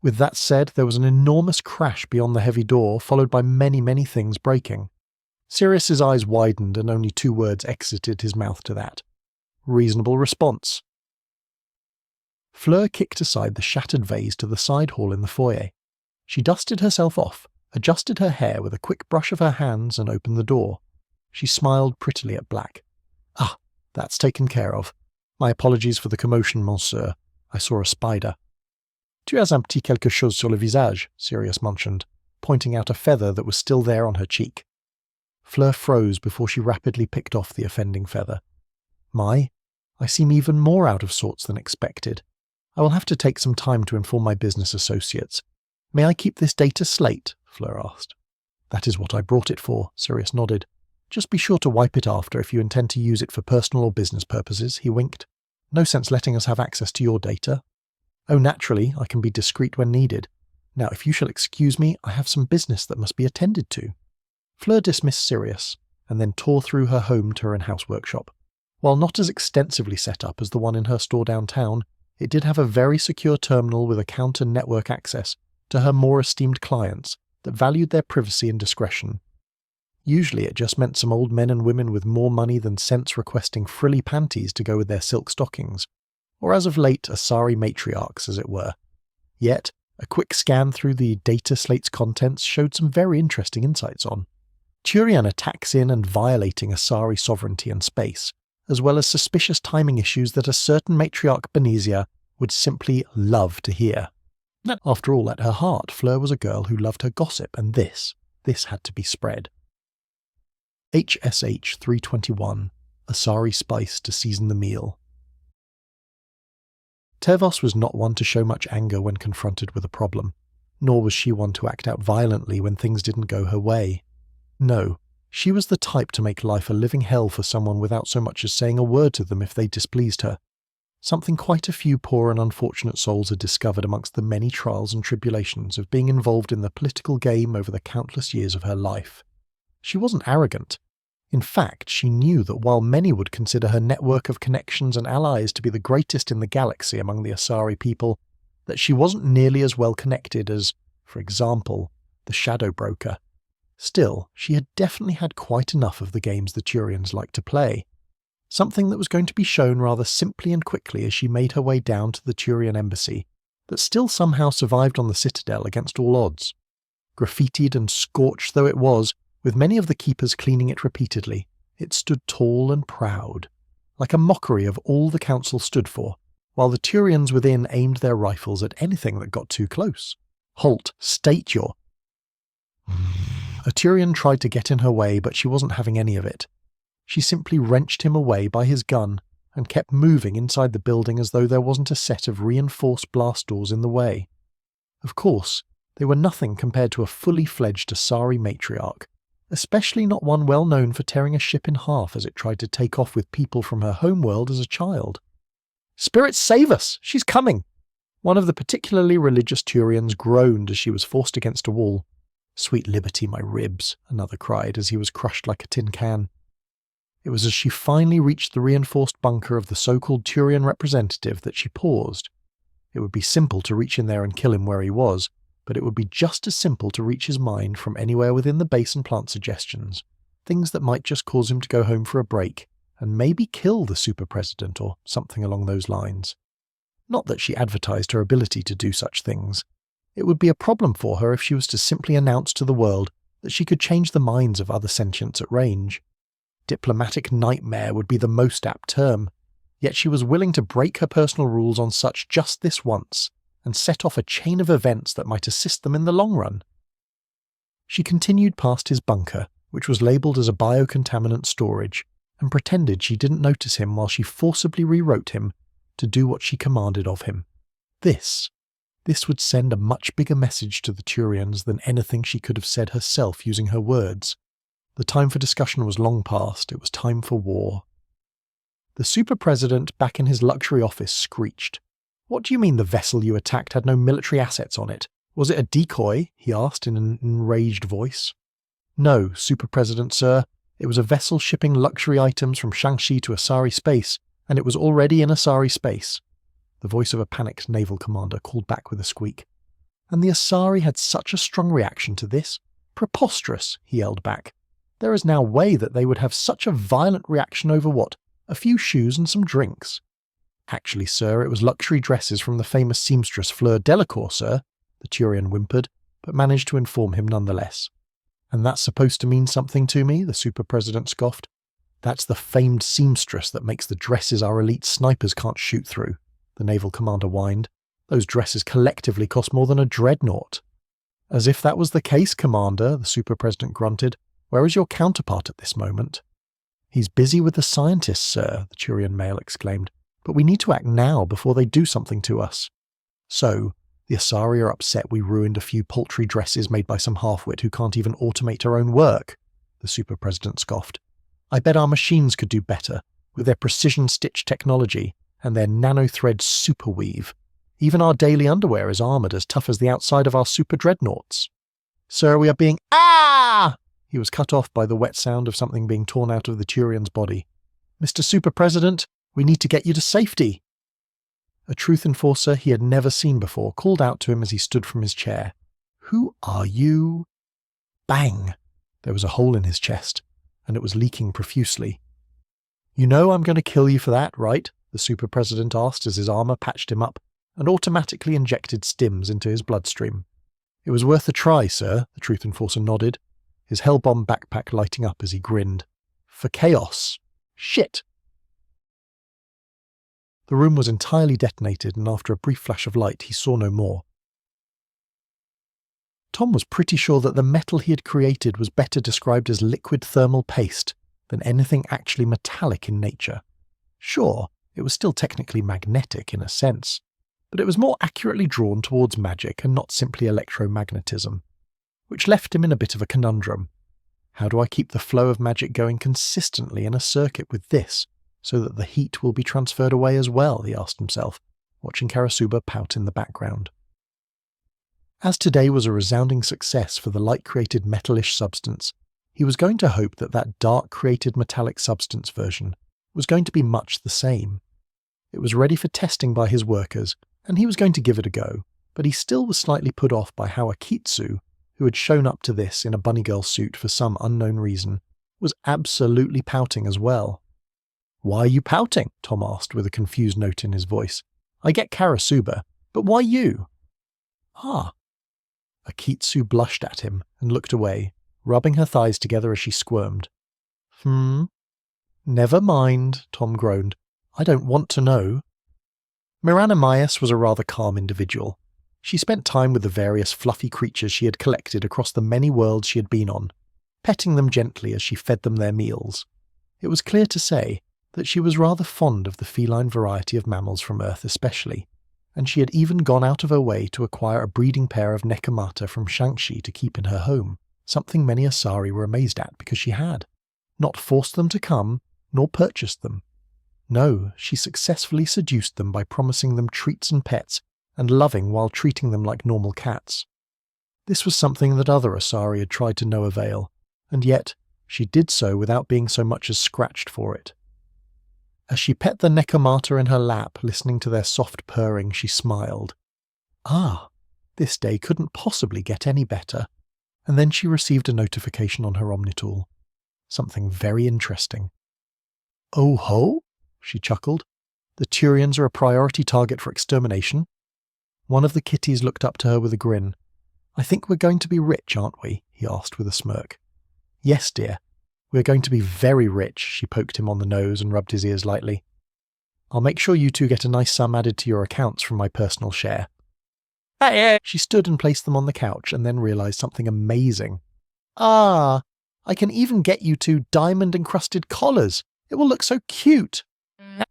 With that said, there was an enormous crash beyond the heavy door, followed by many, many things breaking. Sirius's eyes widened and only 2 words exited his mouth to that. Reasonable response. Fleur kicked aside the shattered vase to the side hall in the foyer. She dusted herself off, adjusted her hair with a quick brush of her hands and opened the door. She smiled prettily at Black. Ah, that's taken care of. My apologies for the commotion, monsieur. I saw a spider. Tu as un petit quelque chose sur le visage, Sirius mentioned, pointing out a feather that was still there on her cheek. Fleur froze before she rapidly picked off the offending feather. My, I seem even more out of sorts than expected. I will have to take some time to inform my business associates. May I keep this data slate? Fleur asked. That is what I brought it for, Sirius nodded. Just be sure to wipe it after if you intend to use it for personal or business purposes, he winked. No sense letting us have access to your data. Oh, naturally, I can be discreet when needed. Now, if you shall excuse me, I have some business that must be attended to. Fleur dismissed Sirius, and then tore through her home tour and house workshop. While not as extensively set up as the one in her store downtown, it did have a very secure terminal with account and network access to her more esteemed clients that valued their privacy and discretion. Usually it just meant some old men and women with more money than sense requesting frilly panties to go with their silk stockings, or as of late Asari matriarchs, as it were. Yet, a quick scan through the data slate's contents showed some very interesting insights on Turian attacks in and violating Asari sovereignty and space, as well as suspicious timing issues that a certain matriarch Benezia would simply love to hear. After all, at her heart, Fleur was a girl who loved her gossip, and this had to be spread. HSH 321, Asari spice to season the meal. Tevos was not one to show much anger when confronted with a problem, nor was she one to act out violently when things didn't go her way. No, she was the type to make life a living hell for someone without so much as saying a word to them if they displeased her. Something quite a few poor and unfortunate souls had discovered amongst the many trials and tribulations of being involved in the political game over the countless years of her life. She wasn't arrogant. In fact, she knew that while many would consider her network of connections and allies to be the greatest in the galaxy among the Asari people, that she wasn't nearly as well connected as, for example, the Shadow Broker. Still, she had definitely had quite enough of the games the Turians liked to play. Something that was going to be shown rather simply and quickly as she made her way down to the Turian embassy, that still somehow survived on the Citadel against all odds. Graffitied and scorched though it was, with many of the keepers cleaning it repeatedly, it stood tall and proud, like a mockery of all the council stood for, while the Turians within aimed their rifles at anything that got too close. Halt, state your... A Turian tried to get in her way, but she wasn't having any of it. She simply wrenched him away by his gun and kept moving inside the building as though there wasn't a set of reinforced blast doors in the way. Of course, they were nothing compared to a fully fledged Asari matriarch, especially not one well known for tearing a ship in half as it tried to take off with people from her homeworld as a child. "Spirits save us! She's coming!" One of the particularly religious Turians groaned as she was forced against a wall. "Sweet liberty, my ribs," another cried as he was crushed like a tin can. It was as she finally reached the reinforced bunker of the so-called Turian representative that she paused. It would be simple to reach in there and kill him where he was, but it would be just as simple to reach his mind from anywhere within the base and plant suggestions, things that might just cause him to go home for a break, and maybe kill the super president or something along those lines. Not that she advertised her ability to do such things. It would be a problem for her if she was to simply announce to the world that she could change the minds of other sentients at range. Diplomatic nightmare would be the most apt term, yet she was willing to break her personal rules on such just this once, and set off a chain of events that might assist them in the long run. She continued past his bunker, which was labelled as a biocontaminant storage, and pretended she didn't notice him while she forcibly rewrote him to do what she commanded of him. This would send a much bigger message to the Turians than anything she could have said herself using her words. The time for discussion was long past, it was time for war. The super president back in his luxury office screeched. "What do you mean the vessel you attacked had no military assets on it? Was it a decoy?" he asked in an enraged voice. "No, super president, sir. It was a vessel shipping luxury items from Shangxi to Asari space, and it was already in Asari space." The voice of a panicked naval commander called back with a squeak. "And the Asari had such a strong reaction to this? Preposterous," he yelled back. "There is no way that they would have such a violent reaction over what? A few shoes and some drinks." "Actually, sir, it was luxury dresses from the famous seamstress Fleur Delacour, sir," the Turian whimpered, but managed to inform him nonetheless. "And that's supposed to mean something to me?" the super president scoffed. "That's the famed seamstress that makes the dresses our elite snipers can't shoot through," the naval commander whined. "Those dresses collectively cost more than a dreadnought." "As if that was the case, Commander," the super president grunted. "Where is your counterpart at this moment?" "He's busy with the scientists, sir," the Turian male exclaimed. "But we need to act now before they do something to us." "So, the Asari are upset we ruined a few paltry dresses made by some half-wit who can't even automate her own work," the super president scoffed. "I bet our machines could do better, with their precision-stitch technology and their nanothread superweave. Even our daily underwear is armoured as tough as the outside of our super dreadnoughts." "Sir, we are being— Ah!" He was cut off by the wet sound of something being torn out of the Turian's body. "Mr. Super President, we need to get you to safety." A truth enforcer he had never seen before called out to him as he stood from his chair. "Who are you?" Bang! There was a hole in his chest, and it was leaking profusely. "You know I'm going to kill you for that, right?" the Super President asked as his armour patched him up and automatically injected stims into his bloodstream. "It was worth a try, sir," the truth enforcer nodded, his Hellbomb backpack lighting up as he grinned. "For chaos. Shit!" The room was entirely detonated, and after a brief flash of light, he saw no more. Tom was pretty sure that the metal he had created was better described as liquid thermal paste than anything actually metallic in nature. Sure, it was still technically magnetic in a sense, but it was more accurately drawn towards magic and not simply electromagnetism, which left him in a bit of a conundrum. How do I keep the flow of magic going consistently in a circuit with this, so that the heat will be transferred away as well, he asked himself, watching Karasuba pout in the background. As today was a resounding success for the light-created metallish substance, he was going to hope that that dark-created metallic substance version was going to be much the same. It was ready for testing by his workers, and he was going to give it a go, but he still was slightly put off by how Akitsu, who had shown up to this in a bunny girl suit for some unknown reason, was absolutely pouting as well. "Why are you pouting?" Tom asked with a confused note in his voice. "I get Karasuba, but why you?" "Ah." Akitsu blushed at him and looked away, rubbing her thighs together as she squirmed. "Never mind," Tom groaned. "I don't want to know." Mirana Myas was a rather calm individual. She spent time with the various fluffy creatures she had collected across the many worlds she had been on, petting them gently as she fed them their meals. It was clear to say that she was rather fond of the feline variety of mammals from Earth especially, and she had even gone out of her way to acquire a breeding pair of Nekomata from Shangxi to keep in her home, something many Asari were amazed at because she had not forced them to come, nor purchased them. No, she successfully seduced them by promising them treats and pets, and loving while treating them like normal cats. This was something that other Asari had tried to no avail, and yet she did so without being so much as scratched for it. As she pet the Nekomata in her lap, listening to their soft purring, she smiled. Ah, this day couldn't possibly get any better. And then she received a notification on her Omnitool. Something very interesting. "Oh ho?" she chuckled. "The Turians are a priority target for extermination?" One of the kitties looked up to her with a grin. "I think we're going to be rich, aren't we?" he asked with a smirk. "Yes, dear. We're going to be very rich," she poked him on the nose and rubbed his ears lightly. "I'll make sure you two get a nice sum added to your accounts from my personal share." Hey! She stood and placed them on the couch and then realized something amazing. "Ah, I can even get you two diamond-encrusted collars. It will look so cute."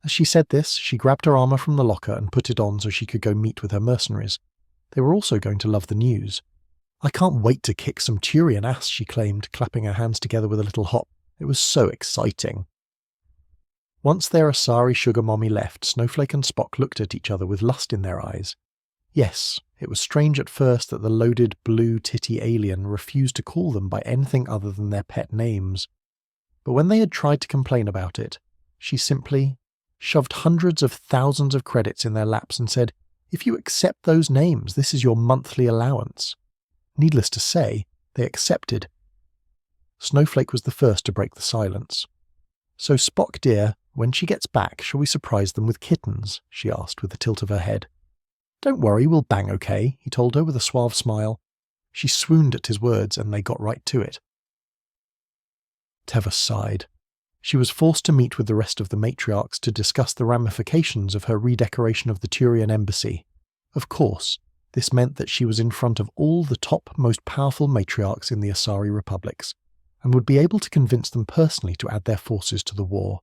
As she said this, she grabbed her armour from the locker and put it on so she could go meet with her mercenaries. They were also going to love the news. "I can't wait to kick some Turian ass," she claimed, clapping her hands together with a little hop. It was so exciting. Once their Asari sugar mommy left, Snowflake and Spock looked at each other with lust in their eyes. Yes, it was strange at first that the loaded blue titty alien refused to call them by anything other than their pet names. But when they had tried to complain about it, she simply shoved hundreds of thousands of credits in their laps and said, "If you accept those names, this is your monthly allowance." Needless to say, they accepted. Snowflake was the first to break the silence. "So Spock dear, when she gets back, shall we surprise them with kittens?" she asked with a tilt of her head. "Don't worry, we'll bang okay," he told her with a suave smile. She swooned at his words, and they got right to it. Teva sighed. She was forced to meet with the rest of the matriarchs to discuss the ramifications of her redecoration of the Turian embassy. Of course, this meant that she was in front of all the top, most powerful matriarchs in the Asari republics, and would be able to convince them personally to add their forces to the war.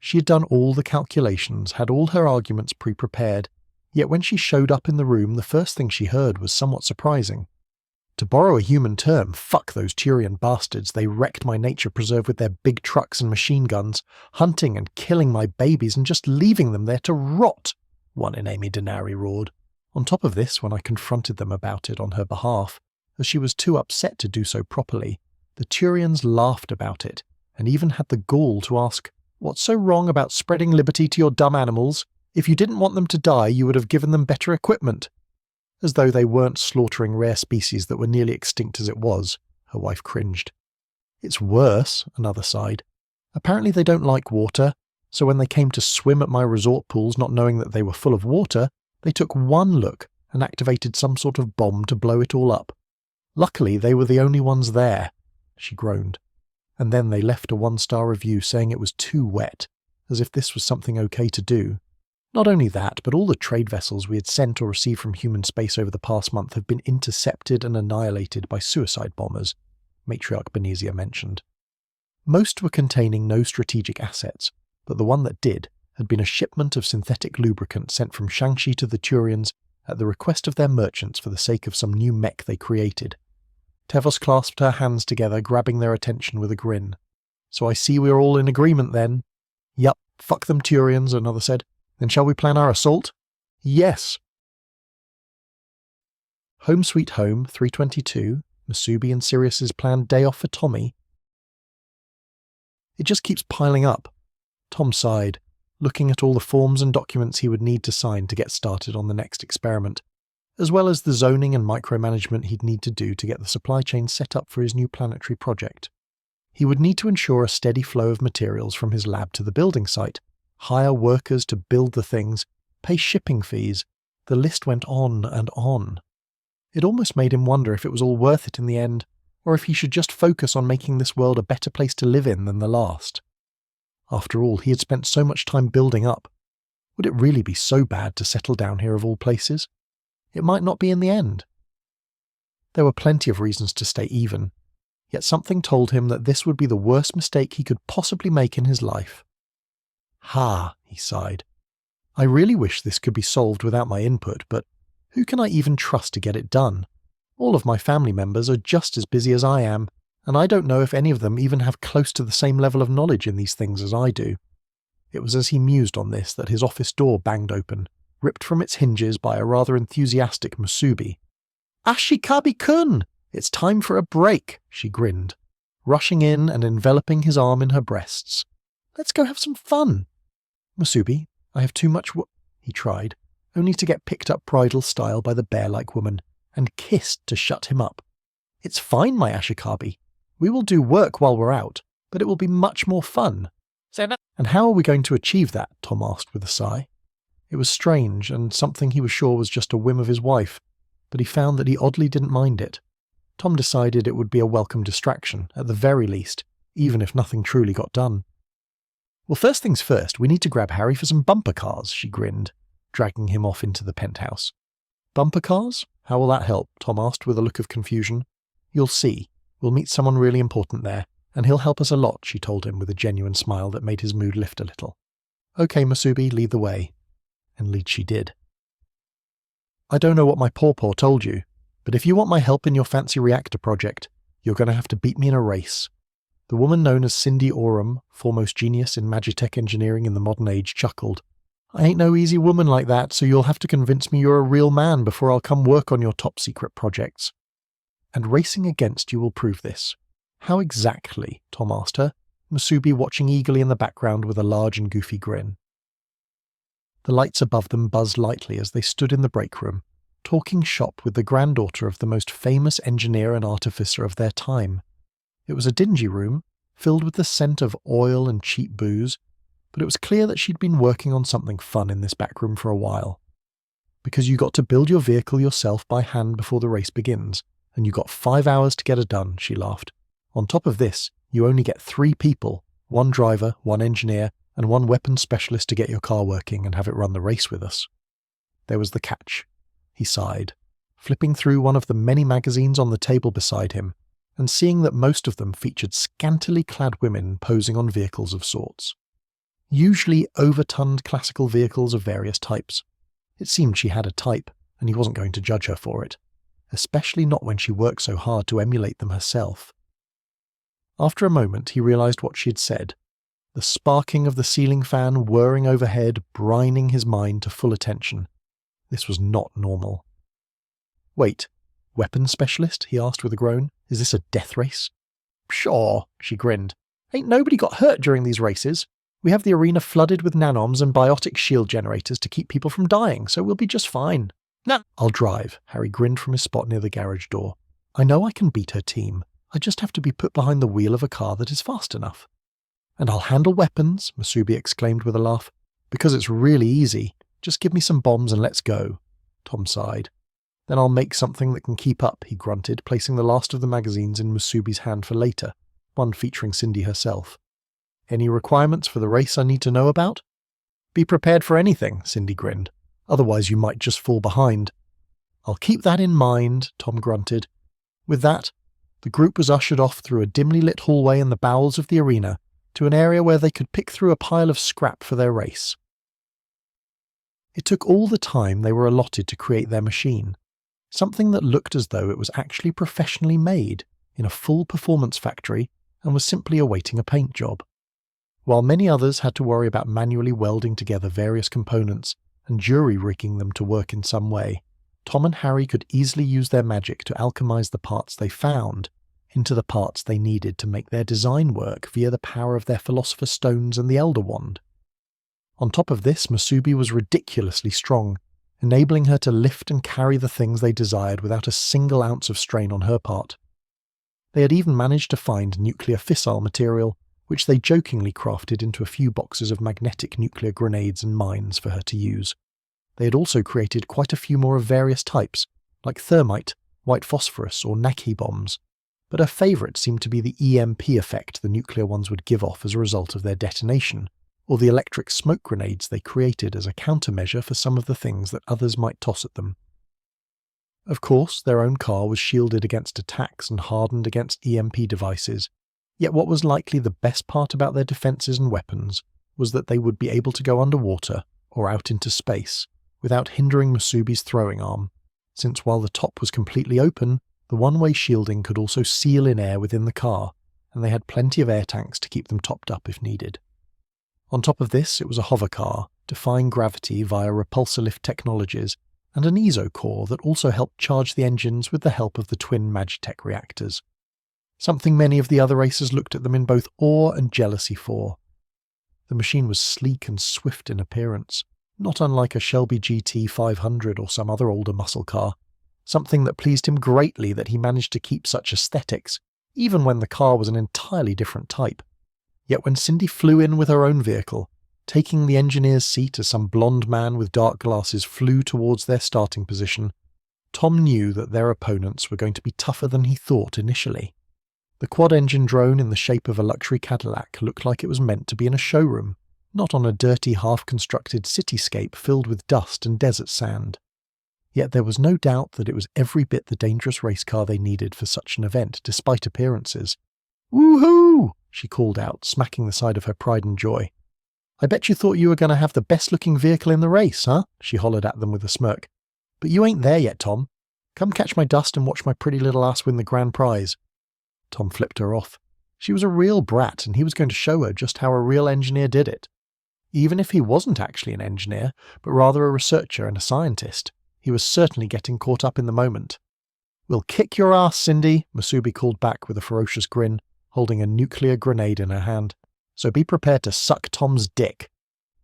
She had done all the calculations, had all her arguments pre-prepared, yet when she showed up in the room, the first thing she heard was somewhat surprising. To borrow a human term, fuck those Turian bastards, they wrecked my nature preserve with their big trucks and machine guns, hunting and killing my babies and just leaving them there to rot, one Inami Denari roared. On top of this, when I confronted them about it on her behalf, as she was too upset to do so properly, the Turians laughed about it, and even had the gall to ask, "What's so wrong about spreading liberty to your dumb animals? If you didn't want them to die, you would have given them better equipment." As though they weren't slaughtering rare species that were nearly extinct as it was, her wife cringed. "It's worse," another sighed. "Apparently they don't like water, so when they came to swim at my resort pools not knowing that they were full of water, they took one look and activated some sort of bomb to blow it all up. Luckily they were the only ones there," she groaned. And then they left a 1-star review saying it was too wet, as if this was something okay to do. Not only that, but all the trade vessels we had sent or received from human space over the past month have been intercepted and annihilated by suicide bombers, Matriarch Benezia mentioned. Most were containing no strategic assets, but the one that did had been a shipment of synthetic lubricant sent from Shang-Chi to the Turians at the request of their merchants for the sake of some new mech they created. Tevos clasped her hands together, grabbing their attention with a grin. "So I see we're all in agreement then." "Yup, fuck them Turians," another said. "Then shall we plan our assault?" "Yes." Home Sweet Home 322, Masubi and Sirius's planned day off for Tommy. "It just keeps piling up." Tom sighed, looking at all the forms and documents he would need to sign to get started on the next experiment, as well as the zoning and micromanagement he'd need to do to get the supply chain set up for his new planetary project. He would need to ensure a steady flow of materials from his lab to the building site, hire workers to build the things, pay shipping fees. The list went on and on. It almost made him wonder if it was all worth it in the end, or if he should just focus on making this world a better place to live in than the last. After all, he had spent so much time building up. Would it really be so bad to settle down here of all places? It might not be in the end. There were plenty of reasons to stay even, yet something told him that this would be the worst mistake he could possibly make in his life. "Ha," he sighed. "I really wish this could be solved without my input, but who can I even trust to get it done? All of my family members are just as busy as I am, and I don't know if any of them even have close to the same level of knowledge in these things as I do." It was as he mused on this that his office door banged open, ripped from its hinges by a rather enthusiastic Masubi. "Ashikabi-kun! It's time for a break," she grinned, rushing in and enveloping his arm in her breasts. "Let's go have some fun." "Masubi, I have too much he tried, only to get picked up bridal style by the bear-like woman, and kissed to shut him up. "It's fine, my Ashikabi. We will do work while we're out, but it will be much more fun." "And how are we going to achieve that?" Tom asked with a sigh. It was strange, and something he was sure was just a whim of his wife, but he found that he oddly didn't mind it. Tom decided it would be a welcome distraction, at the very least, even if nothing truly got done. "Well, first things first, we need to grab Harry for some bumper cars," she grinned, dragging him off into the penthouse. "Bumper cars? How will that help?" Tom asked with a look of confusion. "You'll see. We'll meet someone really important there, and he'll help us a lot," she told him with a genuine smile that made his mood lift a little. "Okay, Masubi, lead the way." And lead she did. "I don't know what my pawpaw told you, but if you want my help in your fancy reactor project, you're going to have to beat me in a race." The woman known as Cindy Oram, foremost genius in magitech engineering in the modern age, chuckled. I ain't no easy woman like that, so you'll have to convince me you're a real man before I'll come work on your top-secret projects. And racing against you will prove this. How exactly? Tom asked her, Musubi watching eagerly in the background with a large and goofy grin. The lights above them buzzed lightly as they stood in the break room, talking shop with the granddaughter of the most famous engineer and artificer of their time. It was a dingy room, filled with the scent of oil and cheap booze, but it was clear that she'd been working on something fun in this back room for a while. Because you got to build your vehicle yourself by hand before the race begins, and you got 5 hours to get it done, she laughed. On top of this, you only get 3 people, 1 driver, 1 engineer, and 1 weapons specialist to get your car working and have it run the race with us. There was the catch. He sighed, flipping through one of the many magazines on the table beside him, and seeing that most of them featured scantily clad women posing on vehicles of sorts. Usually overtonned classical vehicles of various types. It seemed she had a type, and he wasn't going to judge her for it, especially not when she worked so hard to emulate them herself. After a moment, he realized what she had said, the sparking of the ceiling fan whirring overhead, brining his mind to full attention. This was not normal. Wait, weapons specialist? He asked with a groan. Is this a death race? Sure, she grinned. Ain't nobody got hurt during these races. We have the arena flooded with nanoms and biotic shield generators to keep people from dying, so we'll be just fine. Nah, I'll drive, Harry grinned from his spot near the garage door. I know I can beat her team. I just have to be put behind the wheel of a car that is fast enough. And I'll handle weapons, Musubi exclaimed with a laugh. Because it's really easy. Just give me some bombs and let's go. Tom sighed. Then I'll make something that can keep up, he grunted, placing the last of the magazines in Musubi's hand for later, one featuring Cindy herself. Any requirements for the race I need to know about? Be prepared for anything, Cindy grinned. Otherwise you might just fall behind. I'll keep that in mind, Tom grunted. With that, the group was ushered off through a dimly lit hallway in the bowels of the arena to an area where they could pick through a pile of scrap for their race. It took all the time they were allotted to create their machine, something that looked as though it was actually professionally made in a full performance factory and was simply awaiting a paint job. While many others had to worry about manually welding together various components and jury-rigging them to work in some way, Tom and Harry could easily use their magic to alchemize the parts they found into the parts they needed to make their design work via the power of their Philosopher's Stones and the Elder Wand. On top of this, Musubi was ridiculously strong, enabling her to lift and carry the things they desired without a single ounce of strain on her part. They had even managed to find nuclear fissile material, which they jokingly crafted into a few boxes of magnetic nuclear grenades and mines for her to use. They had also created quite a few more of various types, like thermite, white phosphorus, or Naki bombs, but her favourite seemed to be the EMP effect the nuclear ones would give off as a result of their detonation, or the electric smoke grenades they created as a countermeasure for some of the things that others might toss at them. Of course, their own car was shielded against attacks and hardened against EMP devices, yet what was likely the best part about their defences and weapons was that they would be able to go underwater or out into space without hindering Musubi's throwing arm, since while the top was completely open, the one-way shielding could also seal in air within the car, and they had plenty of air tanks to keep them topped up if needed. On top of this, it was a hover car, defying gravity via repulsor lift technologies, and an ESO core that also helped charge the engines with the help of the twin Magitech reactors. Something many of the other racers looked at them in both awe and jealousy for. The machine was sleek and swift in appearance, not unlike a Shelby GT 500 or some other older muscle car, something that pleased him greatly that he managed to keep such aesthetics, even when the car was an entirely different type. Yet when Cindy flew in with her own vehicle, taking the engineer's seat as some blonde man with dark glasses flew towards their starting position, Tom knew that their opponents were going to be tougher than he thought initially. The quad-engine drone in the shape of a luxury Cadillac looked like it was meant to be in a showroom, not on a dirty, half-constructed cityscape filled with dust and desert sand. Yet there was no doubt that it was every bit the dangerous race car they needed for such an event, despite appearances. "Woohoo!" she called out, smacking the side of her pride and joy. "I bet you thought you were going to have the best-looking vehicle in the race, huh?" she hollered at them with a smirk. "But you ain't there yet, Tom. Come catch my dust and watch my pretty little ass win the grand prize." Tom flipped her off. She was a real brat, and he was going to show her just how a real engineer did it. Even if he wasn't actually an engineer, but rather a researcher and a scientist, he was certainly getting caught up in the moment. "We'll kick your ass, Cindy," Musubi called back with a ferocious grin, holding a nuclear grenade in her hand. "So be prepared to suck Tom's dick."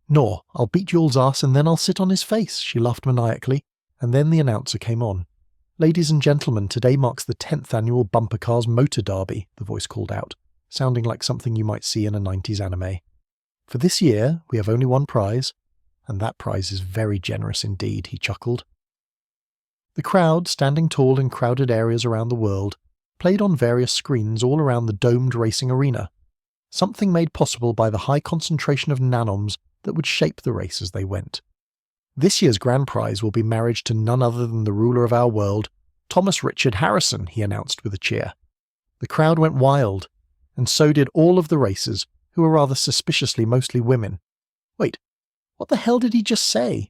"Nor, I'll beat Yule's ass and then I'll sit on his face," she laughed maniacally, and then the announcer came on. "Ladies and gentlemen, today marks the 10th annual Bumper Cars Motor Derby," the voice called out, sounding like something you might see in a 90s anime. "For this year, we have only one prize, and that prize is very generous indeed," he chuckled. The crowd, standing tall in crowded areas around the world, played on various screens all around the domed racing arena, something made possible by the high concentration of nanoms that would shape the race as they went. "This year's grand prize will be marriage to none other than the ruler of our world, Thomas Richard Harrison," he announced with a cheer. The crowd went wild, and so did all of the racers, who were rather suspiciously mostly women. "Wait, what the hell did he just say?"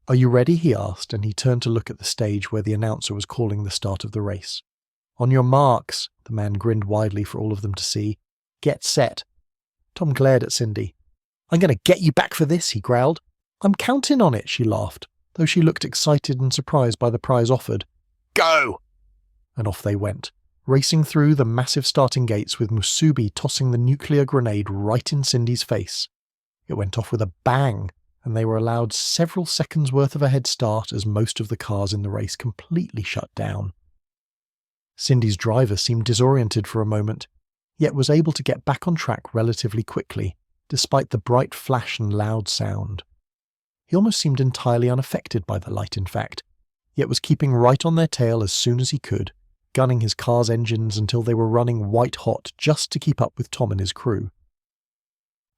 "Are you ready?" he asked, and he turned to look at the stage where the announcer was calling the start of the race. "On your marks," the man grinned widely for all of them to see. "Get set." Tom glared at Cindy. "I'm going to get you back for this," he growled. "I'm counting on it," she laughed, though she looked excited and surprised by the prize offered. "Go!" And off they went, racing through the massive starting gates with Musubi tossing the nuclear grenade right in Cindy's face. It went off with a bang, and they were allowed several seconds worth of a head start as most of the cars in the race completely shut down. Cindy's driver seemed disoriented for a moment, yet was able to get back on track relatively quickly, despite the bright flash and loud sound. He almost seemed entirely unaffected by the light, in fact, yet was keeping right on their tail as soon as he could, gunning his car's engines until they were running white-hot just to keep up with Tom and his crew.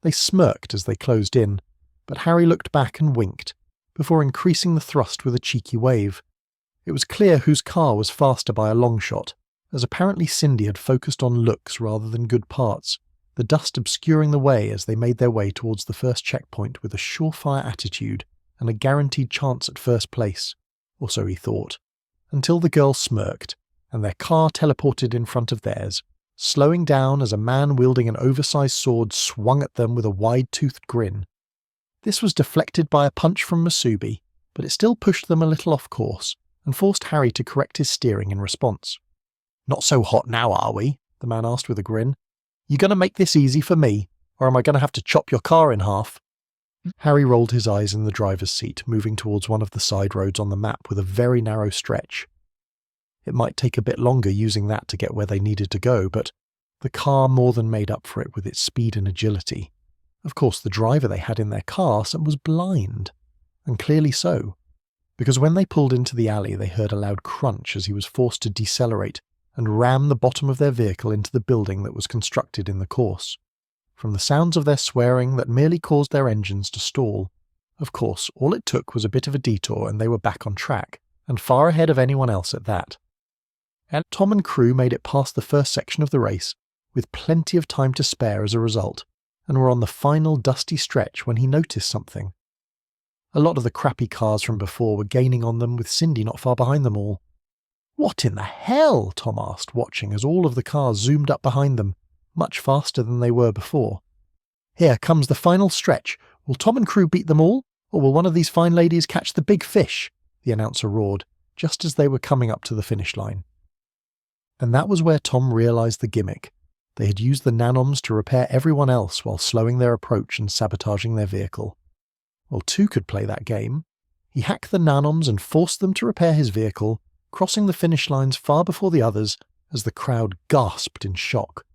They smirked as they closed in, but Harry looked back and winked, before increasing the thrust with a cheeky wave. It was clear whose car was faster by a long shot, as apparently Cindy had focused on looks rather than good parts, the dust obscuring the way as they made their way towards the first checkpoint with a surefire attitude and a guaranteed chance at first place, or so he thought, until the girl smirked, and their car teleported in front of theirs, slowing down as a man wielding an oversized sword swung at them with a wide-toothed grin. This was deflected by a punch from Musubi, but it still pushed them a little off course, and forced Harry to correct his steering in response. "Not so hot now, are we?" the man asked with a grin. "You going to make this easy for me, or am I going to have to chop your car in half?" Harry rolled his eyes in the driver's seat, moving towards one of the side roads on the map with a very narrow stretch. It might take a bit longer using that to get where they needed to go, but the car more than made up for it with its speed and agility. Of course, the driver they had in their car was blind, and clearly so, because when they pulled into the alley they heard a loud crunch as he was forced to decelerate and ram the bottom of their vehicle into the building that was constructed in the course. From the sounds of their swearing that merely caused their engines to stall. Of course, all it took was a bit of a detour and they were back on track, and far ahead of anyone else at that. And Tom and crew made it past the first section of the race, with plenty of time to spare as a result, and were on the final dusty stretch when he noticed something. A lot of the crappy cars from before were gaining on them, with Cindy not far behind them all. "What in the hell?" Tom asked, watching as all of the cars zoomed up behind them, much faster than they were before. "Here comes the final stretch. Will Tom and crew beat them all, or will one of these fine ladies catch the big fish?" the announcer roared, just as they were coming up to the finish line. And that was where Tom realized the gimmick. They had used the nanoms to repair everyone else while slowing their approach and sabotaging their vehicle. Well, two could play that game. He hacked the nanoms and forced them to repair his vehicle, crossing the finish lines far before the others as the crowd gasped in shock.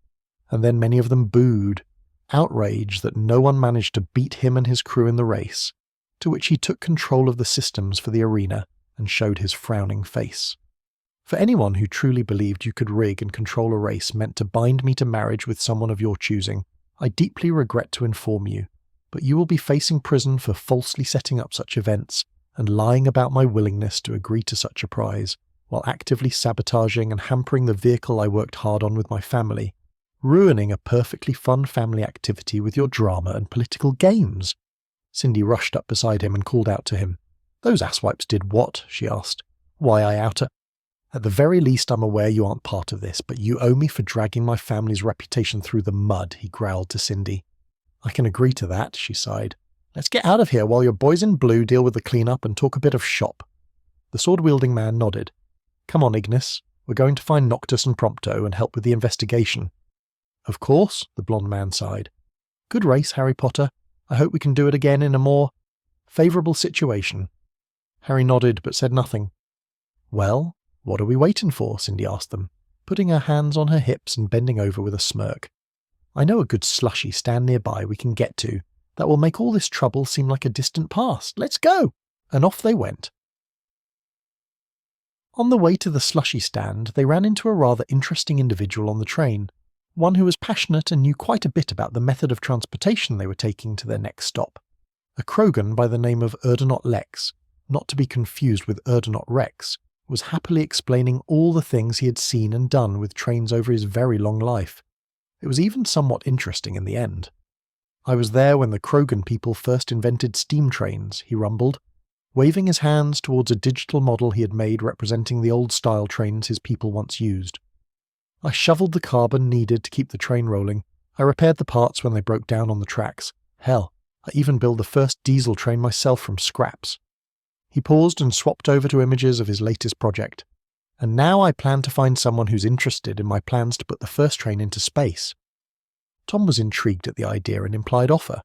And then many of them booed, outraged that no one managed to beat him and his crew in the race, to which he took control of the systems for the arena and showed his frowning face. For anyone who truly believed you could rig and control a race meant to bind me to marriage with someone of your choosing, I deeply regret to inform you, but you will be facing prison for falsely setting up such events and lying about my willingness to agree to such a prize, while actively sabotaging and hampering the vehicle I worked hard on with my family, ruining a perfectly fun family activity with your drama and political games. Cindy rushed up beside him and called out to him. "Those asswipes did what?" she asked. "Why, I oughta—" At the very least, I'm aware you aren't part of this, but you owe me for dragging my family's reputation through the mud, he growled to Cindy. I can agree to that, she sighed. Let's get out of here while your boys in blue deal with the cleanup and talk a bit of shop. The sword-wielding man nodded. Come on, Ignis. We're going to find Noctis and Prompto and help with the investigation. Of course, the blonde man sighed. Good race, Harry Potter. I hope we can do it again in a more favourable situation. Harry nodded but said nothing. Well, what are we waiting for? Cindy asked them, putting her hands on her hips and bending over with a smirk. I know a good slushy stand nearby we can get to that will make all this trouble seem like a distant past. Let's go! And off they went. On the way to the slushy stand, they ran into a rather interesting individual on the train, one who was passionate and knew quite a bit about the method of transportation they were taking to their next stop. A Krogan by the name of Urdinot Lex, not to be confused with Urdinot Rex, was happily explaining all the things he had seen and done with trains over his very long life. It was even somewhat interesting in the end. I was there when the Krogan people first invented steam trains, he rumbled, waving his hands towards a digital model he had made representing the old-style trains his people once used. I shoveled the carbon needed to keep the train rolling. I repaired the parts when they broke down on the tracks. Hell, I even built the first diesel train myself from scraps. He paused and swapped over to images of his latest project. And now I plan to find someone who's interested in my plans to put the first train into space. Tom was intrigued at the idea and implied offer.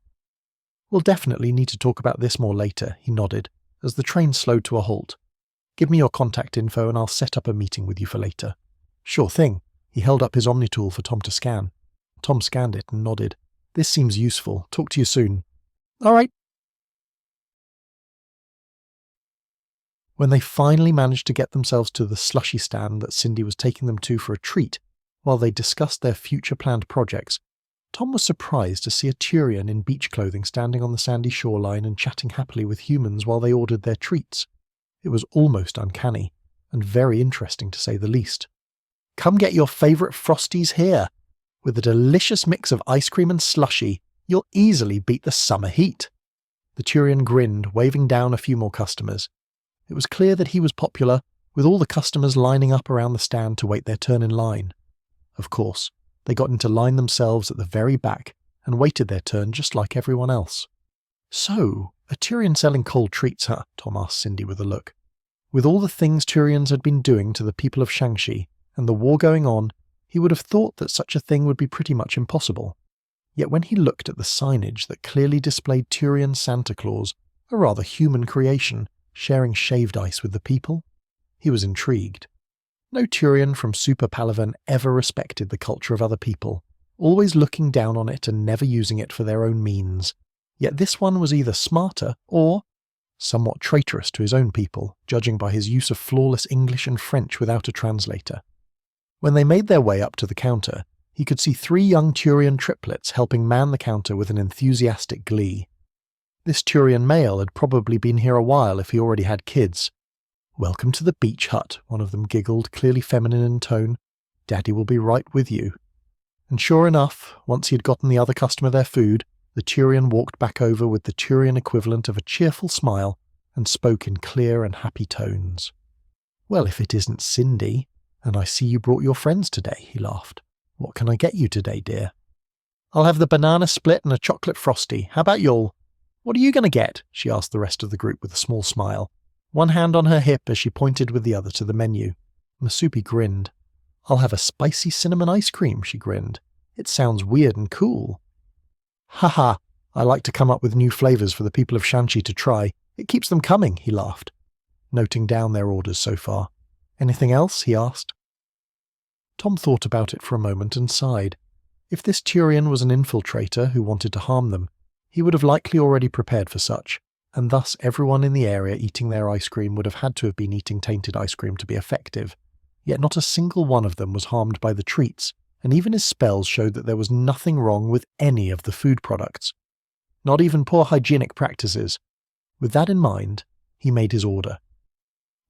We'll definitely need to talk about this more later, he nodded, as the train slowed to a halt. Give me your contact info and I'll set up a meeting with you for later. Sure thing. He held up his Omnitool for Tom to scan. Tom scanned it and nodded. This seems useful. Talk to you soon. All right. When they finally managed to get themselves to the slushy stand that Cindy was taking them to for a treat, while they discussed their future planned projects, Tom was surprised to see a Turian in beach clothing standing on the sandy shoreline and chatting happily with humans while they ordered their treats. It was almost uncanny, and very interesting to say the least. Come get your favourite Frosties here. With a delicious mix of ice cream and slushy, you'll easily beat the summer heat. The Turian grinned, waving down a few more customers. It was clear that he was popular, with all the customers lining up around the stand to wait their turn in line. Of course, they got into line themselves at the very back and waited their turn just like everyone else. So, a Turian selling cold treats, huh? Tom asked Cindy with a look. With all the things Turians had been doing to the people of Shang-Chi and the war going on, he would have thought that such a thing would be pretty much impossible. Yet when he looked at the signage that clearly displayed Turian Santa Claus, a rather human creation, sharing shaved ice with the people, he was intrigued. No Turian from Super Palaven ever respected the culture of other people, always looking down on it and never using it for their own means. Yet this one was either smarter or somewhat traitorous to his own people, judging by his use of flawless English and French without a translator. When they made their way up to the counter, he could see 3 young Turian triplets helping man the counter with an enthusiastic glee. This Turian male had probably been here a while if he already had kids. Welcome to the beach hut, one of them giggled, clearly feminine in tone. Daddy will be right with you. And sure enough, once he had gotten the other customer their food, the Turian walked back over with the Turian equivalent of a cheerful smile and spoke in clear and happy tones. Well, if it isn't Cindy, and I see you brought your friends today, he laughed. What can I get you today, dear? I'll have the banana split and a chocolate frosty. How about y'all? What are you going to get? She asked the rest of the group with a small smile, one hand on her hip as she pointed with the other to the menu. Masupi grinned. I'll have a spicy cinnamon ice cream, she grinned. It sounds weird and cool. Haha, I like to come up with new flavours for the people of Shang-Chi to try. It keeps them coming, he laughed, noting down their orders so far. Anything else? He asked. Tom thought about it for a moment and sighed. If this Turian was an infiltrator who wanted to harm them, he would have likely already prepared for such, and thus everyone in the area eating their ice cream would have had to have been eating tainted ice cream to be effective. Yet not a single one of them was harmed by the treats, and even his spells showed that there was nothing wrong with any of the food products. Not even poor hygienic practices. With that in mind, he made his order.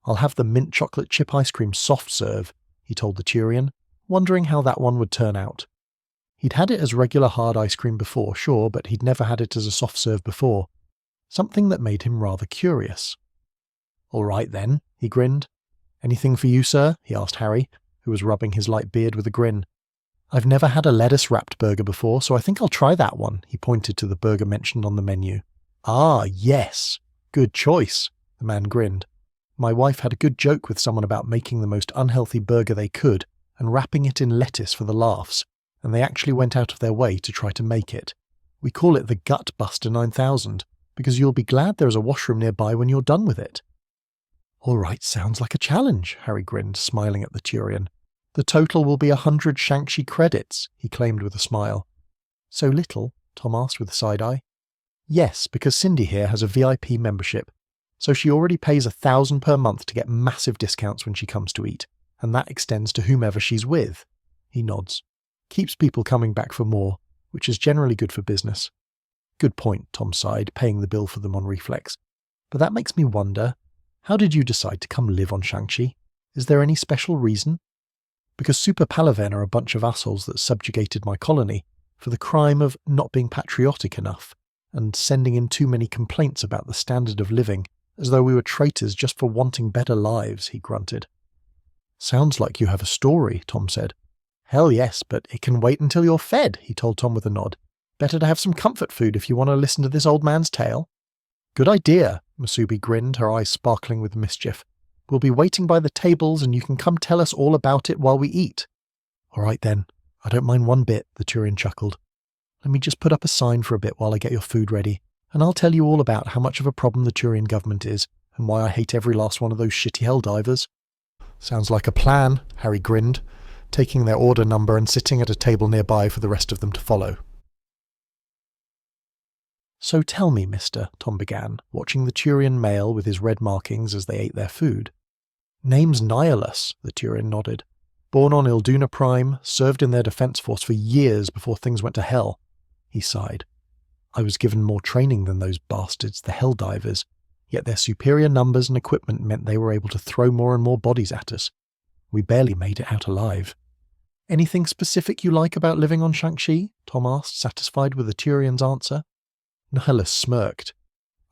I'll have the mint chocolate chip ice cream soft serve, he told the Turian, wondering how that one would turn out. He'd had it as regular hard ice cream before, sure, but he'd never had it as a soft serve before. Something that made him rather curious. All right then, he grinned. "Anything for you, sir?" he asked Harry, who was rubbing his light beard with a grin. "I've never had a lettuce-wrapped burger before, so I think I'll try that one," he pointed to the burger mentioned on the menu. "Ah, yes. Good choice," the man grinned. "My wife had a good joke with someone about making the most unhealthy burger they could and wrapping it in lettuce for the laughs, and they actually went out of their way to try to make it. We call it the Gut Buster 9000, because you'll be glad there is a washroom nearby when you're done with it." "All right, sounds like a challenge," Harry grinned, smiling at the Turian. "The total will be 100 Shang-Chi credits," he claimed with a smile. "So little?" Tom asked with a side-eye. "Yes, because Cindy here has a VIP membership, so she already pays 1,000 per month to get massive discounts when she comes to eat, and that extends to whomever she's with." He nods. "Keeps people coming back for more, which is generally good for business." "Good point," Tom sighed, paying the bill for them on reflex. "But that makes me wonder, how did you decide to come live on Shang-Chi? Is there any special reason?" "Because Super Palaven are a bunch of assholes that subjugated my colony for the crime of not being patriotic enough and sending in too many complaints about the standard of living, as though we were traitors just for wanting better lives," he grunted. "Sounds like you have a story," Tom said. "Hell yes, but it can wait until you're fed," he told Tom with a nod. "Better to have some comfort food if you want to listen to this old man's tale." "Good idea," Musubi grinned, her eyes sparkling with mischief. "We'll be waiting by the tables and you can come tell us all about it while we eat." "All right then, I don't mind one bit," the Turian chuckled. "Let me just put up a sign for a bit while I get your food ready, and I'll tell you all about how much of a problem the Turian government is, and why I hate every last one of those shitty Helldivers." "Sounds like a plan," Harry grinned, taking their order number and sitting at a table nearby for the rest of them to follow. "So tell me, mister," Tom began, watching the Turian male with his red markings as they ate their food. "Name's Nihilus," the Turian nodded. "Born on Ilduna Prime, served in their defense force for years before things went to hell." He sighed. "I was given more training than those bastards, the Helldivers, yet their superior numbers and equipment meant they were able to throw more and more bodies at us. We barely made it out alive." "Anything specific you like about living on Shang-Chi?" Tom asked, satisfied with the Turian's answer. Nihilus smirked.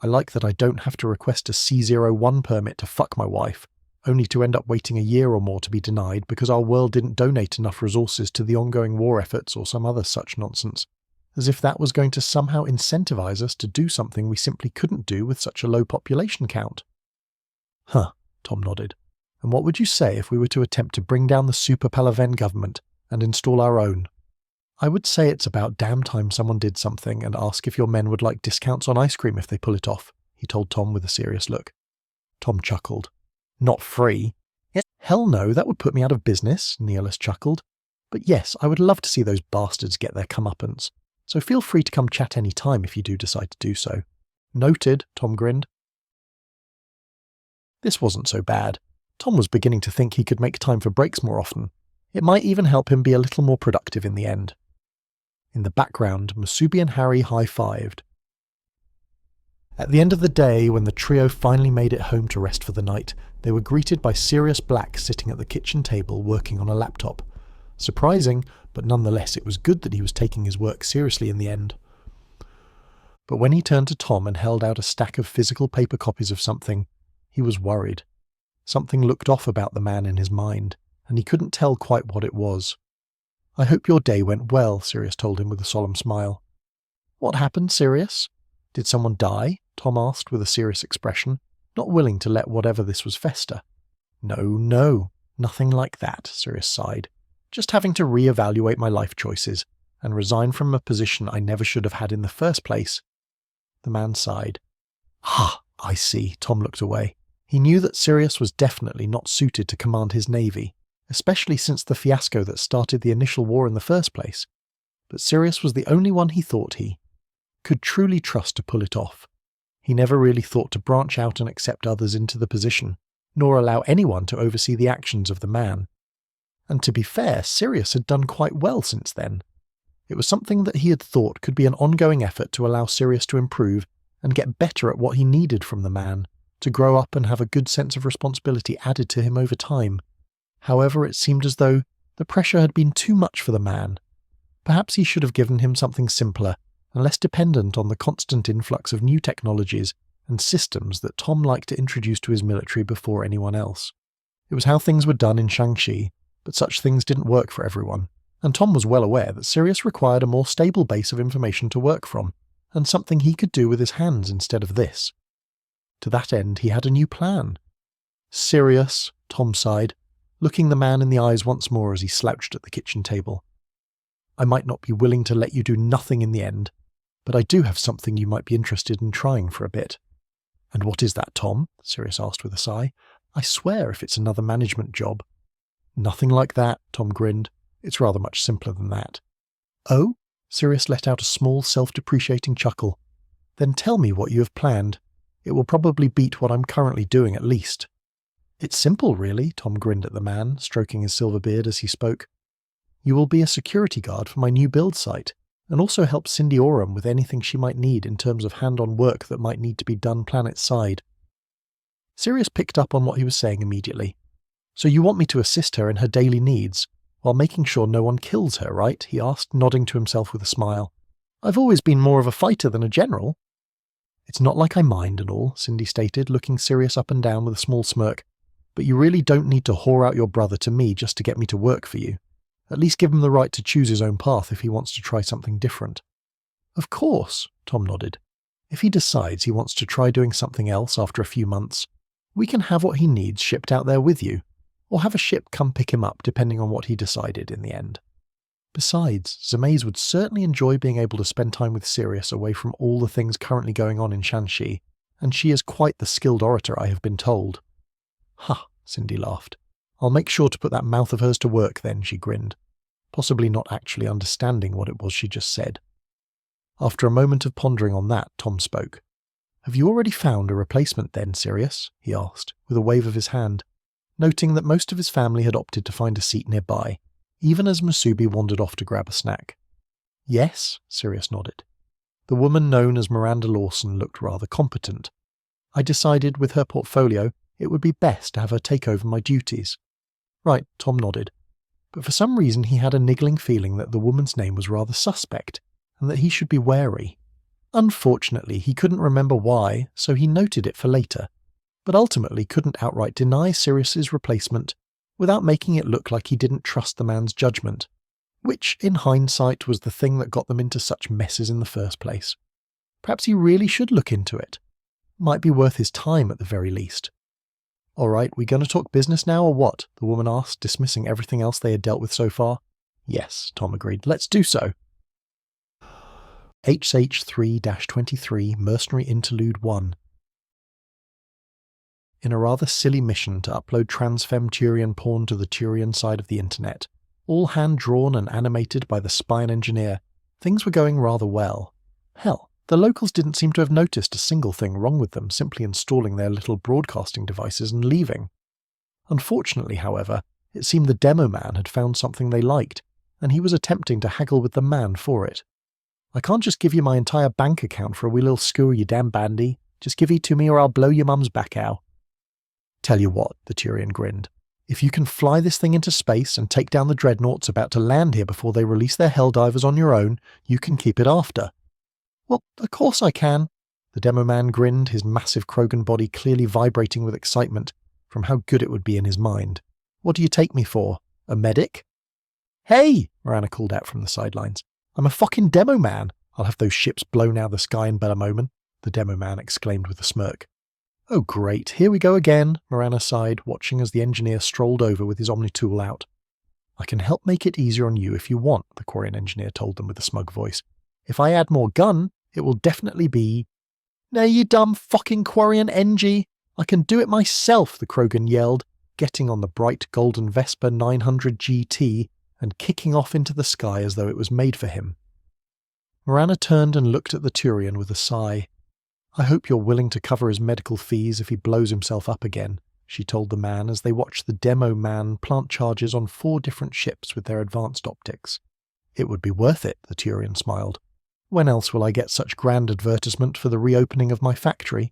"I like that I don't have to request a C01 permit to fuck my wife, only to end up waiting a year or more to be denied because our world didn't donate enough resources to the ongoing war efforts or some other such nonsense, as if that was going to somehow incentivize us to do something we simply couldn't do with such a low population count." "Huh," Tom nodded. "And what would you say if we were to attempt to bring down the Super Palaven government and install our own?" "I would say it's about damn time someone did something and ask if your men would like discounts on ice cream if they pull it off," he told Tom with a serious look. Tom chuckled. "Not free." "Yes, hell no, that would put me out of business," Nihilus chuckled. "But yes, I would love to see those bastards get their comeuppance, so feel free to come chat any time if you do decide to do so." "Noted," Tom grinned. This wasn't so bad. Tom was beginning to think he could make time for breaks more often. It might even help him be a little more productive in the end. In the background, Musubi and Harry high-fived. At the end of the day, when the trio finally made it home to rest for the night, they were greeted by Sirius Black sitting at the kitchen table working on a laptop. Surprising, but nonetheless it was good that he was taking his work seriously in the end. But when he turned to Tom and held out a stack of physical paper copies of something, he was worried. Something looked off about the man in his mind, and he couldn't tell quite what it was. "I hope your day went well," Sirius told him with a solemn smile. "What happened, Sirius? Did someone die?" Tom asked with a serious expression, not willing to let whatever this was fester. No, nothing like that," Sirius sighed. "Just having to re-evaluate my life choices, and resign from a position I never should have had in the first place." The man sighed. "Ah, I see," Tom looked away. He knew that Sirius was definitely not suited to command his navy, especially since the fiasco that started the initial war in the first place. But Sirius was the only one he thought he could truly trust to pull it off. He never really thought to branch out and accept others into the position, nor allow anyone to oversee the actions of the man. And to be fair, Sirius had done quite well since then. It was something that he had thought could be an ongoing effort to allow Sirius to improve and get better at what he needed from the man, to grow up and have a good sense of responsibility added to him over time. However, it seemed as though the pressure had been too much for the man. Perhaps he should have given him something simpler and less dependent on the constant influx of new technologies and systems that Tom liked to introduce to his military before anyone else. It was how things were done in Shang-Chi, but such things didn't work for everyone, and Tom was well aware that Sirius required a more stable base of information to work from, and something he could do with his hands instead of this. To that end, he had a new plan. Sirius, Tom sighed, looking the man in the eyes once more as he slouched at the kitchen table. I might not be willing to let you do nothing in the end, but I do have something you might be interested in trying for a bit. And what is that, Tom? Sirius asked with a sigh. I swear if it's another management job. Nothing like that, Tom grinned. It's rather much simpler than that. Oh? Sirius let out a small, self-depreciating chuckle. Then tell me what you have planned. It will probably beat what I'm currently doing at least. It's simple, really, Tom grinned at the man, stroking his silver beard as he spoke. You will be a security guard for my new build site, and also help Cindy Oram with anything she might need in terms of hand-on work that might need to be done planet-side. Sirius picked up on what he was saying immediately. So you want me to assist her in her daily needs, while making sure no one kills her, right? He asked, nodding to himself with a smile. I've always been more of a fighter than a general. It's not like I mind and all, Cindy stated, looking Sirius up and down with a small smirk. But you really don't need to whore out your brother to me just to get me to work for you. At least give him the right to choose his own path if he wants to try something different. Of course, Tom nodded. If he decides he wants to try doing something else after a few months, we can have what he needs shipped out there with you, or have a ship come pick him up depending on what he decided in the end. Besides, Zamaze would certainly enjoy being able to spend time with Sirius away from all the things currently going on in Shang-Chi, and she is quite the skilled orator I have been told. Ha, Cindy laughed. I'll make sure to put that mouth of hers to work then, she grinned, possibly not actually understanding what it was she just said. After a moment of pondering on that, Tom spoke. Have you already found a replacement then, Sirius? He asked, with a wave of his hand, noting that most of his family had opted to find a seat nearby, even as Musubi wandered off to grab a snack. Yes, Sirius nodded. The woman known as Miranda Lawson looked rather competent. I decided with her portfolio it would be best to have her take over my duties. Right, Tom nodded. But for some reason he had a niggling feeling that the woman's name was rather suspect, and that he should be wary. Unfortunately, he couldn't remember why, so he noted it for later, but ultimately couldn't outright deny Sirius's replacement without making it look like he didn't trust the man's judgment, which, in hindsight, was the thing that got them into such messes in the first place. Perhaps he really should look into it. Might be worth his time at the very least. All right, we going to talk business now or what? The woman asked, dismissing everything else they had dealt with so far. Yes, Tom agreed. Let's do so. HH3-23 Mercenary Interlude 1. In a rather silly mission to upload transfem Turian porn to the Turian side of the internet, all hand-drawn and animated by the spine engineer, things were going rather well. Hell, the locals didn't seem to have noticed a single thing wrong with them simply installing their little broadcasting devices and leaving. Unfortunately, however, it seemed the demo man had found something they liked, and he was attempting to haggle with the man for it. I can't just give you my entire bank account for a wee little skewer, you damn bandy. Just give it to me or I'll blow your mum's back out. Tell you what, the Turian grinned. If you can fly this thing into space and take down the dreadnoughts about to land here before they release their Helldivers on your own, you can keep it after. Well, of course I can. The demo man grinned, his massive Krogan body clearly vibrating with excitement from how good it would be in his mind. What do you take me for? A medic? Hey! Miranda called out from the sidelines. I'm a fucking demo man. I'll have those ships blown out of the sky in better moment, the demo man exclaimed with a smirk. Oh great, here we go again, Miranda sighed, watching as the engineer strolled over with his Omnitool out. I can help make it easier on you if you want, the Quarian engineer told them with a smug voice. If I add more gun, it will definitely be... Nay, you dumb fucking Quarian Engie! I can do it myself, the Krogan yelled, getting on the bright golden Vespa 900 GT and kicking off into the sky as though it was made for him. Miranda turned and looked at the Turian with a sigh. I hope you're willing to cover his medical fees if he blows himself up again, she told the man as they watched the demo man plant charges on 4 different ships with their advanced optics. It would be worth it, the Turian smiled. When else will I get such grand advertisement for the reopening of my factory?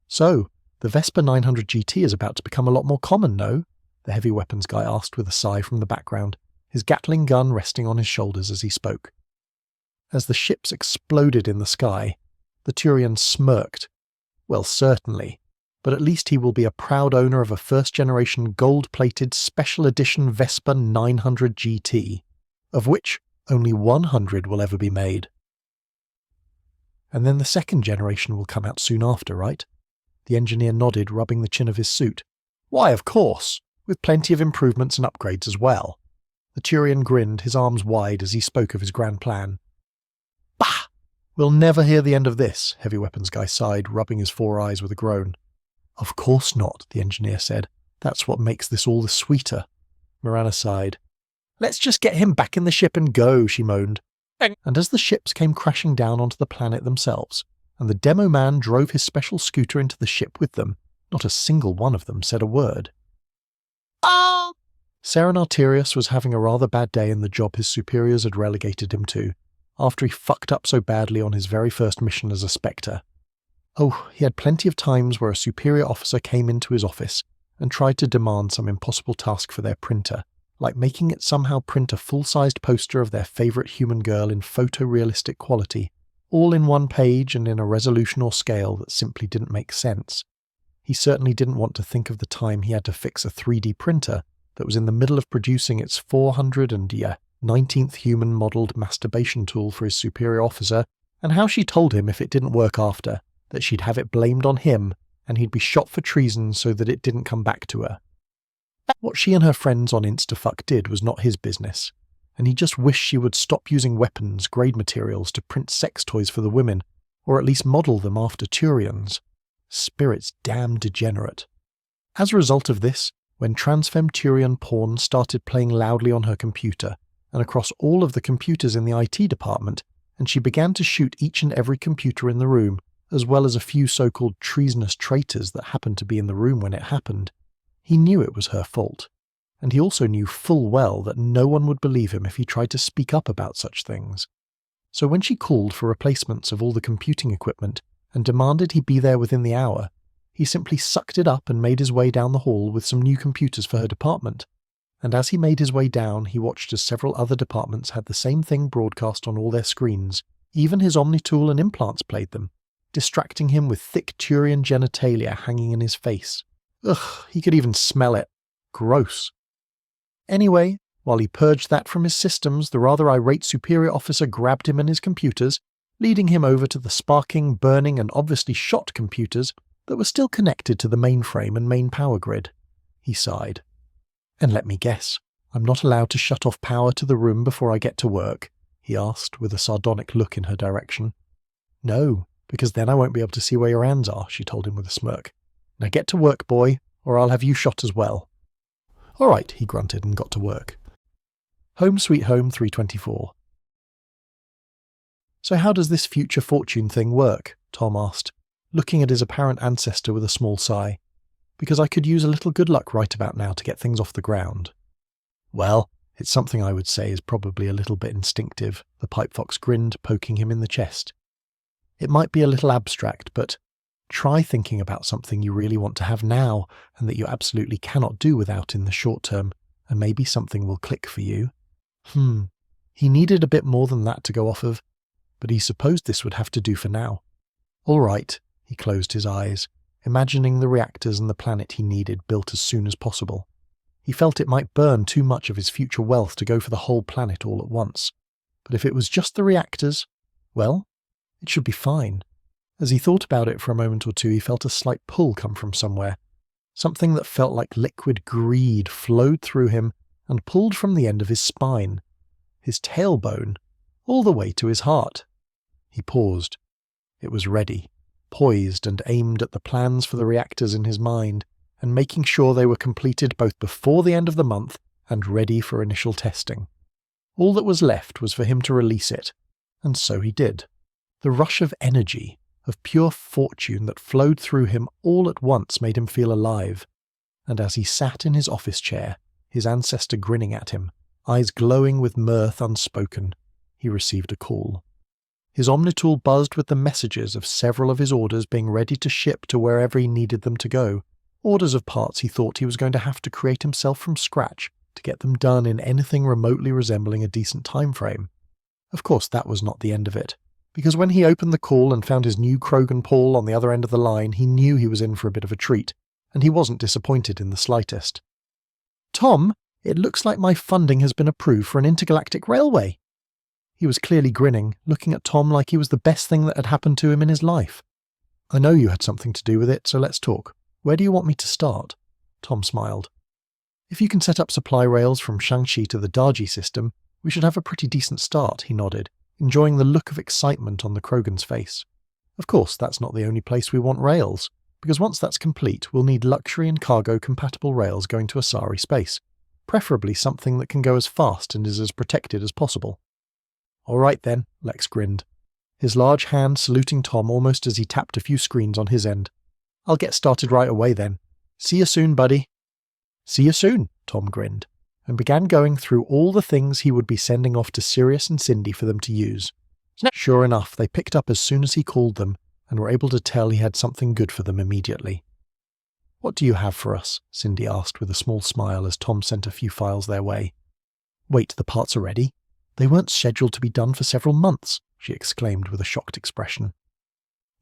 So, the Vespa 900 GT is about to become a lot more common, no? The heavy weapons guy asked with a sigh from the background, his Gatling gun resting on his shoulders as he spoke. As the ships exploded in the sky, the Turian smirked. Well, certainly. but at least he will be a proud owner of a first-generation gold-plated special edition Vespa 900 GT, of which only 100 will ever be made. And then the second generation will come out soon after, right? The engineer nodded, rubbing the chin of his suit. Why, of course, with plenty of improvements and upgrades as well. The Turian grinned, his arms wide as he spoke of his grand plan. Bah! We'll never hear the end of this, Heavy Weapons Guy sighed, rubbing his 4 eyes with a groan. Of course not, the engineer said. That's what makes this all the sweeter. Miranda sighed. Let's just get him back in the ship and go, she moaned. And as the ships came crashing down onto the planet themselves, and the demo man drove his special scooter into the ship with them, not a single one of them said a word. Oh! Saren Arterius was having a rather bad day in the job his superiors had relegated him to, after he fucked up so badly on his very first mission as a Spectre. Oh, he had plenty of times where a superior officer came into his office and tried to demand some impossible task for their printer, like making it somehow print a full-sized poster of their favourite human girl in photorealistic quality, all in one page and in a resolution or scale that simply didn't make sense. He certainly didn't want to think of the time he had to fix a 3D printer that was in the middle of producing its 419th human-modelled masturbation tool for his superior officer, and how she told him if it didn't work after, that she'd have it blamed on him and he'd be shot for treason so that it didn't come back to her. What she and her friends on Instafuck did was not his business, and he just wished she would stop using weapons, grade materials to print sex toys for the women, or at least model them after Turians. Spirit's damn degenerate. As a result of this, when transfem Turian porn started playing loudly on her computer, and across all of the computers in the IT department, and she began to shoot each and every computer in the room, as well as a few so-called treasonous traitors that happened to be in the room when it happened, he knew it was her fault. And he also knew full well that no one would believe him if he tried to speak up about such things. So when she called for replacements of all the computing equipment and demanded he be there within the hour, he simply sucked it up and made his way down the hall with some new computers for her department. And as he made his way down, he watched as several other departments had the same thing broadcast on all their screens. Even his Omnitool and implants played them, distracting him with thick Turian genitalia hanging in his face. Ugh, he could even smell it. Gross. Anyway, while he purged that from his systems, the rather irate superior officer grabbed him and his computers, leading him over to the sparking, burning, and obviously shot computers that were still connected to the mainframe and main power grid. He sighed. And let me guess, I'm not allowed to shut off power to the room before I get to work? He asked, with a sardonic look in her direction. No, because then I won't be able to see where your hands are, she told him with a smirk. Now get to work, boy, or I'll have you shot as well. All right, he grunted and got to work. Home Sweet Home 324. So how does this future fortune thing work? Tom asked, looking at his apparent ancestor with a small sigh. Because I could use a little good luck right about now to get things off the ground. Well, it's something I would say is probably a little bit instinctive, the Pipe Fox grinned, poking him in the chest. It might be a little abstract, but try thinking about something you really want to have now and that you absolutely cannot do without in the short term, and maybe something will click for you. He needed a bit more than that to go off of, but he supposed this would have to do for now. All right, he closed his eyes, imagining the reactors and the planet he needed built as soon as possible. He felt it might burn too much of his future wealth to go for the whole planet all at once. But if it was just the reactors, well, it should be fine. As he thought about it for a moment or two, he felt a slight pull come from somewhere. Something that felt like liquid greed flowed through him and pulled from the end of his spine, his tailbone, all the way to his heart. He paused. It was ready, poised and aimed at the plans for the reactors in his mind, and making sure they were completed both before the end of the month and ready for initial testing. All that was left was for him to release it, and so he did. The rush of energy, of pure fortune that flowed through him all at once made him feel alive, and as he sat in his office chair, his ancestor grinning at him, eyes glowing with mirth unspoken, he received a call. His Omnitool buzzed with the messages of several of his orders being ready to ship to wherever he needed them to go, orders of parts he thought he was going to have to create himself from scratch to get them done in anything remotely resembling a decent time frame. Of course, that was not the end of it. because when he opened the call and found his new Krogan Paul on the other end of the line, he knew he was in for a bit of a treat, and he wasn't disappointed in the slightest. "Tom, it looks like my funding has been approved for an intergalactic railway." He was clearly grinning, looking at Tom like he was the best thing that had happened to him in his life. "I know you had something to do with it, so let's talk. Where do you want me to start?" Tom smiled. "If you can set up supply rails from Shang-Chi to the Daji system, we should have a pretty decent start," he nodded, enjoying the look of excitement on the Krogan's face. "Of course, that's not the only place we want rails, because once that's complete, we'll need luxury and cargo-compatible rails going to Asari space, preferably something that can go as fast and is as protected as possible." "All right then," Lex grinned, his large hand saluting Tom almost as he tapped a few screens on his end. "I'll get started right away then. See you soon, buddy." "See you soon," Tom grinned, and began going through all the things he would be sending off to Sirius and Cindy for them to use. Sure enough, they picked up as soon as he called them, and were able to tell he had something good for them immediately. "What do you have for us?" Cindy asked with a small smile as Tom sent a few files their way. "Wait, the parts are ready? They weren't scheduled to be done for several months," she exclaimed with a shocked expression.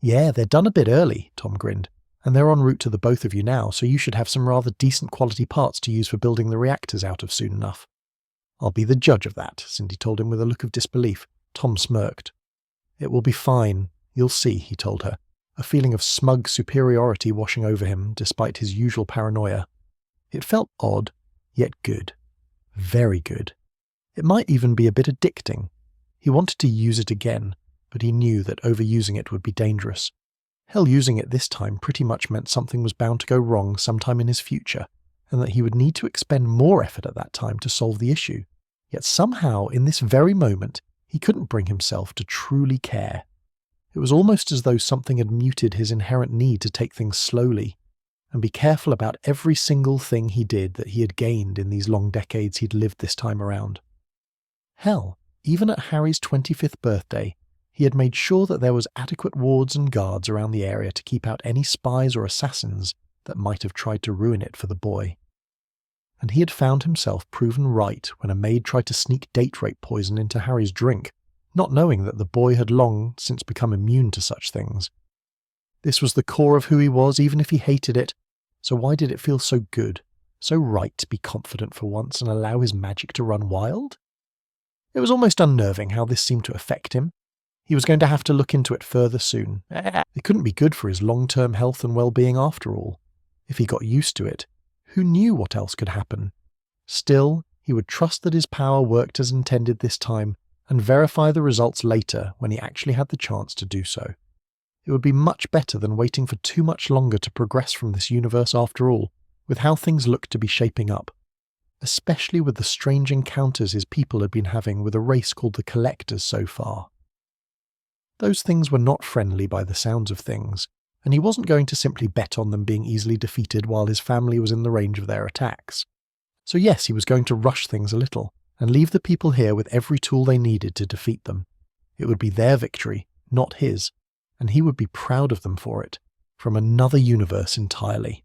"Yeah, they're done a bit early," Tom grinned, "and they're en route to the both of you now, so you should have some rather decent quality parts to use for building the reactors out of soon enough." "I'll be the judge of that," Cindy told him with a look of disbelief. Tom smirked. "It will be fine. You'll see," he told her, a feeling of smug superiority washing over him despite his usual paranoia. It felt odd, yet good. Very good. It might even be a bit addicting. He wanted to use it again, but he knew that overusing it would be dangerous. Hell, using it this time pretty much meant something was bound to go wrong sometime in his future, and that he would need to expend more effort at that time to solve the issue. Yet somehow, in this very moment, he couldn't bring himself to truly care. It was almost as though something had muted his inherent need to take things slowly, and be careful about every single thing he did that he had gained in these long decades he'd lived this time around. Hell, even at Harry's 25th birthday, he had made sure that there was adequate wards and guards around the area to keep out any spies or assassins that might have tried to ruin it for the boy. And he had found himself proven right when a maid tried to sneak date rape poison into Harry's drink, not knowing that the boy had long since become immune to such things. This was the core of who he was, even if he hated it, so why did it feel so good, so right to be confident for once and allow his magic to run wild? It was almost unnerving how this seemed to affect him. He was going to have to look into it further soon. It couldn't be good for his long-term health and well-being after all. If he got used to it, who knew what else could happen? Still, he would trust that his power worked as intended this time, and verify the results later when he actually had the chance to do so. It would be much better than waiting for too much longer to progress from this universe after all, with how things looked to be shaping up. Especially with the strange encounters his people had been having with a race called the Collectors so far. Those things were not friendly by the sounds of things, and he wasn't going to simply bet on them being easily defeated while his family was in the range of their attacks. So yes, he was going to rush things a little, and leave the people here with every tool they needed to defeat them. It would be their victory, not his, and he would be proud of them for it, from another universe entirely.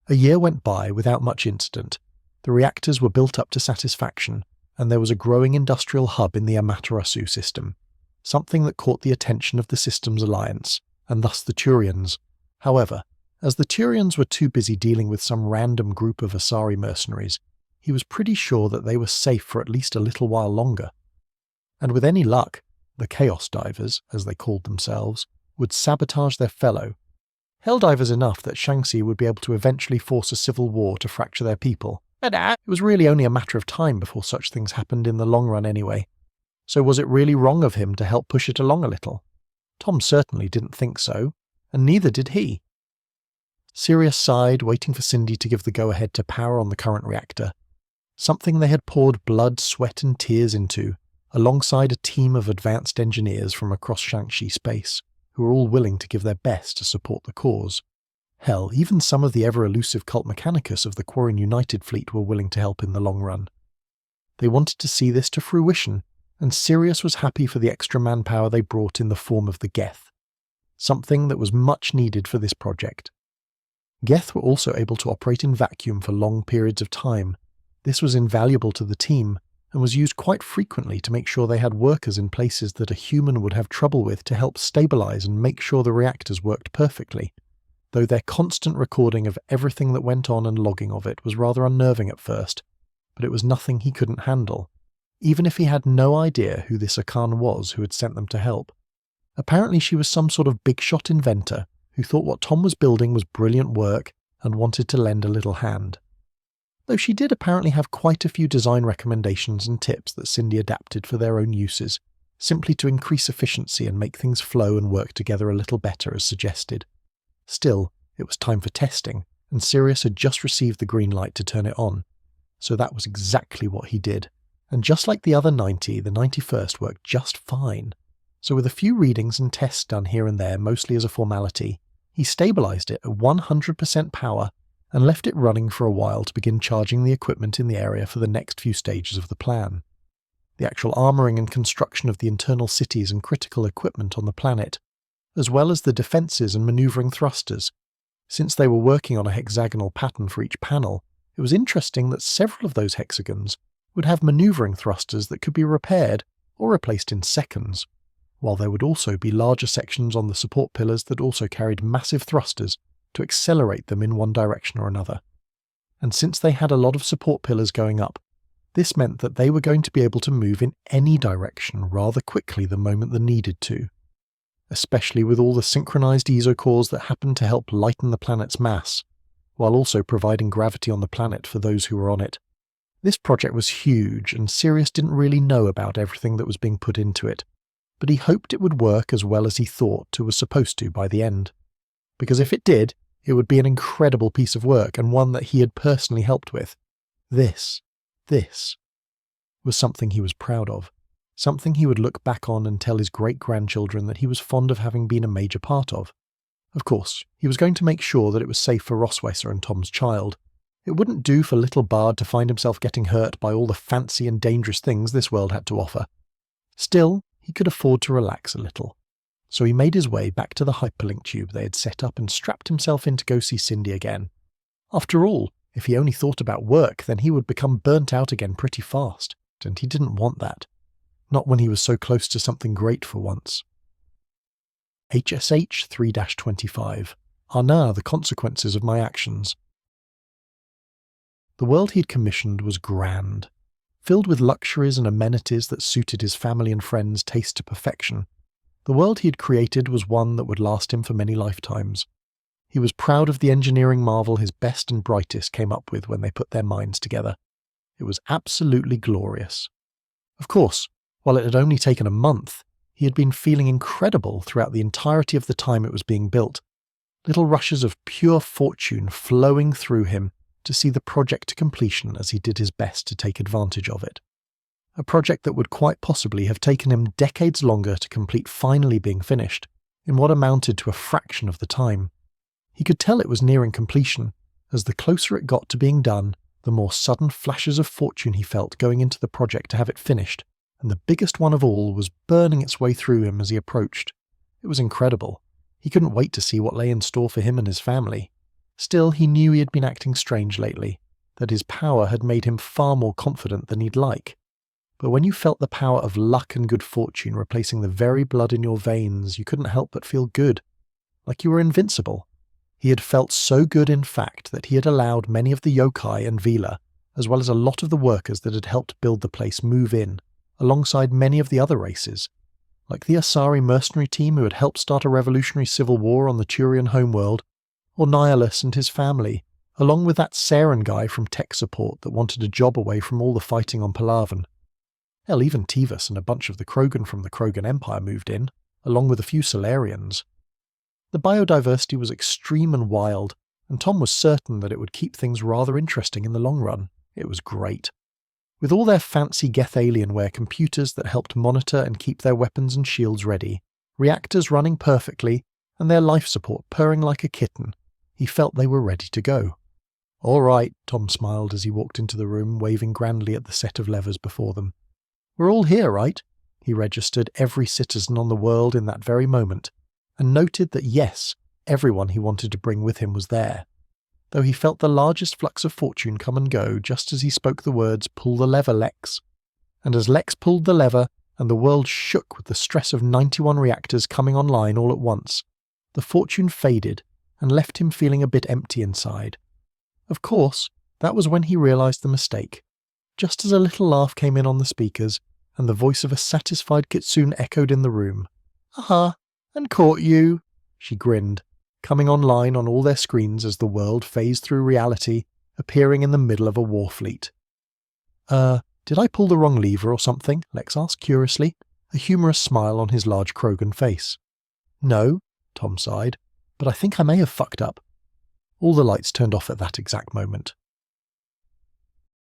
A year went by without much incident. The reactors were built up to satisfaction, and there was a growing industrial hub in the Amaterasu system, something that caught the attention of the Systems Alliance, and thus the Turians. However, as the Turians were too busy dealing with some random group of Asari mercenaries, he was pretty sure that they were safe for at least a little while longer. And with any luck, the Chaos Divers, as they called themselves, would sabotage their fellow. Helldivers enough that Shang-Chi would be able to eventually force a civil war to fracture their people. It was really only a matter of time before such things happened in the long run anyway. So was it really wrong of him to help push it along a little? Tom certainly didn't think so, and neither did he. Sirius sighed, waiting for Cindy to give the go-ahead to power on the current reactor, something they had poured blood, sweat and tears into, alongside a team of advanced engineers from across Shang-Chi space, who were all willing to give their best to support the cause. Hell, even some of the ever-elusive Cult Mechanicus of the Quarian United fleet were willing to help in the long run. They wanted to see this to fruition, and Sirius was happy for the extra manpower they brought in the form of the Geth, something that was much needed for this project. Geth were also able to operate in vacuum for long periods of time. This was invaluable to the team, and was used quite frequently to make sure they had workers in places that a human would have trouble with to help stabilize and make sure the reactors worked perfectly, though their constant recording of everything that went on and logging of it was rather unnerving at first, but it was nothing he couldn't handle, even if he had no idea who this Akan was who had sent them to help. Apparently she was some sort of big-shot inventor who thought what Tom was building was brilliant work and wanted to lend a little hand. Though she did apparently have quite a few design recommendations and tips that Cindy adapted for their own uses, simply to increase efficiency and make things flow and work together a little better as suggested. Still, it was time for testing, and Sirius had just received the green light to turn it on, so that was exactly what he did. And just like the other 90, the 91st worked just fine. So with a few readings and tests done here and there, mostly as a formality, he stabilized it at 100% power and left it running for a while to begin charging the equipment in the area for the next few stages of the plan. The actual armouring and construction of the internal cities and critical equipment on the planet, as well as the defences and manoeuvring thrusters. Since they were working on a hexagonal pattern for each panel, it was interesting that several of those hexagons would have manoeuvring thrusters that could be repaired or replaced in seconds, while there would also be larger sections on the support pillars that also carried massive thrusters to accelerate them in one direction or another. And since they had a lot of support pillars going up, this meant that they were going to be able to move in any direction rather quickly the moment they needed to, especially with all the synchronized ESO-cores that happened to help lighten the planet's mass, while also providing gravity on the planet for those who were on it. This project was huge, and Sirius didn't really know about everything that was being put into it, but he hoped it would work as well as he thought it was supposed to by the end. Because if it did, it would be an incredible piece of work and one that he had personally helped with. This was something he was proud of, something he would look back on and tell his great-grandchildren that he was fond of having been a major part of. Of course, he was going to make sure that it was safe for Rossweiser and Tom's child. It wouldn't do for little Bard to find himself getting hurt by all the fancy and dangerous things this world had to offer. Still, he could afford to relax a little. So he made his way back to the hyperlink tube they had set up and strapped himself in to go see Cindy again. After all, if he only thought about work, then he would become burnt out again pretty fast, and he didn't want that. Not when he was so close to something great for once. HSH 3-25 are now the consequences of my actions. The world he'd commissioned was grand, filled with luxuries and amenities that suited his family and friends' taste to perfection. The world he had created was one that would last him for many lifetimes. He was proud of the engineering marvel his best and brightest came up with when they put their minds together. It was absolutely glorious. Of course, while it had only taken a month, he had been feeling incredible throughout the entirety of the time it was being built. Little rushes of pure fortune flowing through him to see the project to completion as he did his best to take advantage of it. A project that would quite possibly have taken him decades longer to complete finally being finished, in what amounted to a fraction of the time. He could tell it was nearing completion, as the closer it got to being done, the more sudden flashes of fortune he felt going into the project to have it finished, and the biggest one of all was burning its way through him as he approached. It was incredible. He couldn't wait to see what lay in store for him and his family. Still, he knew he had been acting strange lately, that his power had made him far more confident than he'd like. But when you felt the power of luck and good fortune replacing the very blood in your veins, you couldn't help but feel good, like you were invincible. He had felt so good, in fact, that he had allowed many of the yokai and Vila, as well as a lot of the workers that had helped build the place, move in, alongside many of the other races, like the Asari mercenary team who had helped start a revolutionary civil war on the Turian homeworld, or Nihilus and his family, along with that Saren guy from tech support that wanted a job away from all the fighting on Palaven. Hell, even Tivus and a bunch of the Krogan from the Krogan Empire moved in, along with a few Solarians. The biodiversity was extreme and wild, and Tom was certain that it would keep things rather interesting in the long run. It was great. With all their fancy Geth Alienware computers that helped monitor and keep their weapons and shields ready, reactors running perfectly, and their life support purring like a kitten, he felt they were ready to go. "All right," Tom smiled as he walked into the room, waving grandly at the set of levers before them. "We're all here, right?" He registered every citizen on the world in that very moment, and noted that yes, everyone he wanted to bring with him was there, though he felt the largest flux of fortune come and go just as he spoke the words, "Pull the lever, Lex." And as Lex pulled the lever and the world shook with the stress of 91 reactors coming online all at once, the fortune faded and left him feeling a bit empty inside. Of course, that was when he realised the mistake, just as a little laugh came in on the speakers and the voice of a satisfied Kitsune echoed in the room. "Aha, and caught you," she grinned, coming online on all their screens as the world phased through reality, appearing in the middle of a war fleet. Did I pull the wrong lever or something?" Lex asked curiously, a humorous smile on his large Krogan face. "No," Tom sighed, "but I think I may have fucked up." All the lights turned off at that exact moment.